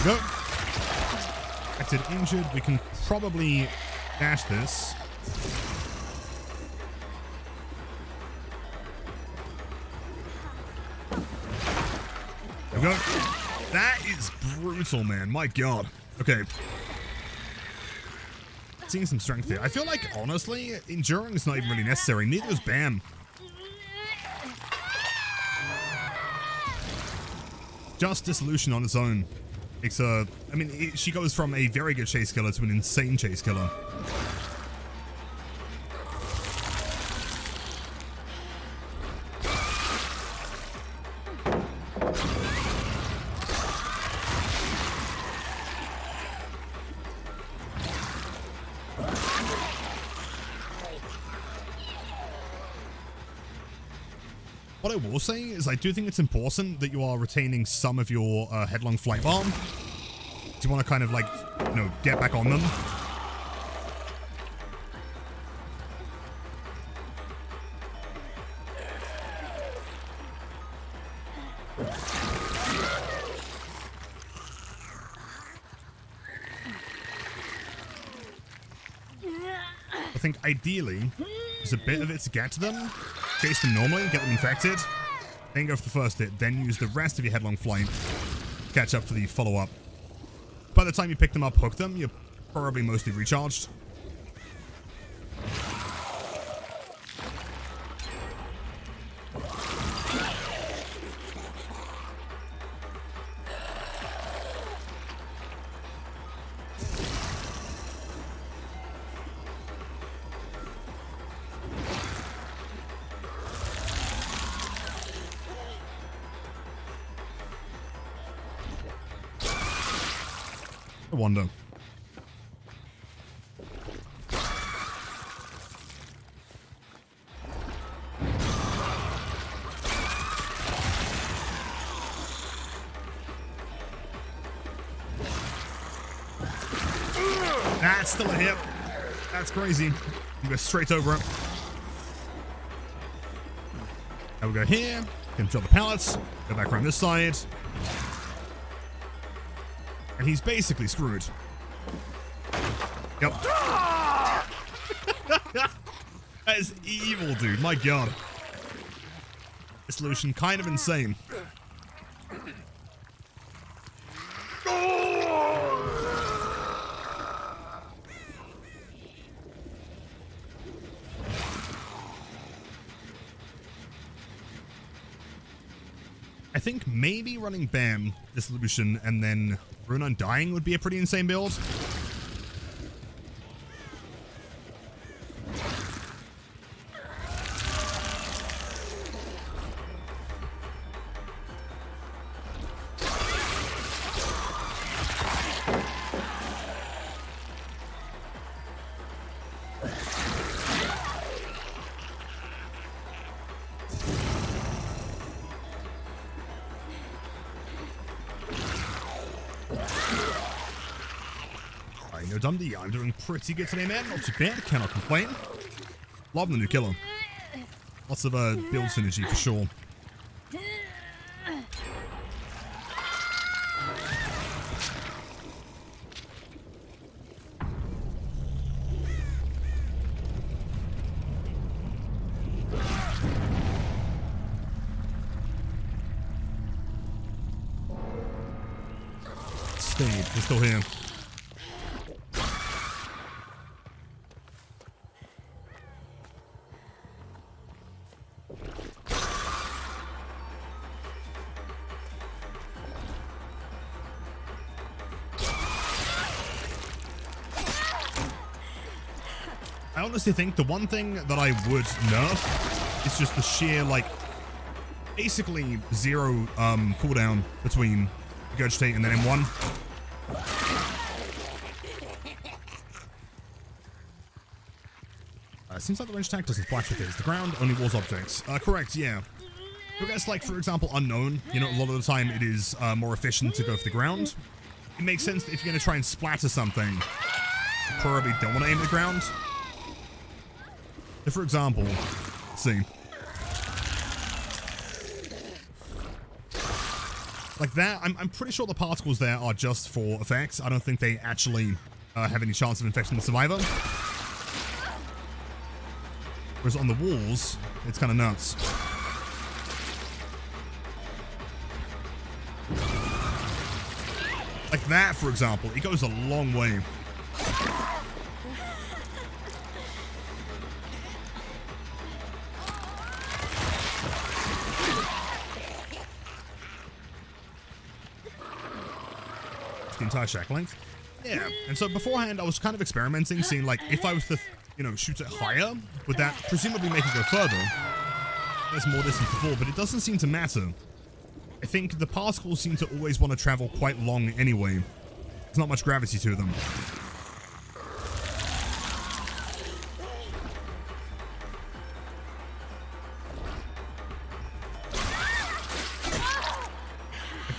Go. Acted injured. We can probably dash this. There we go. That is brutal, man. My God. Okay. Seeing some strength here. I feel like, honestly, enduring is not even really necessary. Neither is Bam. Just dissolution on its own. It's I mean, she goes from a very good chase killer to an insane chase killer. What I will say is I do think it's important that you are retaining some of your headlong flight bomb. Do you want to kind of like, you know, get back on them? I think ideally, there's a bit of it to get to them, chase them normally, get them infected, then go for the first hit, then use the rest of your headlong flight to catch up for the follow-up. By the time you pick them up, hook them, you're probably mostly recharged. I wonder. That's still a hit. That's crazy. You go straight over it. Now we go here. Control the pallets. Go back around this side. And he's basically screwed. Yep. That is evil, dude. My god. This solution kind of insane. I think maybe running Bam, Dissolution, and then Rune Undying would be a pretty insane build. No Dundee, I'm doing pretty good today, man. Not too bad, cannot complain. Love the new killer. Lots of build synergy for sure. Stayed, he's still here. I honestly think the one thing that I would nerf is just the sheer, like, basically zero cooldown between Regurgitate and then M1. Seems like the range attack doesn't splash with it. It's the ground, only walls objects. Correct, yeah. I guess, like, for example, Unknown, you know, a lot of the time it is more efficient to go for the ground. It makes sense that if you're going to try and splatter something, you probably don't want to aim at the ground. So for example, let's see. Like that, I'm pretty sure the particles there are just for effects. I don't think they actually have any chance of infecting the survivor. Whereas on the walls, it's kind of nuts. Like that, for example, it goes a long way. The entire shack length. Yeah, and so beforehand I was kind of experimenting, seeing like if I was to, you know, shoot it higher, would that presumably make it go further? There's more distance before, but it doesn't seem to matter. I think the particles seem to always want to travel quite long anyway. There's not much gravity to them.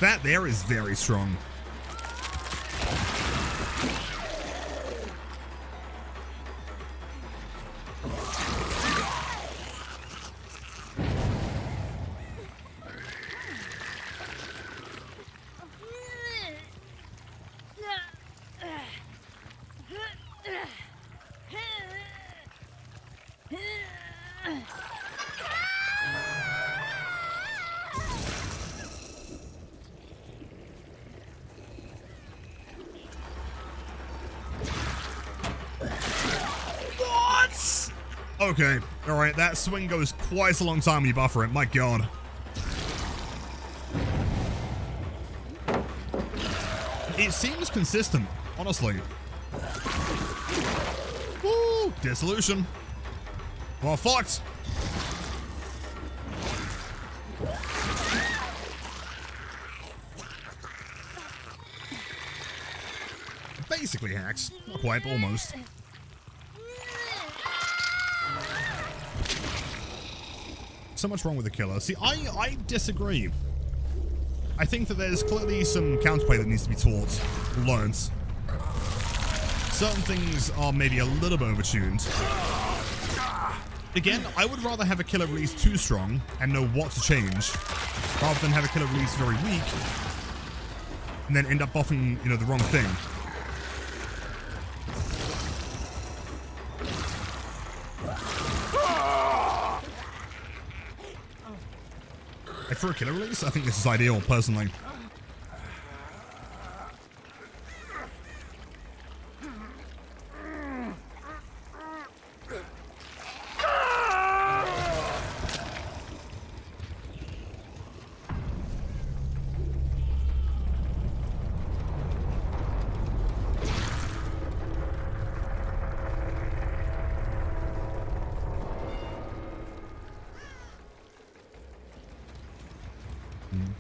That there is very strong. What? Okay, alright, that swing goes quite a long time when you buffer it, my god. It seems consistent, honestly. Woo! Dissolution. Well, fucked. Basically hacks. Not quite, but almost. So much wrong with the killer. See, I disagree. I think that there's clearly some counterplay that needs to be taught, learned. Certain things are maybe a little bit overtuned. Again, I would rather have a killer release too strong and know what to change, rather than have a killer release very weak and then end up buffing, the wrong thing. Like for a killer release, I think this is ideal, personally.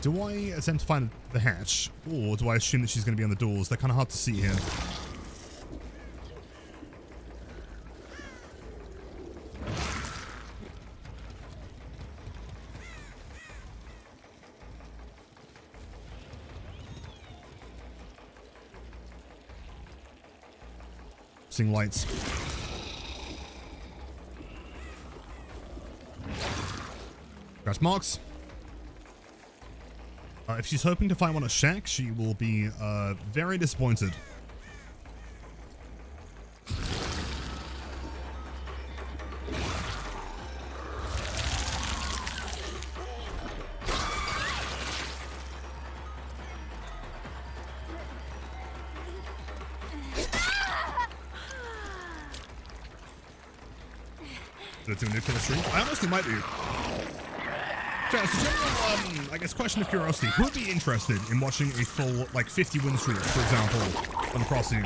Do I attempt to find the hatch, or do I assume that she's going to be on the doors? They're kind of hard to see here. Seeing lights. Scratch marks. If she's hoping to find one at Shack, she will be very disappointed. Did it do a new killer stream? I honestly might do. As a general, I guess, question of curiosity, who would be interested in watching a full, 50 win streak, for example, on Crossing?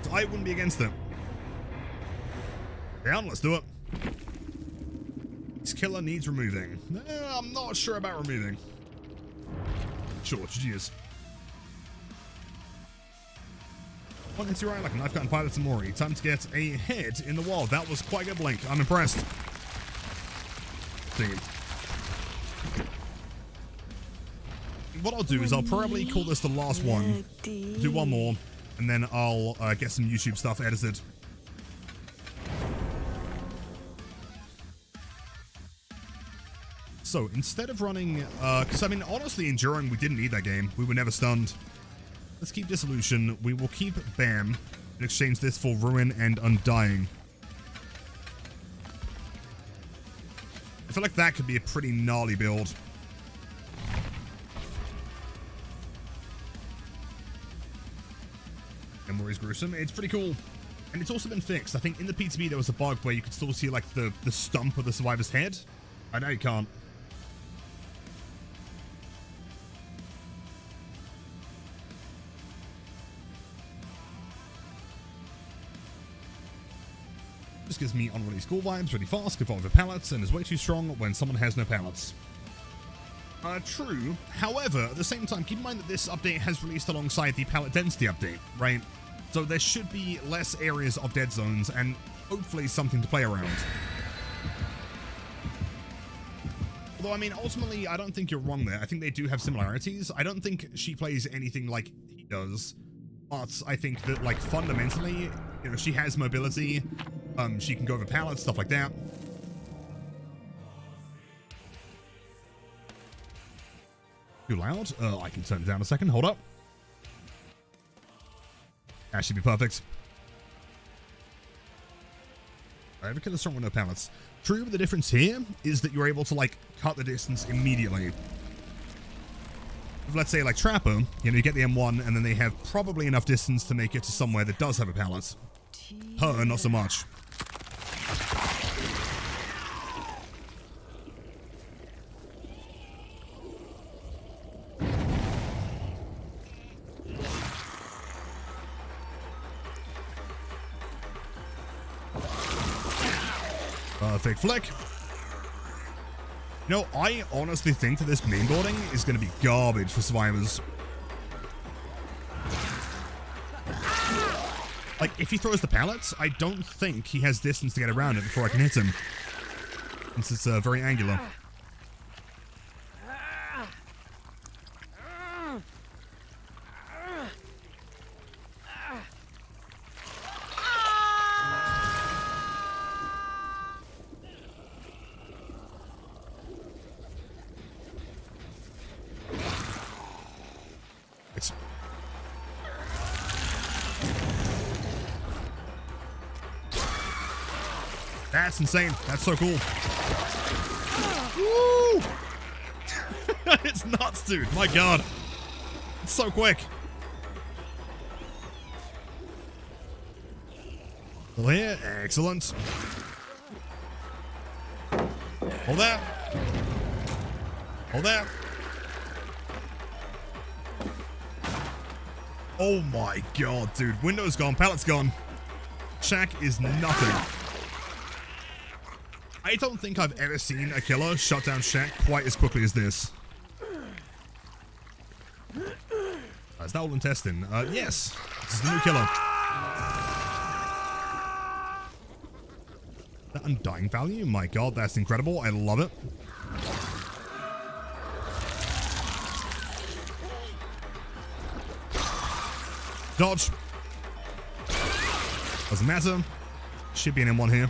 So I wouldn't be against it. Down, let's do it. This killer needs removing. I'm not sure about removing. Sure, GG's. One into right like a knife gun pilot to Mori. Time to get a head in the wall. That was quite a good blink. I'm impressed. See. What I'll do is I'll probably call this the last one. Do one more, and then I'll get some YouTube stuff edited. So instead of running, because I mean, honestly, Enduring, we didn't need that game. We were never stunned. Let's keep Dissolution. We will keep BAM and exchange this for Ruin and Undying. I feel like that could be a pretty gnarly build. Memory's gruesome. It's pretty cool. And it's also been fixed. I think in the PTB there was a bug where you could still see the stump of the survivor's head. I know you can't. This gives me unreleased school vibes really fast, can evolve with pallets, and is way too strong when someone has no pallets. True. However, at the same time, keep in mind that this update has released alongside the pallet density update, right? So there should be less areas of dead zones and hopefully something to play around. Although, I mean, ultimately, I don't think you're wrong there. I think they do have similarities. I don't think she plays anything like he does. But I think that, fundamentally, she has mobility. She can go over pallets, stuff like that. Too loud? I can turn it down a second. Hold up. That should be perfect. Overkill strong with no pallets. True, but the difference here is that you're able to, like, cut the distance immediately. If, let's say, like Trapper, you know, you get the M1, and then they have probably enough distance to make it to somewhere that does have a pallet. Her, not so much. Perfect flick. You know, I honestly think that this mainboarding is going to be garbage for survivors. Like, if he throws the pallets, I don't think he has distance to get around it before I can hit him. Since it's very angular. That's insane. That's so cool. Woo! It's nuts, dude. My god. It's so quick. Well, here. Excellent. Hold there. Hold there. Oh my god, dude. Window's gone. Pallet's gone. Shack is nothing. I don't think I've ever seen a killer shut down Shack quite as quickly as this. Is that all intestine? Yes. This is the new killer. That undying value? My god, that's incredible. I love it. Dodge. Doesn't matter. Should be an M1 here.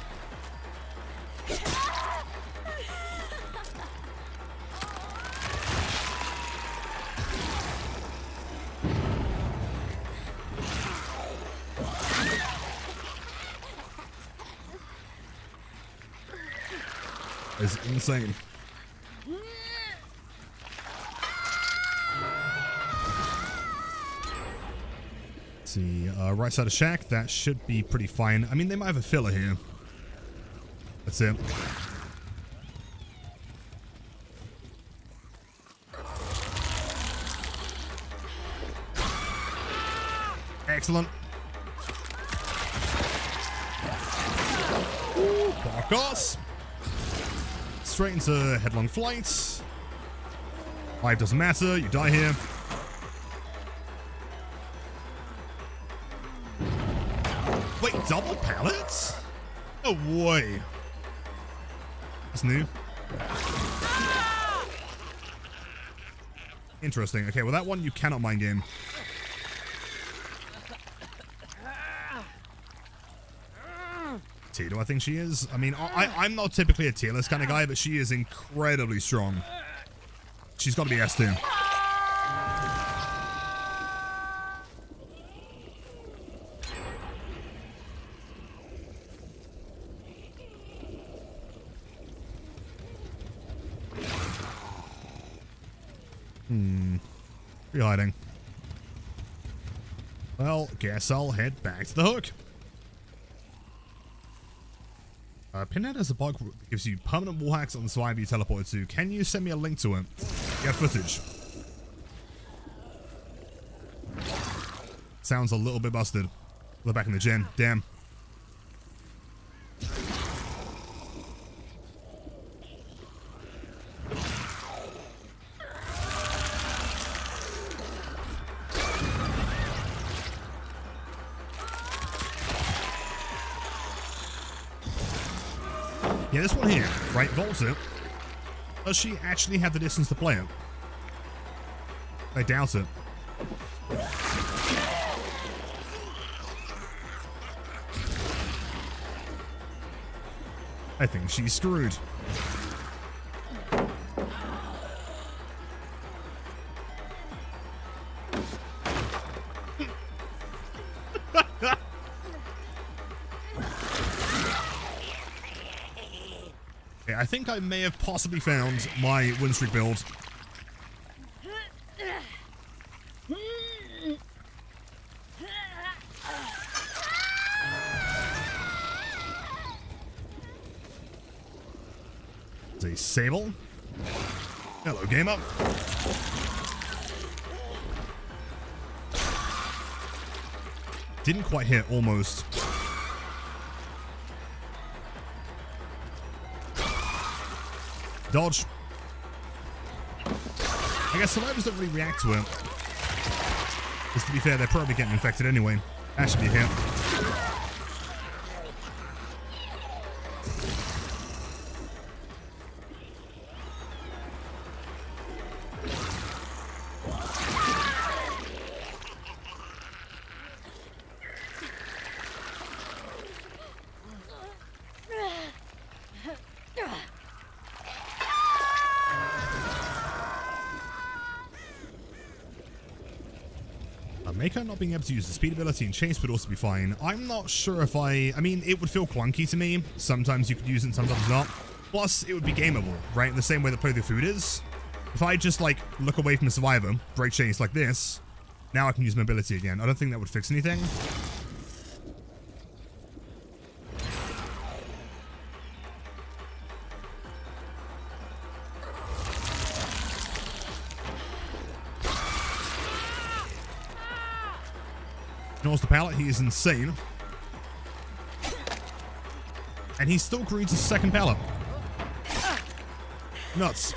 Is insane. Let's see, right side of Shack, that should be pretty fine. I mean, they might have a filler here. That's it. Excellent. Barcos. Straight into headlong flight. 5 doesn't matter. You die here. Wait, double pallets? No way. That's new. Interesting. Okay, well that one you cannot mind game. Do I think she is? I mean, I'm not typically a tier list kind of guy, but she is incredibly strong. She's got to be S2. Where are you hiding? Well, guess I'll head back to the hook. Pinhead has a bug that gives you permanent wall hacks on the survivor you teleported to. Can you send me a link to it? Get footage. Sounds a little bit busted. We're back in the gen. Damn. Yeah, this one here, right, vaults it. Does she actually have the distance to play it? I doubt it. I think she's screwed. I think I may have possibly found my win streak build. It's a Sable. Hello, gamer. Didn't quite hit, almost. Dodge. I guess survivors don't really react to it. Because to be fair, they're probably getting infected anyway. That should be a hit. Mako not being able to use the speed ability and chase would also be fine. I'm not sure if I mean, it would feel clunky to me. Sometimes you could use it and sometimes not. Plus, it would be gameable, right? In the same way that Play the Food is. If I just, like, look away from a survivor, break chase like this, now I can use mobility again. I don't think that would fix anything. Ignores the pallet, he is insane. And he still creates a second pallet. Nuts.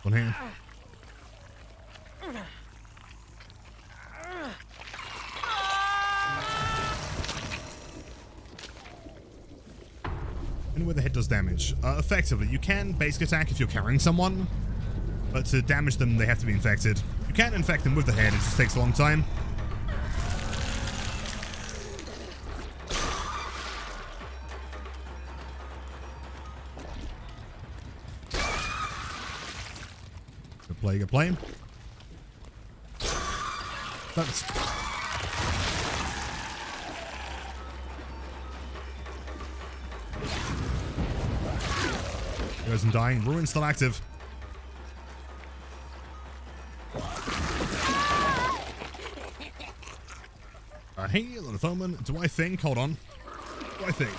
One hand. Anywhere the hit does damage. Effectively, you can basic attack if you're carrying someone, but to damage them, they have to be infected. You can infect them with the head, it just takes a long time. Good play. That's... Goes and dying. Ruin still active. Hey, Lithomon, do I think? Hold on. What do I think?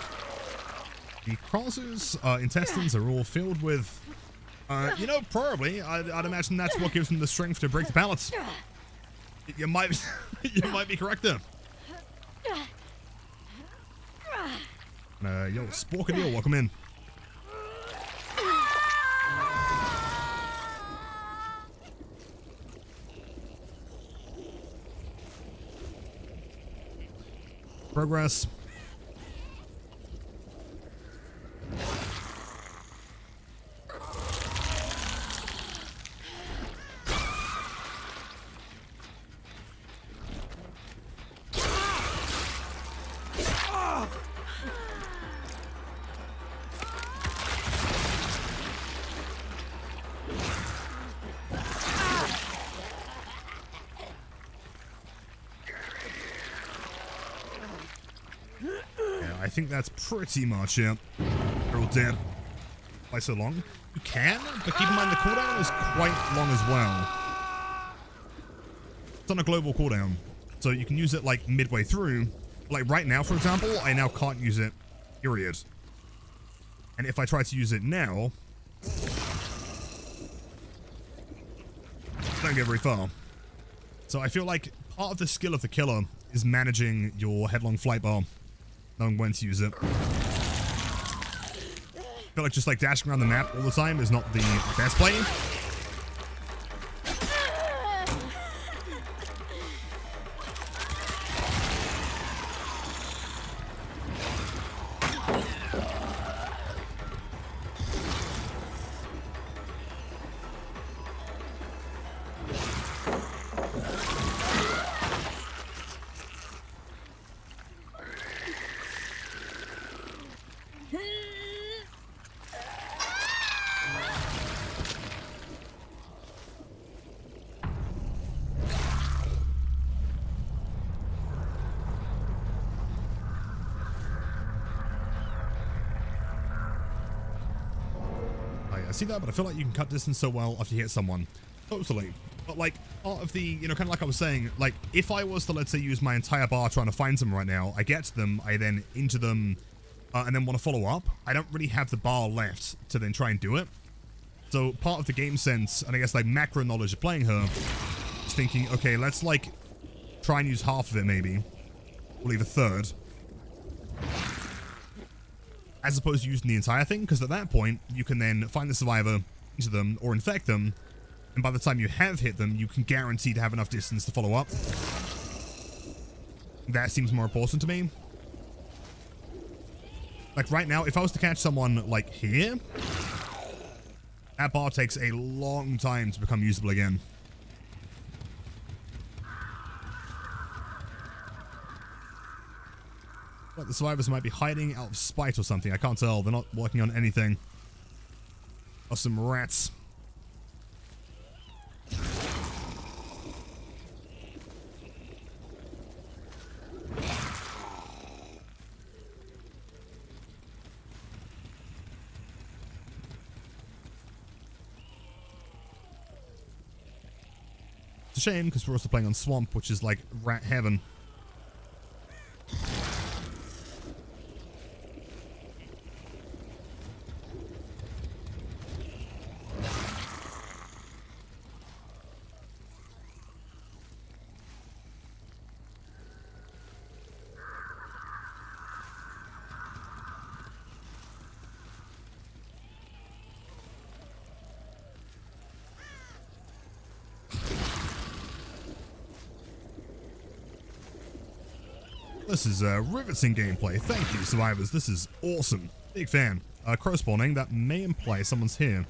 The Krasu's intestines are all filled with... you know, probably. I'd imagine that's what gives them the strength to break the pallets. You might, you might be correct there. Yo, Sporkadil, welcome in. Progress. I think that's pretty much it. They're all dead. Why so long? You can, but keep in mind the cooldown is quite long as well. It's on a global cooldown, so you can use it like midway through. Like right now, for example, I now can't use it, period. And if I try to use it now, I don't get very far. So I feel like part of the skill of the killer is managing your headlong flight bar. Knowing when to use it. I feel like just like dashing around the map all the time is not the best play. I see that, but I feel like you can cut distance so well after you hit someone. Totally. But like, part of the, you know, kind of like I was saying, like, if I was to, let's say, use my entire bar trying to find someone right now, I get to them, I then into them, and then want to follow up, I don't really have the bar left to then try and do it. So part of the game sense, and I guess like macro knowledge of playing her, is thinking, okay, let's like try and use half of it maybe, or leave a third, as opposed to using the entire thing, because at that point, you can then find the survivor, into them, or infect them, and by the time you have hit them, you can guarantee to have enough distance to follow up. That seems more important to me. Like right now, if I was to catch someone like here, that bar takes a long time to become usable again. But the survivors might be hiding out of spite or something. I can't tell. They're not working on anything. Or some rats. It's a shame because we're also playing on Swamp, which is like rat heaven. This is riveting gameplay. Thank you, survivors. This is awesome. Big fan. Crow spawning. That may imply someone's here.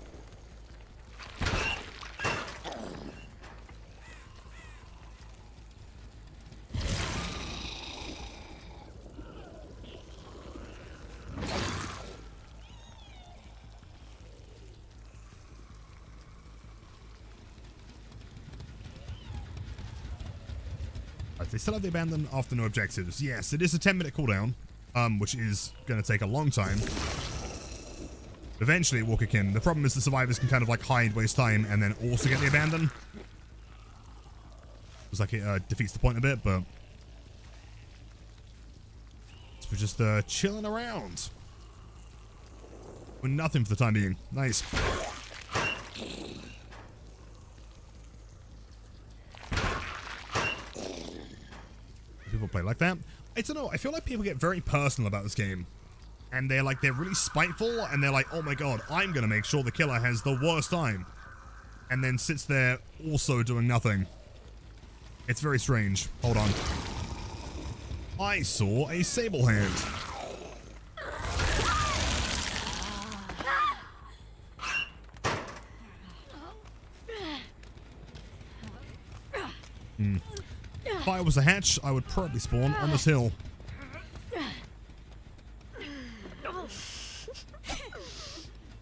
They still have the abandon after no objectives. Yes, it is a 10-minute cooldown, which is going to take a long time. Eventually it will kick in. The problem is the survivors can kind of like hide, waste time, and then also get the abandon. It's like it defeats the point a bit, but we're just chilling around. With nothing for the time being. Nice. People play like that. I don't know. I feel like people get very personal about this game. And they're really spiteful, and they're like, oh my god, I'm gonna make sure the killer has the worst time. And then sits there also doing nothing. It's very strange. Hold on. I saw a sable hand. If I was a hatch, I would probably spawn on this hill.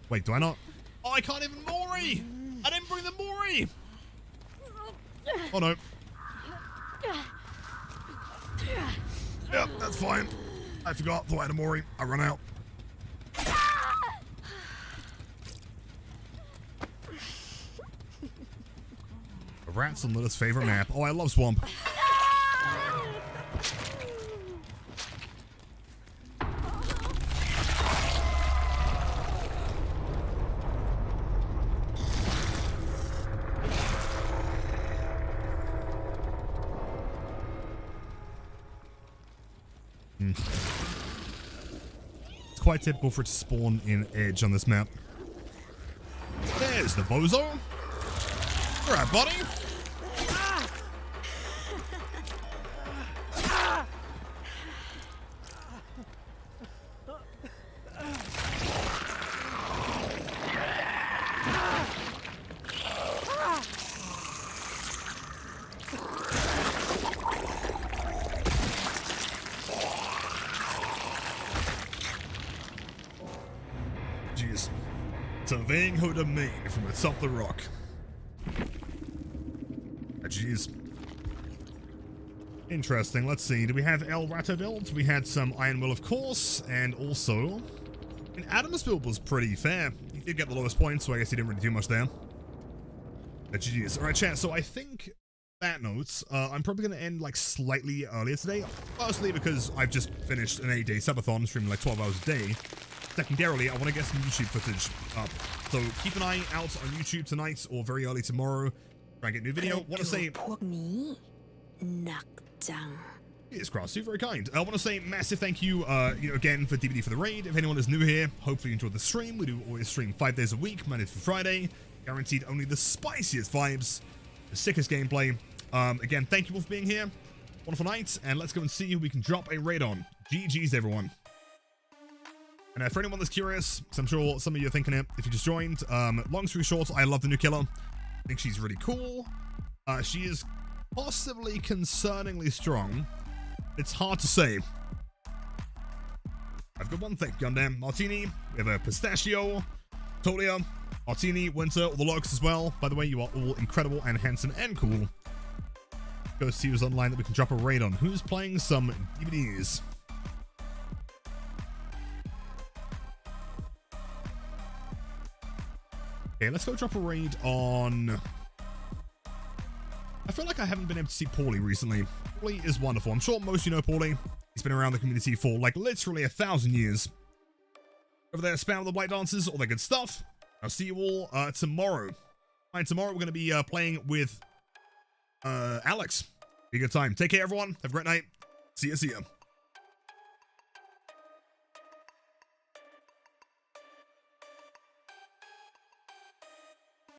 Wait, do I not? Oh, I can't even Mori! I didn't bring the Mori! Oh no. Yep, that's fine. I forgot the way to Mori. I run out. Rats on Little's favorite map. Oh, I love Swamp. It's quite typical for it to spawn in Edge on this map. There's the bozo. Alright, buddy. Jeez. Surveying her domain from atop the rock. Jeez. Interesting. Let's see. Do we have El Rato builds? We had some Iron Will, of course, and also I mean, Adam's build was pretty fair. He did get the lowest points, so I guess he didn't really do much there. But GG's. Alright, chat, so I think that notes, I'm probably going to end like slightly earlier today. Firstly, because I've just finished an 8-day subathon, streaming like 12 hours a day. Secondarily, I want to get some YouTube footage up. So keep an eye out on YouTube tonight or very early tomorrow. Try and get a new video. Want to say... พวกนี้หนักจัง It's Cross, you're very kind. I want to say massive thank you, again for DVD for the raid. If anyone is new here, hopefully you enjoyed the stream. We do always stream 5 days a week, Monday through Friday. Guaranteed only the spiciest vibes, the sickest gameplay. Again, thank you all for being here. Wonderful night, and let's go and see who we can drop a raid on. GG's, everyone. And for anyone that's curious, because I'm sure some of you are thinking it if you just joined, long story short, I love the new killer. I think she's really cool. She is possibly concerningly strong. It's hard to say. I've got one thing, Gundam, Martini, we have a Pistachio, Tolia, Martini, Winter, all the logs as well. By the way, you are all incredible and handsome and cool. Go see who's online that we can drop a raid on. Who's playing some DVDs? Okay, let's go drop a raid on... I feel like I haven't been able to see Paulie recently. Paulie is wonderful. I'm sure most of you know Paulie. He's been around the community for like literally 1,000 years. Over there, spam the white dances, all that good stuff. I'll see you all tomorrow. And tomorrow we're going to be playing with Alex. Be a good time. Take care, everyone. Have a great night. See ya.